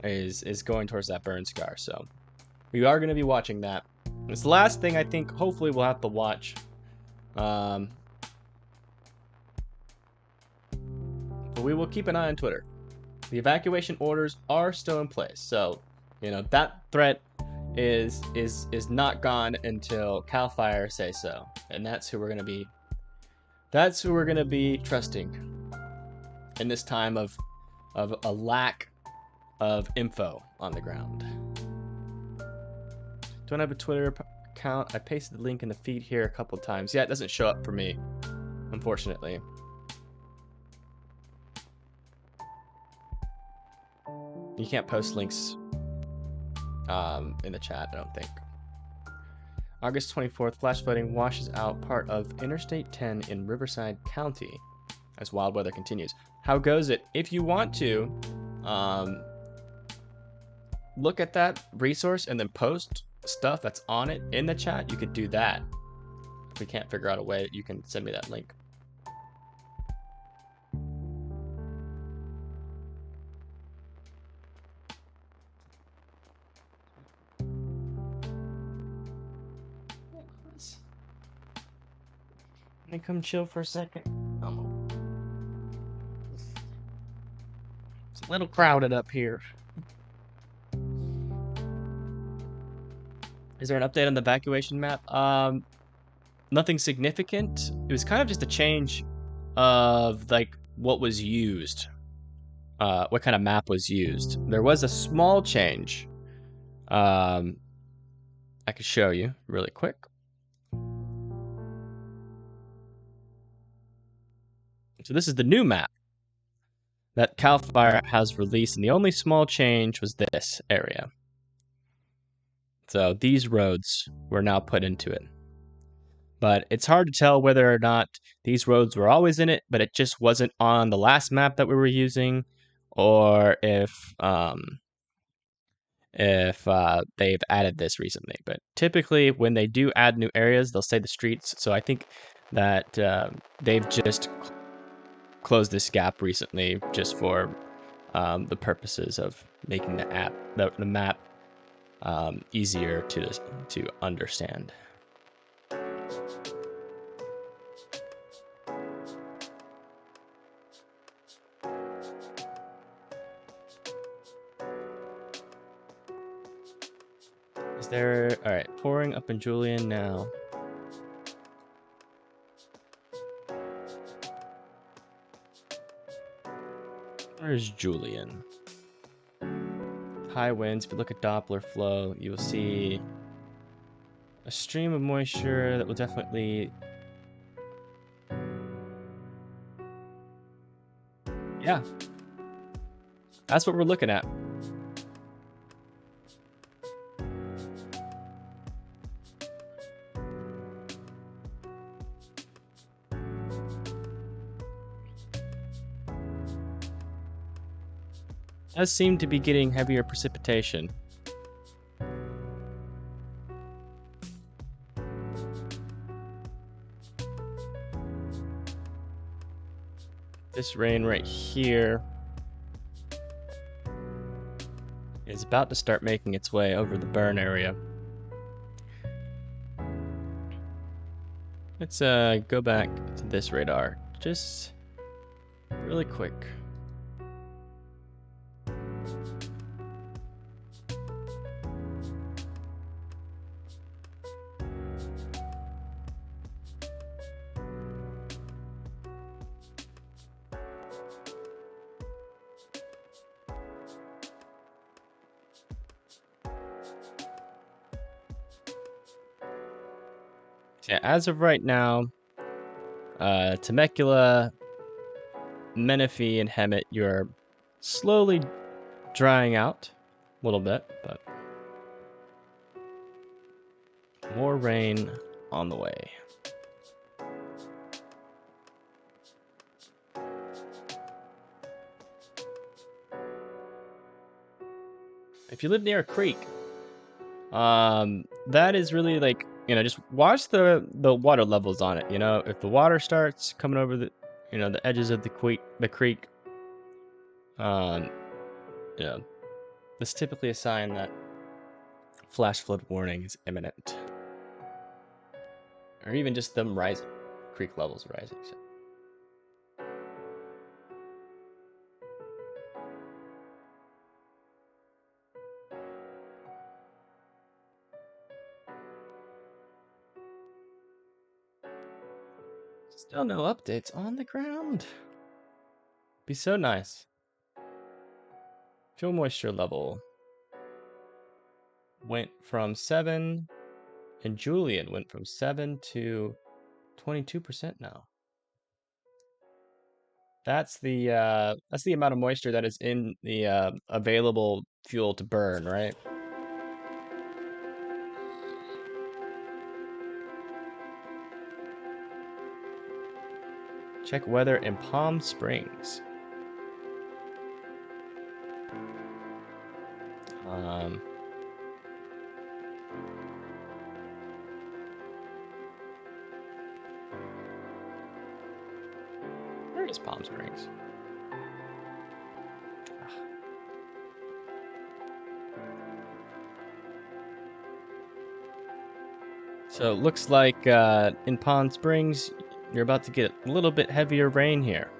is going towards that burn scar. So we are going to be watching that. It's the last thing I think hopefully we'll have to watch. But we will keep an eye on Twitter. The evacuation orders are still in place, so you know that threat is not gone until CAL FIRE say so, and that's who we're gonna be. That's who we're gonna be trusting in this time of a lack of info on the ground. Don't have a Twitter account. I pasted the link in the feed here a couple times. Yeah, it doesn't show up for me, unfortunately. You can't post links in the chat, I don't think. August 24th, flash flooding washes out part of Interstate 10 in Riverside County as wild weather continues. How goes it? If you want to look at that resource and then post stuff that's on it in the chat, you could do that. If we can't figure out a way, you can send me that link. Can I come chill for a second? It's a little crowded up here. Is there an update on the evacuation map? Nothing significant. It was kind of just a change of like what was used. What kind of map was used. There was a small change. I could show you really quick. So this is the new map that CAL FIRE has released, and the only small change was this area. So these roads were now put into it. But it's hard to tell whether or not these roads were always in it, but it just wasn't on the last map that we were using, or if they've added this recently. But typically when they do add new areas, they'll say the streets. So I think that they've just closed this gap recently just for the purposes of making the map easier to understand. Is there... Alright, pouring up in Julian now. Where's Julian? High winds. If you look at Doppler flow, you will see a stream of moisture that will definitely... Yeah. That's what we're looking at. Does seem to be getting heavier precipitation. This rain right here is about to start making its way over the burn area. Let's go back to this radar just really quick. Yeah, as of right now, Temecula Menifee and Hemet, you're slowly drying out a little bit, but more rain on the way. If you live near a creek, that is really like, you know, just watch the water levels on it. You know, if the water starts coming over the, you know, the edges of the creek, you know, this is typically a sign that flash flood warning is imminent, or even just them rising, creek levels rising. So. Still no updates on the ground. Be so nice. Fuel moisture level went from 7, and Julian went from 7 to 22% now. That's the amount of moisture that is in the available fuel to burn, right? Check weather in Palm Springs. Where is Palm Springs? So it looks like in Palm Springs, you're about to get a little bit heavier rain here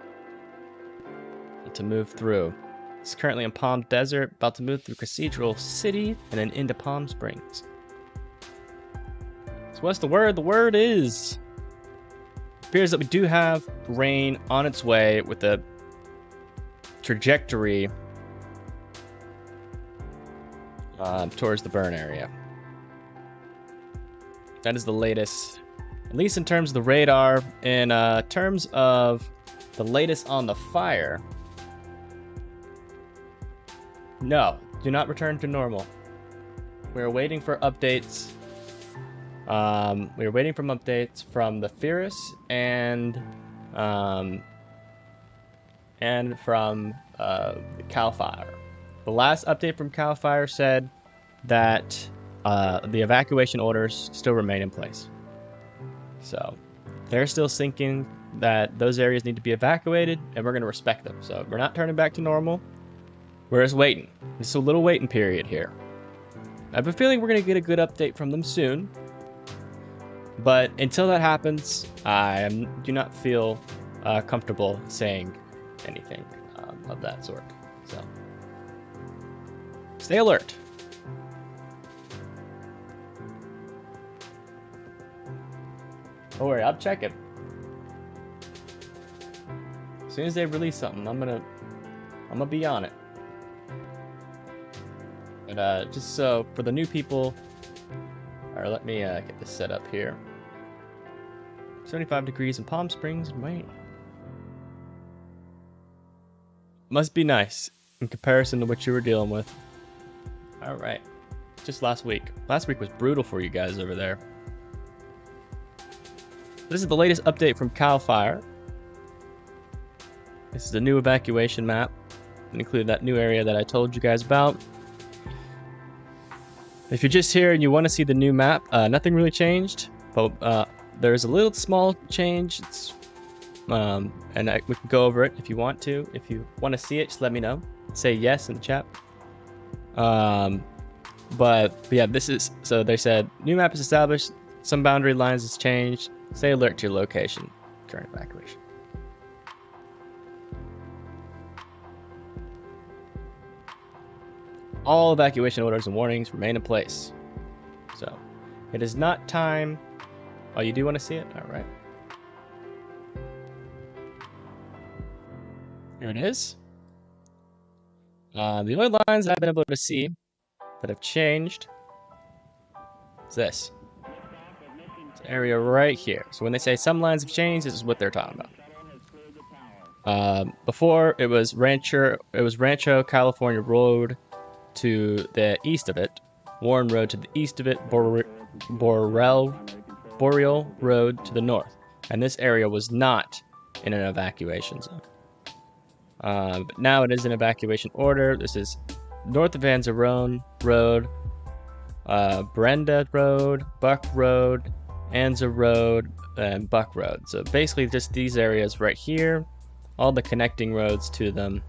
to move through. It's currently in Palm Desert, about to move through Cathedral City and then into Palm Springs. So what's the word? The word is, appears that we do have rain on its way with a trajectory towards the burn area. That is the latest, at least in terms of the radar. In terms of the latest on the fire, no, do not return to normal. We're waiting for updates. We're waiting for updates from the Fierce and from CAL FIRE. The last update from CAL FIRE said that the evacuation orders still remain in place. So they're still thinking that those areas need to be evacuated, and we're going to respect them. So we're not turning back to normal. We're just waiting. It's a little waiting period here. I have a feeling we're going to get a good update from them soon. But until that happens, I do not feel comfortable saying anything of that sort. So stay alert. Don't worry, I'll check it. As soon as they release something, I'm gonna be on it. But just so for the new people, all right, let me get this set up here. 75 degrees in Palm Springs. Wait, must be nice in comparison to what you were dealing with. All right, just last week. Last week was brutal for you guys over there. This is the latest update from CAL FIRE. This is the new evacuation map. It included that new area that I told you guys about. If you're just here and you want to see the new map, nothing really changed, but there's a little small change. It's, and we can go over it if you want to. If you want to see it, just let me know. Say yes in the chat. But yeah, this is, so they said, new map is established, some boundary lines has changed, stay alert to your location, current evacuation. All evacuation orders and warnings remain in place. So, it is not time. Oh, you do want to see it? All right. Here it is. The only lines I've been able to see that have changed is this. This area right here. So when they say some lines have changed, this is what they're talking about. Before it was Rancho California Road to the east of it, Warren Road to the east of it, Boreal Road to the north, and this area was not in an evacuation zone. But now it is an evacuation order. This is north of Anzarone Road, Brenda Road, Buck Road, Anza Road, and Buck Road. So basically just these areas right here, all the connecting roads to them.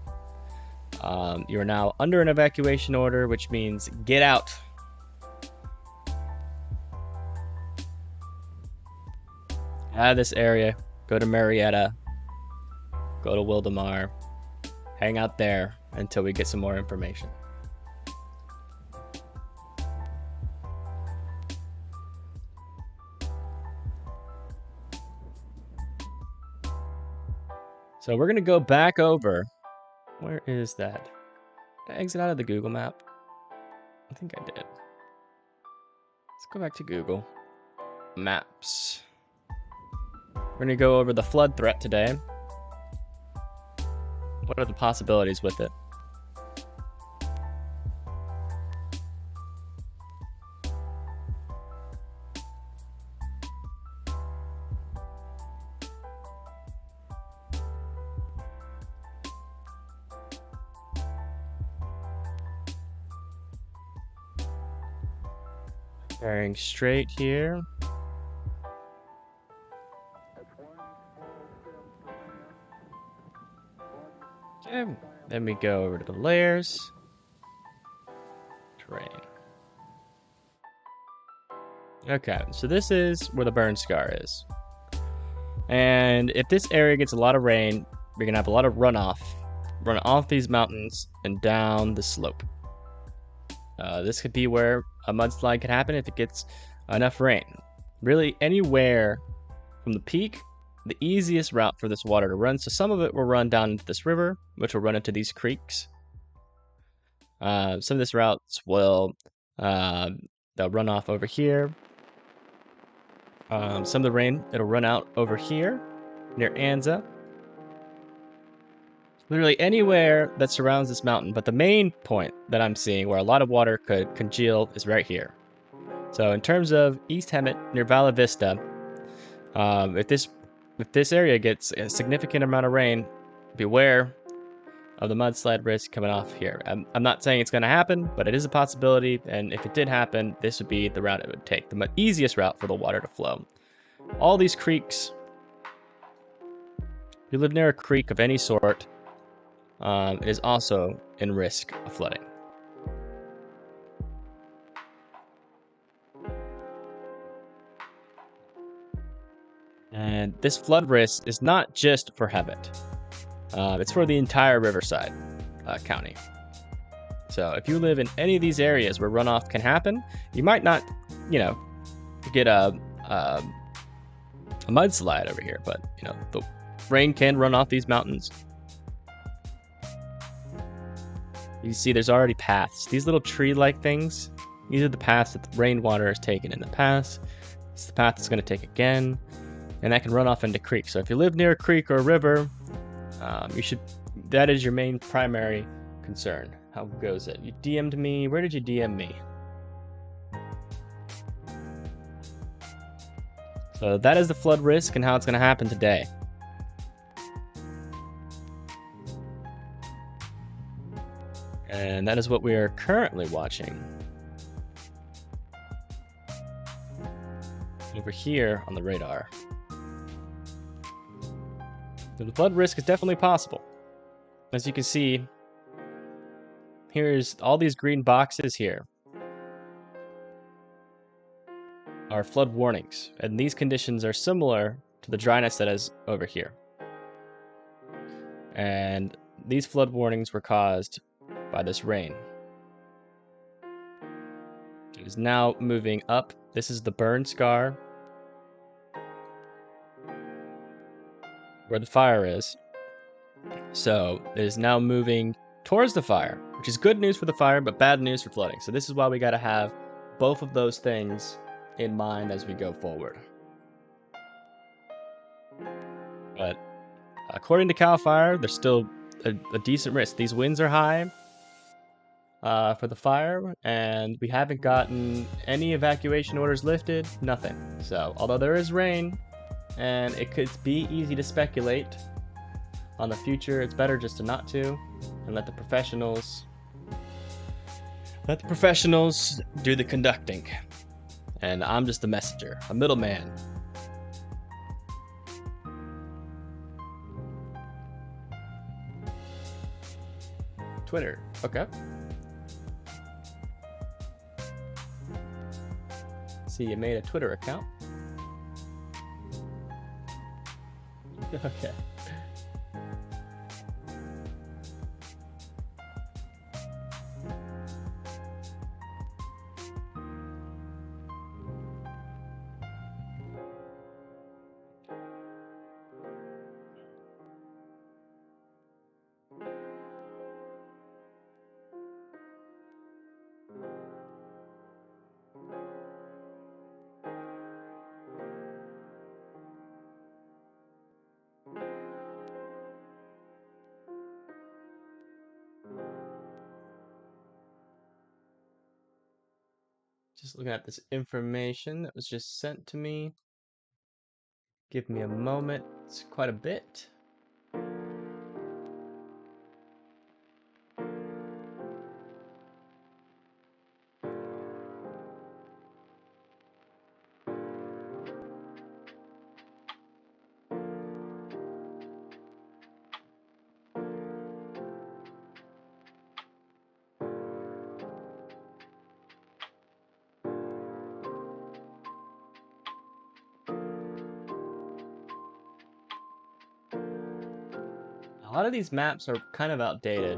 You are now under an evacuation order, which means get out. Out of this area, go to Marietta, go to Wildemar, hang out there until we get some more information. So we're gonna go back over. Where is that? Did I exit out of the Google map? I think I did. Let's go back to Google Maps. We're gonna go over the flood threat today. What are the possibilities with it? Bearing straight here. Okay, then we go over to the layers. Terrain. Okay, so this is where the burn scar is. And if this area gets a lot of rain, we're gonna have a lot of runoff. Run off these mountains and down the slope. This could be where a mudslide could happen if it gets enough rain. Really, anywhere from the peak, the easiest route for this water to run. So some of it will run down into this river, which will run into these creeks. Some of this routes will they'll run off over here. Some of the rain, it'll run out over here near Anza. Literally anywhere that surrounds this mountain, but the main point that I'm seeing where a lot of water could congeal is right here. So in terms of East Hemet near Vala Vista, if this area gets a significant amount of rain, beware of the mudslide risk coming off here. I'm not saying it's going to happen, but it is a possibility, and if it did happen, this would be the route it would take, the easiest route for the water to flow. All these creeks, if you live near a creek of any sort, it is also in risk of flooding. And this flood risk is not just for Hemet. It's for the entire Riverside County. So if you live in any of these areas where runoff can happen, you might not, get a mudslide over here, but the rain can run off these mountains. You see there's already paths. These little tree-like things, these are the paths that the rainwater has taken in the past. It's the path it's going to take again, and that can run off into creeks. So if you live near a creek or a river, that is your main primary concern. How goes it? You DM'd me. Where did you DM me? So that is the flood risk and how it's going to happen today. And that is what we are currently watching. Over here on the radar. So the flood risk is definitely possible. As you can see, here's all these green boxes here are flood warnings, and these conditions are similar to the dryness that is over here. And these flood warnings were caused by this rain. It is now moving up. This is the burn scar where the fire is. So it is now moving towards the fire, which is good news for the fire, but bad news for flooding. So this is why we got to have both of those things in mind as we go forward. But According to CAL FIRE, there's still a decent risk. These winds are high for the fire, and we haven't gotten any evacuation orders lifted, nothing. So, although there is rain, and it could be easy to speculate on the future, it's better just to not to, and let the professionals do the conducting. And I'm just the messenger, a middleman. Twitter, okay. See, you made a Twitter account. Okay. Just looking at this information that was just sent to me. Give me a moment. It's quite a bit. A lot of these maps are kind of outdated.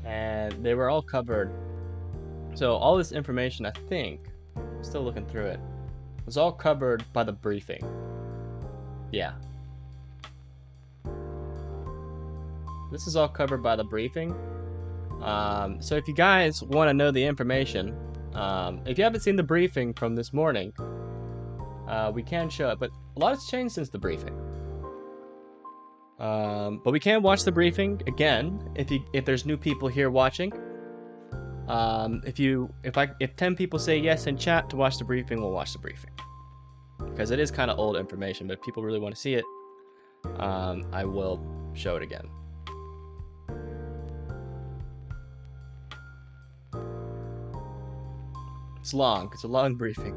And they were all covered. So all this information, I think, I'm still looking through it, was all covered by the briefing. Yeah. This is all covered by the briefing. So if you guys want to know the information, if you haven't seen the briefing from this morning, we can show it, but a lot has changed since the briefing. But we can watch the briefing again if there's new people here watching. If 10 people say yes in chat to watch the briefing, we'll watch the briefing, because it is kind of old information. But if people really want to see it, I will show it again. It's long. It's a long briefing,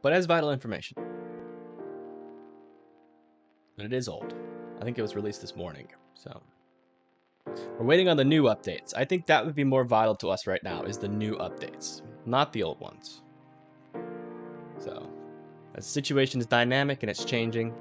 but it has vital information. And it is old. I think it was released this morning, so we're waiting on the new updates. I think that would be more vital to us right now, is the new updates, not the old ones. So the situation is dynamic and it's changing.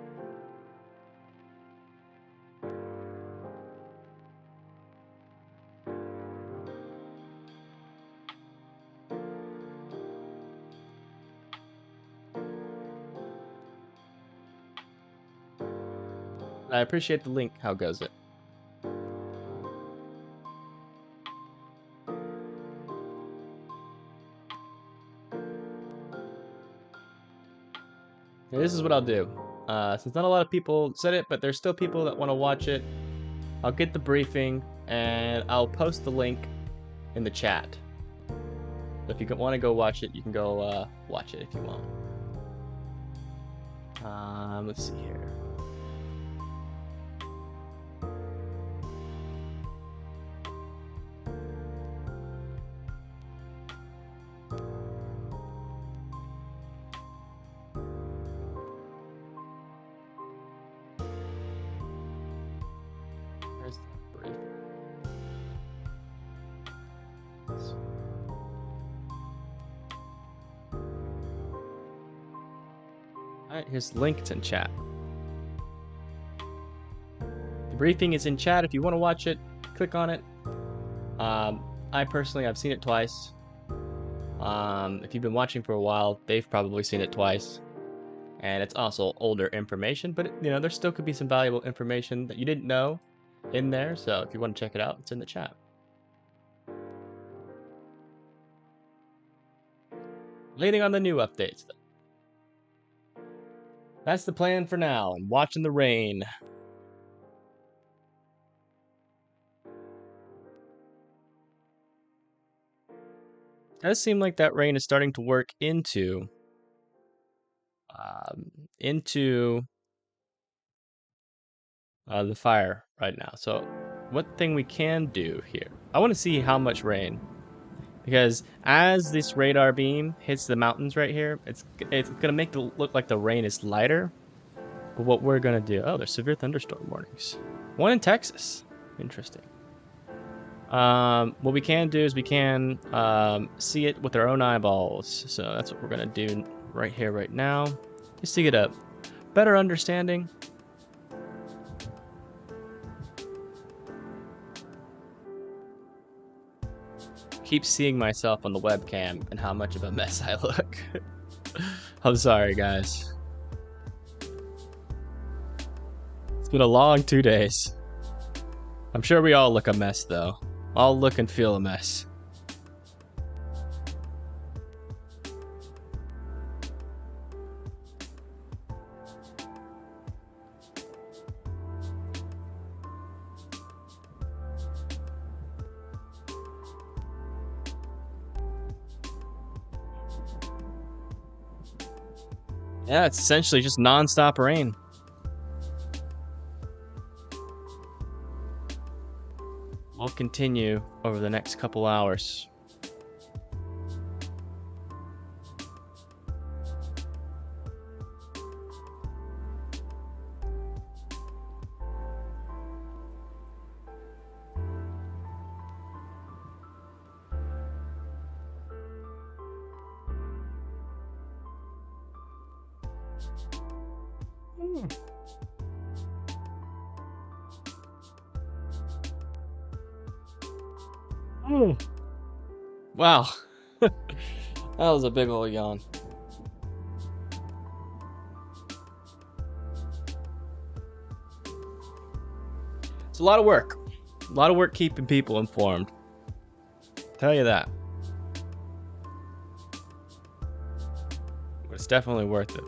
I appreciate the link. How goes it? Okay, this is what I'll do. Since not a lot of people said it, but there's still people that want to watch it, I'll get the briefing and I'll post the link in the chat. If you want to go watch it, you can go watch it if you want. Let's see here. Where's the briefing? Alright, here's the link. It's in chat. The briefing is in chat. If you want to watch it, click on it. I personally, I've seen it twice. If you've been watching for a while, they've probably seen it twice. And it's also older information, but you know, there still could be some valuable information that you didn't know in there. So if you want to check it out, it's in the chat. Waiting on the new updates though. That's the plan for now, and watching the rain. Does seem like that rain is starting to work into the fire right now. So what thing we can do here? I want to see how much rain, because as this radar beam hits the mountains right here, it's gonna make it look like the rain is lighter. But what we're gonna do? Oh, there's severe thunderstorm warnings. One in Texas. Interesting. What we can do is we can see it with our own eyeballs. So that's what we're gonna do right here, right now, just to get a better understanding. Keep seeing myself on the webcam and how much of a mess I look. I'm sorry, guys. It's been a long 2 days. I'm sure we all look a mess, though. All look and feel a mess. Yeah, it's essentially just non-stop rain. We'll continue over the next couple hours. Wow. That was a big old yawn. It's a lot of work. A lot of work keeping people informed. Tell you that. But it's definitely worth it.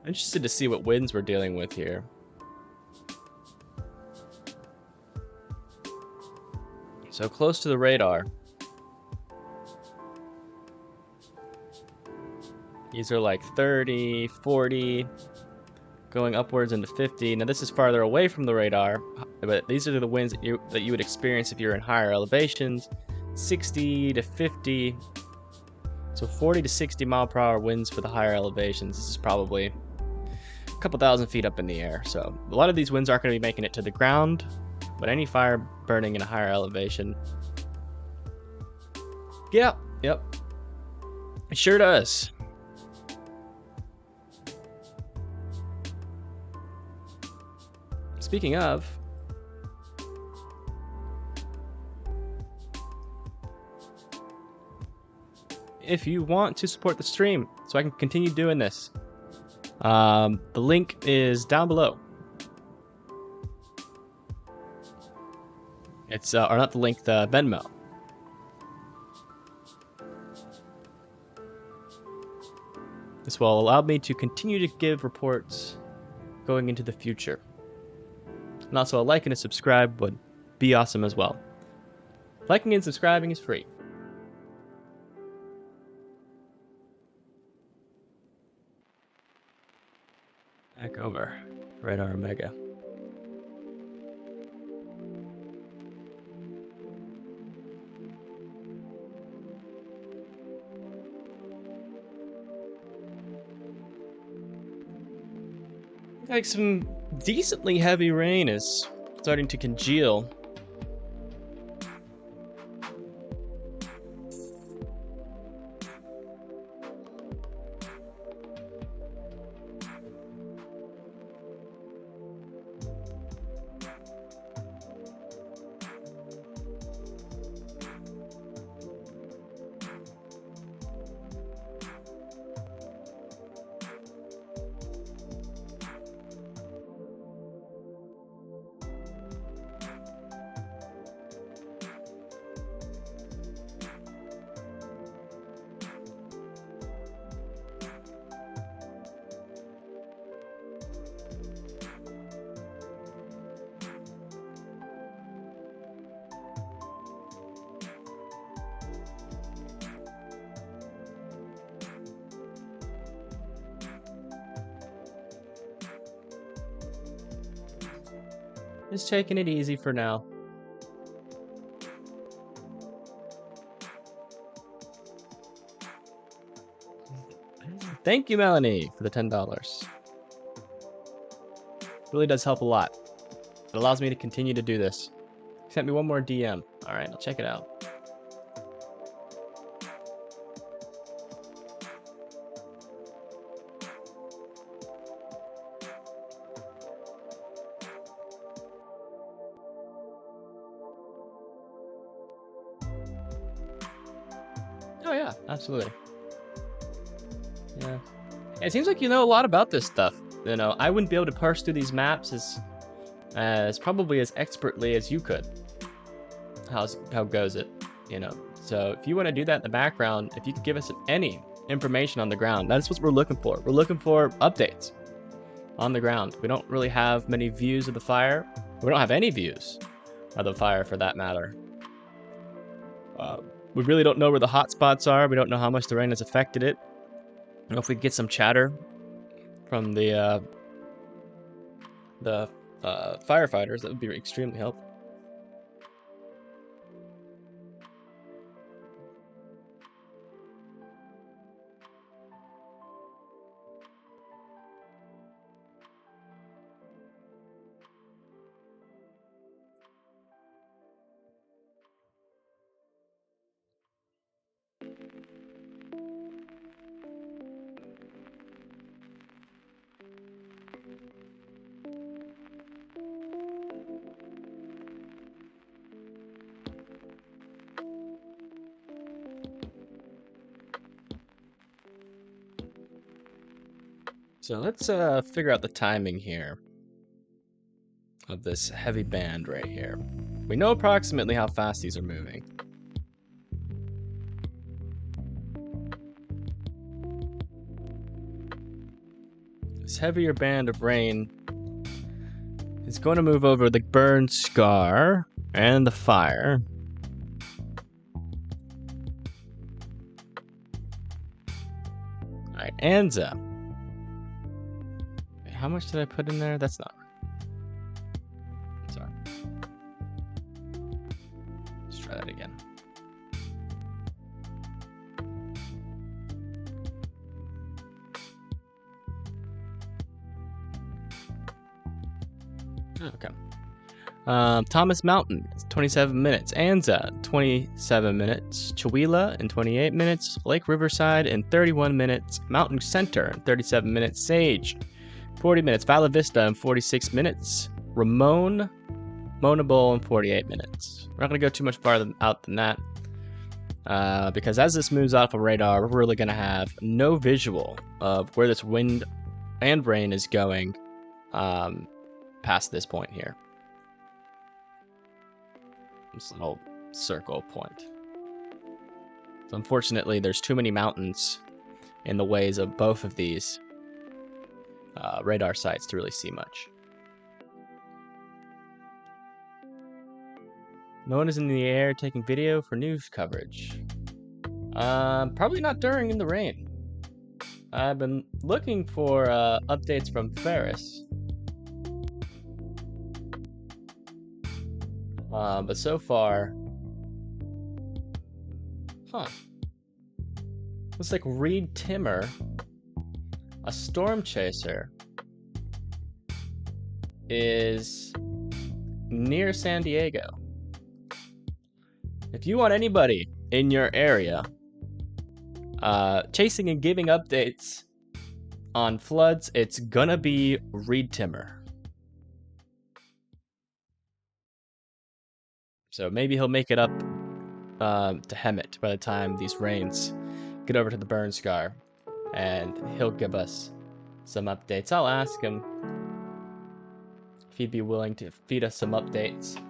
I'm interested to see what winds we're dealing with here. So close to the radar. These are like 30, 40, going upwards into 50. Now this is farther away from the radar, but these are the winds that you would experience if you're in higher elevations. 60 to 50. So 40 to 60 mile per hour winds for the higher elevations. This is probably a couple thousand feet up in the air. So a lot of these winds aren't going to be making it to the ground, but any fire burning in a higher elevation. Yeah, yep. It sure does. Speaking of, if you want to support the stream so I can continue doing this, the link is down below. It's, or not the link, the Venmo. This will allow me to continue to give reports going into the future. And also a like and a subscribe would be awesome as well. Liking and subscribing is free. Back over. Radar Omega. Like some decently heavy rain is starting to congeal. Just taking it easy for now. Thank you, Melanie, for the $10. Really does help a lot. It allows me to continue to do this. Sent me one more DM. All right, I'll check it out. Oh yeah, absolutely. Yeah. It seems like you know a lot about this stuff. You know, I wouldn't be able to parse through these maps as probably as expertly as you could. How goes it? You know. So if you want to do that in the background, if you could give us any information on the ground, that's what we're looking for. We're looking for updates on the ground. We don't really have many views of the fire. We don't have any views of the fire for that matter. We really don't know where the hot spots are. We don't know how much the rain has affected it. I don't know if we could get some chatter from the firefighters. That would be extremely helpful. So let's figure out the timing here of this heavy band right here. We know approximately how fast these are moving. This heavier band of rain is going to move over the burn scar and the fire. Alright, Anza. How much did I put in there? That's not right. Sorry. Let's try that again. Okay. Thomas Mountain, 27 minutes. Anza, 27 minutes. Chihuahua in 28 minutes. Lake Riverside in 31 minutes. Mountain Center in 37 minutes. Sage, 40 minutes. Vala Vista in 46 minutes. Ramon, Mona Bowl in 48 minutes. We're not going to go too much farther out than that. Because as this moves off of radar, we're really going to have no visual of where this wind and rain is going past this point here. This little circle point. So unfortunately, there's too many mountains in the ways of both of these radar sites to really see much. No one is in the air taking video for news coverage. Probably not during the rain. I've been looking for updates from Ferris. But so far... Looks like Reed Timmer, a storm chaser, is near San Diego. If you want anybody in your area chasing and giving updates on floods, it's gonna be Reed Timmer. So maybe he'll make it up to Hemet by the time these rains get over to the burn scar, and he'll give us some updates. I'll ask him if he'd be willing to feed us some updates.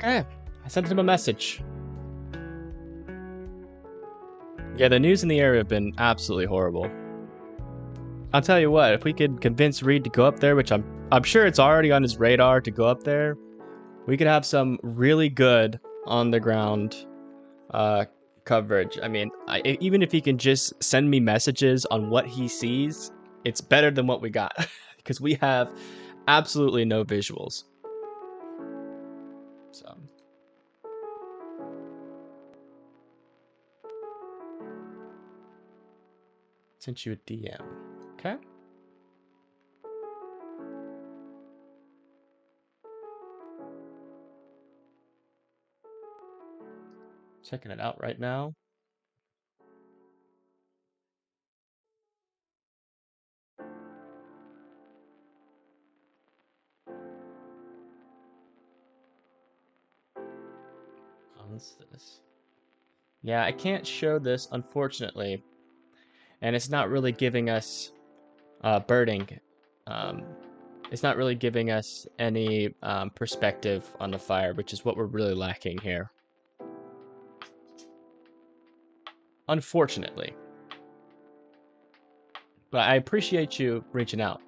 Okay, I sent him a message. Yeah, the news in the area have been absolutely horrible. I'll tell you what, if we could convince Reed to go up there, which I'm sure it's already on his radar to go up there, we could have some really good on the ground coverage. I mean, even if he can just send me messages on what he sees, it's better than what we got because we have absolutely no visuals. So sent you a DM. Okay. Checking it out right now. What's this? Yeah, I can't show this, unfortunately. And it's not really giving us birding. It's not really giving us any perspective on the fire, which is what we're really lacking here. Unfortunately. But I appreciate you reaching out.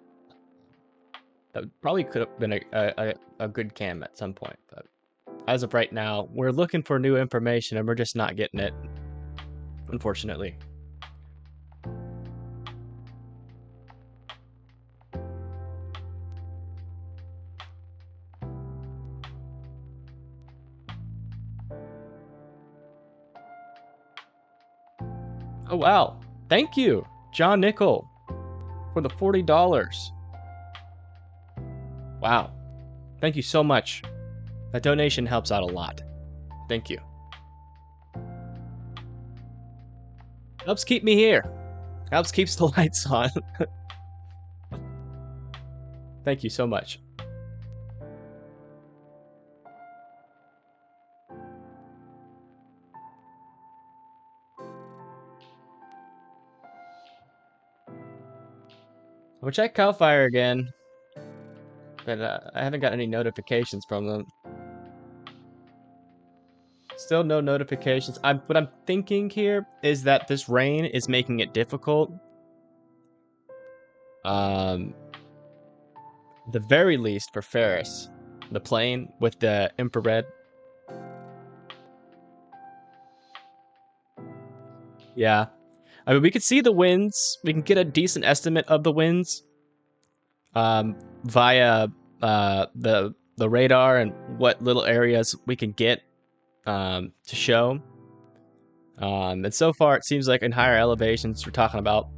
That probably could have been a good cam at some point, but as of right now, we're looking for new information and we're just not getting it, unfortunately. Oh, wow. Thank you, John Nickel, for the $40. Wow. Thank you so much. That donation helps out a lot. Thank you. Helps keep me here. Helps keeps the lights on. Thank you so much. We'll check CAL FIRE again, but I haven't got any notifications from them. Still no notifications. What I'm thinking here is that this rain is making it difficult. The very least for Ferris, the plane with the infrared. Yeah. I mean, we could see the winds. We can get a decent estimate of the winds via the radar and what little areas we can get to show. And so far, it seems like in higher elevations, we're talking about,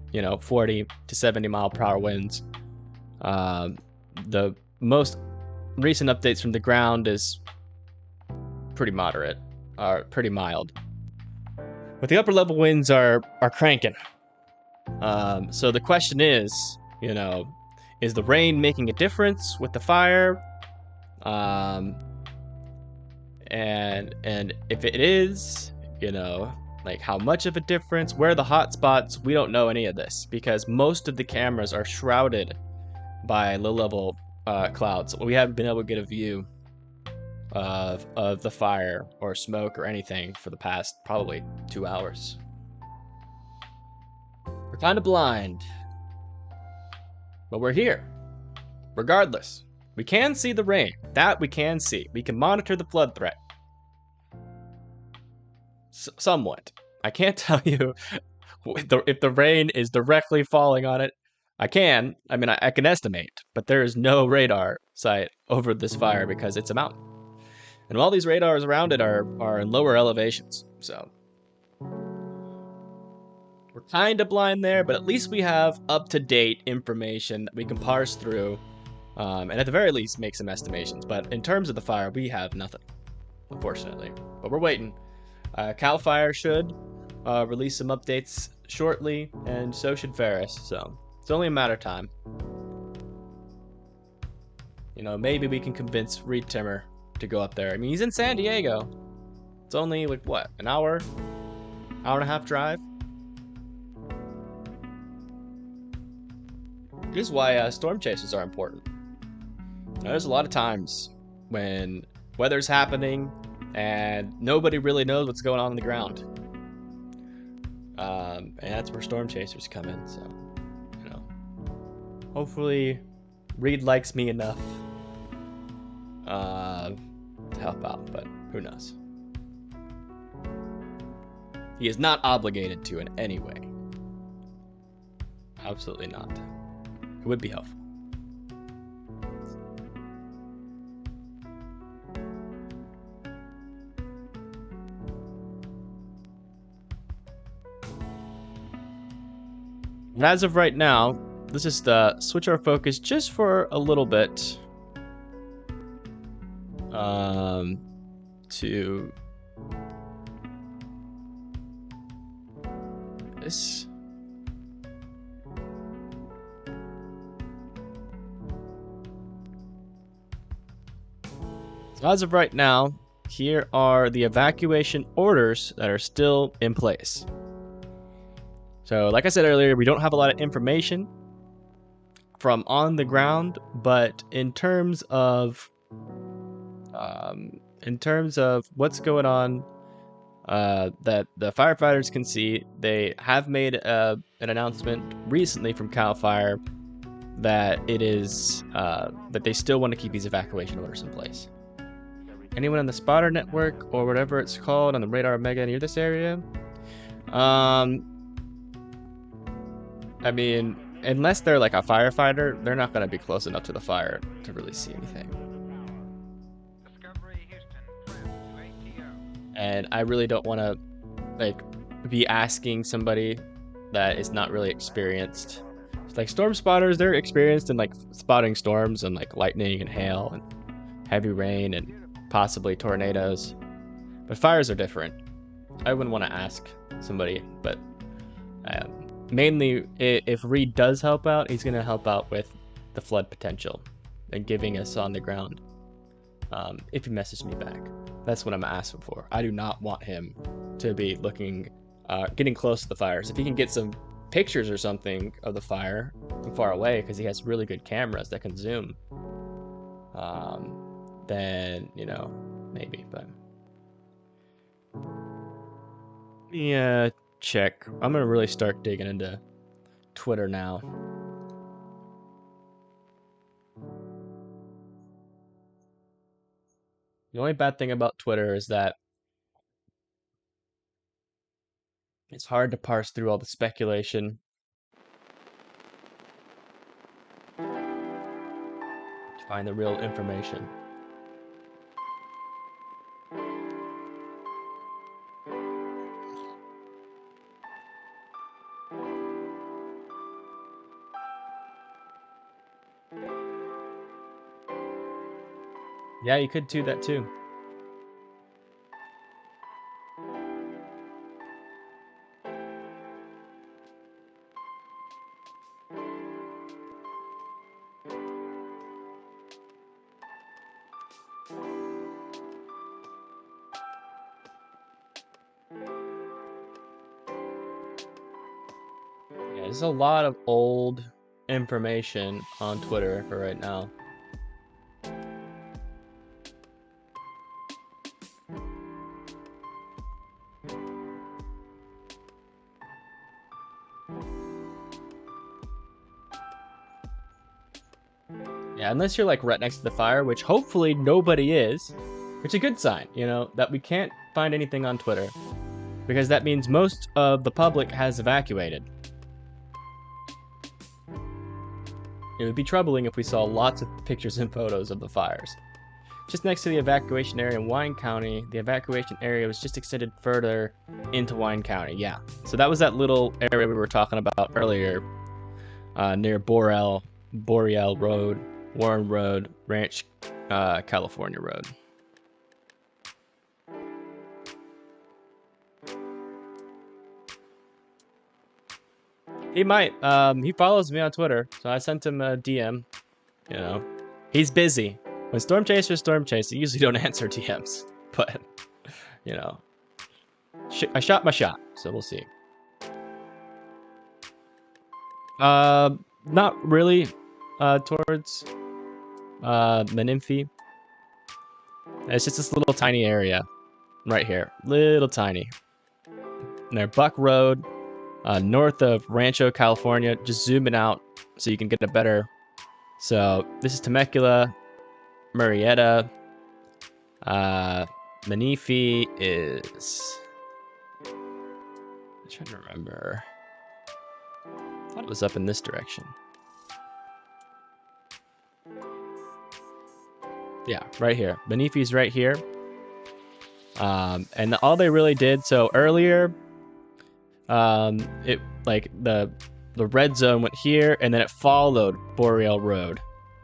40 to 70 mile per hour winds. The most recent updates from the ground is pretty moderate, or pretty mild. But the upper level winds are cranking. So the question is, is the rain making a difference with the fire? And if it is, like how much of a difference, where are the hot spots? We don't know any of this because most of the cameras are shrouded by low-level clouds. We haven't been able to get a view of the fire or smoke or anything for the past probably 2 hours. We're kind of blind, but we're here. Regardless, we can see the rain. That we can see. We can monitor the flood threat. Somewhat. I can't tell you if the rain is directly falling on it. I can estimate, but there is no radar sight over this fire because it's a mountain. And all these radars around it are in lower elevations, so we're kind of blind there, but at least we have up-to-date information that we can parse through, and at the very least make some estimations. But in terms of the fire, we have nothing, unfortunately. But we're waiting. CAL FIRE should release some updates shortly, and so should Ferris, so it's only a matter of time. Maybe we can convince Reed Timmer to go up there. I mean, he's in San Diego. It's only, like, what, an hour and a half drive? This is why storm chasers are important. There's a lot of times when weather's happening, and nobody really knows what's going on the ground. And that's where storm chasers come in. So, you know, hopefully Reed likes me enough to help out, but who knows? He is not obligated to in any way. Absolutely not. It would be helpful. And as of right now, let's just switch our focus just for a little bit to this. So as of right now, here are the evacuation orders that are still in place. So like I said earlier, we don't have a lot of information from on the ground, but in terms of what's going on, that the firefighters can see, they have made an announcement recently from CAL FIRE that it is that they still want to keep these evacuation orders in place. Anyone on the spotter network or whatever it's called on the radar mega near this area? I mean, unless they're like a firefighter, they're not going to be close enough to the fire to really see anything. And I really don't want to like be asking somebody that is not really experienced. It's like storm spotters, they're experienced in like spotting storms and like lightning and hail and heavy rain and possibly tornadoes. But fires are different. I wouldn't want to ask somebody, but mainly if Reed does help out, he's going to help out with the flood potential and giving us on the ground. If he messages me back, that's what I'm asking for. I do not want him to be looking, getting close to the fires. If he can get some pictures or something of the fire from far away, because he has really good cameras that can zoom, then, you know, maybe. But let me check. I'm gonna really start digging into Twitter now. The only bad thing about Twitter is that it's hard to parse through all the speculation to find the real information. Yeah, you could do that too. Yeah, there's a lot of old information on Twitter for right now. Yeah, unless you're like right next to the fire, which hopefully nobody is, which is a good sign, you know, that we can't find anything on Twitter, because that means most of the public has evacuated. It would be troubling if we saw lots of pictures and photos of the fires. Just next to the evacuation area in Wine County, the evacuation area was just extended further into Wine County. Yeah, so that was that little area we were talking about earlier, near Boreal Road, Warren Road, Ranch, California Road. He might. He follows me on Twitter, so I sent him a DM. You know, he's busy. When storm chasers he usually don't answer DMs. But, you know, I shot my shot, so we'll see. Not really towards Menemphe. It's just this little tiny area right here. Little tiny. Near Buck Road, north of Rancho, California. Just zooming out so you can get a better. So this is Temecula, Murrieta. Menifee is. I'm trying to remember. I thought it was up in this direction. Yeah, right here. Menifee's right here. And all they really did, so earlier, it like the red zone went here, and then it followed Boreal Road,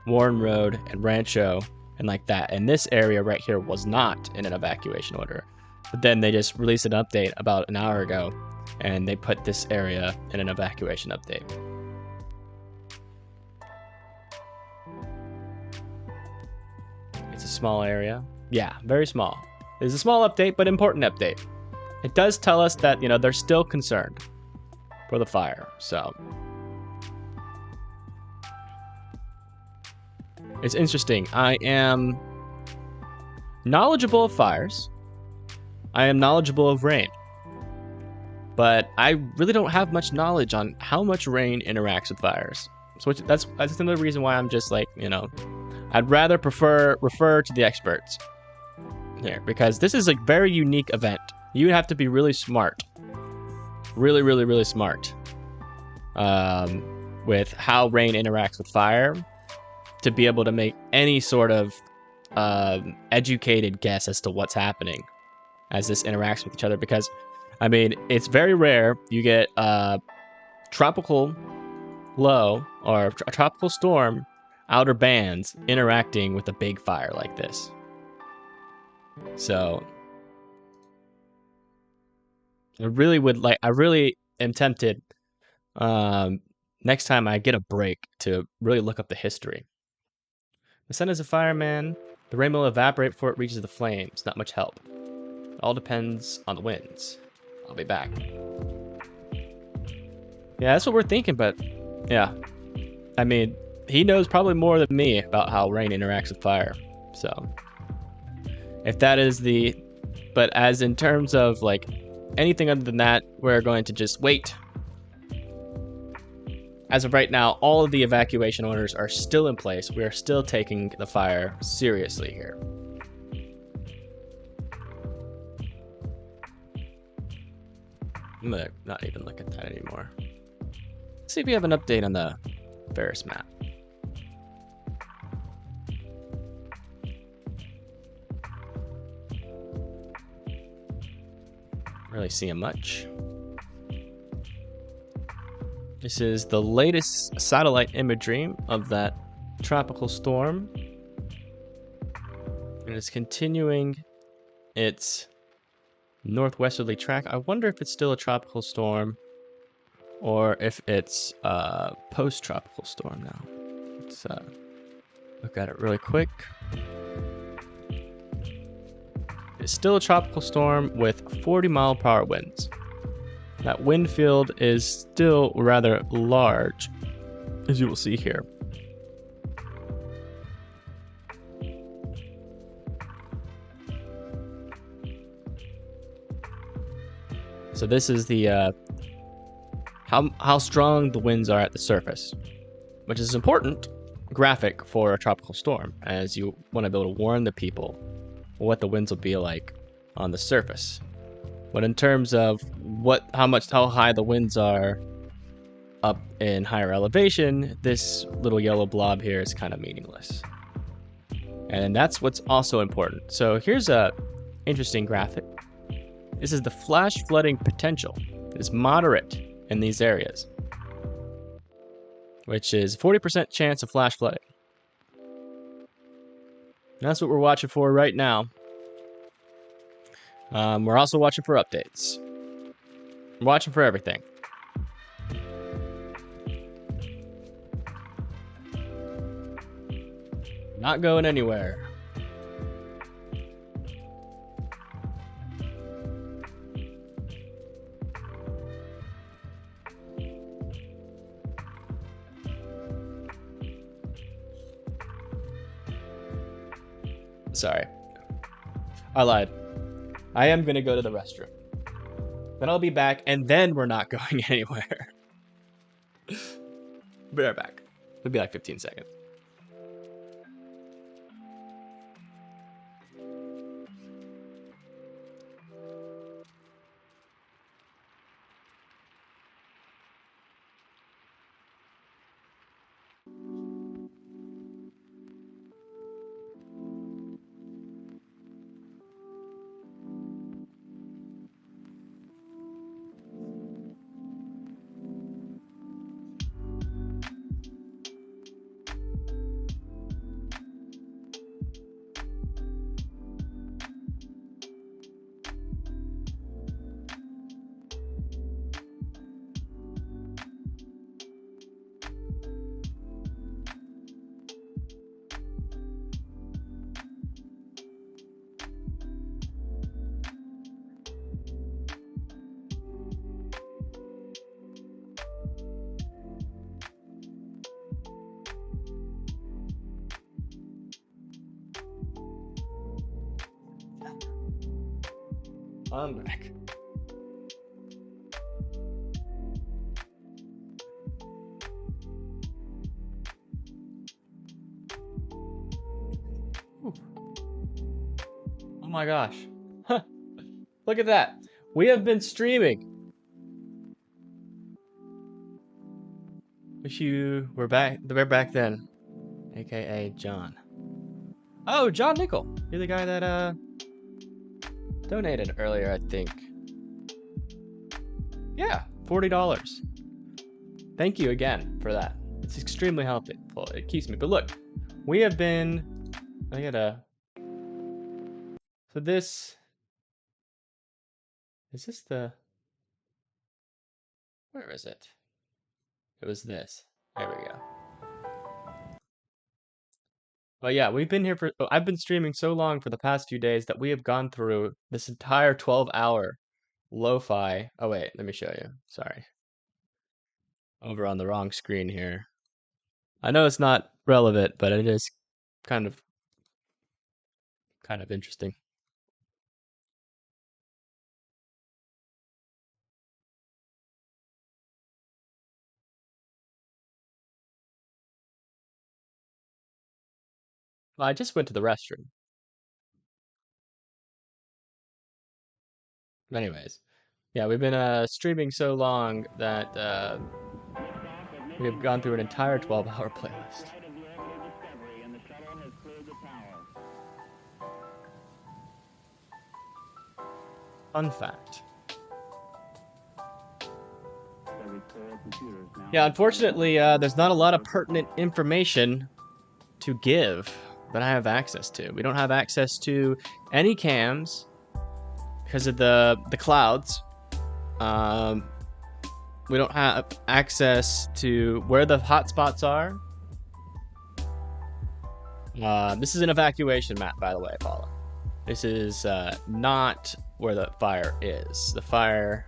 Warren Road, and Rancho, and like that. And this area right here was not in an evacuation order. But then they just released an update about an hour ago, and they put this area in an evacuation update. It's a small area. Yeah, very small. It's a small update, but important update. It does tell us that, you know, they're still concerned for the fire, so. It's interesting. I am knowledgeable of fires. I am knowledgeable of rain. But I really don't have much knowledge on how much rain interacts with fires. So that's another reason why I'm just like, you know, I'd rather refer to the experts here, because this is a very unique event. You have to be really smart. Really, really, really smart. With how rain interacts with fire to be able to make any sort of educated guess as to what's happening as this interacts with each other. Because, I mean, it's very rare you get tropical low or a tropical storm outer bands interacting with a big fire like this. So I really am tempted next time I get a break to really look up the history. The sun is a fireman. The rain will evaporate before it reaches the flames. Not much help. It all depends on the winds. I'll be back. Yeah, that's what we're thinking, but yeah. I mean, he knows probably more than me about how rain interacts with fire. So if that is but as in terms of like anything other than that, we're going to just wait. As of right now, all of the evacuation orders are still in place. We are still taking the fire seriously here. I'm gonna not even look at that anymore. Let's see if we have an update on the Ferris map. Really seeing much. This is the latest satellite imagery of that tropical storm. And it's continuing its northwesterly track. I wonder if it's still a tropical storm or if it's a post-tropical storm now. Let's look at it really quick. It's still a tropical storm with 40-mile-per-hour winds. That wind field is still rather large, as you will see here. So this is the how strong the winds are at the surface, which is an important graphic for a tropical storm, as you want to be able to warn the people what the winds will be like on the surface. But in terms of how high the winds are up in higher elevation, this little yellow blob here is kind of meaningless. And that's what's also important. So here's a interesting graphic. This is the flash flooding potential. It's moderate in these areas, which is 40% chance of flash flooding. And that's what we're watching for right now. We're also watching for updates. We're watching for everything. Not going anywhere. Sorry. I lied. I am gonna go to the restroom. Then I'll be back, and then we're not going anywhere. Be right back. It'll be like 15 seconds. I'm back. Whew. Oh my gosh. Look at that. We have been streaming. Wish you were back then. AKA John. Oh, John Nickel. You're the guy that donated earlier, I think. Yeah, $40. Thank you again for that. It's extremely helpful. It keeps me. But look, we have been. I gotta. So this. Is this the. Where is it? It was this. There we go. But yeah, we've been here for. I've been streaming so long for the past few days that we have gone through this entire 12-hour lo-fi. Oh wait, let me show you. Sorry. Over on the wrong screen here. I know it's not relevant, but it is kind of interesting. Well, I just went to the restroom. Anyways, yeah, we've been streaming so long that we've gone through an entire 12-hour playlist. Fun fact. Yeah, unfortunately, there's not a lot of pertinent information to give that I have access to. We don't have access to any cams because of the clouds. We don't have access to where the hotspots are. This is an evacuation map, by the way, Paula. This is not where the fire is. The fire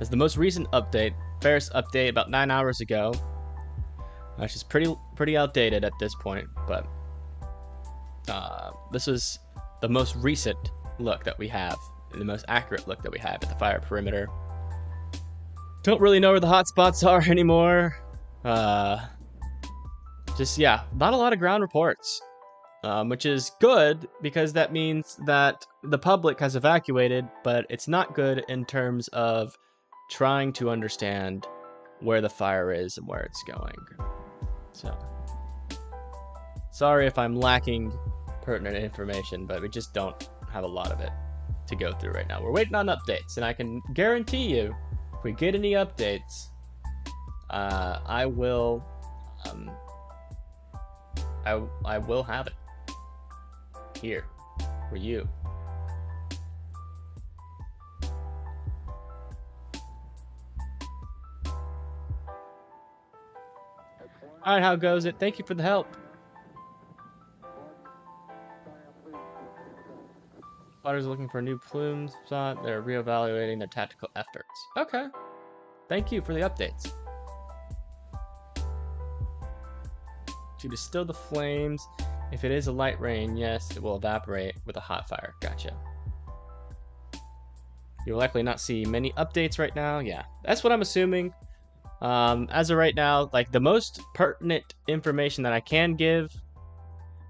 is the most recent update. First update about 9 hours ago, which is pretty outdated at this point. But this is the most recent look that we have, the most accurate look that we have at the fire perimeter. Don't really know where the hotspots are anymore. Just, yeah, not a lot of ground reports, which is good because that means that the public has evacuated, but it's not good in terms of trying to understand where the fire is and where it's going. So, sorry if I'm lacking pertinent information, but we just don't have a lot of it to go through right now. We're waiting on updates, and I can guarantee you, if we get any updates, I will have it here for you. All right, how goes it? Thank you for the help. Spotters looking for a new plume spot. They're reevaluating their tactical efforts. Okay. Thank you for the updates. To distill the flames If it is a light rain, yes, it will evaporate with a hot fire. Gotcha. You'll likely not see many updates right now. Yeah, that's what I'm assuming. As of right now, like the most pertinent information that I can give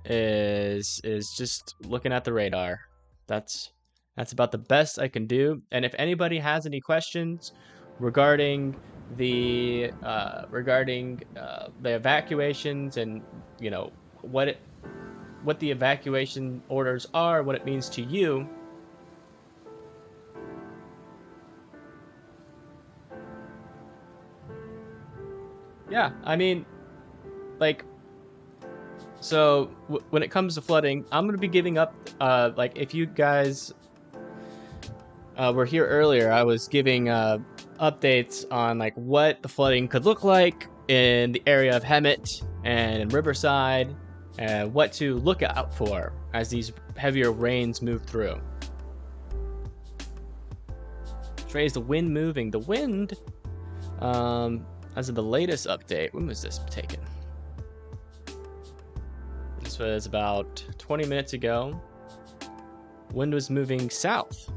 is just looking at the radar. That's about the best I can do. And if anybody has any questions regarding the evacuations and what the evacuation orders are, what it means to you, yeah, I mean, like, so when it comes to flooding, I'm gonna be giving up, like, if you guys were here earlier, I was giving updates on like what the flooding could look like in the area of Hemet and Riverside, and what to look out for as these heavier rains move through. Trey's the wind moving. The wind, as of the latest update, when was this taken? This was about 20 minutes ago. Wind was moving south.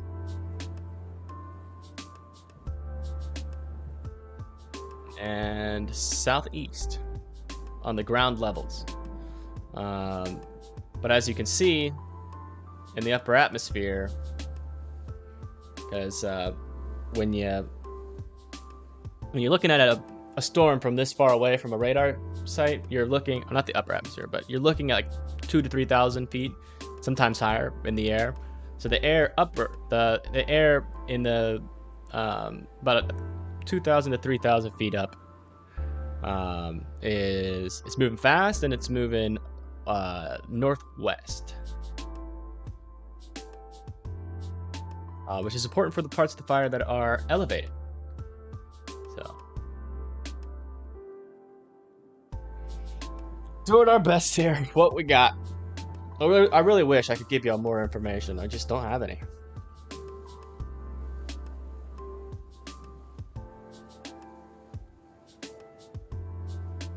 And southeast on the ground levels. But as you can see in the upper atmosphere, because when you're looking at a storm from this far away from a radar site, you're looking, not the upper atmosphere, but you're looking at like 2,000 to 3,000 feet, sometimes higher in the air. So the air the air in the about 2,000 to 3,000 feet up it's moving fast, and it's moving northwest, which is important for the parts of the fire that are elevated. So doing our best here. What we got. I really wish I could give y'all more information. I just don't have any.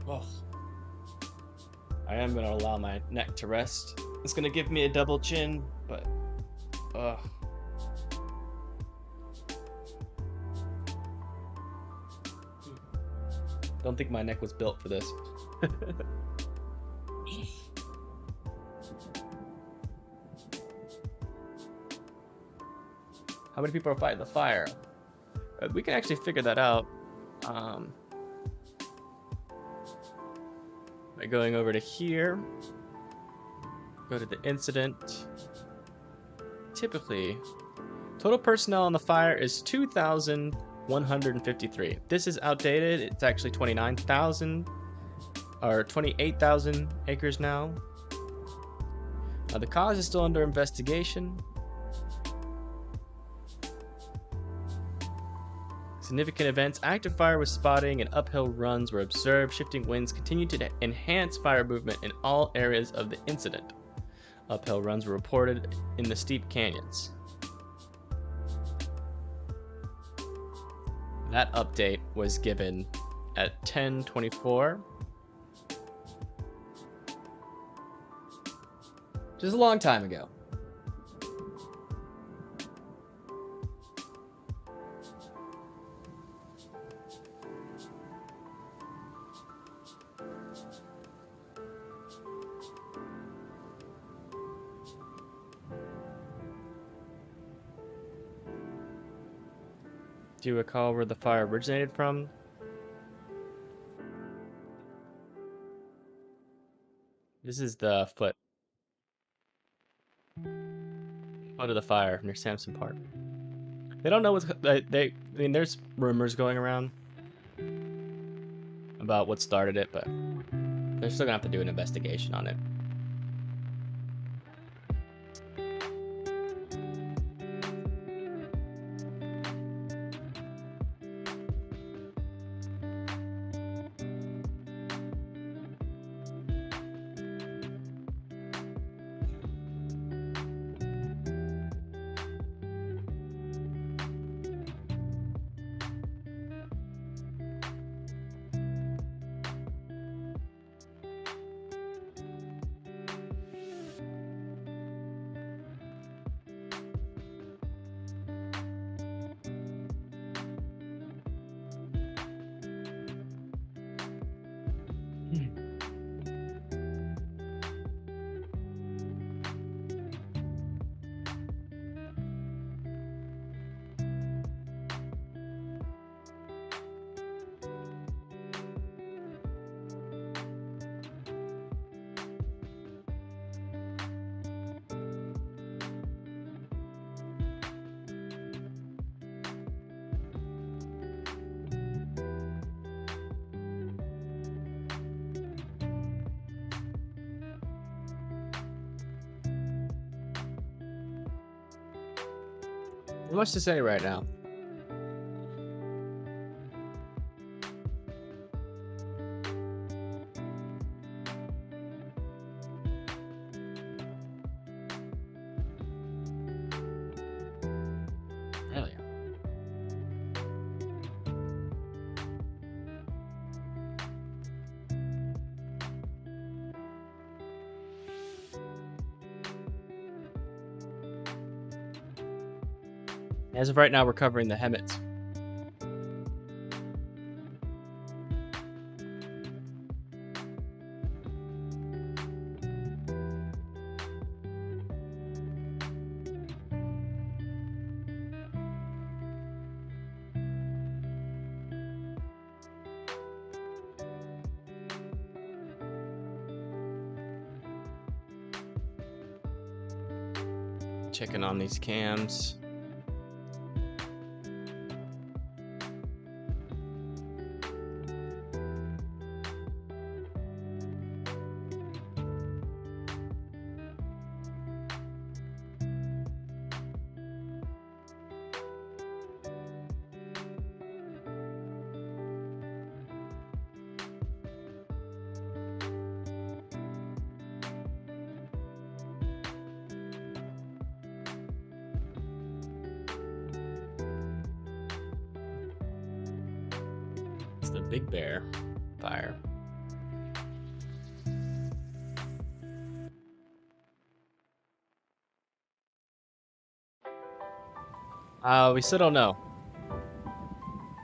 Oh. I am going to allow my neck to rest. It's going to give me a double chin, but don't think my neck was built for this. How many people are fighting the fire? We can actually figure that out by going over to here. Go to the incident. Typically, total personnel on the fire is 2,153. This is outdated. It's actually 29,000 or 28,000 acres now. The cause is still under investigation. Significant events: active fire was spotting and uphill runs were observed. Shifting winds continued to enhance fire movement in all areas of the incident. Uphill runs were reported in the steep canyons. That update was given at 10:24. Just a long time ago. Do you recall where the fire originated from? This is the foot of the fire near Sampson Park. They don't know what's I mean, there's rumors going around about what started it, but they're still gonna have to do an investigation on it. Not much to say right now. Hell yeah. As of right now, we're covering the Hemet. Checking on these cams. It's the Big Bear fire. We still don't know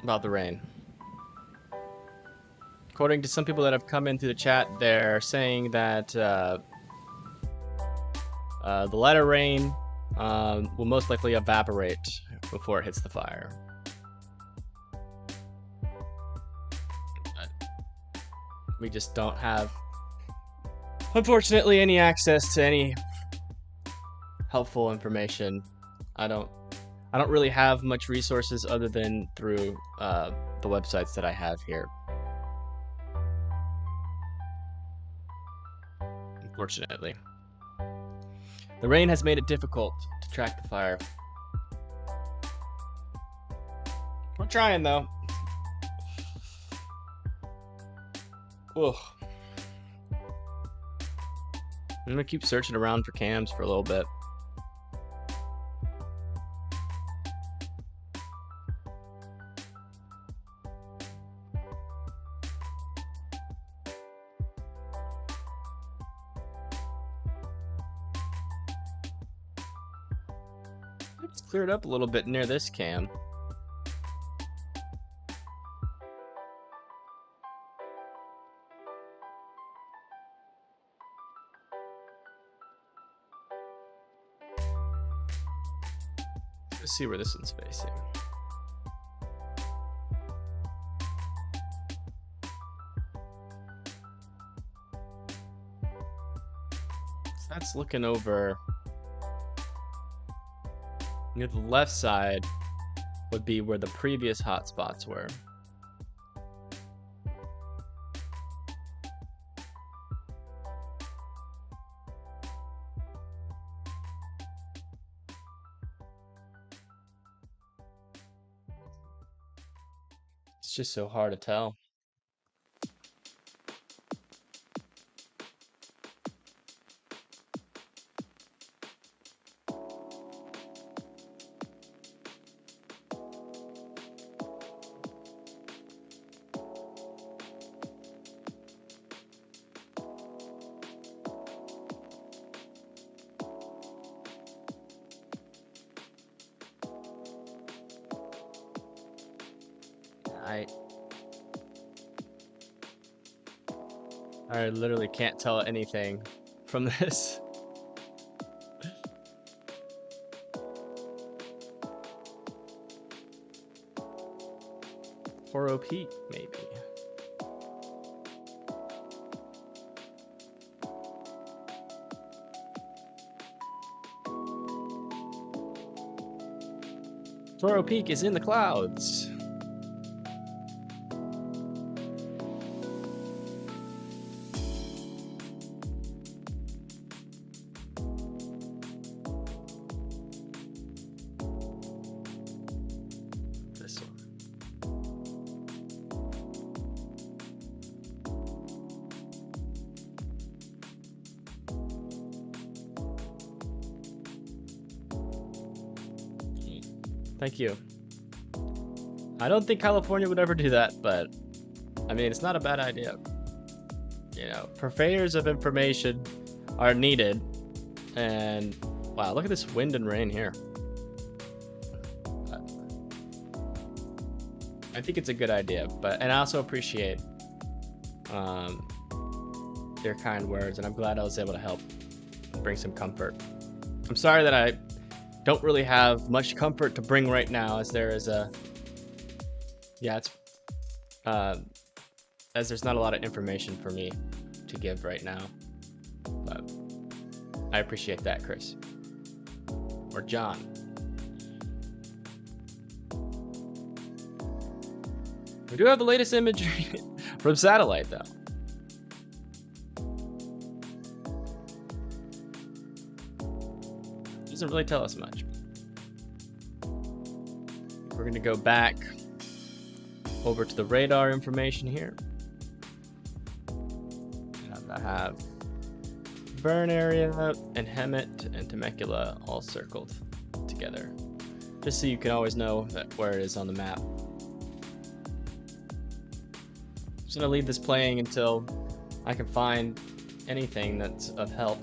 about the rain. According to some people that have come into the chat, they're saying that the lighter rain will most likely evaporate before it hits the fire. We just don't have, unfortunately, any access to any helpful information. I don't really have much resources other than through the websites that I have here. Unfortunately. The rain has made it difficult to track the fire. We're trying though. Ugh. I'm gonna keep searching around for cams for a little bit. It's cleared up a little bit near this cam. Let's see where this one's facing. So that's looking over. Near the left side would be where the previous hotspots were. It's just so hard to tell. I literally can't tell anything from this. Toro Peak, maybe. Toro Peak is in the clouds. Thank you. I don't think California would ever do that, but I mean, it's not a bad idea. You know, purveyors of information are needed. And wow, look at this wind and rain here. I think it's a good idea, and I also appreciate your kind words, and I'm glad I was able to help and bring some comfort. I'm sorry that I don't really have much comfort to bring right now, as there is as there's not a lot of information for me to give right now. But I appreciate that, Chris. Or John. We do have the latest imagery from satellite, though. Doesn't really tell us much. We're going to go back over to the radar information here. And I have burn area and Hemet and Temecula all circled together, just so you can always know where it is on the map. I'm just gonna leave this playing until I can find anything that's of help.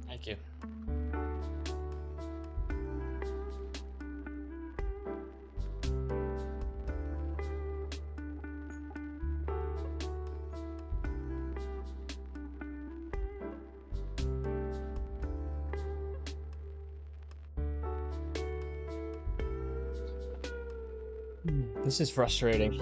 Thank you. This is frustrating.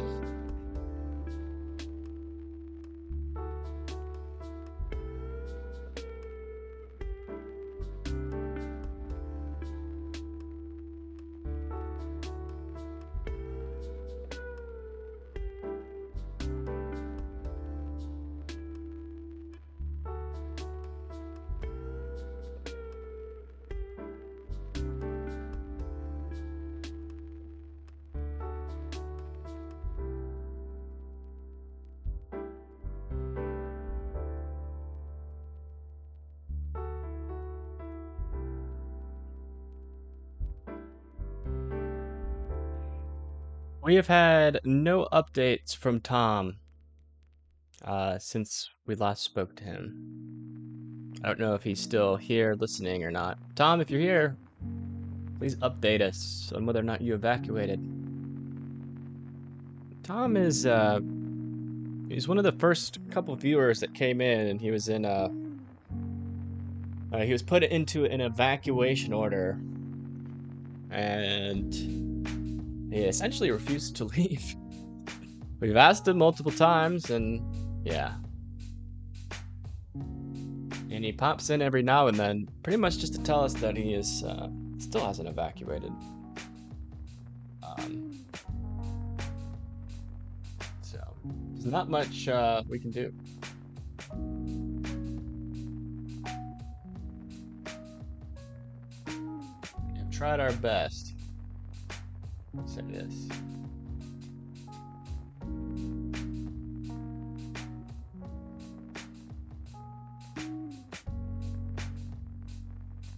We have had no updates from Tom since we last spoke to him. I don't know if he's still here listening or not. Tom, if you're here, please update us on whether or not you evacuated. Tom is he's one of the first couple viewers that came in, and he was in he was put into an evacuation order, and he essentially refused to leave. We've asked him multiple times, and yeah. And he pops in every now and then, pretty much just to tell us that he is still hasn't evacuated. So there's not much we can do. We've tried our best. Say this.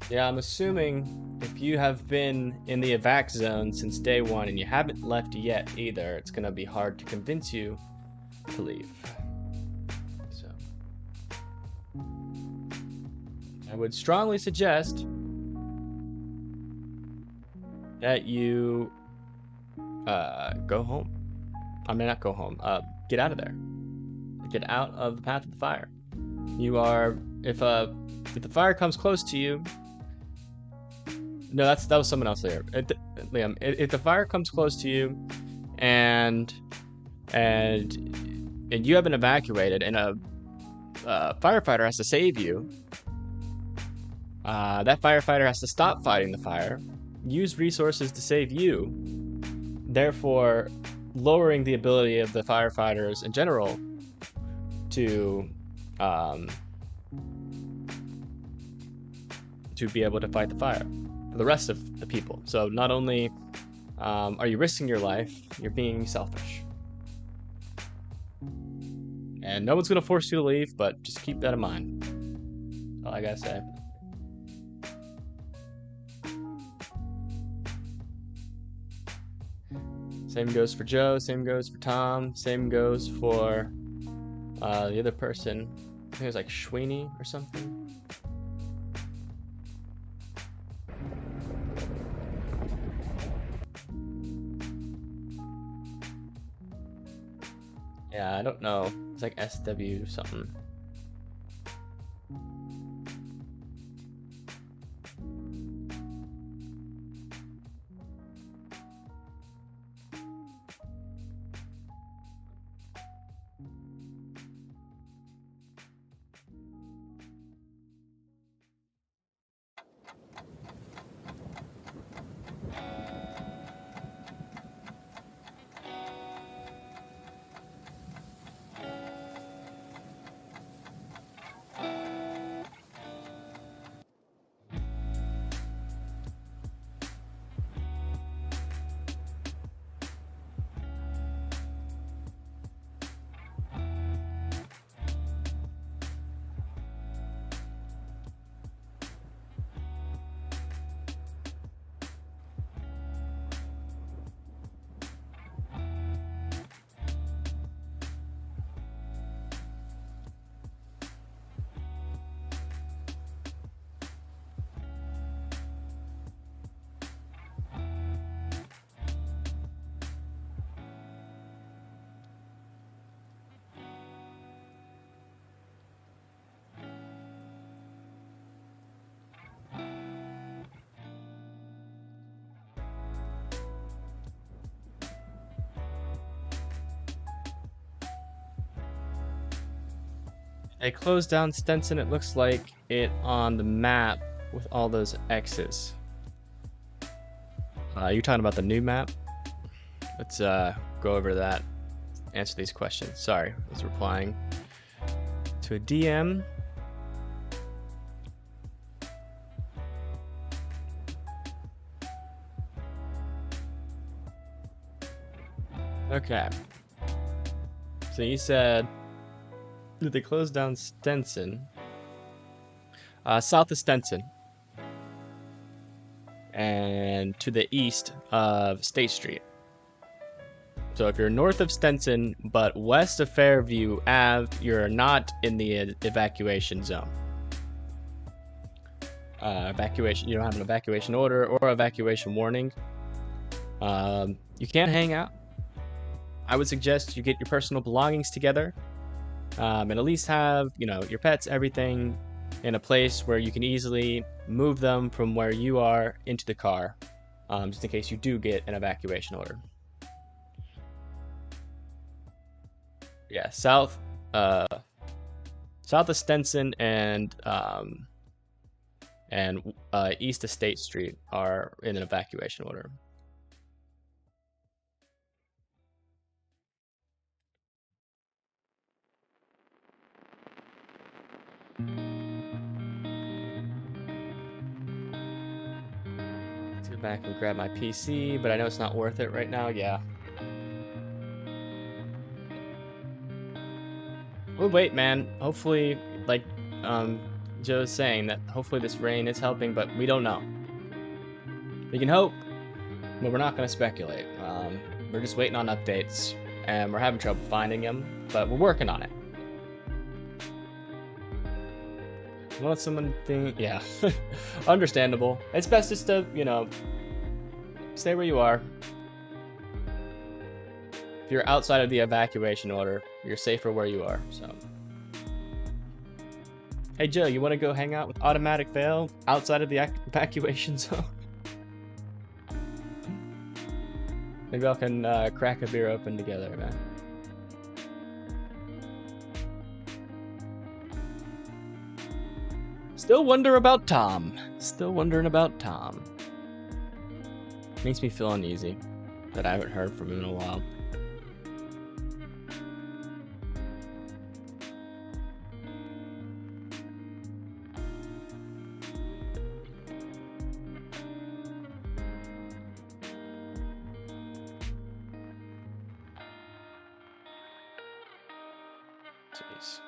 Yeah, I'm assuming if you have been in the evac zone since day one and you haven't left yet either, it's gonna be hard to convince you to leave. So I would strongly suggest that you go home. I mean, not go home. Get out of there. Get out of the path of the fire. You are, if the fire comes close to you. No, that was someone else there. Liam, if the fire comes close to you, and you haven't evacuated, and a firefighter has to save you, that firefighter has to stop fighting the fire, use resources to save you, therefore lowering the ability of the firefighters in general to be able to fight the fire for the rest of the people. So not only are you risking your life, you're being selfish. And no one's gonna force you to leave, but just keep that in mind. That's all I gotta say. Same goes for Joe, same goes for Tom, same goes for the other person. I think it was like Sweeney or something. Yeah, I don't know. It's like SW something. They closed down Stenson. It looks like it on the map with all those X's. You're talking about the new map? Let's go over that. Answer these questions. Sorry, I was replying to a DM. Okay. So you said that they closed down Stenson, south of Stenson, and to the east of State Street. So if you're north of Stenson but west of Fairview Ave, you're not in the evacuation zone. Evacuation. You don't have an evacuation order or evacuation warning. You can't hang out. I would suggest you get your personal belongings together, and at least have, you know, your pets, everything in a place where you can easily move them from where you are into the car, just in case you do get an evacuation order. Yeah, south of Stenson and east of State Street are in an evacuation order. Let's go back and grab my PC, but I know it's not worth it right now. Yeah. We'll wait, man. Hopefully, like Joe's saying, that hopefully this rain is helping, but we don't know. We can hope, but we're not going to speculate. We're just waiting on updates, and we're having trouble finding them, but we're working on it. Let someone think, yeah, understandable. It's best just to, you know, stay where you are. If you're outside of the evacuation order, you're safer where you are, so. Hey Joe, you want to go hang out with Automatic Fail outside of the evacuation zone? Maybe y'all can crack a beer open together, man. Still wonder about Tom. Still wondering about Tom. Makes me feel uneasy that I haven't heard from him in a while. Jeez.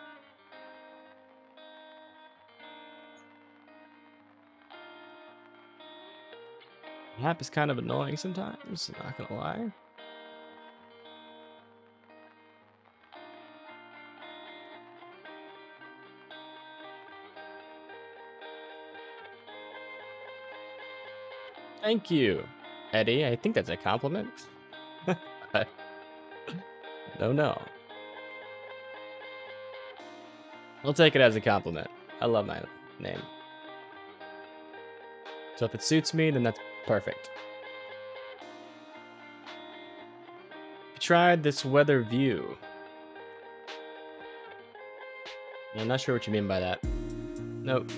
The app is kind of annoying sometimes, not gonna lie. Thank you, Eddie. I think that's a compliment. No. I'll take it as a compliment. I love my name. So if it suits me, then that's perfect. You tried this weather view. I'm not sure what you mean by that. Nope.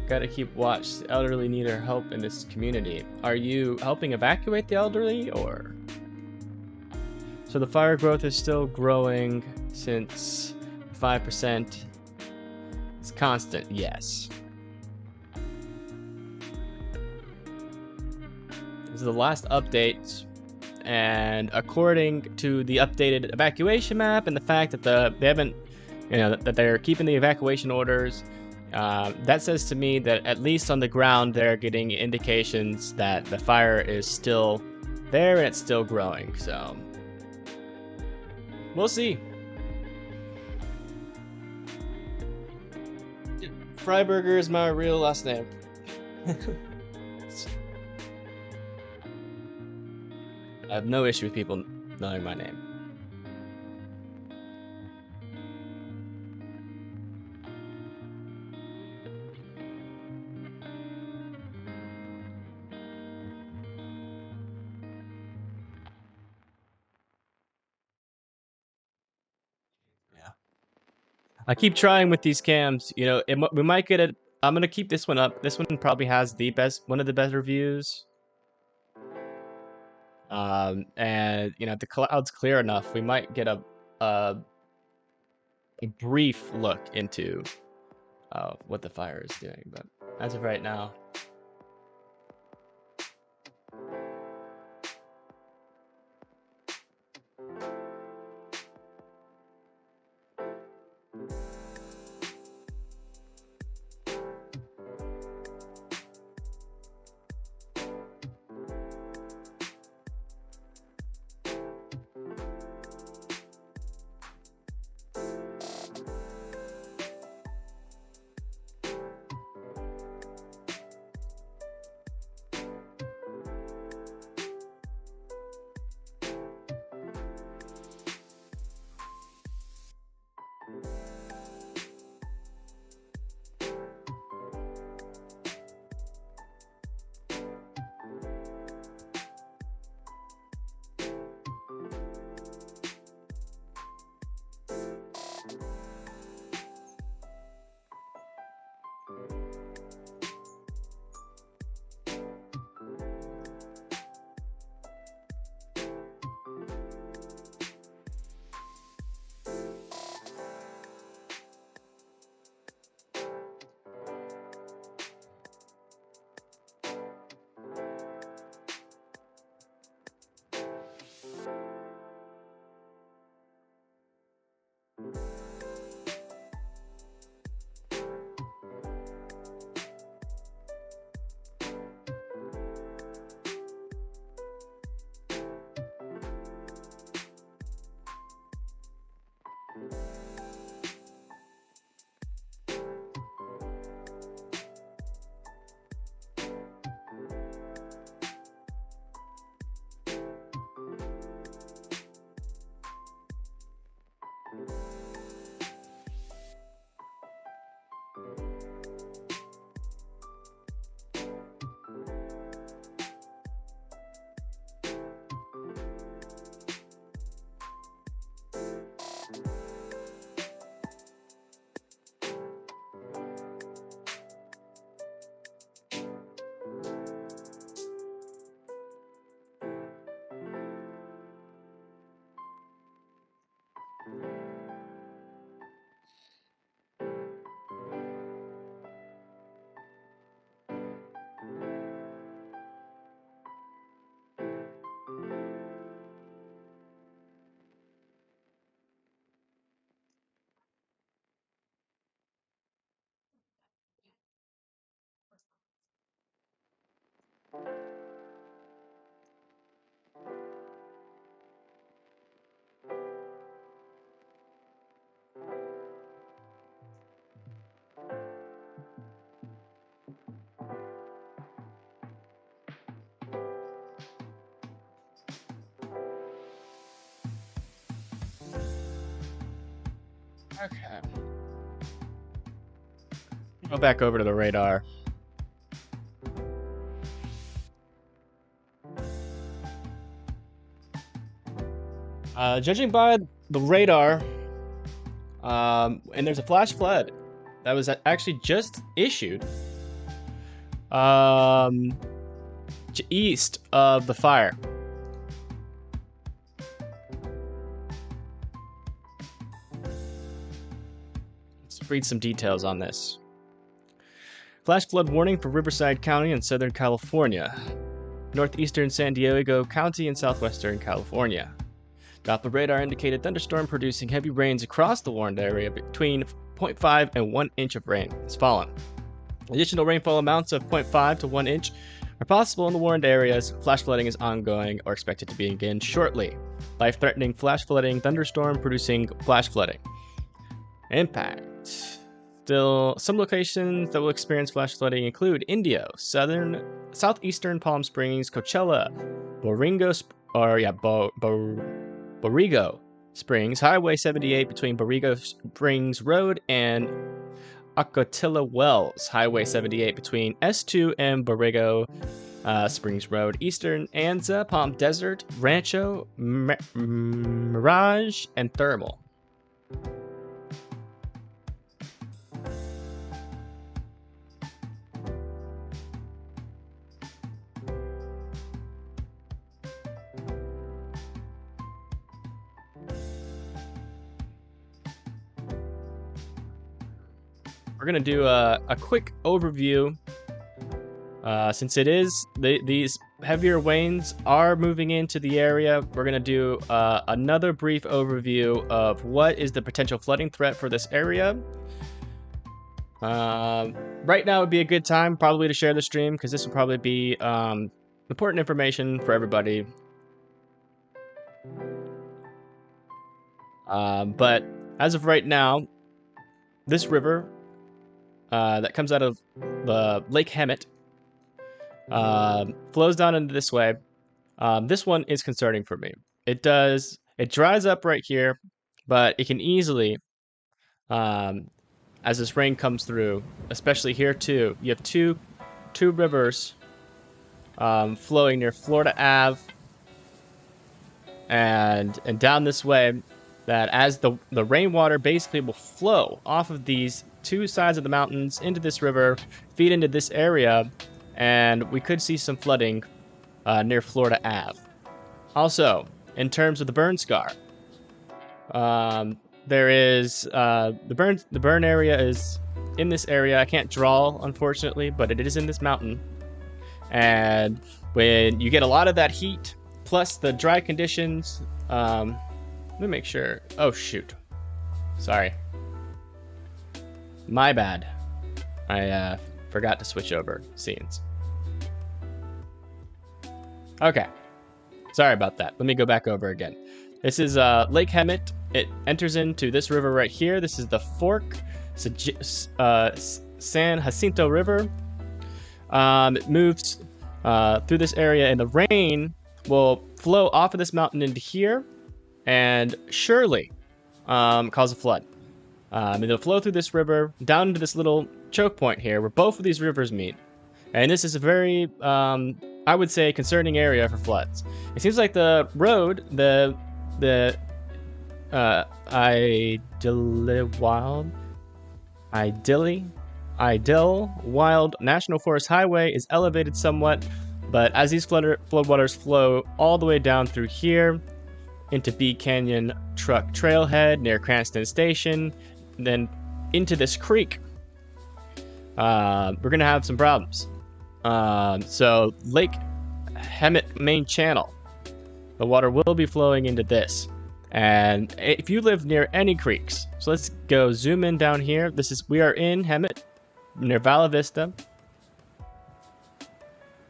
Gotta keep watch. The elderly need our help in this community. Are you helping evacuate the elderly, or? So the fire growth is still growing since 5%. It's constant, yes. This is the last update, and according to the updated evacuation map and the fact that they haven't, you know, that they're keeping the evacuation orders, that says to me that at least on the ground they're getting indications that the fire is still there and it's still growing. So we'll see. Freiberger is my real last name. I have no issue with people knowing my name. Yeah. I keep trying with these cams. You know, we might get it. I'm gonna keep this one up. This one probably has one of the best reviews. And you know, if the cloud's clear enough, we might get a brief look into what the fire is doing. But as of right now, Okay. Go back over to the radar. Judging by the radar, and there's a flash flood that was actually just issued east of the fire. Let's read some details on this. Flash flood warning for Riverside County in Southern California, northeastern San Diego County, and southwestern California. Doppler radar indicated thunderstorm producing heavy rains across the warned area between 0.5 and 1 inch of rain has fallen. Additional rainfall amounts of 0.5 to 1 inch are possible in the warned areas. Flash flooding is ongoing or expected to begin shortly. Life-threatening flash flooding, thunderstorm producing flash flooding. Impact. Still, some locations that will experience flash flooding include Indio, southeastern Palm Springs, Coachella, Borrego Springs, Highway 78 between Borrego Springs Road and Ocotilla Wells, Highway 78 between S2 and Borrego Springs Road, Eastern Anza, Palm Desert, Rancho, Mirage, and Thermal. We're going to do a quick overview since it is these heavier rains are moving into the area. We're going to do another brief overview of what is the potential flooding threat for this area. Right now would be a good time probably to share the stream because this will probably be important information for everybody. But as of right now, this river that comes out of the Lake Hemet flows down into this way. This one is concerning for me. It dries up right here, but it can easily, as this rain comes through, especially here too, you have two rivers flowing near Florida Ave and down this way, that as the rainwater basically will flow off of these two sides of the mountains into this river, feed into this area, and we could see some flooding near Florida Ave. Also, in terms of the burn scar, there is the burn area is in this area. I can't draw, unfortunately, but it is in this mountain. And when you get a lot of that heat, plus the dry conditions, let me make sure. Oh, shoot. Sorry. My bad. I forgot to switch over scenes. Okay. Sorry about that. Let me go back over again. This is Lake Hemet. It enters into this river right here. This is the fork, San Jacinto River. It moves through this area, and the rain will flow off of this mountain into here and surely cause a flood. It'll flow through this river down into this little choke point here where both of these rivers meet. And this is a very, I would say, concerning area for floods. It seems like the road, the Idyll Wild National Forest Highway is elevated somewhat, but as these floodwaters flow all the way down through here into Bee Canyon Truck Trailhead near Cranston Station, then into this creek, we're gonna have some problems. So Lake Hemet main channel, the water will be flowing into this. And if you live near any creeks, so let's go zoom in down here. We are in Hemet, near Vala Vista.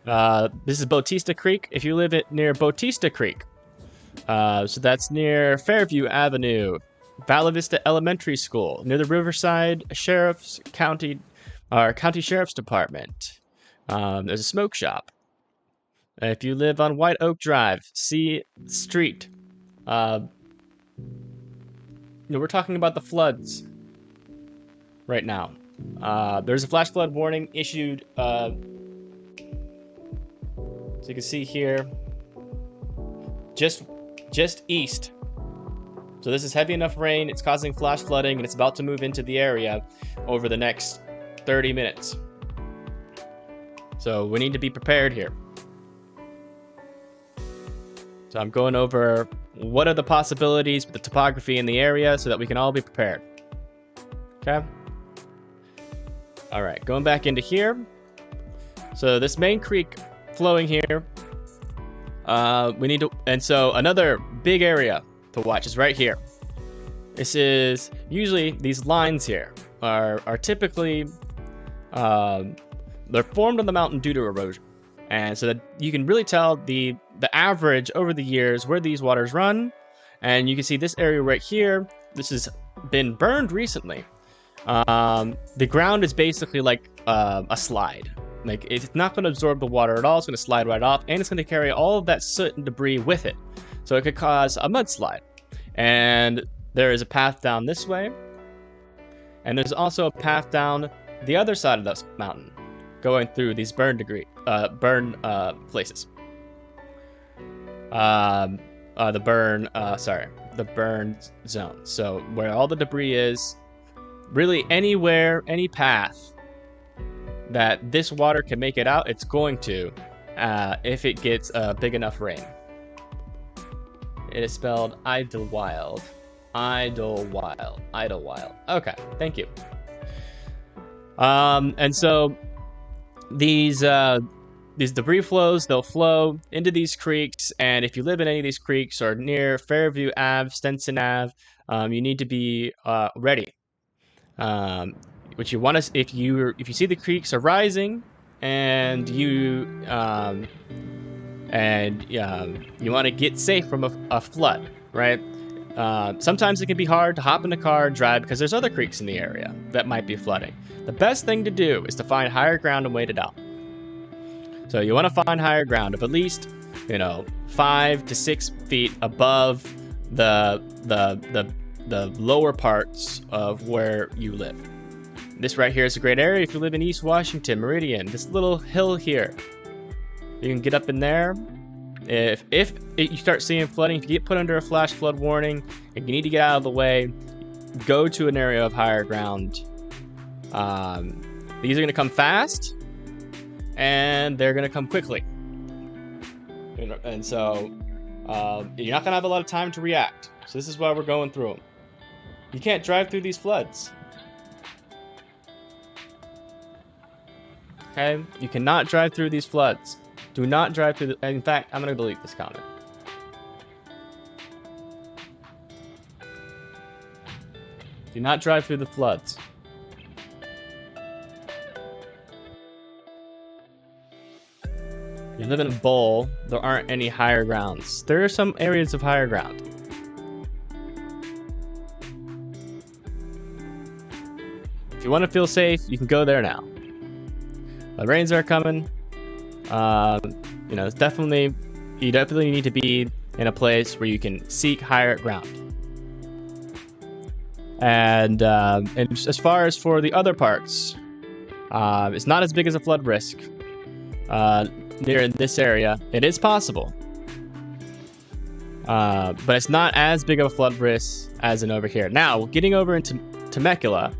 This is Bautista Creek. If you live near Bautista Creek, so that's near Fairview Avenue, Vala Vista Elementary School, near the Riverside Sheriff's County Sheriff's Department. There's a smoke shop. If you live on White Oak Drive, C Street, we're talking about the floods right now. There's a flash flood warning issued, so you can see here, just east. So this is heavy enough rain, it's causing flash flooding, and it's about to move into the area over the next 30 minutes. So we need to be prepared here. So I'm going over what are the possibilities with the topography in the area so that we can all be prepared. Okay? Alright, going back into here. So this main creek flowing here, we need to, and so another big area to watch is right here. This is, usually these lines here are typically, they're formed on the mountain due to erosion. And so that you can really tell the average over the years where these waters run. And you can see this area right here, this has been burned recently. The ground is basically like a slide. Like, it's not going to absorb the water at all. It's going to slide right off, and it's going to carry all of that soot and debris with it. So it could cause a mudslide. And there is a path down this way. And there's also a path down the other side of this mountain, going through these burn places. The burn zone. So where all the debris is, really anywhere, any path that this water can make it out, it's going to, if it gets big enough rain. It is spelled Idlewild. Idlewild. Idlewild. Okay, thank you. And so these debris flows, they'll flow into these creeks, and if you live in any of these creeks or near Fairview Ave, Stenson Ave, you need to be ready. What you want to, if you see the creeks are rising, and you want to get safe from a flood, right? Sometimes it can be hard to hop in the car and drive because there's other creeks in the area that might be flooding. The best thing to do is to find higher ground and wait it out. So you want to find higher ground of at least, 5 to 6 feet above the lower parts of where you live. This right here is a great area if you live in East Washington, Meridian. This little hill here, you can get up in there. If you start seeing flooding, if you get put under a flash flood warning and you need to get out of the way, go to an area of higher ground. These are going to come fast, and they're going to come quickly. And so you're not going to have a lot of time to react. So this is why we're going through them. You can't drive through these floods. Okay? You cannot drive through these floods. Do not drive through in fact, I'm going to delete this comment. Do not drive through the floods. You live in a bowl, there aren't any higher grounds. There are some areas of higher ground. If you want to feel safe, you can go there now. The rains are coming. It's definitely, you definitely need to be in a place where you can seek higher ground. And as far as for the other parts, it's not as big as a flood risk near in this area. It is possible, but it's not as big of a flood risk as in over here. Now, getting over into Temecula,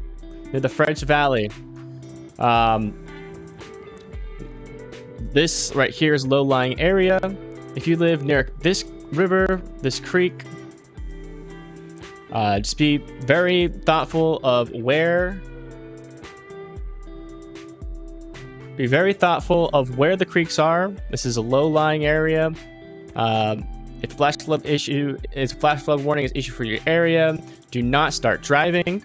near the French Valley, this right here is low-lying area. If you live near this river, this creek, just be very thoughtful of where. Be very thoughtful of where the creeks are. This is a low-lying area. If flash flood warning is issued for your area, do not start driving.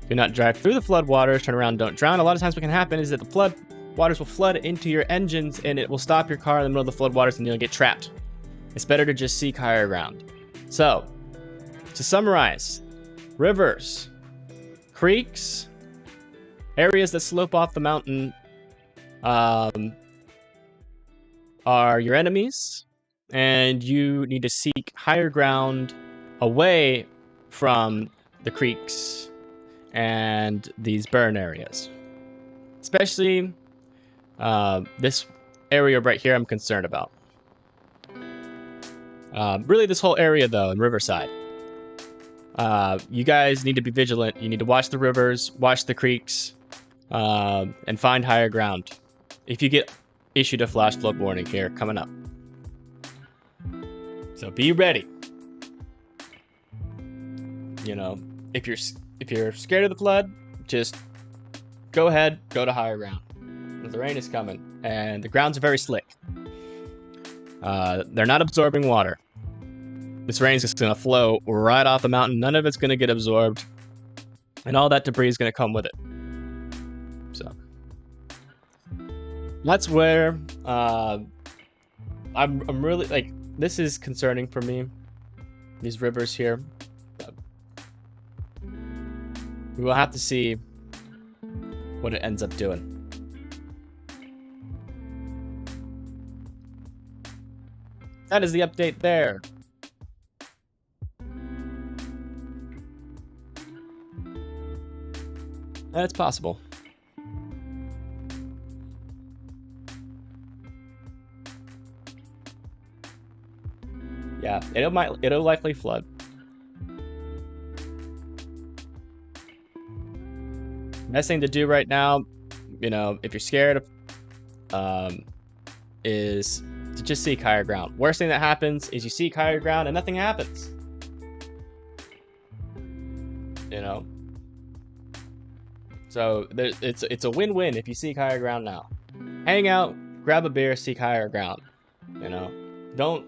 Do not drive through the flood waters. Turn around, don't drown. A lot of times what can happen is that the flood waters will flood into your engines, and it will stop your car in the middle of the flood waters, and you'll get trapped. It's better to just seek higher ground. So, to summarize, rivers, creeks, areas that slope off the mountain are your enemies, and you need to seek higher ground away from the creeks, and these burn areas. Especially this area right here I'm concerned about. Really this whole area though in Riverside. You guys need to be vigilant. You need to watch the rivers, watch the creeks, and find higher ground. If you get issued a flash flood warning here coming up. So be ready. You know, if you're scared of the flood, just go ahead, go to higher ground. The rain is coming, and the grounds are very slick. They're not absorbing water. This rain is just going to flow right off the mountain. None of it's going to get absorbed, and all that debris is going to come with it. So that's where I'm really like. This is concerning for me. These rivers here. We will have to see what it ends up doing. That is the update there. That's possible. Yeah, it'll likely flood. Best thing to do right now, you know, if you're scared of, is to just seek higher ground. Worst thing that happens is you seek higher ground and nothing happens. You know? So it's a win-win if you seek higher ground now. Hang out, grab a beer, seek higher ground. You know? Don't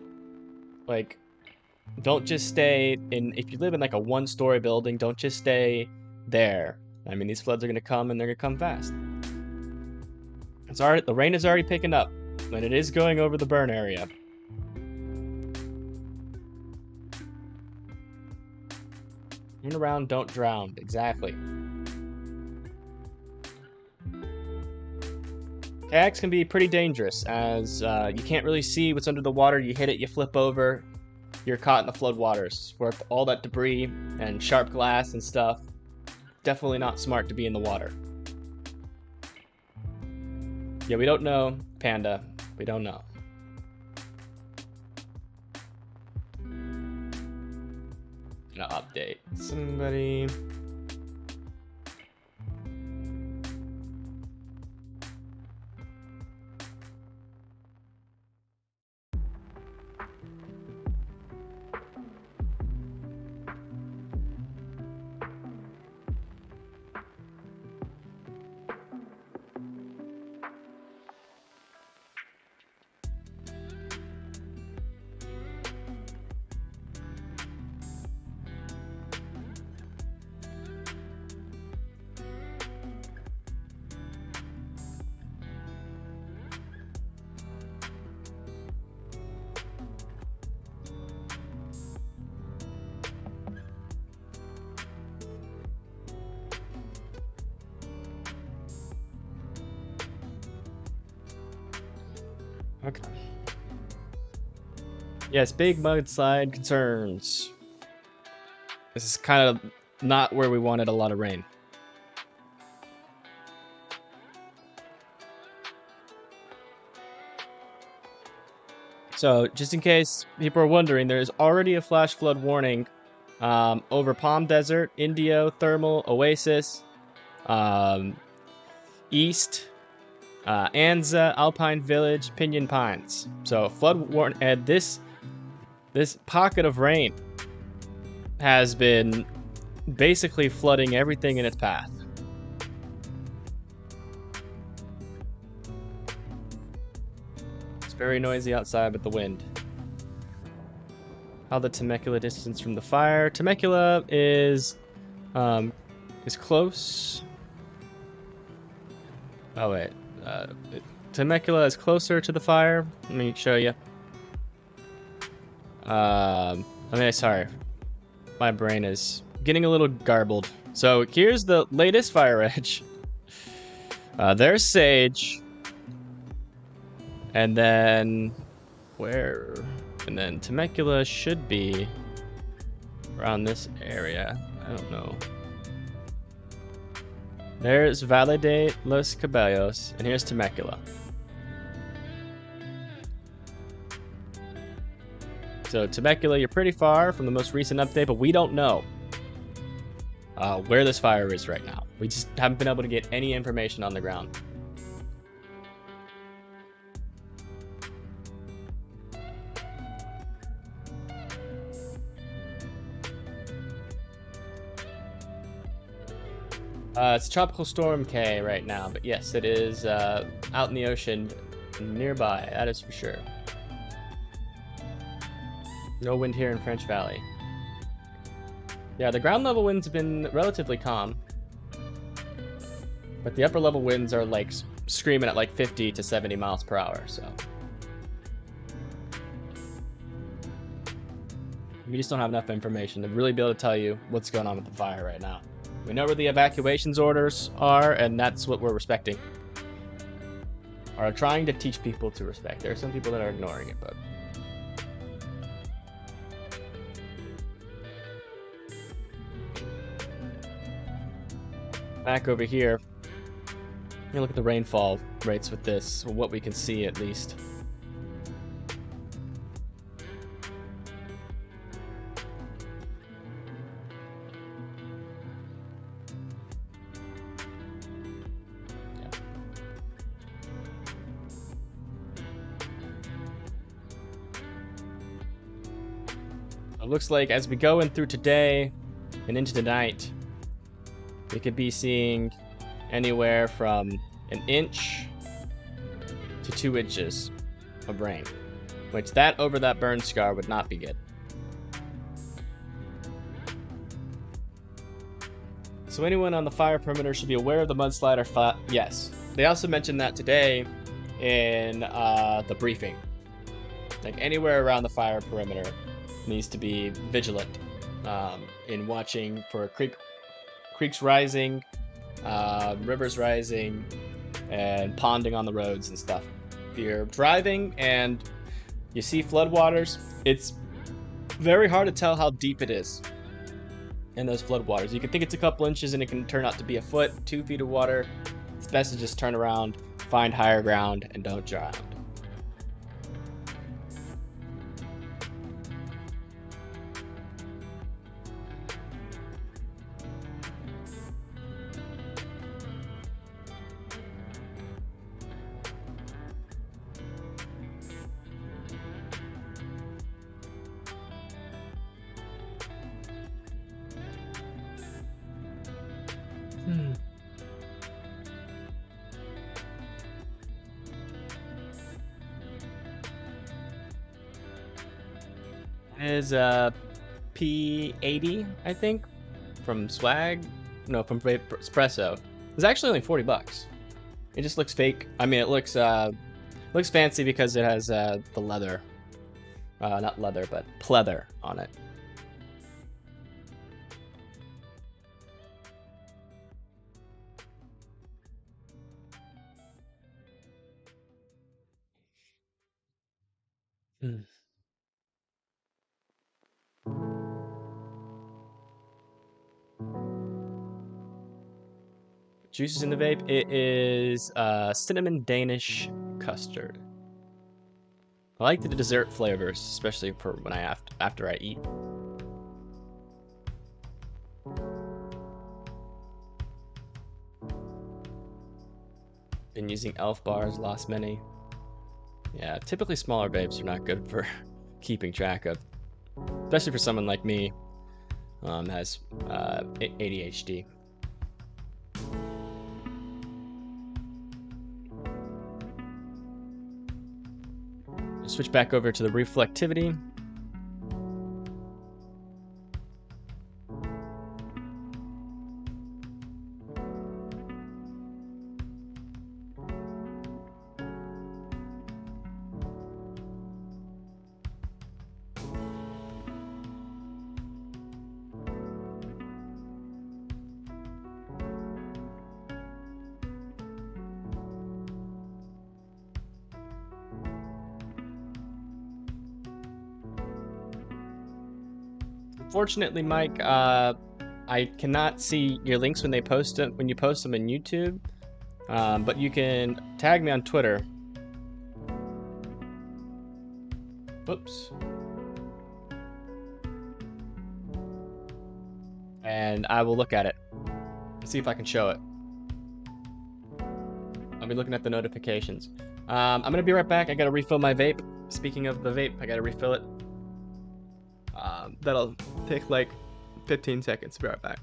just stay in, if you live in like a one-story building, don't just stay there. I mean, these floods are going to come, and they're going to come fast. The rain is already picking up, and it is going over the burn area. Turn around, don't drown. Exactly. Kayaks can be pretty dangerous, as you can't really see what's under the water. You hit it, you flip over, you're caught in the flood waters, where all that debris and sharp glass and stuff. Definitely not smart to be in the water. Yeah, we don't know, Panda. We don't know. Gonna update somebody. Okay. Yes, big mudslide concerns. This is kind of not where we wanted a lot of rain. So, just in case people are wondering, there's already a flash flood warning over Palm Desert, Indio, Thermal, Oasis, East, Anza, Alpine Village, Pinyon Pines. So flood warning, and this pocket of rain has been basically flooding everything in its path. It's very noisy outside with the wind. How the Temecula distance from the fire? Temecula is close. Oh wait. Temecula is closer to the fire. Let me show you. Sorry. My brain is getting a little garbled. So here's the latest fire edge. There's Sage. And then where? And then Temecula should be around this area. I don't know. There's Valle de los Caballos, and here's Temecula. So Temecula, you're pretty far from the most recent update, but we don't know where this fire is right now. We just haven't been able to get any information on the ground. It's Tropical Storm K right now, but yes, it is out in the ocean nearby, that is for sure. No wind here in French Valley. Yeah, the ground level winds have been relatively calm, but the upper level winds are like screaming at like 50 to 70 miles per hour, so. We just don't have enough information to really be able to tell you what's going on with the fire right now. We know where the evacuations orders are, and that's what we're respecting. Or trying to teach people to respect. There are some people that are ignoring it, but... Back over here, you look at the rainfall rates with this, what we can see at least. It looks like as we go in through today and into tonight, we could be seeing anywhere from 1 inch to 2 inches of rain, which that over that burn scar would not be good. So anyone on the fire perimeter should be aware of the mudslide or yes. They also mentioned that today in the briefing. Like anywhere around the fire perimeter needs to be vigilant in watching for creeks rising, rivers rising, and ponding on the roads and stuff. If you're driving and you see floodwaters, it's very hard to tell how deep it is in those floodwaters. You can think it's a couple inches and it can turn out to be a foot, 2 feet of water. It's best to just turn around, find higher ground, and don't drown. Is P80, I think, from Swag. No, from Espresso. It's actually only $40. It just looks fake. I mean, it looks fancy because it has the leather, not leather, but pleather on it. Juices in the vape. It is cinnamon Danish custard. I like the dessert flavors, especially for when after I eat. Been using Elf bars, lost many. Yeah, typically smaller vapes are not good for keeping track of, especially for someone like me, has ADHD. Switch back over to the reflectivity. Unfortunately, Mike, I cannot see your links when they post it when you post them in YouTube, but you can tag me on Twitter. Whoops. And I will look at it and see if I can show it. I'll be looking at the notifications. I'm gonna be right back. I gotta refill my vape. Speaking of the vape, I gotta refill it. That'll take like 15 seconds. Be right back.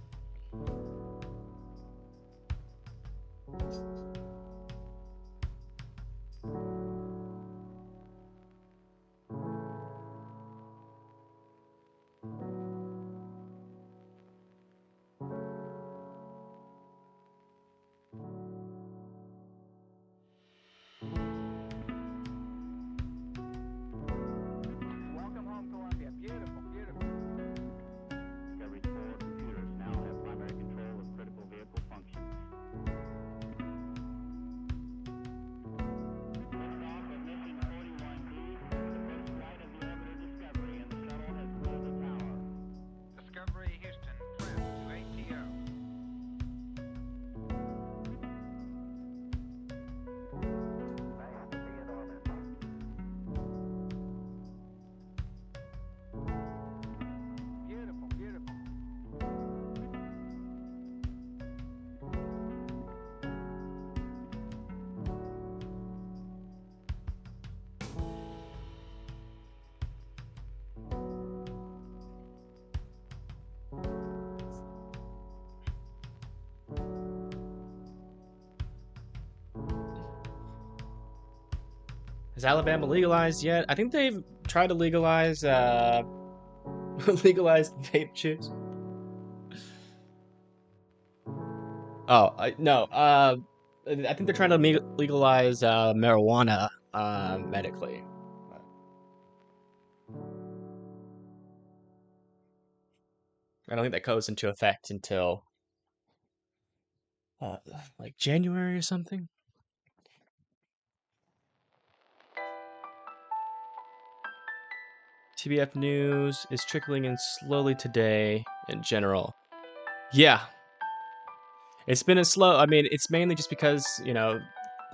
Welcome home, Columbia. Beautiful, beautiful. Discovery 4 computers now have primary control of critical vehicle functions. Liftoff of mission 41B, the first flight of the orbiter Discovery, and the shuttle has cleared the tower. Discovery Houston, prep to ATO. Nice to be in orbit. Beautiful, beautiful. Is Alabama legalized yet? I think they've tried to legalize legalize vape chews. Oh, no. I think they're trying to legalize marijuana medically. I don't think that goes into effect until like January or something. TBF news is trickling in slowly today in general. Yeah. It's been a slow, I mean, it's mainly just because, you know,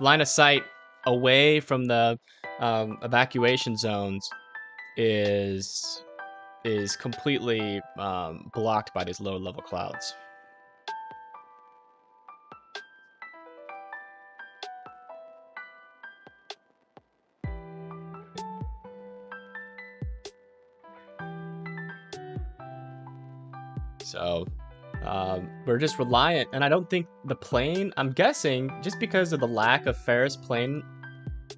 line of sight away from the evacuation zones is completely blocked by these low level clouds. So we're just reliant, and I don't think the plane, I'm guessing just because of the lack of Ferris plane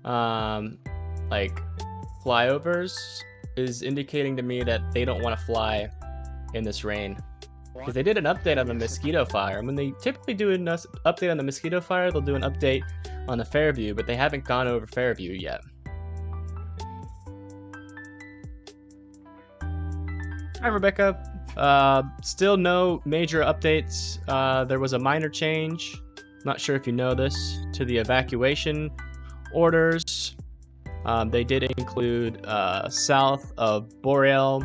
like flyovers is indicating to me that they don't want to fly in this rain. Because they did an update on the mosquito fire. And when they typically do an update on the mosquito fire, they'll do an update on the Fairview, but they haven't gone over Fairview yet. Hi, Rebecca. Still no major updates. There was a minor change, not sure if you know this, to the evacuation orders. They did include south of Boreal,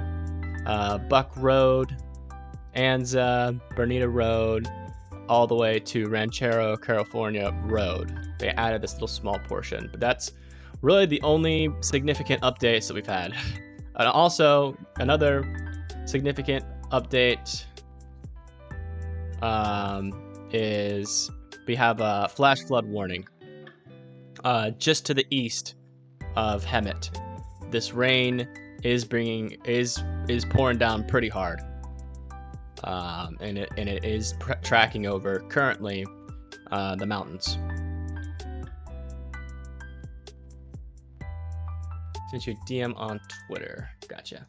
Buck Road, Anza, Bernita Road, all the way to Ranchero, California Road. They added this little small portion, but that's really the only significant updates that we've had. And also, another significant update is we have a flash flood warning just to the east of Hemet. This rain is pouring down pretty hard, and it is tracking over currently the mountains. Sent you a DM on Twitter. Gotcha.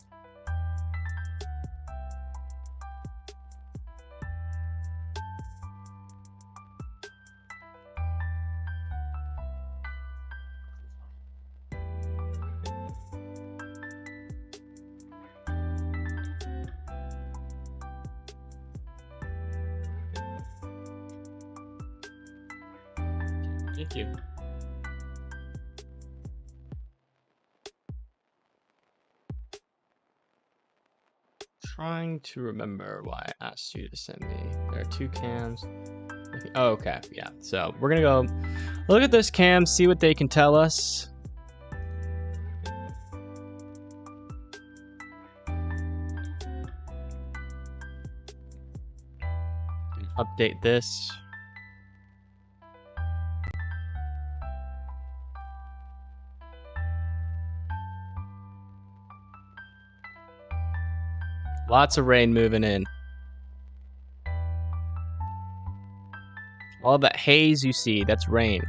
Thank you. trying to remember why I asked you to send me. There are 2 cams. Oh, okay, yeah. So we're gonna go look at those cams, see what they can tell us. Update this. Lots of rain moving in. All that haze you see, that's rain.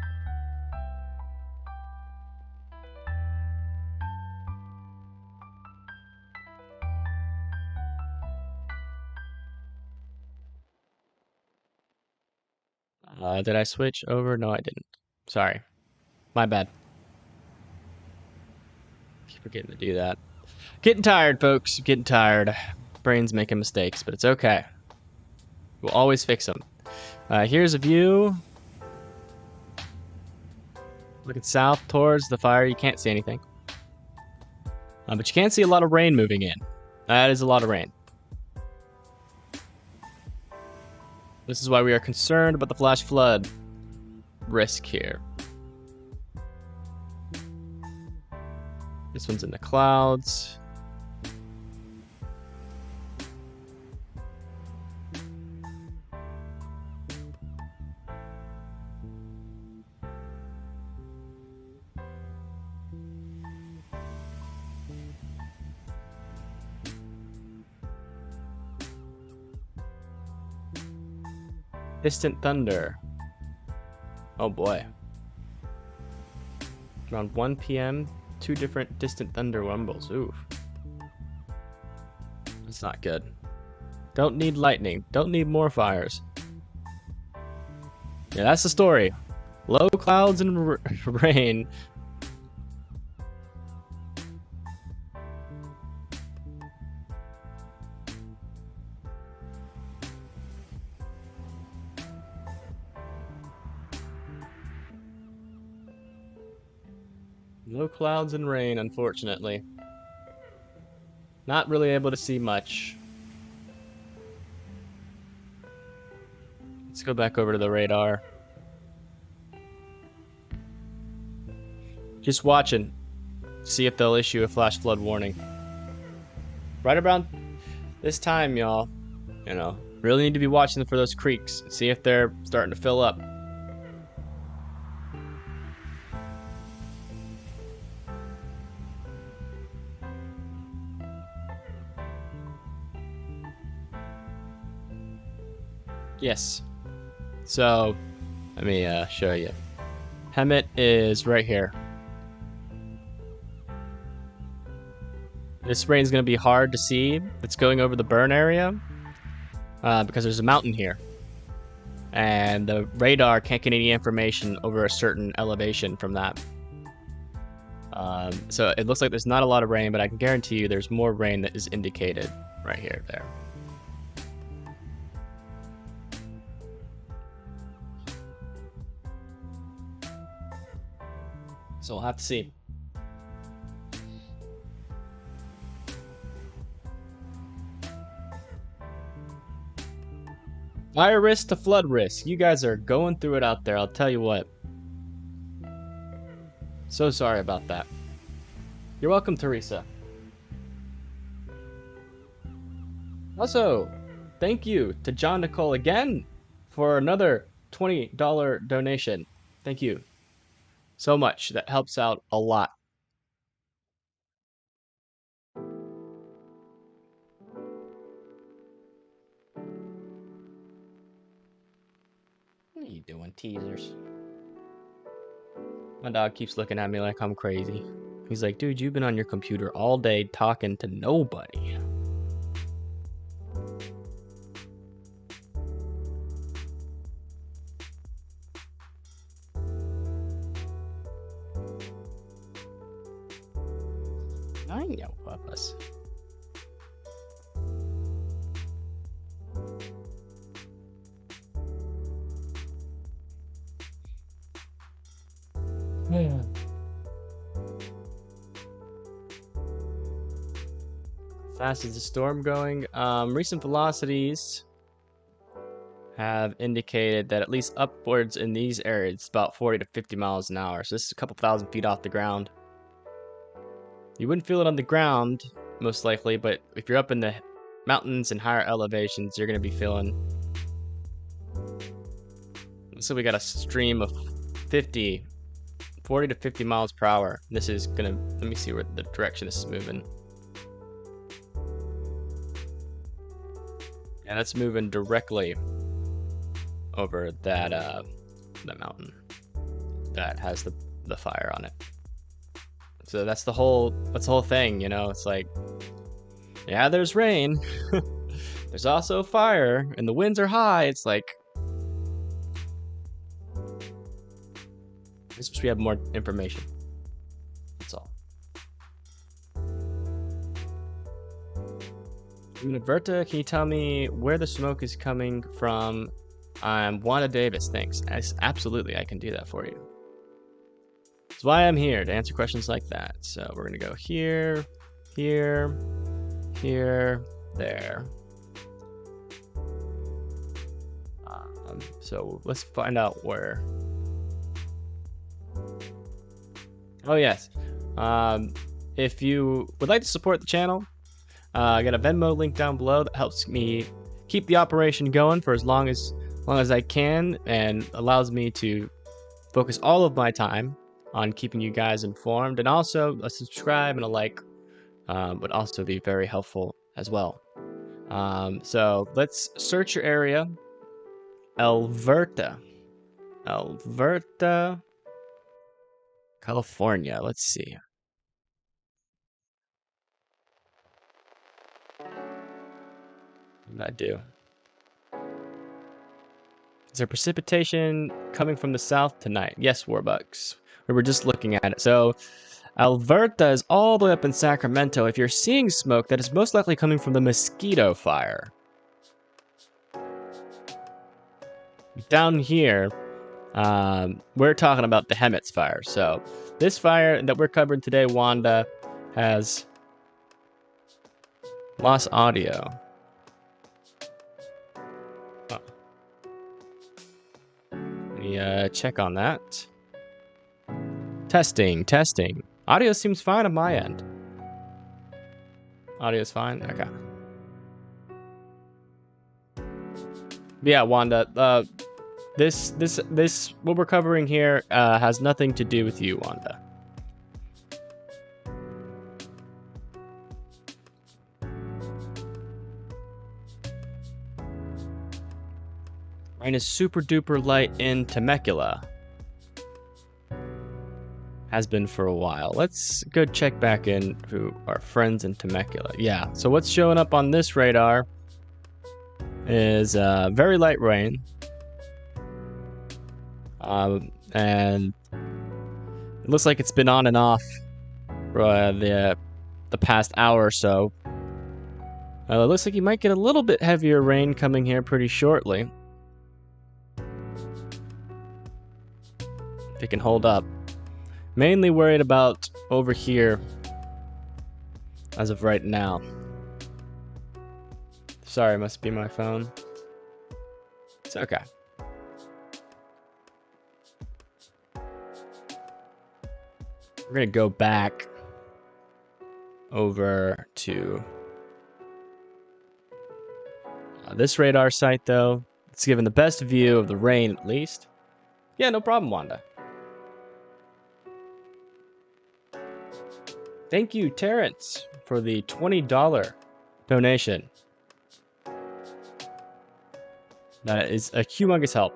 Did I switch over? No, I didn't. Sorry. My bad. Keep forgetting to do that. Getting tired, folks. Getting tired. Brain's making mistakes, but it's okay. We'll always fix them. Here's a view. Looking south towards the fire. You can't see anything. But you can see a lot of rain moving in. That is a lot of rain. This is why we are concerned about the flash flood risk here. This one's in the clouds. Distant thunder. Oh boy. Around 1 p.m., 2 different distant thunder rumbles. Oof. That's not good. Don't need lightning. Don't need more fires. Yeah, that's the story. Low clouds and rain. No clouds and rain, unfortunately. Not really able to see much. Let's go back over to the radar. Just watching. See if they'll issue a flash flood warning. Right around this time, y'all. You know, really need to be watching for those creeks. See if they're starting to fill up. Yes. So, let me show you. Hemet is right here. This rain is going to be hard to see. It's going over the burn area because there's a mountain here. And the radar can't get any information over a certain elevation from that. So it looks like there's not a lot of rain, but I can guarantee you there's more rain that is indicated right here, there. So we'll have to see. Fire risk to flood risk. You guys are going through it out there, I'll tell you what. So sorry about that. You're welcome, Teresa. Also, thank you to John Nicole again for another $20 donation. Thank you so much. That helps out a lot. What are you doing, teasers? My dog keeps looking at me like I'm crazy. He's like, dude, you've been on your computer all day talking to nobody. I know of us. fast is the storm going? Recent velocities have indicated that at least upwards in these areas, it's about 40 to 50 miles an hour. So this is a couple thousand feet off the ground. You wouldn't feel it on the ground, most likely, but if you're up in the mountains and higher elevations, you're going to be feeling. So we got a stream of 40 to 50 miles per hour. This is going to, let me see where the direction this is moving. Yeah, that's moving directly over that mountain that has the fire on it. So that's the whole thing, you know. It's like, yeah, there's rain. There's also fire, and the winds are high. It's like, I just wish we had more information. That's all. Univerta, can you tell me where the smoke is coming from? I'm Wanda Davis, thanks. Absolutely, I can do that for you. That's why I'm here, to answer questions like that. So we're gonna go here, here, here, there. So let's find out where. Oh yes, if you would like to support the channel, I got a Venmo link down below that helps me keep the operation going for as long as I can, and allows me to focus all of my time on keeping you guys informed. And also a subscribe and a like would also be very helpful as well. So let's search your area. Alberta, California. Let's see. What did I do? Is there precipitation coming from the south tonight? Yes, Warbucks. We were just looking at it. So Alberta is all the way up in Sacramento. If you're seeing smoke, that is most likely coming from the mosquito fire. Down here, we're talking about the Hemet fire. So this fire that we're covering today, Wanda, has lost audio. Oh. Let me check on that. Testing. Audio seems fine on my end. Audio's fine? Okay. Yeah, Wanda, this what we're covering here has nothing to do with you, Wanda. Rain is super duper light in Temecula. Has been for a while. Let's go check back in to our friends in Temecula. Yeah, so what's showing up on this radar is very light rain. And it looks like it's been on and off for the past hour or so. It looks like you might get a little bit heavier rain coming here pretty shortly. If it can hold up. Mainly worried about over here as of right now. Sorry, it must be my phone. It's okay. We're gonna go back over to this radar site though. It's given the best view of the rain at least. Yeah, no problem, Wanda. Thank you, Terrence, for the $20 donation. That is a humongous help.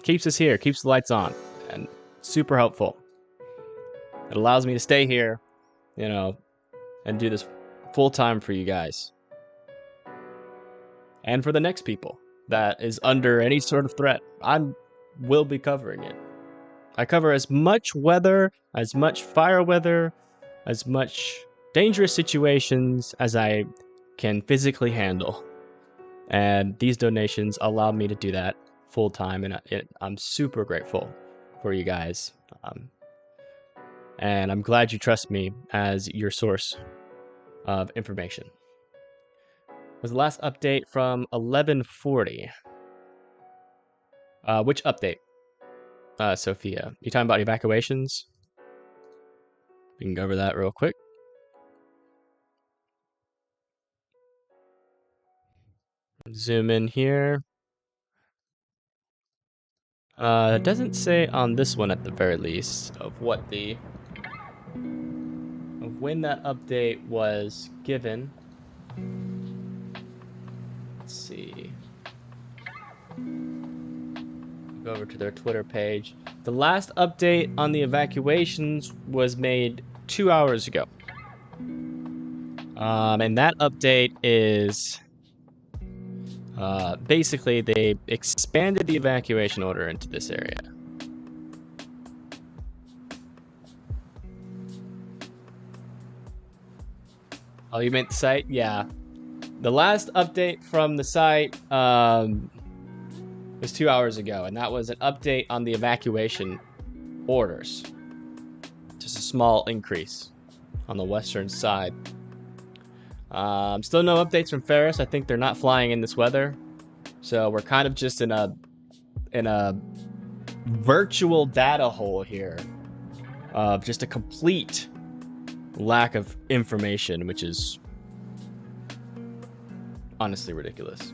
Keeps us here, keeps the lights on, and super helpful. It allows me to stay here, you know, and do this full time for you guys. And for the next people that is under any sort of threat, I will be covering it. I cover as much weather, as much fire weather, as much dangerous situations as I can physically handle. And these donations allow me to do that full time, and I'm super grateful for you guys. And I'm glad you trust me as your source of information. Was the last update from 11:40. Which update? Sophia, you talking about evacuations? We can go over that real quick. Zoom in here. It doesn't say on this one at the very least of when that update was given. Let's see. Go over to their Twitter page. The last update on the evacuations was made 2 hours ago. And that update is basically they expanded the evacuation order into this area. Oh, you meant the site? Yeah. The last update from the site was 2 hours ago, and that was an update on the evacuation orders. Just a small increase on the western side. Still no updates from Ferris. I think they're not flying in this weather, so we're kind of just in a virtual data hole here of just a complete lack of information, which is honestly ridiculous.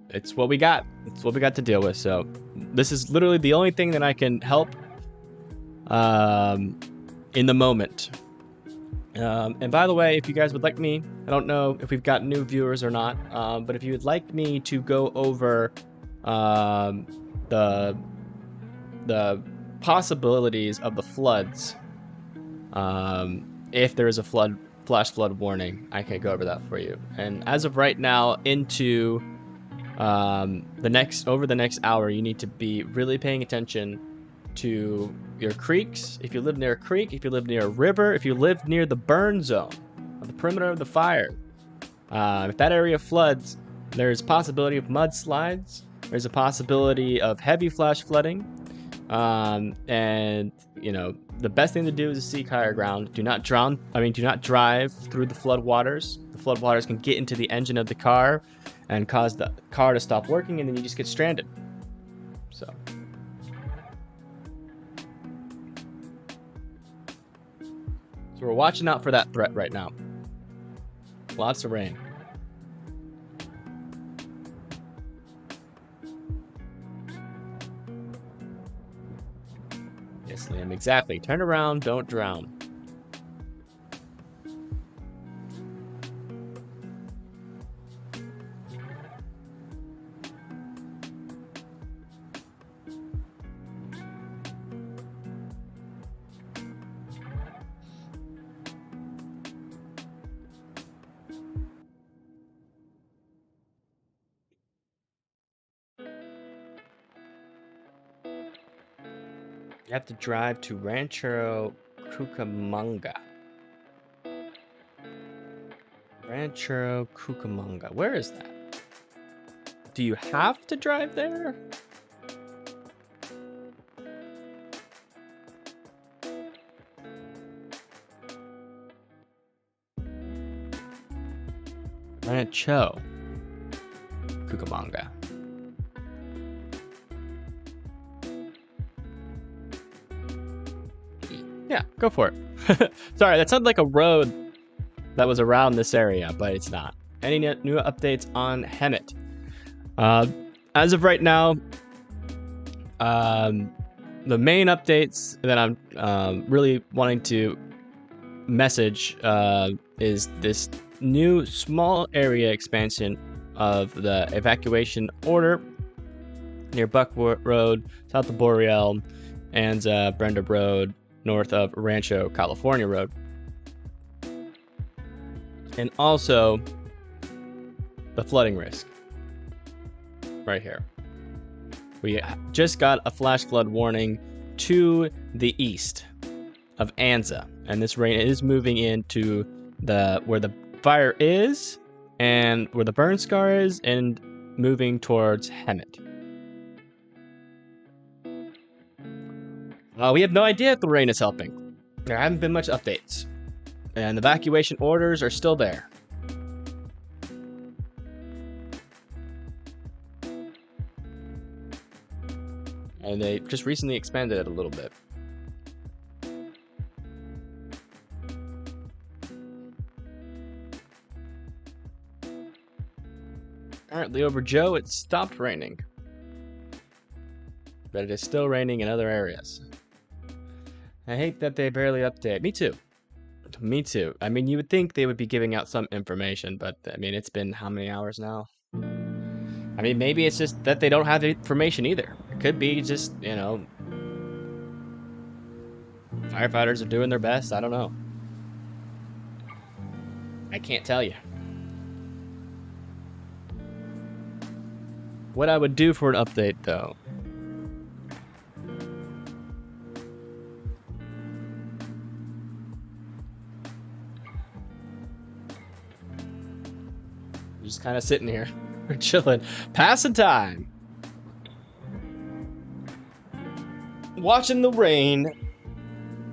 It's what we got. It's what we got to deal with. So this is literally the only thing that I can help in the moment. And by the way, if you guys would like me, I don't know if we've got new viewers or not, but if you would like me to go over the possibilities of the floods, if there is a flash flood warning, I can go over that for you. And as of right now, into over the next hour, you need to be really paying attention to your creeks. If you live near a creek, if you live near a river, if you live near the burn zone, or the perimeter of the fire, if that area floods, there's possibility of mudslides. There's a possibility of heavy flash flooding. And you know, the best thing to do is to seek higher ground. Do not drive through the flood waters. The flood waters can get into the engine of the car and cause the car to stop working, and then you just get stranded. So we're watching out for that threat right now. Lots of rain. Yes, Liam, exactly. Turn around, don't drown. You have to drive to Rancho Cucamonga. Rancho Cucamonga. Where is that? Do you have to drive there? Rancho Cucamonga. Yeah, go for it. Sorry, that sounded like a road that was around this area, but it's not. Any new updates on Hemet? As of right now, the main updates that I'm really wanting to message is this new small area expansion of the evacuation order near Buckwood Road, south of Boreal, and Brenda Road, north of Rancho California Road. And also the flooding risk right here. We just got a flash flood warning to the east of Anza, and this rain is moving into where the fire is and where the burn scar is, and moving towards Hemet. We have no idea if the rain is helping. There haven't been much updates, and the evacuation orders are still there. And they just recently expanded it a little bit. Apparently over Joe, it stopped raining. But it is still raining in other areas. I hate that they barely update. Me too. Me too. I mean, you would think they would be giving out some information, but I mean, it's been how many hours now? I mean, maybe it's just that they don't have the information either. It could be just, you know, firefighters are doing their best. I don't know. I can't tell you. What I would do for an update, though, just kind of sitting here. We're chilling. Passing time. Watching the rain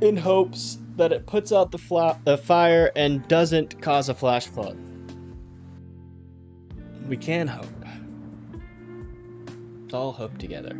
in hopes that it puts out the fire and doesn't cause a flash flood. We can hope. Let's all hope together.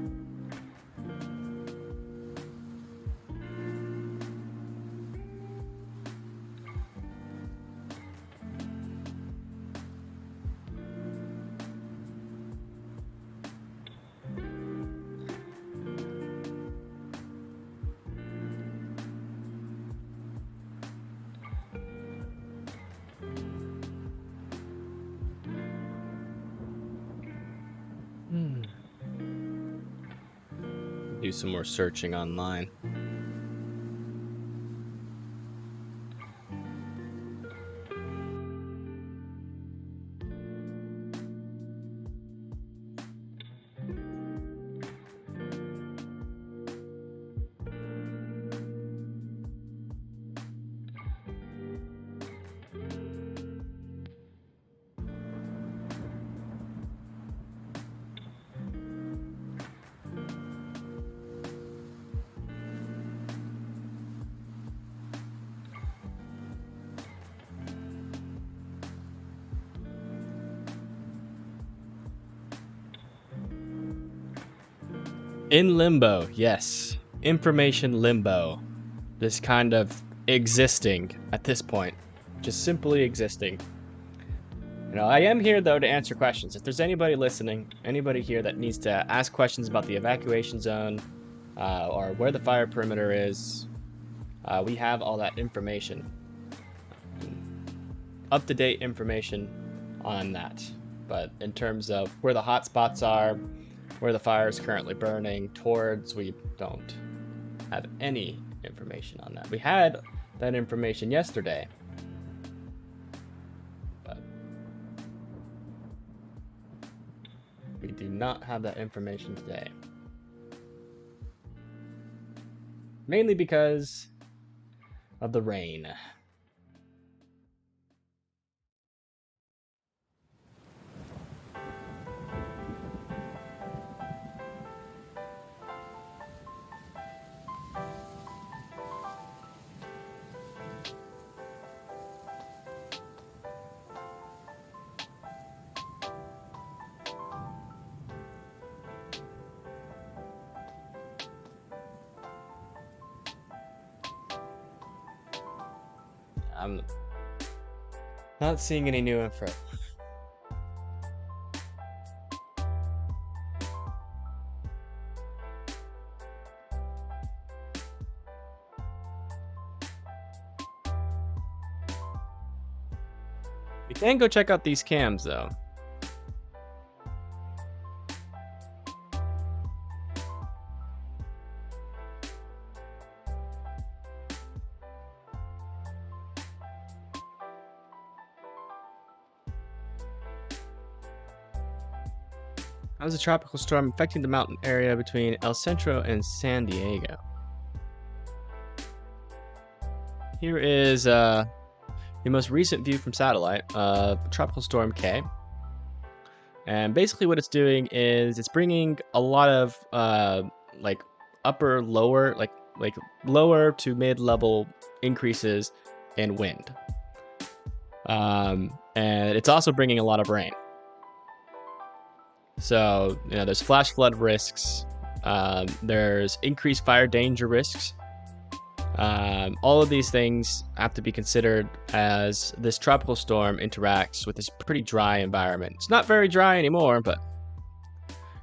Do some more searching online. In limbo, yes. Information limbo. This kind of existing at this point. Just simply existing. You know, I am here, though, to answer questions. If there's anybody listening, anybody here that needs to ask questions about the evacuation zone, or where the fire perimeter is, we have all that information. Up-to-date information on that. But in terms of where the hot spots are, where the fire is currently burning towards, we don't have any information on that. We had that information yesterday, but we do not have that information today. Mainly because of the rain. I'm not seeing any new info. We can go check out these cams, though. How's a tropical storm affecting the mountain area between El Centro and San Diego? Here is the most recent view from satellite of Tropical Storm K. And basically what it's doing is it's bringing a lot of like upper, lower, like like lower to mid-level increases in wind. And it's also bringing a lot of rain. So, you know, there's flash flood risks. There's increased fire danger risks. All of these things have to be considered as this tropical storm interacts with this pretty dry environment. It's not very dry anymore, but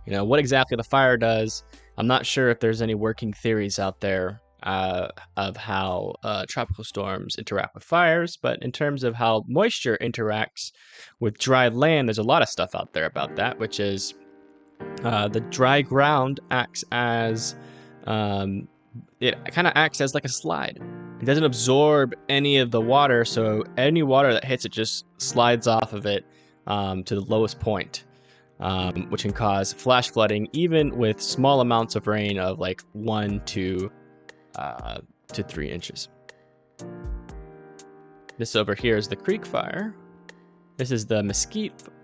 you know what exactly the fire does. I'm not sure if there's any working theories out there of how tropical storms interact with fires, but in terms of how moisture interacts with dry land, there's a lot of stuff out there about that, which is the dry ground acts as it kind of acts as like a slide. It doesn't absorb any of the water, so any water that hits it just slides off of it to the lowest point, which can cause flash flooding even with small amounts of rain of like 1 to 3 inches. This over here is the creek fire. This is the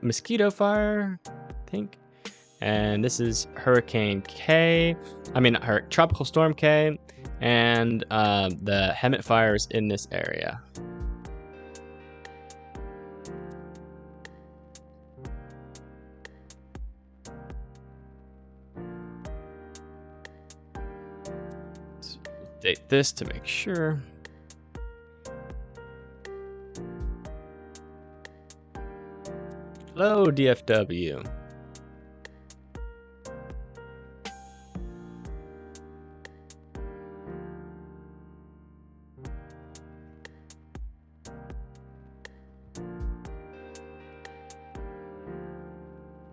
mosquito fire, I think. And this is Tropical Storm K, and the Hemet fires in this area. Let's update this to make sure. Hello, DFW.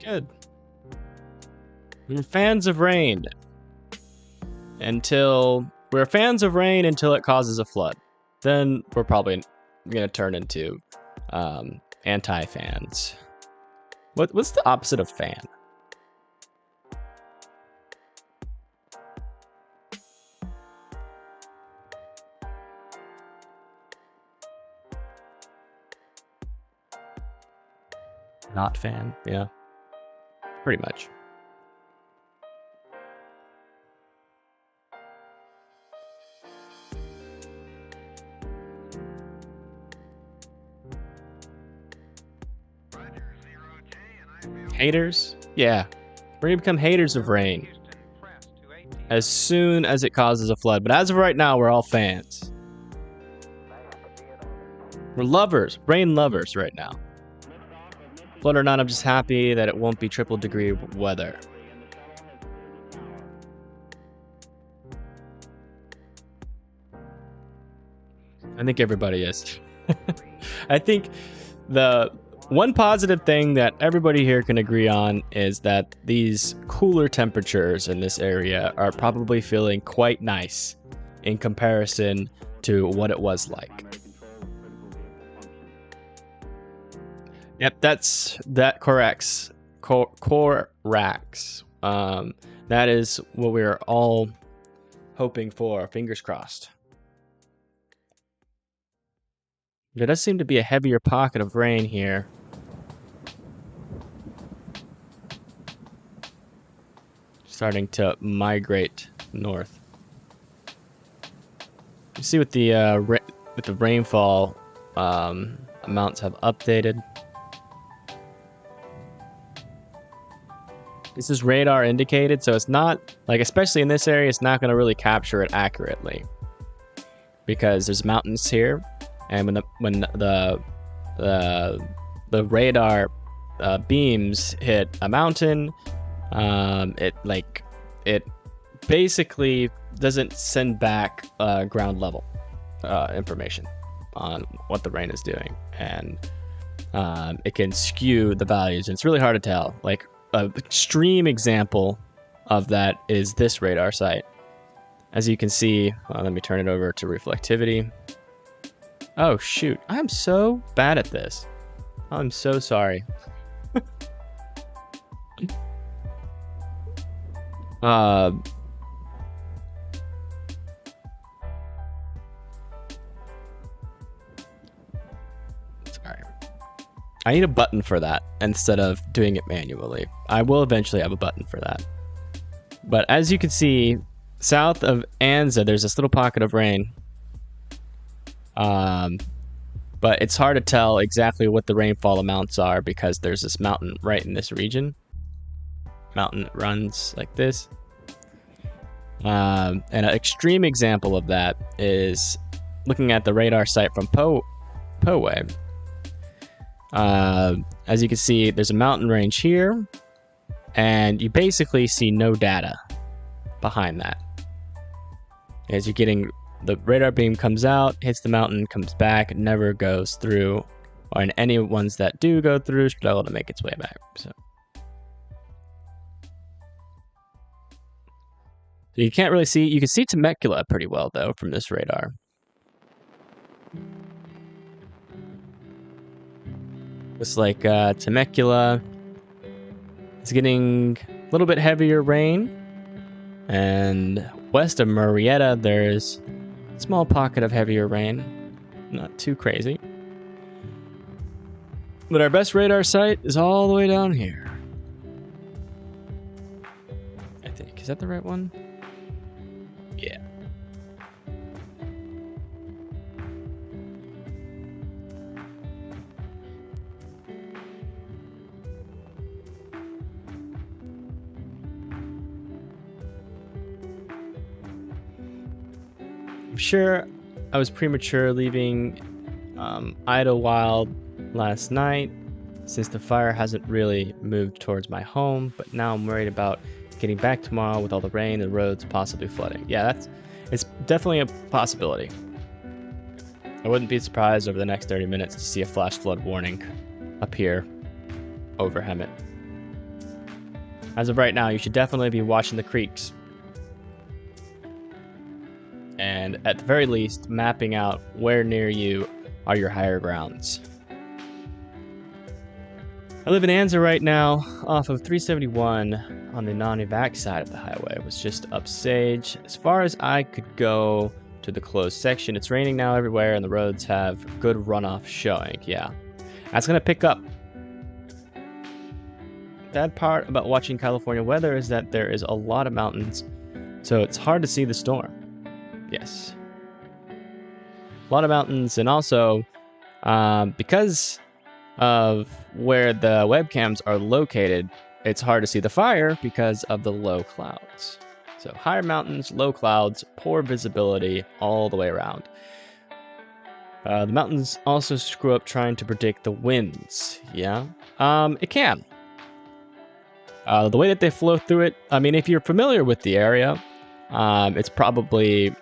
Good. We're fans of rain until it causes a flood. Then we're probably gonna turn into anti-fans. What's the opposite of fan? Not fan, yeah. Pretty much. Haters? Yeah. We're gonna become haters of rain as soon as it causes a flood. But as of right now, we're all fans. We're lovers, rain lovers right now. Flood or not, I'm just happy that it won't be triple degree weather. I think everybody is. I think the one positive thing that everybody here can agree on is that these cooler temperatures in this area are probably feeling quite nice in comparison to what it was like. Yep, that corrects. Corrects. That is what we're all hoping for. Fingers crossed. There does seem to be a heavier pocket of rain here. Starting to migrate north. You see what the rainfall amounts have updated. This is radar indicated, so it's not, like, especially in this area, it's not going to really capture it accurately. Because there's mountains here, and when the radar beams hit a mountain, it basically doesn't send back ground level information on what the rain is doing. And it can skew the values, and it's really hard to tell. Like, an extreme example of that is this radar site. As you can see, let me turn it over to reflectivity. Oh shoot, I'm so bad at this. I'm so sorry. Sorry. I need a button for that instead of doing it manually. I will eventually have a button for that. But as you can see, south of Anza, there's this little pocket of rain. But it's hard to tell exactly what the rainfall amounts are because there's this mountain right in this region. Mountain that runs like this. And an extreme example of that is looking at the radar site from Poway. As you can see, there's a mountain range here, and you basically see no data behind that. As you're getting, the radar beam comes out, hits the mountain, comes back, never goes through, or in any ones that do go through, struggle to make its way back. So you can't really see, you can see Temecula pretty well though from this radar. Looks like Temecula is getting a little bit heavier rain, and west of Murrieta there's a small pocket of heavier rain, not too crazy. But our best radar site is all the way down here. I think, is that the right one? Yeah. I'm sure I was premature leaving Idlewild last night since the fire hasn't really moved towards my home, but now I'm worried about getting back tomorrow with all the rain and roads possibly flooding. Yeah, it's definitely a possibility. I wouldn't be surprised over the next 30 minutes to see a flash flood warning appear over Hemet. As of right now, you should definitely be watching the creeks. And at the very least, mapping out where near you are your higher grounds. I live in Anza right now, off of 371 on the non-evac side of the highway. It was just upstage. As far as I could go to the closed section, it's raining now everywhere and the roads have good runoff showing. Yeah, that's gonna pick up. Bad part about watching California weather is that there is a lot of mountains, so it's hard to see the storm. Yes. A lot of mountains, and also because of where the webcams are located, it's hard to see the fire because of the low clouds. So higher mountains, low clouds, poor visibility all the way around. The mountains also screw up trying to predict the winds. Yeah, it can. The way that they flow through it, I mean, if you're familiar with the area, it's probably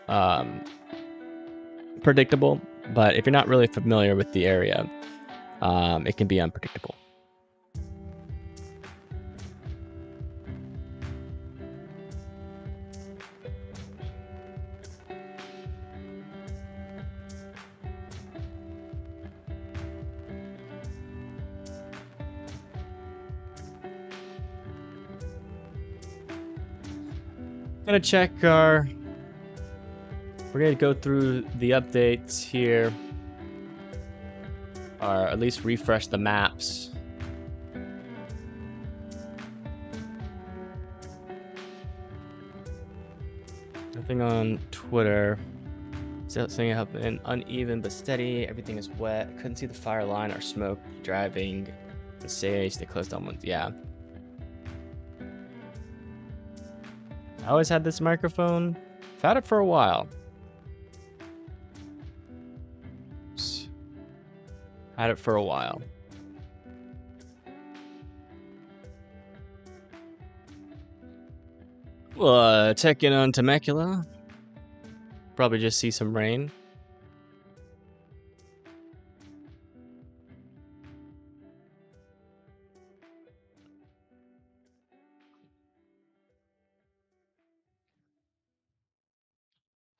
predictable, but if you're not really familiar with the area, it can be unpredictable. We're gonna go through the updates here, or at least refresh the maps. Nothing on Twitter. Saying it has been uneven but steady. Everything is wet. Couldn't see the fire line or smoke driving. The sage, they closed on ones. Yeah. I always had this microphone. I've had it for a while. Had it for a while. We'll check in on Temecula. Probably just see some rain.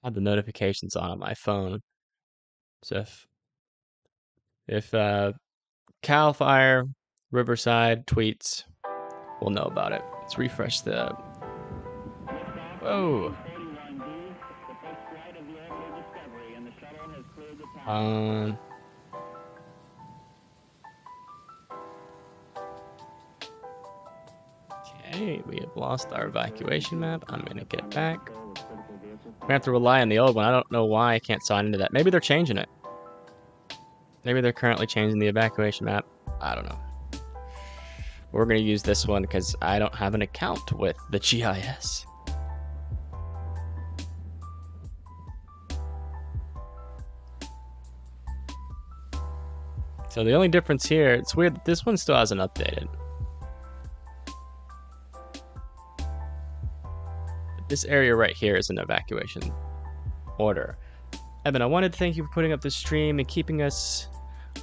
I had the notifications on my phone. So if Cal Fire Riverside tweets, we'll know about it. Let's refresh the... Whoa! Okay, we have lost our evacuation map. I'm gonna get back. We have to rely on the old one. I don't know why I can't sign into that. Maybe they're changing it. Maybe they're currently changing the evacuation map. I don't know. We're going to use this one because I don't have an account with the GIS. So the only difference here, it's weird that this one still hasn't updated. This area right here is an evacuation order. Evan, I wanted to thank you for putting up this stream and keeping us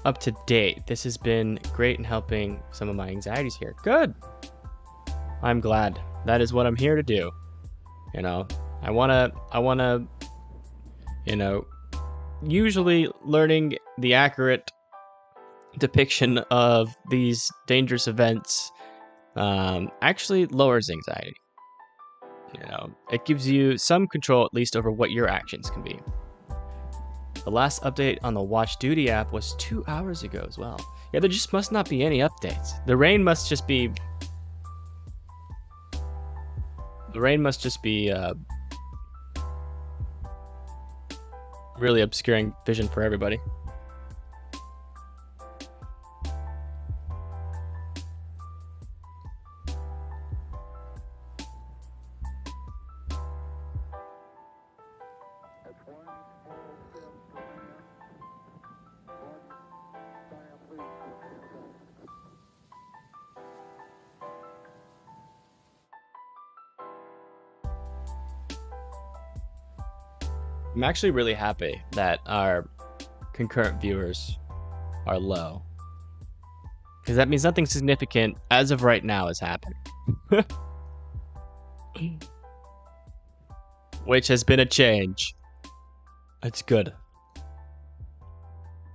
up to date. This has been great in helping some of my anxieties here. Good. I'm glad. That is what I'm here to do. You know, I wanna, you know, usually learning the accurate depiction of these dangerous events actually lowers anxiety. You know, it gives you some control at least over what your actions can be. The last update on the Watch Duty app was 2 hours ago as well. Yeah, there just must not be any updates. The rain must just be really obscuring vision for everybody. I'm actually really happy that our concurrent viewers are low, because that means nothing significant as of right now is happening. Which has been a change. It's good.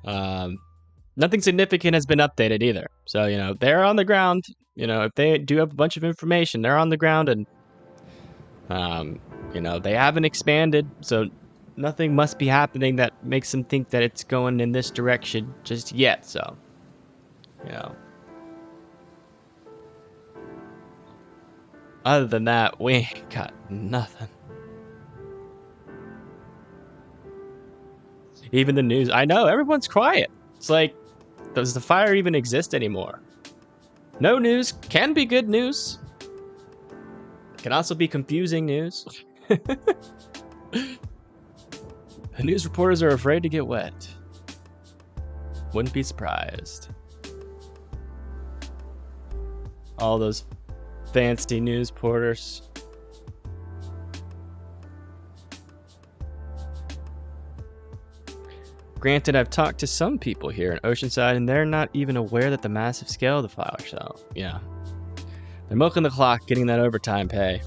Nothing significant has been updated either. So, you know, they're on the ground. You know, if they do have a bunch of information, they're on the ground, and you know, they haven't expanded, so nothing must be happening that makes them think that it's going in this direction just yet, so, you know. Other than that, we ain't got nothing. Even the news, I know, everyone's quiet. It's like, does the fire even exist anymore? No news can be good news. Can also be confusing news. The news reporters are afraid to get wet. Wouldn't be surprised. All those fancy news reporters. Granted, I've talked to some people here in Oceanside, and they're not even aware that the massive scale of the fire. So, yeah. They're milking the clock, getting that overtime pay.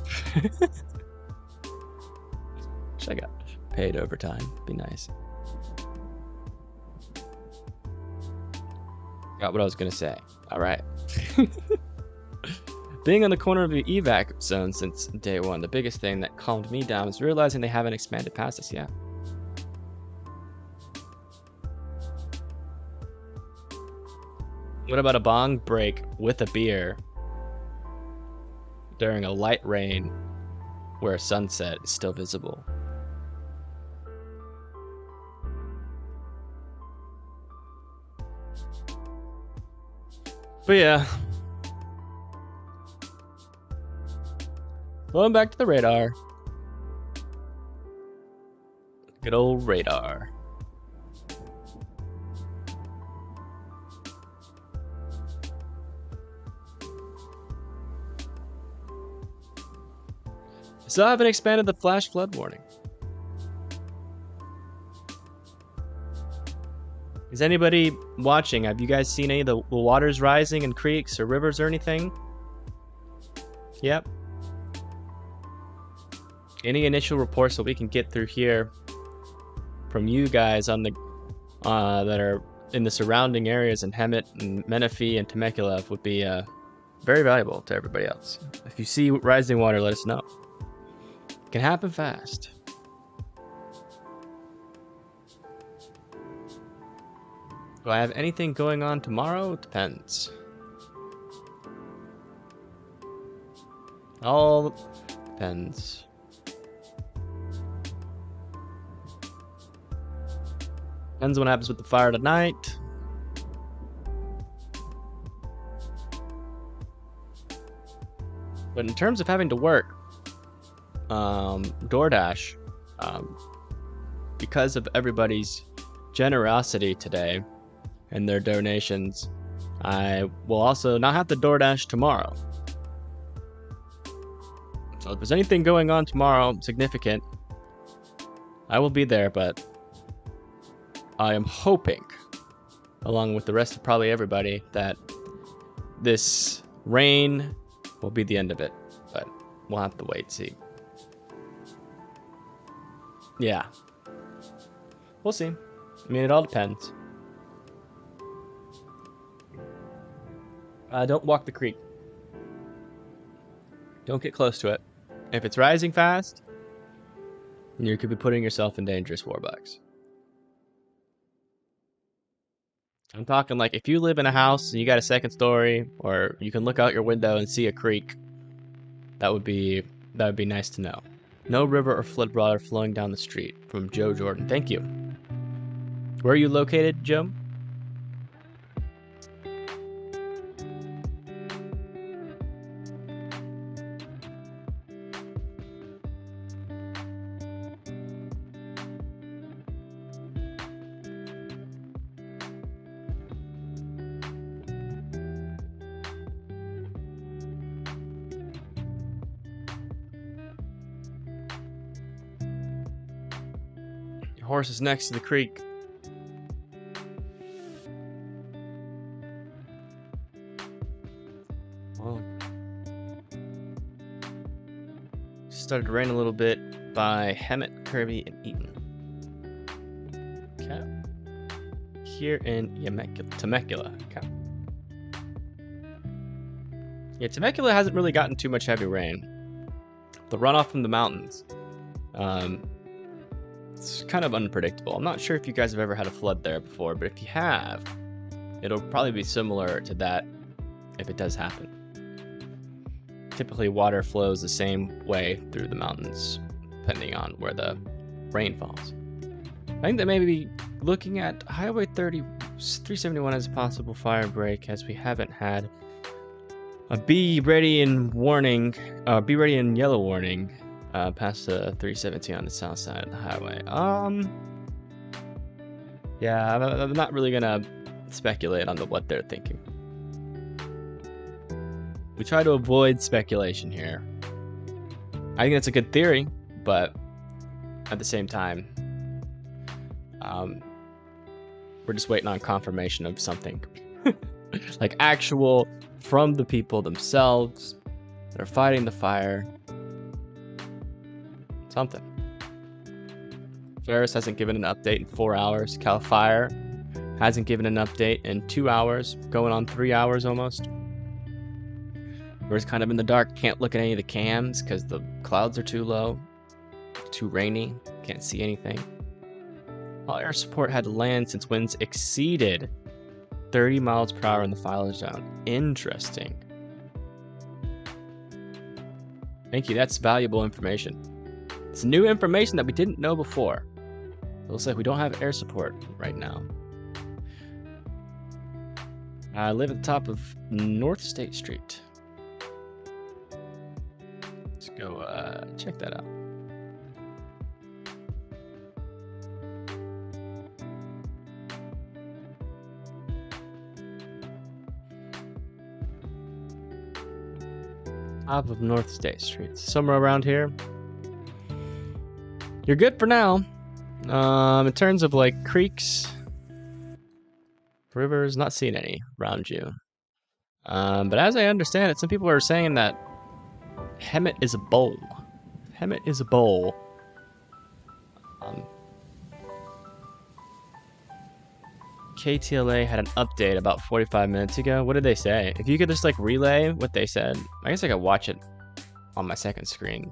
Wish I got paid overtime. Be nice. Got what I was gonna say. All right. Being on the corner of the evac zone since day one, the biggest thing that calmed me down was realizing they haven't expanded past us yet. What about a bong break with a beer during a light rain where a sunset is still visible? But yeah. Going back to the radar. Good old radar. Still haven't expanded the flash flood warning. Is anybody watching? Have you guys seen any of the waters rising in creeks or rivers or anything? Yep. Any initial reports that we can get through here from you guys on the that are in the surrounding areas in Hemet and Menifee and Temecula would be very valuable to everybody else. If you see rising water, let us know. It can happen fast. Do I have anything going on tomorrow? It depends. All depends. Depends on what happens with the fire tonight. But in terms of having to work, DoorDash, because of everybody's generosity today and their donations, I will also not have to DoorDash tomorrow. So if there's anything going on tomorrow significant, I will be there, but I am hoping, along with the rest of probably everybody, that this rain will be the end of it. But we'll have to wait and see. Yeah. We'll see. I mean, it all depends. Don't walk the creek. Don't get close to it. If it's rising fast, you could be putting yourself in dangerous $4. I'm talking like if you live in a house and you got a second story, or you can look out your window and see a creek, that would be nice to know. No river or flood water flowing down the street. From Joe Jordan. Thank you. Where are you located, Joe? Horse is next to the creek. Well, started to rain a little bit by Hemet, Kirby, and Eaton. Okay. Here in Temecula. Okay. Yeah, Temecula hasn't really gotten too much heavy rain. The runoff from the mountains. It's kind of unpredictable. I'm not sure if you guys have ever had a flood there before, but if you have, it'll probably be similar to that if it does happen. Typically, water flows the same way through the mountains, depending on where the rain falls. I think that maybe looking at Highway 371 as a possible fire break, as we haven't had a be ready and yellow warning. Past the 317 on the south side of the highway. Yeah, I'm not really gonna speculate on what they're thinking. We try to avoid speculation here. I think that's a good theory, but at the same time, we're just waiting on confirmation of something. Like actual from the people themselves that are fighting the fire. Something. Ferris hasn't given an update in 4 hours. Cal Fire hasn't given an update in 2 hours, going on 3 hours almost. We're just kind of in the dark, can't look at any of the cams because the clouds are too low, too rainy, can't see anything. All air support had to land since winds exceeded 30 miles per hour in the fire zone. Interesting. Thank you, that's valuable information. It's new information that we didn't know before. It looks like we don't have air support right now. I live at the top of North State Street. Let's go check that out. Top of North State Street. Somewhere around here. You're good for now. In terms of like creeks, rivers, not seeing any around you. But as I understand it, some people are saying that Hemet is a bowl. Hemet is a bowl. KTLA had an update about 45 minutes ago. What did they say? If you could just like relay what they said, I guess I could watch it on my second screen.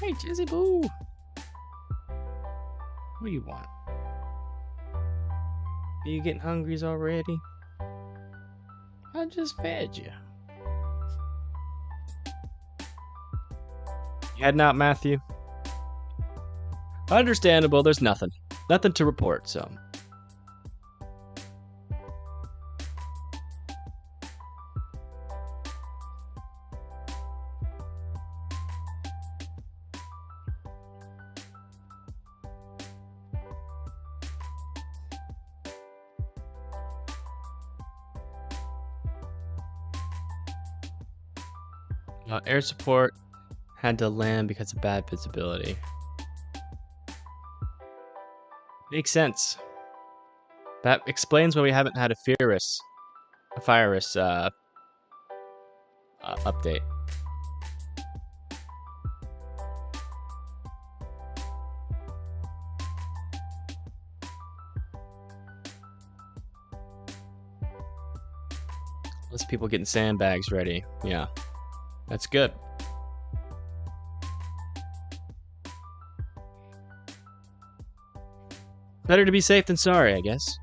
Hey, Jizzy Boo! What do you want? Are you getting hungry already? I just fed you. You heading out, Matthew? Understandable, there's nothing. Nothing to report, so. Air support had to land because of bad visibility. Makes sense. That explains why we haven't had a fire risk update. Less people getting sandbags ready. Yeah, that's good. Better to be safe than sorry, I guess.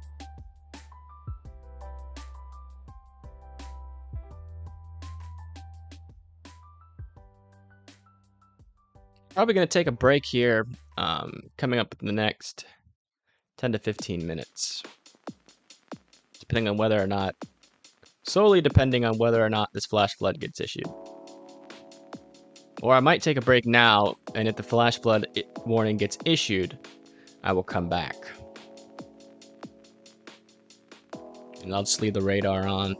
Probably going to take a break here, coming up in the next 10 to 15 minutes. Depending on whether or not, solely depending on whether or not this flash flood gets issued. Or I might take a break now, and if the flash flood warning gets issued, I will come back. And I'll just leave the radar on,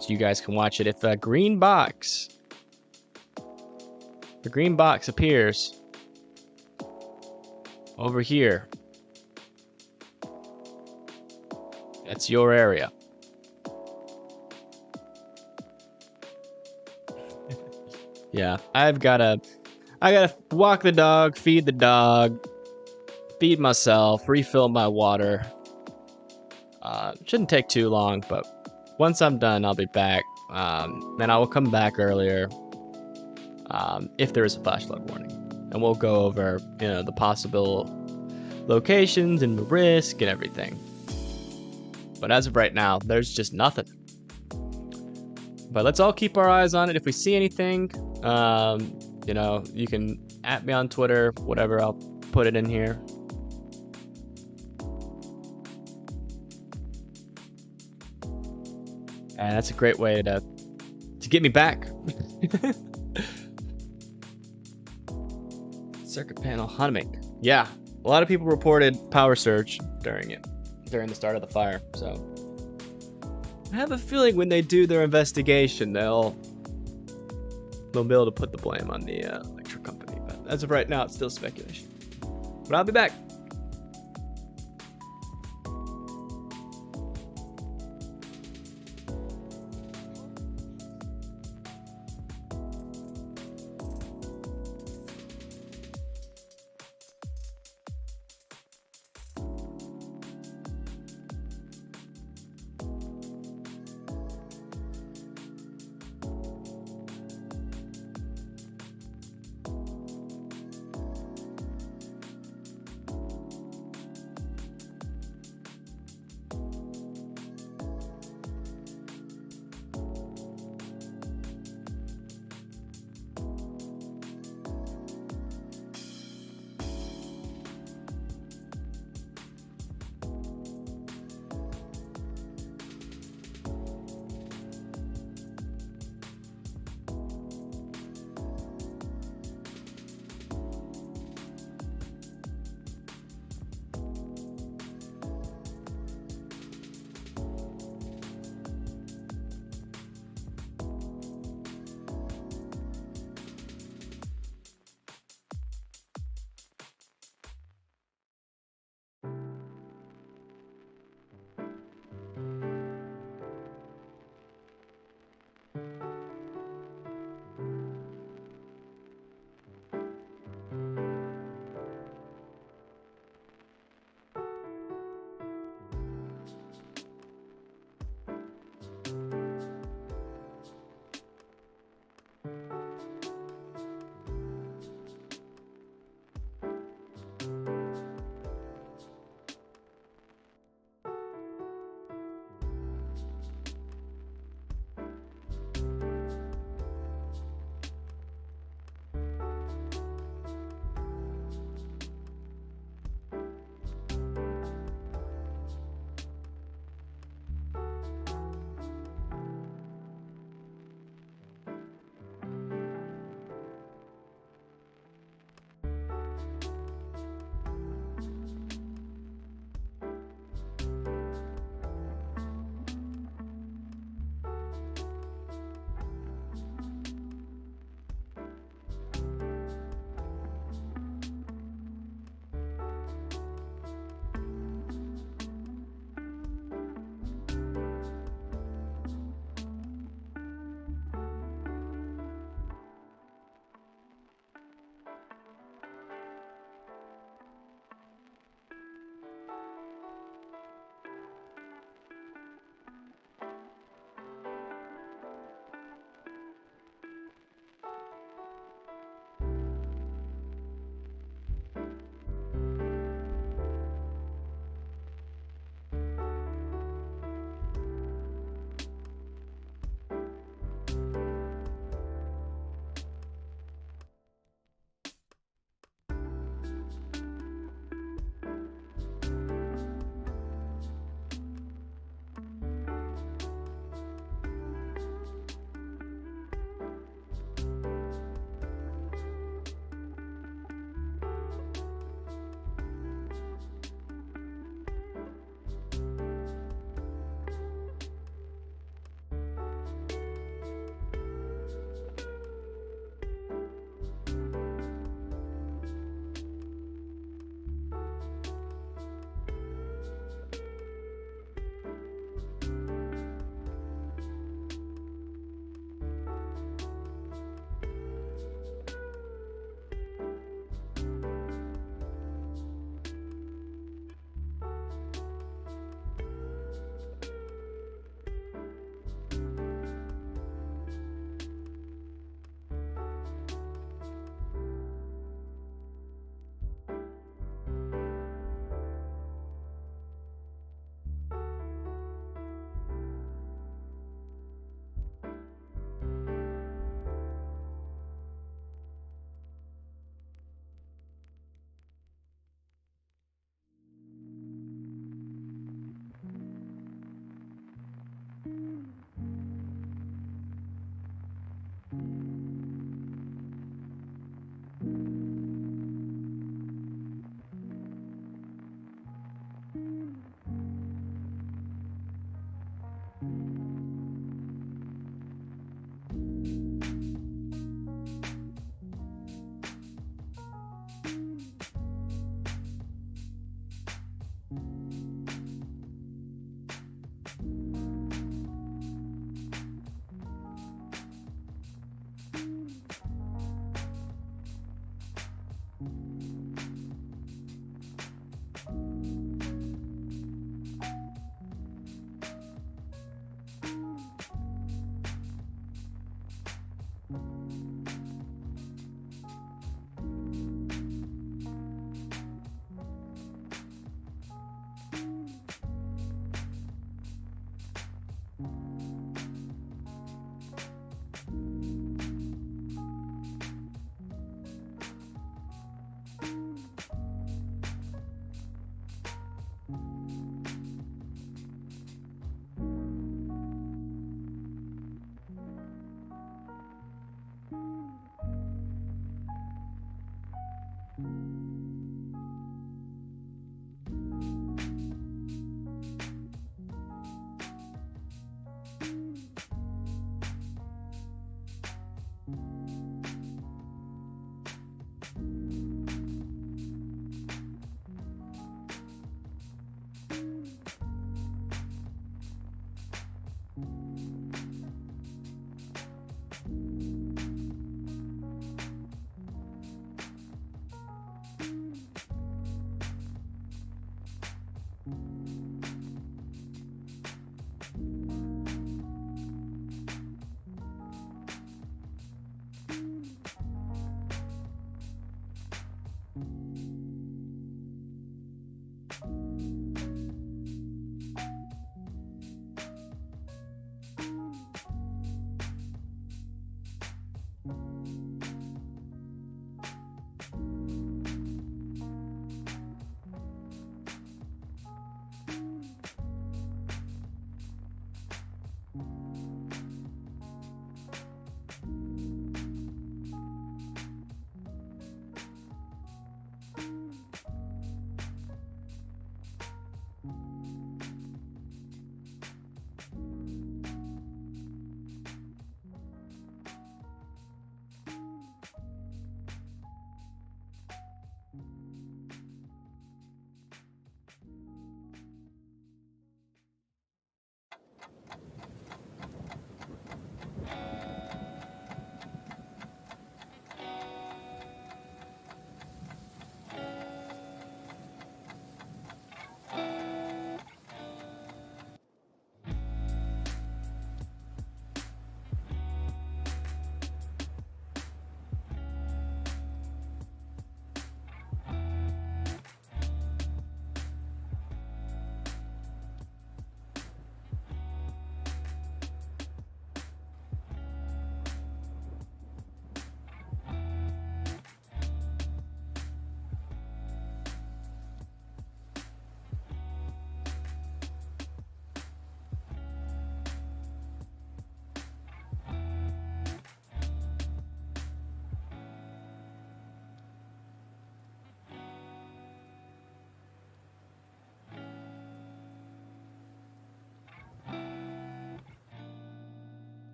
so you guys can watch it. If a green box appears over here, that's your area. Yeah, I gotta walk the dog, feed the dog, feed myself, refill my water. Shouldn't take too long, but once I'm done, I'll be back. Then I will come back earlier if there is a flash flood warning, and we'll go over, the possible locations and the risk and everything. But as of right now, there's just nothing. But let's all keep our eyes on it. If we see anything, you can at me on Twitter, whatever. I'll put it in here. And that's a great way to get me back. Circuit panel humming. Yeah, a lot of people reported power surge during the start of the fire. So I have a feeling when they do their investigation, they'll be able to put the blame on the electric company. But as of right now, it's still speculation. But I'll be back.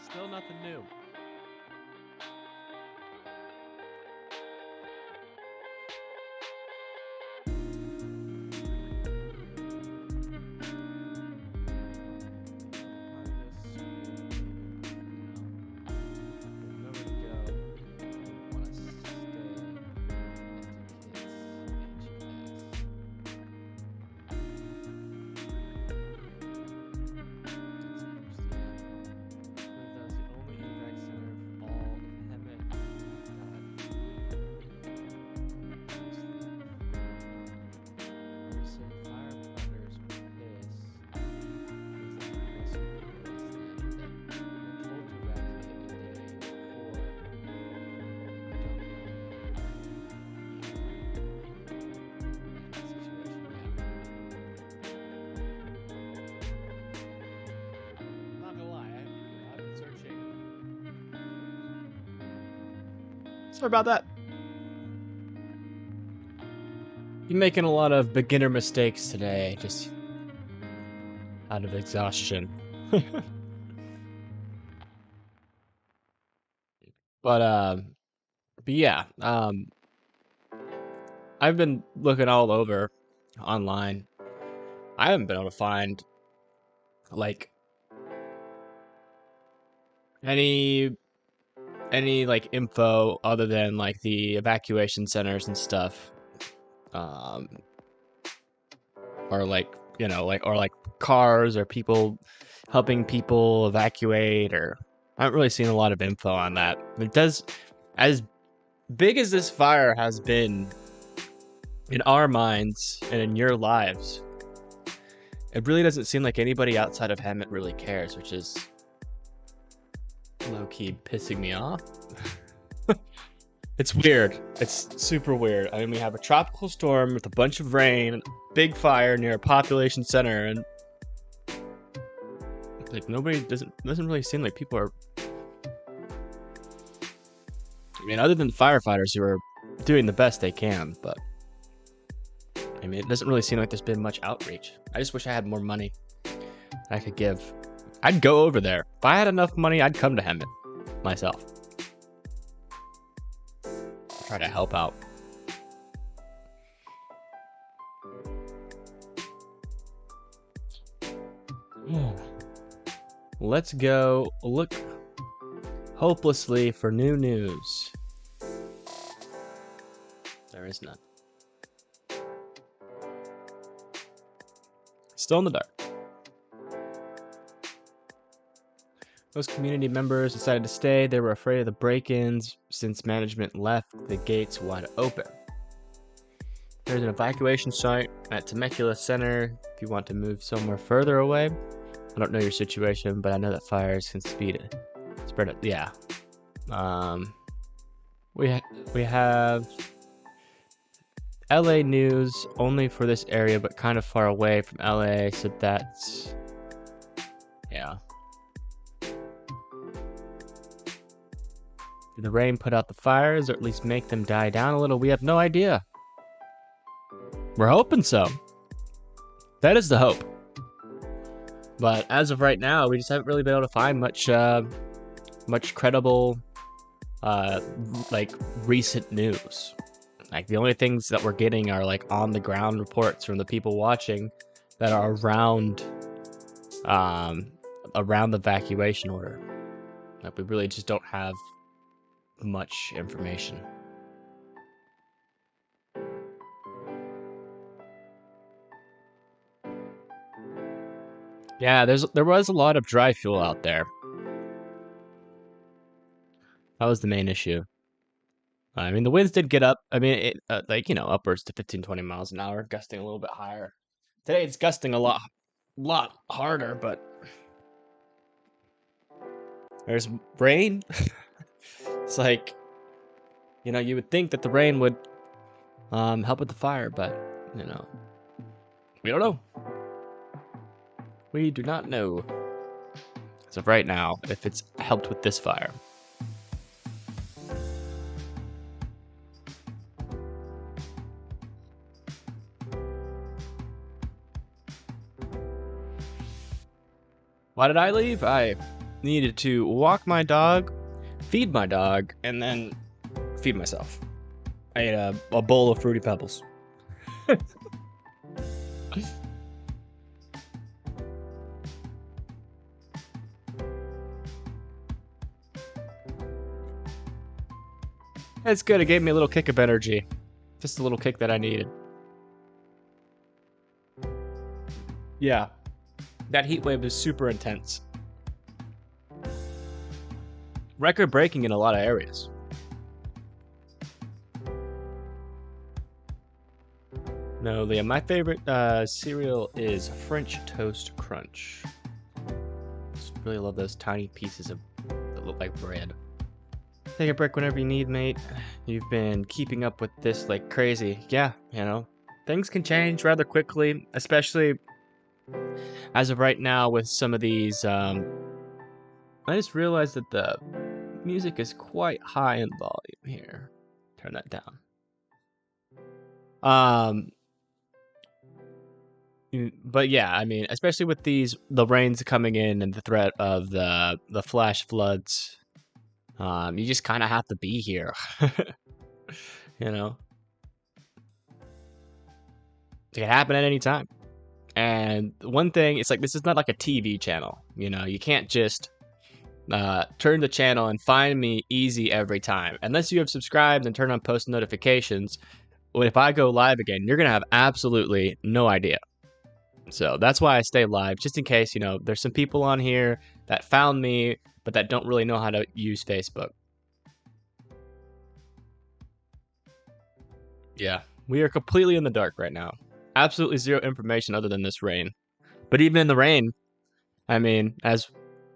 Still nothing new. Sorry about that. You're making a lot of beginner mistakes today, just out of exhaustion. But yeah, I've been looking all over online. I haven't been able to find like any like info other than like the evacuation centers and stuff, or like, you know, like, or like cars or people helping people evacuate, or I haven't really seen a lot of info on that. It does, as big as this fire has been in our minds and in your lives, it really doesn't seem like anybody outside of Hemet really cares, which is low-key pissing me off. It's weird. It's super weird. I mean, we have a tropical storm with a bunch of rain, big fire near a population center, and like nobody doesn't really seem like people are. I mean, other than the firefighters who are doing the best they can, but I mean, it doesn't really seem like there's been much outreach. I just wish I had more money I could give. I'd go over there. If I had enough money, I'd come to Hemet myself. Try to help out. Let's go look hopelessly for new news. There is none. Still in the dark. Most community members decided to stay. They were afraid of the break-ins since management left the gates wide open. There's an evacuation site at Temecula Center if you want to move somewhere further away. I don't know your situation, but I know that fires can spread it. Yeah. We have LA news only for this area, but kind of far away from LA, so that's, yeah. Did the rain put out the fires, or at least make them die down a little? We have no idea. We're hoping so. That is the hope. But as of right now, we just haven't really been able to find much credible, like recent news. Like the only things that we're getting are like on the ground reports from the people watching that are around the evacuation order. Like we really just don't have much information. Yeah, there was a lot of dry fuel out there. That was the main issue. I mean, the winds did get up. I mean, it like, you know, upwards to 15-20 miles an hour, gusting a little bit higher. Today it's gusting a lot harder, but there's rain. It's like, you know, you would think that the rain would help with the fire, but, you know, we don't know. We do not know, as of right now, if it's helped with this fire. Why did I leave? I needed to walk my dog, feed my dog, and then feed myself. I ate a bowl of Fruity Pebbles. That's good. It gave me a little kick of energy. Just a little kick that I needed. Yeah. That heat wave is super intense. Record breaking in a lot of areas. No, Liam, my favorite cereal is French Toast Crunch. Just really love those tiny pieces that look like bread. Take a break whenever you need, mate. You've been keeping up with this like crazy. Yeah, you know, things can change rather quickly, especially as of right now with some of these. I just realized that the music is quite high in volume here. Turn that down. But yeah, I mean, especially with the rains coming in and the threat of the flash floods. You just kind of have to be here, you know? It can happen at any time. And one thing, it's like, this is not like a TV channel, you know? You can't just turn the channel and find me easy every time. Unless you have subscribed and turned on post notifications, if I go live again, you're going to have absolutely no idea. So that's why I stay live, just in case, you know, there's some people on here that found me, but that don't really know how to use Facebook. Yeah, we are completely in the dark right now. Absolutely zero information other than this rain. But even in the rain, I mean, as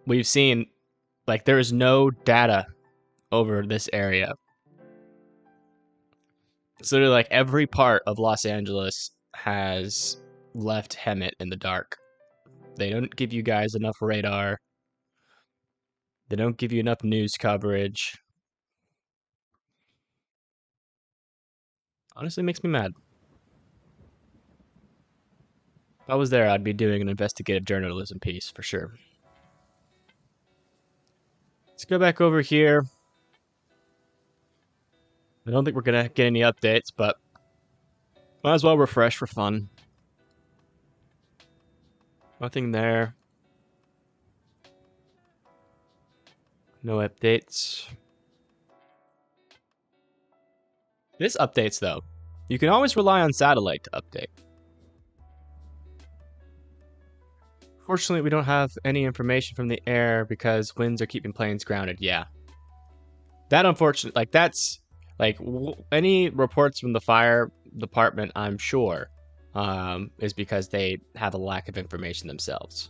we've seen, like, there is no data over this area. So like every part of Los Angeles has left Hemet in the dark. They don't give you guys enough radar. They don't give you enough news coverage. Honestly, makes me mad. If I was there, I'd be doing an investigative journalism piece for sure. Let's go back over here. I don't think we're gonna get any updates, but might as well refresh for fun. Nothing there. No updates. This updates though. You can always rely on satellite to update. Fortunately, we don't have any information from the air because winds are keeping planes grounded. Yeah. That unfortunately, like that's like any reports from the fire department, I'm sure, is because they have a lack of information themselves.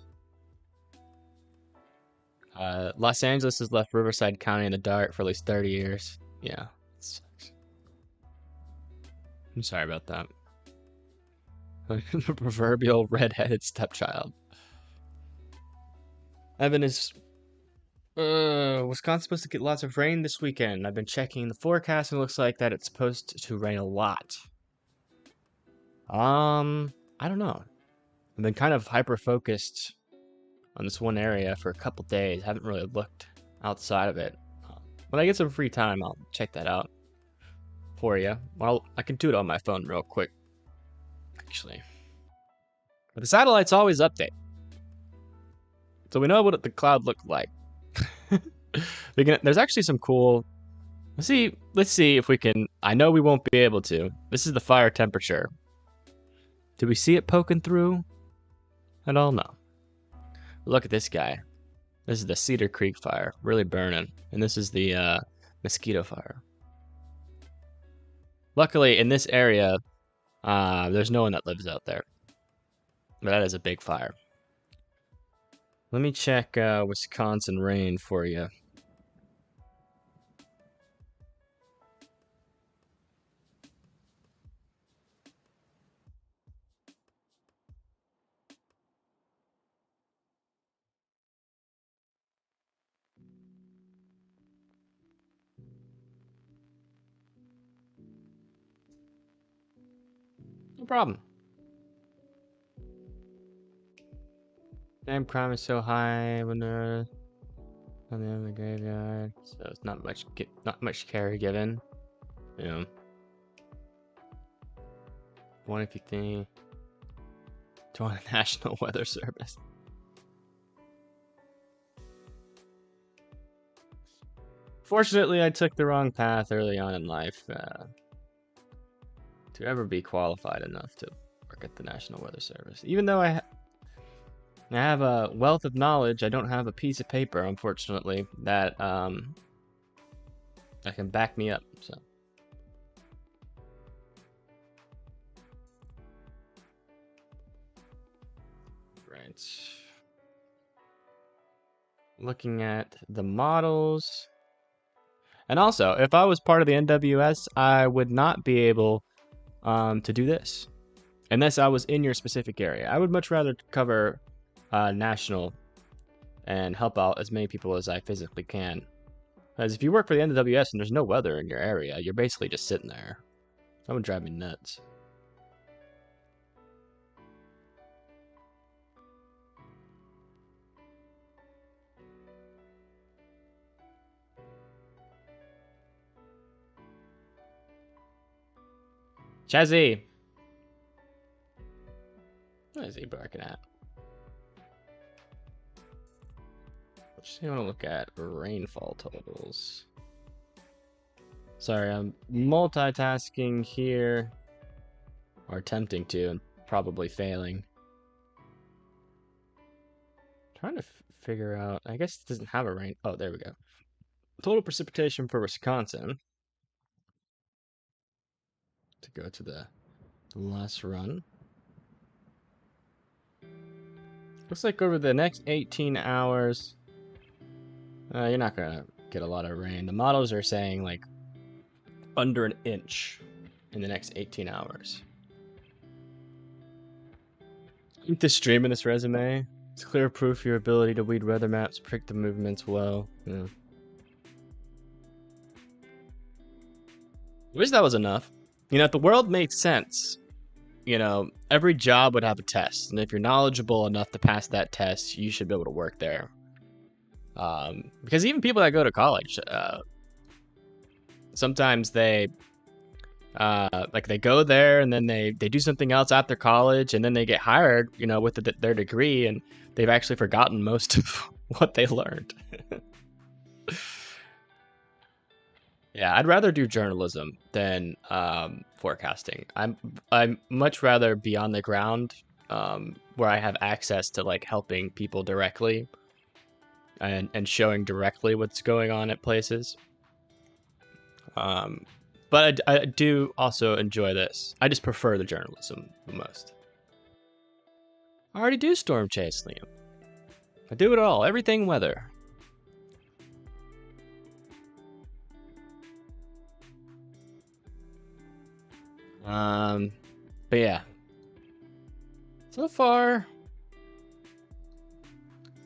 Los Angeles has left Riverside County in the dark for at least 30 years. Yeah. Sucks. I'm sorry about that. The proverbial redheaded stepchild. Evan is Wisconsin's supposed to get lots of rain this weekend. I've been checking the forecast and it looks like that it's supposed to rain a lot. I don't know. I've been kind of hyper-focused on this one area for a couple days. Haven't really looked outside of it. When I get some free time, I'll check that out for you. Well, I can do it on my phone real quick, actually. But the satellites always update. So we know what the cloud looked like. There's actually some cool. Let's see if we can. I know we won't be able to. This is the fire temperature. Do we see it poking through? I don't know. Look at this guy. This is the Cedar Creek fire, really burning, and this is the Mosquito fire. Luckily, in this area, there's no one that lives out there. But that is a big fire. Let me check Wisconsin rain for you. No problem. Damn, crime is so high when On the end of the graveyard, so it's not much care given. You know. One if you think. Join the National Weather Service. Fortunately, I took the wrong path early on in life to ever be qualified enough to work at the National Weather Service. Even though I have a wealth of knowledge, I don't have a piece of paper, unfortunately, that can back me up. So. Right. Looking at the models. And also, if I was part of the NWS, I would not be able to do this. Unless I was in your specific area. I would much rather cover national and help out as many people as I physically can. Because if you work for the NWS and there's no weather in your area, you're basically just sitting there. That would drive me nuts. Chazzy! What is he barking at? Just want to look at rainfall totals. Sorry, I'm multitasking here. Or attempting to, and probably failing. Trying to figure out... I guess it doesn't have a rain... Oh, there we go. Total precipitation for Wisconsin. To go to the last run. Looks like over the next 18 hours, you're not gonna get a lot of rain. The models are saying like under an inch in the next 18 hours. The stream in this resume, it's clear proof of your ability to read weather maps, predict the movements well. Yeah. Wish that was enough. You know, if the world made sense, you know, every job would have a test. And if you're knowledgeable enough to pass that test, you should be able to work there. Because even people that go to college, sometimes they go there and then they do something else after college and then they get hired, you know, with their degree and they've actually forgotten most of what they learned. Yeah, I'd rather do journalism than forecasting. I'm much rather be on the ground where I have access to like helping people directly and showing directly what's going on at places. But I do also enjoy this. I just prefer the journalism the most. I already do storm chase, Liam. I do it all, everything weather. But yeah. So far,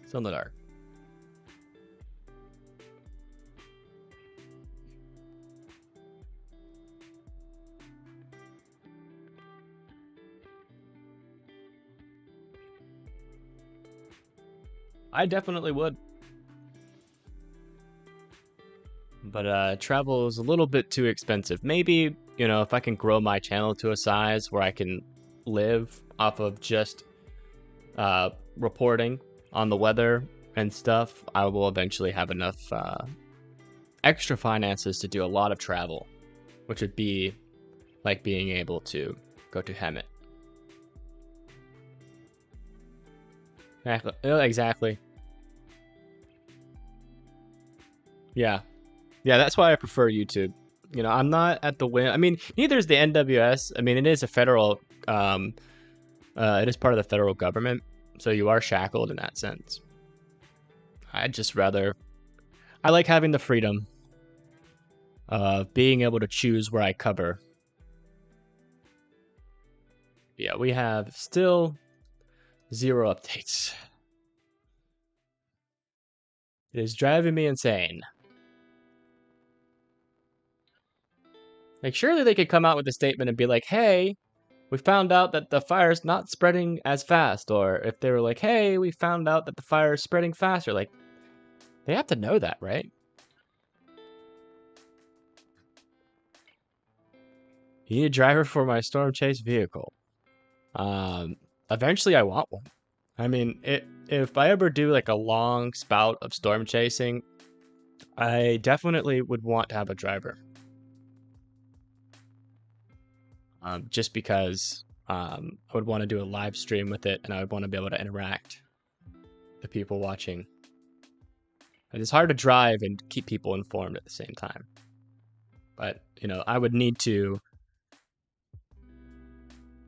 still in the dark. I definitely would. But travel is a little bit too expensive. Maybe, you know, if I can grow my channel to a size where I can live off of just reporting on the weather and stuff, I will eventually have enough extra finances to do a lot of travel, which would be like being able to go to Hemet. Exactly. Yeah. Yeah, that's why I prefer YouTube. You know, I'm not at the whim. I mean, neither is the NWS. I mean, it is a federal, it is part of the federal government, so you are shackled in that sense. I'd just rather, I like having the freedom of being able to choose where I cover. Yeah, we have still 0 updates. It is driving me insane. Like, surely they could come out with a statement and be like, hey, we found out that the fire's not spreading as fast. Or if they were like, hey, we found out that the fire is spreading faster. Like, They have to know that, right? You need a driver for my storm chase vehicle. Eventually I want one. I mean, if I ever do like a long spout of storm chasing, I definitely would want to have a driver. Just because I would want to do a live stream with it, and I would want to be able to interact with the people watching. It's hard to drive and keep people informed at the same time. But, you know, I would need to,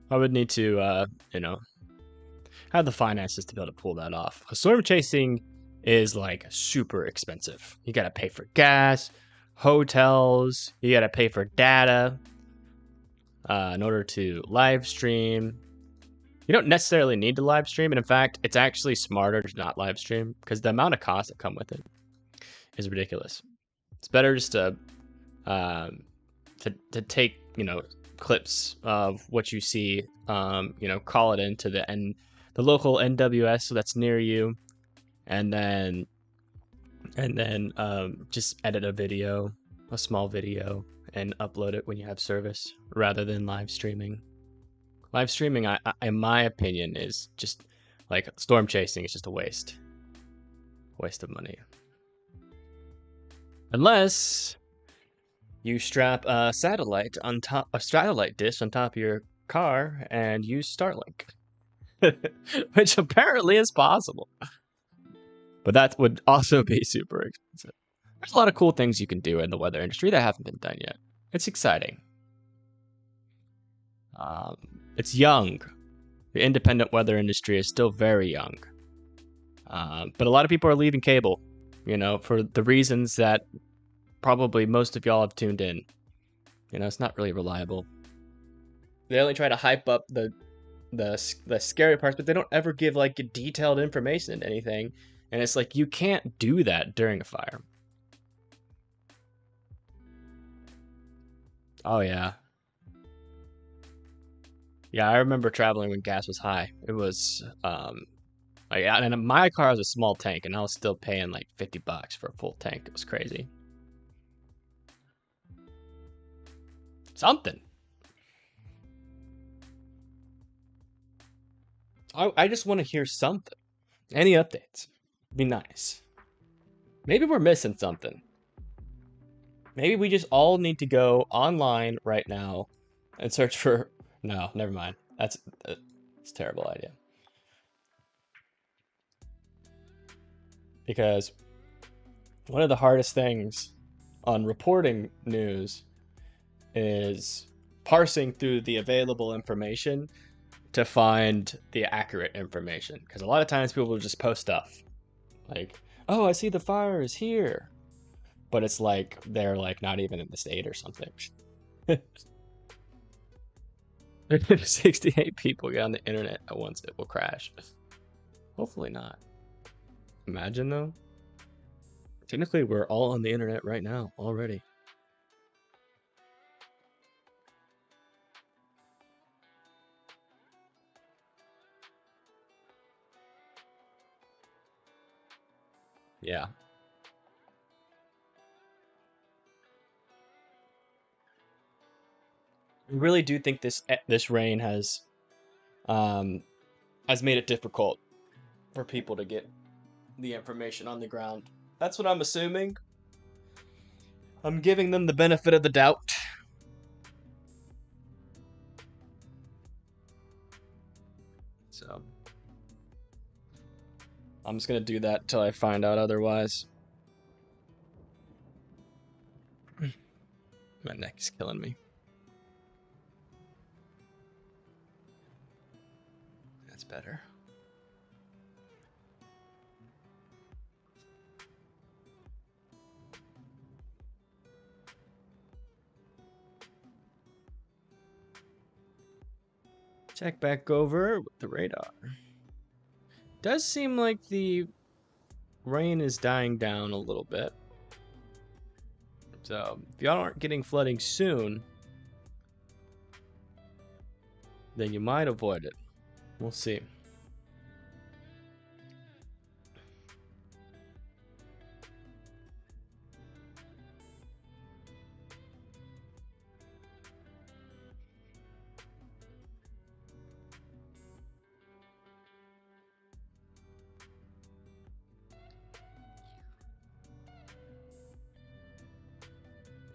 you know, have the finances to be able to pull that off. Storm chasing is like super expensive. You gotta pay for gas, hotels, you gotta pay for data in order to live stream. You don't necessarily need to live stream, and in fact, it's actually smarter to not live stream because the amount of costs that come with it is ridiculous. It's better just to take, you know, clips of what you see, you know, call it into the local NWS so that's near you, and then just edit a small video, and upload it when you have service rather than live streaming. Live streaming, in my opinion, is just like storm chasing. It's just a waste of money, unless you strap a satellite dish on top of your car and use Starlink, which apparently is possible. But that would also be super expensive. There's a lot of cool things you can do in the weather industry that haven't been done yet. It's exciting. It's young. The independent weather industry is still very young. But a lot of people are leaving cable, you know, for the reasons that probably most of y'all have tuned in. You know, it's not really reliable. They only try to hype up the scary parts, but they don't ever give like detailed information into anything. And it's like, you can't do that during a fire. Oh yeah. Yeah, I remember traveling when gas was high. It was like, and my car was a small tank, and I was still paying like $50 for a full tank. It was crazy. Something. I just want to hear something. Any updates? Be nice. Maybe we're missing something. Maybe we just all need to go online right now and search for... No, never mind. That's a terrible idea. Because one of the hardest things on reporting news is parsing through the available information to find the accurate information. Because a lot of times people will just post stuff like, oh, I see the fire is here. But it's like, they're like not even in the state or something. 68 people get on the internet at once, it will crash. Hopefully not. Imagine though. Technically, we're all on the internet right now already. Yeah. I really do think this rain has made it difficult for people to get the information on the ground. That's what I'm assuming. I'm giving them the benefit of the doubt. So I'm just gonna do that till I find out otherwise. My neck is killing me. That's better. Check back over with the radar. Does seem like the rain is dying down a little bit. So if y'all aren't getting flooding soon, then you might avoid it. We'll see.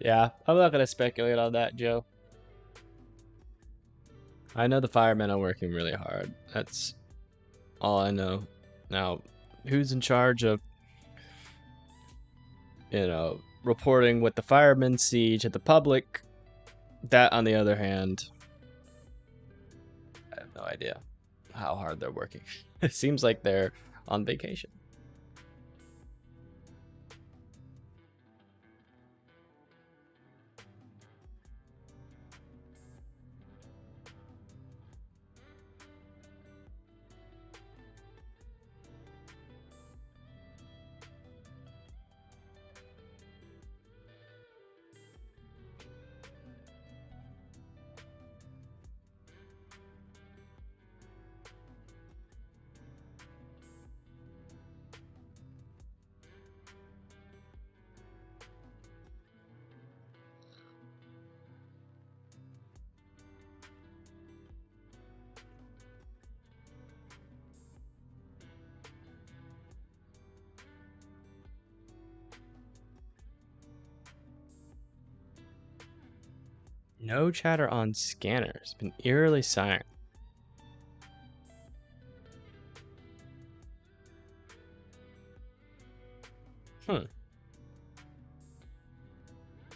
Yeah, I'm not gonna speculate on that, Joe. I know the firemen are working really hard. That's all I know. Now, who's in charge of, reporting what the firemen see to the public? That, on the other hand, I have no idea how hard they're working. It seems like they're on vacation. No chatter on scanners. Been eerily silent.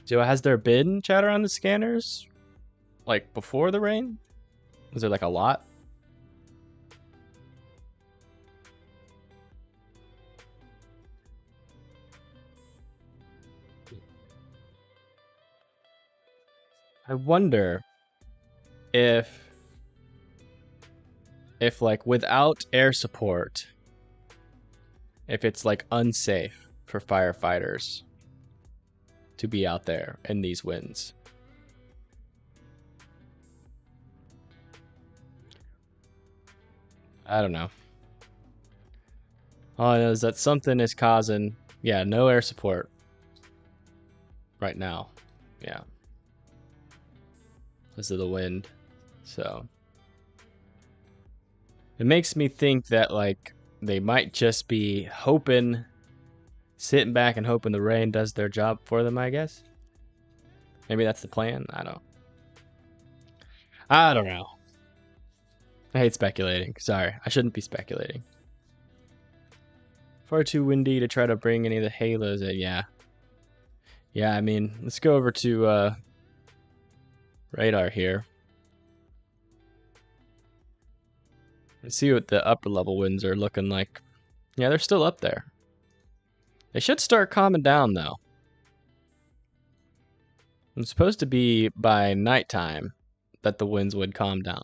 So has there been chatter on the scanners? Like before the rain? Was there like a lot? I wonder if like without air support, if it's like unsafe for firefighters to be out there in these winds. I don't know. All I know is that something is causing, no air support right now. Yeah. Because of the wind. So it makes me think that like they might just be hoping, sitting back and hoping the rain does their job for them, I guess. Maybe that's the plan. I don't know. I hate speculating. Sorry, I shouldn't be speculating. Far too windy to try to bring any of the halos in. Yeah, I mean, let's go over to radar here. Let's see what the upper level winds are looking like. Yeah, they're still up there. They should start calming down, though. It's supposed to be by nighttime that the winds would calm down.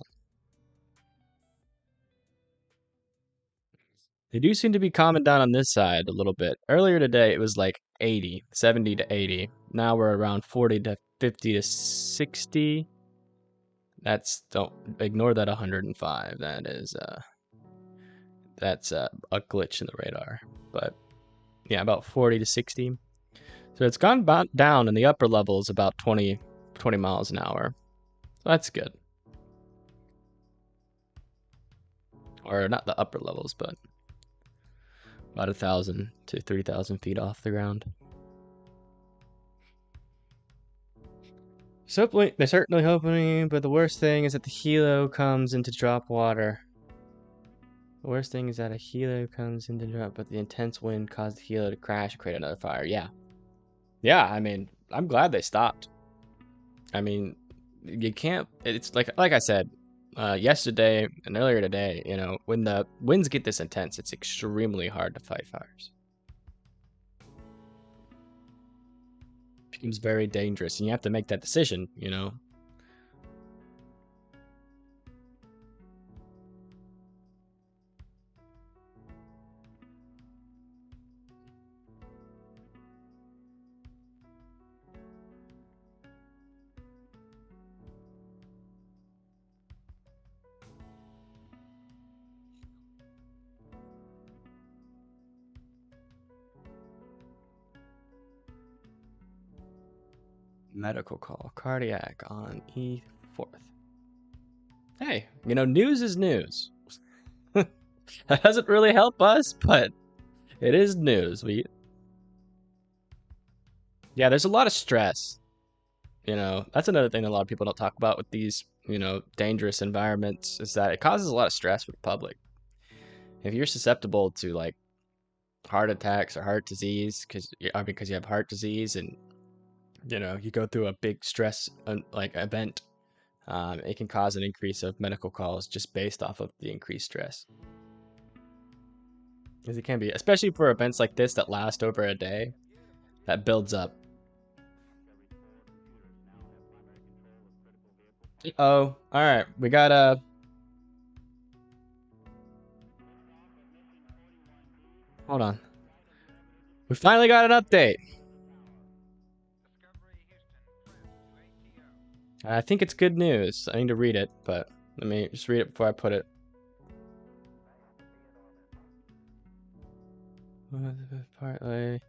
They do seem to be calming down on this side a little bit. Earlier today, it was like 80, 70 to 80. Now we're around 40 to 50 to 60. Don't ignore that 105. That is, that's a glitch in the radar. But yeah, about 40 to 60. So it's gone down in the upper levels about 20 miles an hour. So that's good. Or not the upper levels, but about 1,000 to 3,000 feet off the ground. So they're certainly hoping, but the worst thing is that the helo comes into drop water. The worst thing is that a helo comes into drop, but the intense wind caused the helo to crash and create another fire. Yeah, I mean, I'm glad they stopped. I mean, you can't. It's like I said yesterday and earlier today. When the winds get this intense, it's extremely hard to fight fires. It becomes very dangerous, and you have to make that decision. Medical call. Cardiac on E4th. Hey, news is news. That doesn't really help us, but it is news. Yeah, there's a lot of stress you know, that's another thing a lot of people don't talk about with these, you know, dangerous environments, is that it causes a lot of stress for the public. If you're susceptible to like heart attacks or heart disease because you have heart disease, and you know you go through a big stress like event, it can cause an increase of medical calls just based off of the increased stress. Because it can be, especially for events like this that last over a day, that builds up. Oh, all right, we got a. Hold on. We finally got an update. I think it's good news. I need to read it, but let me just read it before I put it. Partly.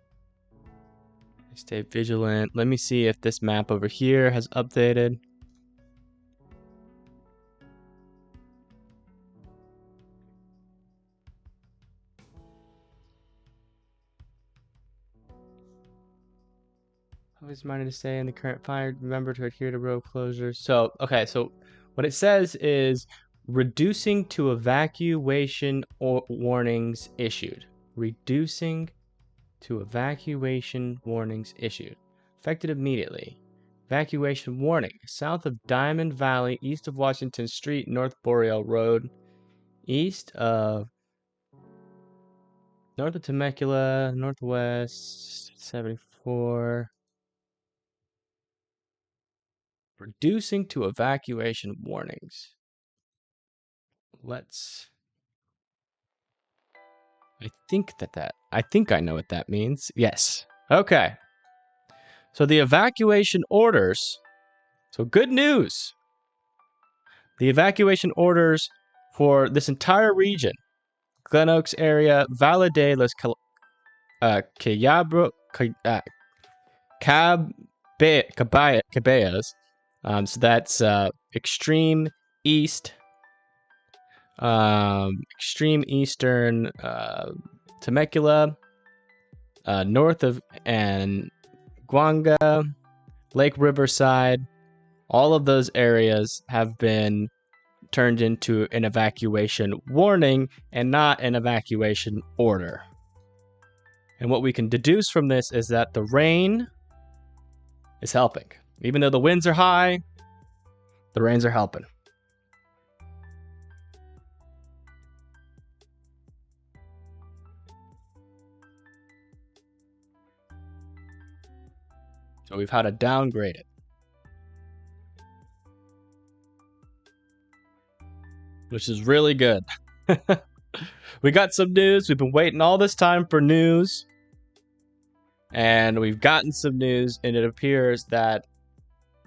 Stay vigilant. Let me see if this map over here has updated. Always reminded to stay in the current fire. Remember to adhere to road closures. So, okay, so what it says is reducing to evacuation warnings issued. Reducing to evacuation warnings issued. Effective immediately. Evacuation warning. South of Diamond Valley, east of Washington Street, North Boreal Road, north of Temecula, northwest 74. Reducing to evacuation warnings. I think I know what that means. Yes. Okay. So the evacuation orders. So good news. The evacuation orders for this entire region, Glen Oaks area, Valle Los Caballas. So that's extreme east, extreme eastern Temecula, north of Guanga, Lake Riverside. All of those areas have been turned into an evacuation warning and not an evacuation order. And what we can deduce from this is that the rain is helping. Even though the winds are high, the rains are helping. So we've had to downgrade it, which is really good. We got some news. We've been waiting all this time for news. And we've gotten some news, and it appears that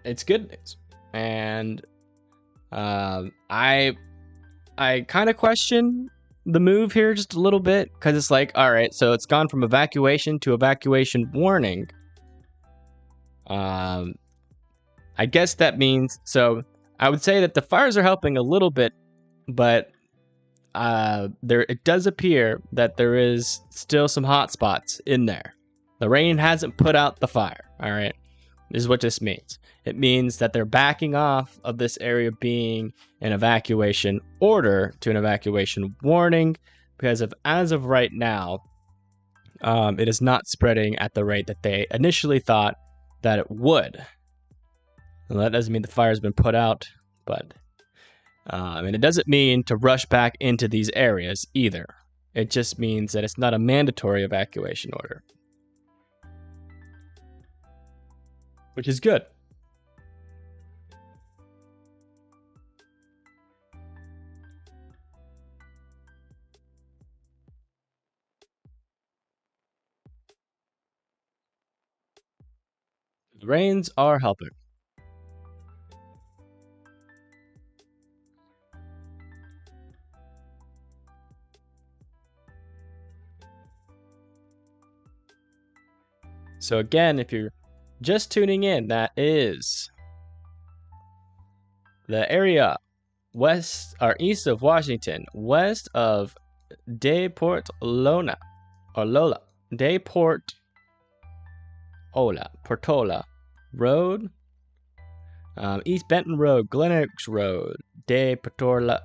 it's good news. And I kind of question the move here just a little bit, because it's like, all right, so it's gone from evacuation to evacuation warning. I guess that means, so I would say that the fires are helping a little bit, but it does appear that there is still some hot spots in there. The rain hasn't put out the fire, all right? This is what this means. It means that they're backing off of this area being an evacuation order to an evacuation warning, because as of right now, it is not spreading at the rate that they initially thought that it would. Well, that doesn't mean the fire's been put out, but and it doesn't mean to rush back into these areas either. It just means that it's not a mandatory evacuation order, which is good. The rains are helping. So again, if you're just tuning in, that is the area west or east of Washington, west of De Portola Road, East Benton Road, Glen Oaks Road, De Portola,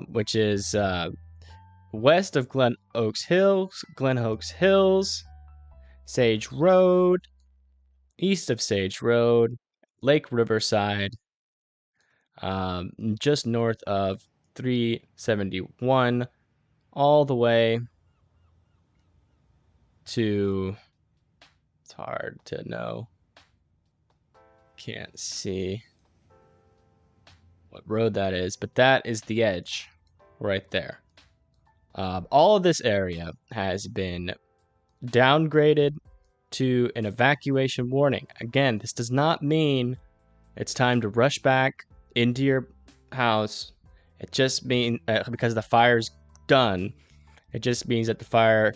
which is west of Glen Oaks Hills, Sage Road, east of Sage Road, Lake Riverside, just north of 371, all the way to, it's hard to know, can't see what road that is, but that is the edge right there. All of this area has been downgraded to an evacuation warning. Again, this does not mean it's time to rush back into your house. It just means because the fire's done, it just means that the fire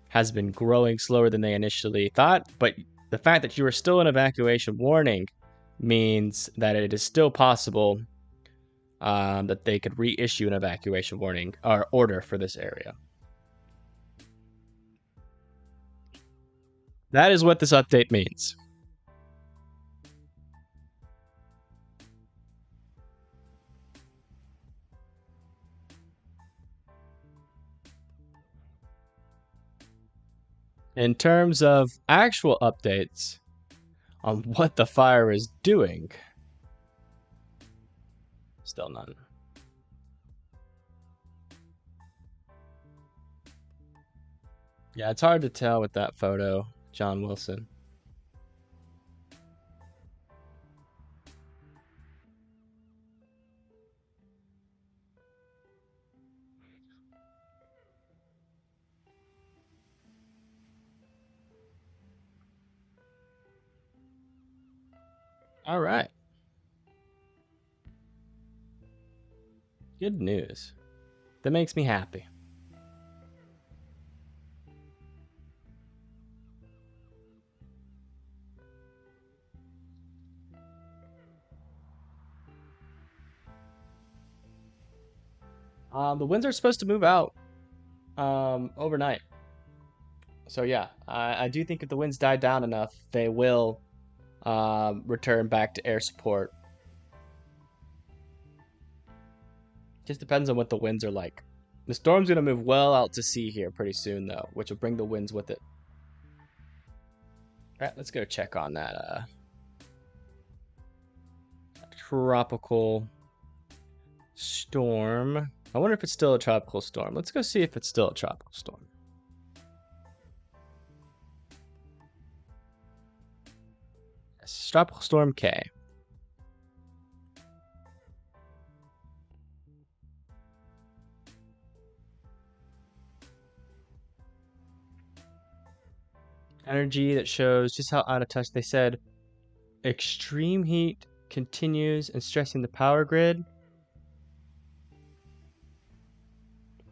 has been growing slower than they initially thought. But the fact that you are still in evacuation warning means that it is still possible that they could reissue an evacuation warning or order for this area. That is what this update means. In terms of actual updates on what the fire is doing, still none. Yeah, it's hard to tell with that photo, John Wilson. All right. Good news. That makes me happy. The winds are supposed to move out overnight. So yeah, I do think if the winds die down enough, they will return back to air support. Just depends on what the winds are like. The storm's going to move well out to sea here pretty soon, though, which will bring the winds with it. All right, let's go check on that tropical storm. I wonder if it's still a tropical storm. Let's go see if it's still a tropical storm. Yes, Tropical Storm K. Energy that shows just how out of touch. They said extreme heat continues and stressing the power grid.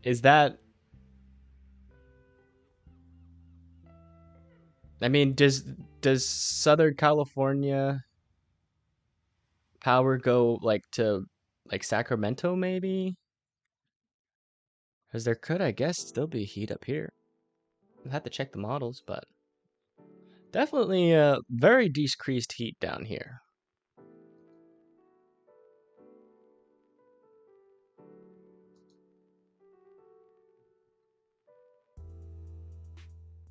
Is that... I mean, does Southern California power go like to like Sacramento maybe? Because there could, I guess, still be heat up here. I'll have to check the models, but definitely very decreased heat down here.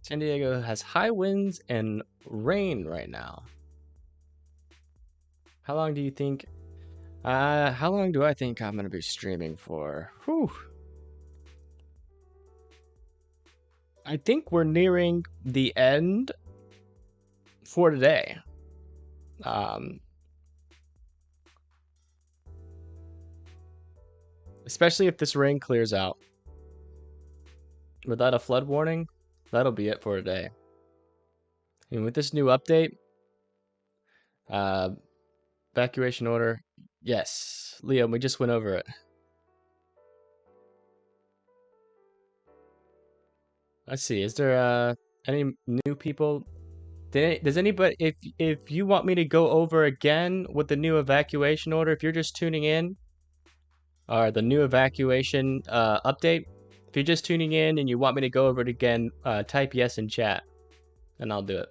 San Diego has high winds and rain right now. How long do you think? How long do I think I'm gonna be streaming for? Whew. I think we're nearing the end for today. Especially if this rain clears out. Without a flood warning, that'll be it for today. And with this new update, evacuation order, yes, Liam, we just went over it. Let's see, is there any new people? Does anybody, if you want me to go over again with the new evacuation order, if you're just tuning in, or the new evacuation update, if you're just tuning in and you want me to go over it again, type yes in chat, and I'll do it.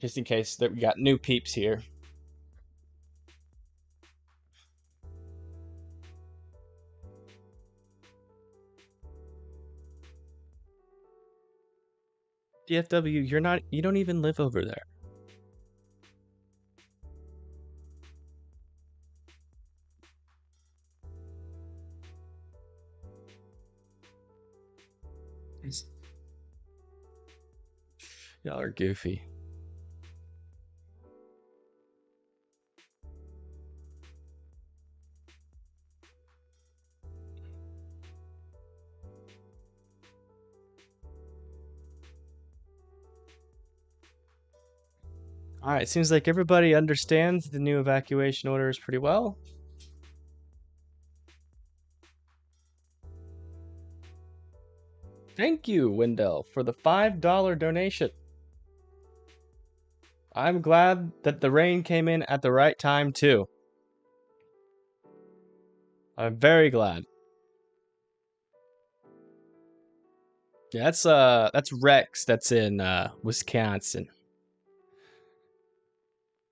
just in case that we got new peeps here. DFW, you don't even live over there. Y'all are goofy. Alright, seems like everybody understands the new evacuation orders pretty well. Thank you, Wendell, for the $5 donation. I'm glad that the rain came in at the right time, too. I'm very glad. Yeah, that's Rex. That's in Wisconsin.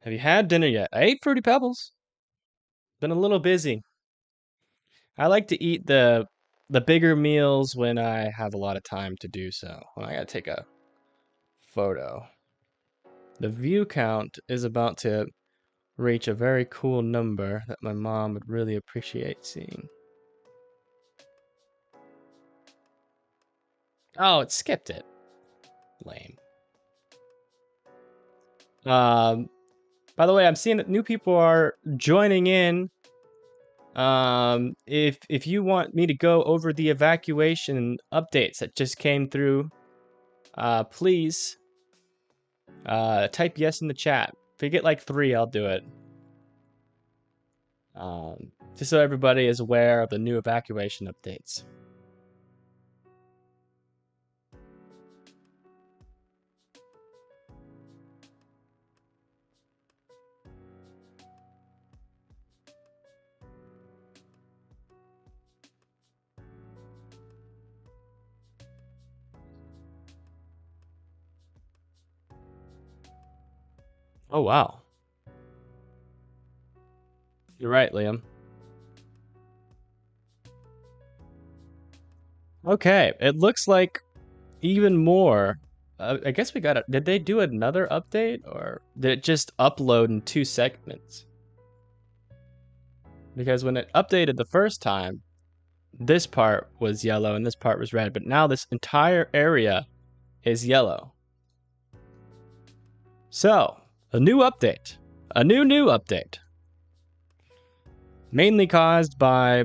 Have you had dinner yet? I ate Fruity Pebbles. Been a little busy. I like to eat the bigger meals when I have a lot of time to do so. Well, I gotta take a photo. The view count is about to reach a very cool number that my mom would really appreciate seeing. Oh, it skipped it. Lame. By the way, I'm seeing that new people are joining in. If you want me to go over the evacuation updates that just came through, please type yes in the chat. If you get like 3, I'll do it. Just so everybody is aware of the new evacuation updates. Oh, wow. You're right, Liam. Okay, it looks like even more. I guess we got it. Did they do another update, or did it just upload in 2 segments? Because when it updated the first time, this part was yellow and this part was red, but now this entire area is yellow. So, a new update. A new update. Mainly caused by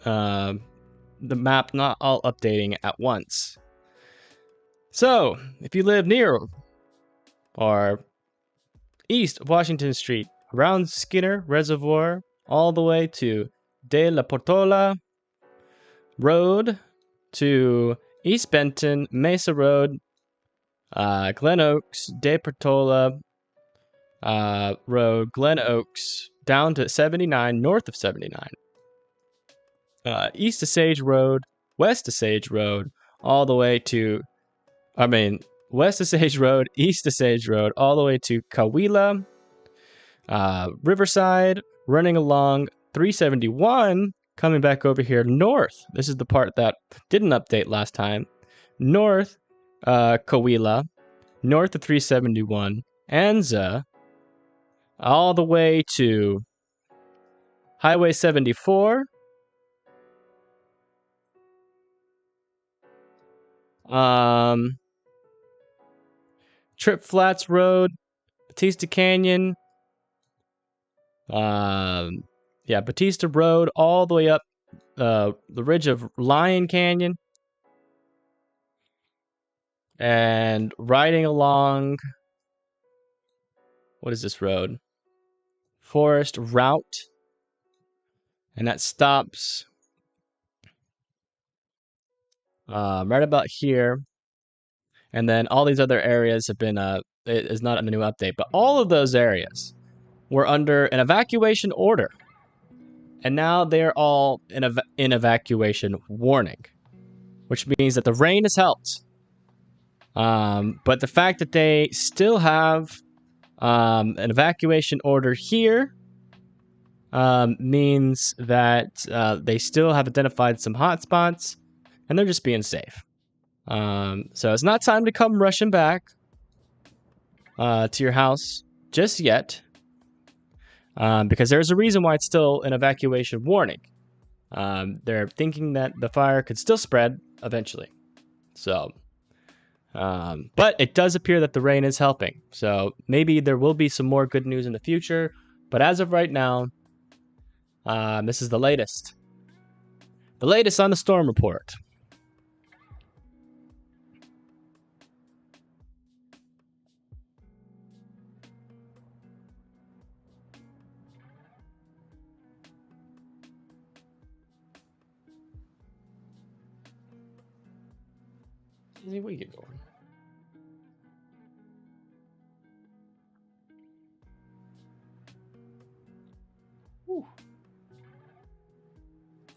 the map not all updating at once. So, if you live near or east of Washington Street, around Skinner Reservoir, all the way to De La Portola Road, to East Benton, Mesa Road, Glen Oaks, De Portola Road, Glen Oaks, down to 79, north of 79. East of Sage Road, west of Sage Road, all the way to, west of Sage Road, east of Sage Road, all the way to Coahuila, Riverside, running along 371, coming back over here north. This is the part that didn't update last time. North, Coahuila, north of 371, Anza, all the way to Highway 74, Trip Flats Road, Batista Canyon, Batista Road, all the way up the ridge of Lion Canyon, and riding along, what is this road? Forest Route, and that stops right about here. And then all these other areas have been, it is not in the new update, but all of those areas were under an evacuation order. And now they're all in evacuation warning, which means that the rain has helped. But the fact that they still have An evacuation order here means that they still have identified some hotspots, and they're just being safe. So it's not time to come rushing back to your house just yet, because there's a reason why it's still an evacuation warning. They're thinking that the fire could still spread eventually. So, but it does appear that the rain is helping. So maybe there will be some more good news in the future. But as of right now, this is the latest. The latest on the storm report. What are you doing? Whew.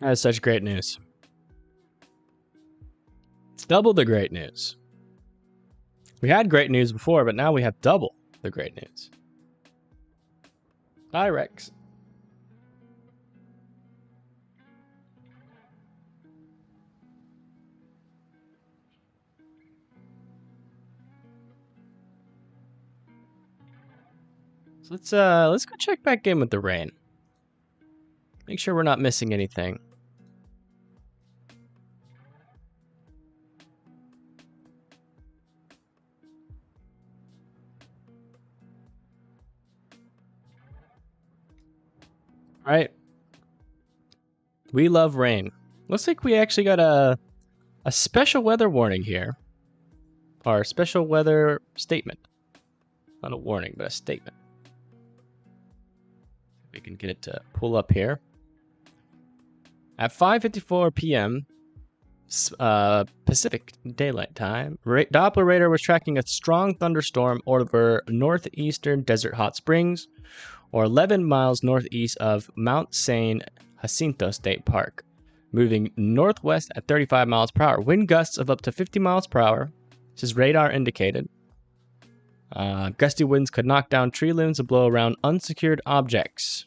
That is such great news. It's double the great news. We had great news before, but now we have double the great news. Hi, Rex. So let's go check back in with the rain. Make sure we're not missing anything. All right. We love rain. Looks like we actually got a special weather warning here. Or a special weather statement. Not a warning, but a statement. We can get it to pull up here. At 5:54 p.m. Pacific Daylight Time, Doppler radar was tracking a strong thunderstorm over northeastern Desert Hot Springs, or 11 miles northeast of Mount San Jacinto State Park, moving northwest at 35 miles per hour. Wind gusts of up to 50 miles per hour. This is radar indicated. Gusty winds could knock down tree limbs and blow around unsecured objects.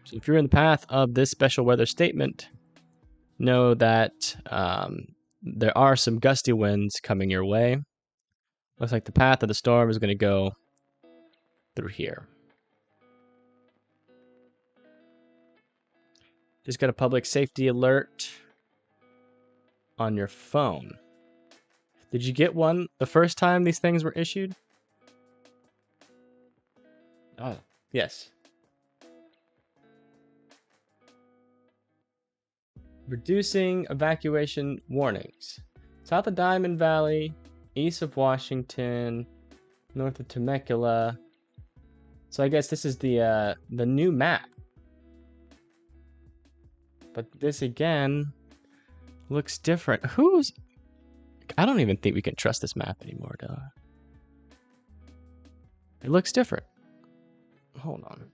So if you're in the path of this special weather statement, know that there are some gusty winds coming your way. Looks like the path of the storm is going to go through here. Just got a public safety alert on your phone. Did you get one the first time these things were issued? Oh, yes. Reducing evacuation warnings. South of Diamond Valley, east of Washington, north of Temecula. So I guess this is the new map. But this again looks different. I don't even think we can trust this map anymore, do I? It looks different. Hold on.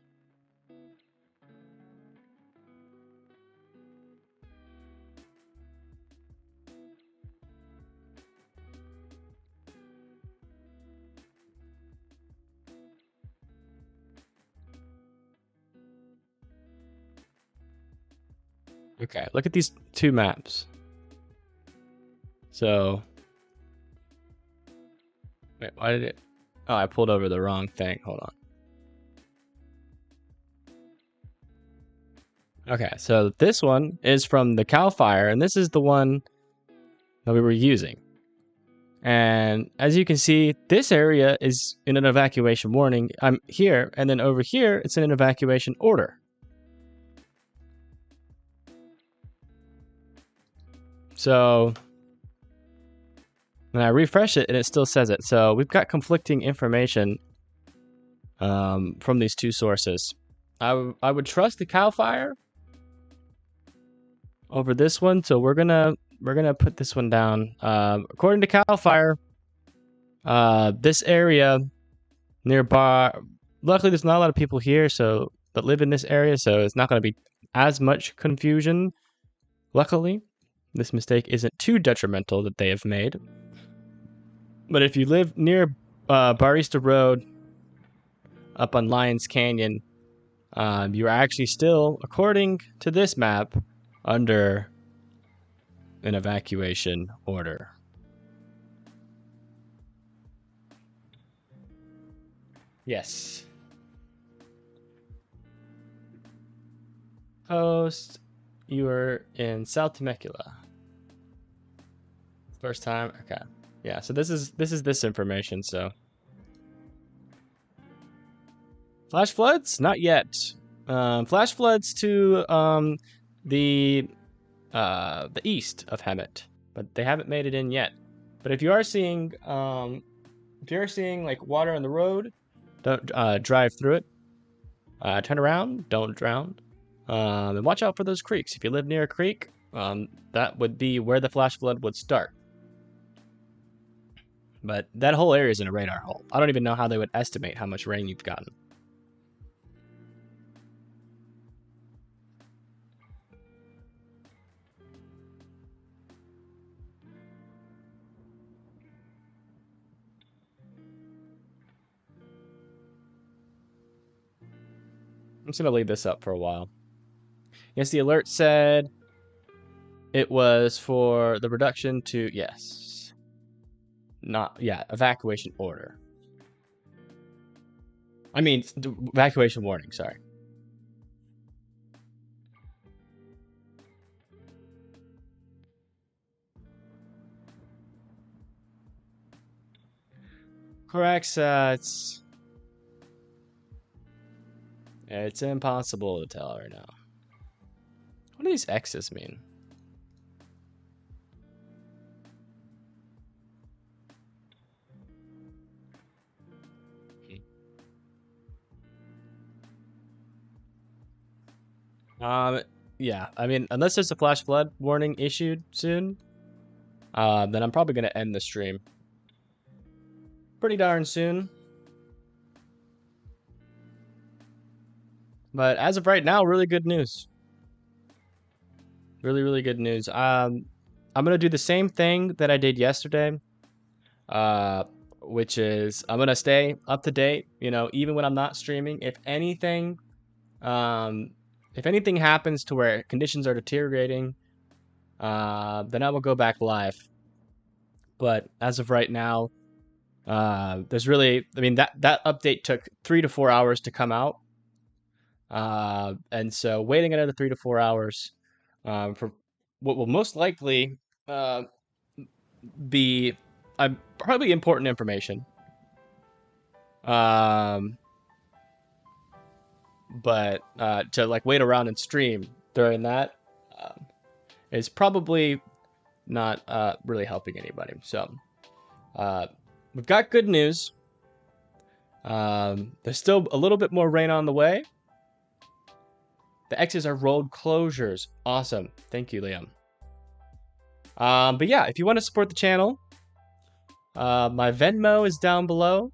Okay, look at these two maps. So, wait, why did it? Oh, I pulled over the wrong thing. Hold on. Okay, so this one is from the Cal Fire, and this is the one that we were using. And as you can see, this area is in an evacuation warning. I'm here, and then over here, it's in an evacuation order. So when I refresh it, and it still says it. So we've got conflicting information from these two sources. I would trust the Cal Fire over this one, so we're gonna put this one down. According to Cal Fire, this area nearby. Luckily, there's not a lot of people here, that live in this area, so it's not going to be as much confusion. Luckily, this mistake isn't too detrimental that they have made. But if you live near Barista Road up on Lions Canyon, you're actually still, according to this map, under an evacuation order. Yes. Post, you were in South Temecula. First time? Okay. Yeah, so this is this information, so. Flash floods? Not yet. Flash floods to the east of Hemet, but they haven't made it in yet. But if you are seeing like water on the road, don't drive through it. Turn around, don't drown. And watch out for those creeks. If you live near a creek, that would be where the flash flood would start. But that whole area is in a radar hole. I don't even know how they would estimate how much rain you've gotten. I'm just going to leave this up for a while. Yes, the alert said it was for the reduction to, yes. Not, yeah, evacuation order. I mean, evacuation warning, sorry. Correct, it's impossible to tell right now. What do these X's mean? Yeah, I mean, unless there's a flash flood warning issued soon, then I'm probably gonna end the stream pretty darn soon. But as of right now, really good news. Really, really good news. I'm gonna do the same thing that I did yesterday, which is I'm gonna stay up to date. You know, even when I'm not streaming. If anything happens to where conditions are deteriorating, then I will go back live. But as of right now, there's really, I mean, that update took 3 to 4 hours to come out. And so waiting another 3 to 4 hours for what will most likely be probably important information. But to like wait around and stream during that is probably not really helping anybody. So we've got good news. There's still a little bit more rain on the way. The X's are road closures. Awesome. Thank you, Liam. But yeah, if you want to support the channel, my Venmo is down below.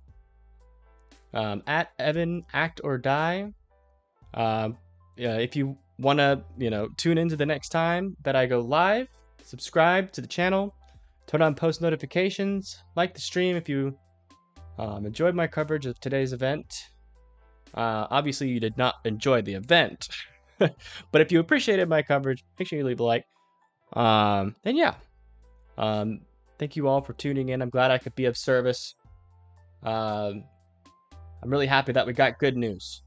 At EvanActOrDie. If you want to, tune into the next time that I go live, subscribe to the channel, turn on post notifications, like the stream if you enjoyed my coverage of today's event. Obviously, you did not enjoy the event, but if you appreciated my coverage, make sure you leave a like. Then yeah, thank you all for tuning in. I'm glad I could be of service. I'm really happy that we got good news.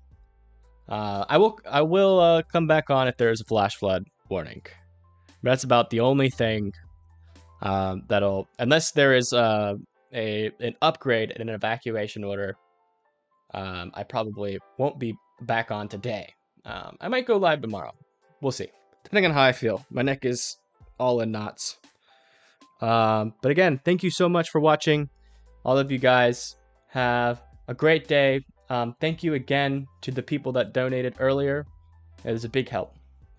I will come back on if there is a flash flood warning. That's about the only thing that'll, unless there is an upgrade and an evacuation order. I probably won't be back on today. I might go live tomorrow. We'll see, depending on how I feel. My neck is all in knots. But again, thank you so much for watching. All of you guys have a great day. Thank you again to the people that donated earlier. It was a big help.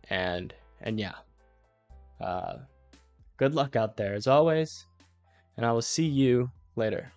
And yeah. Good luck out there as always. And I will see you later.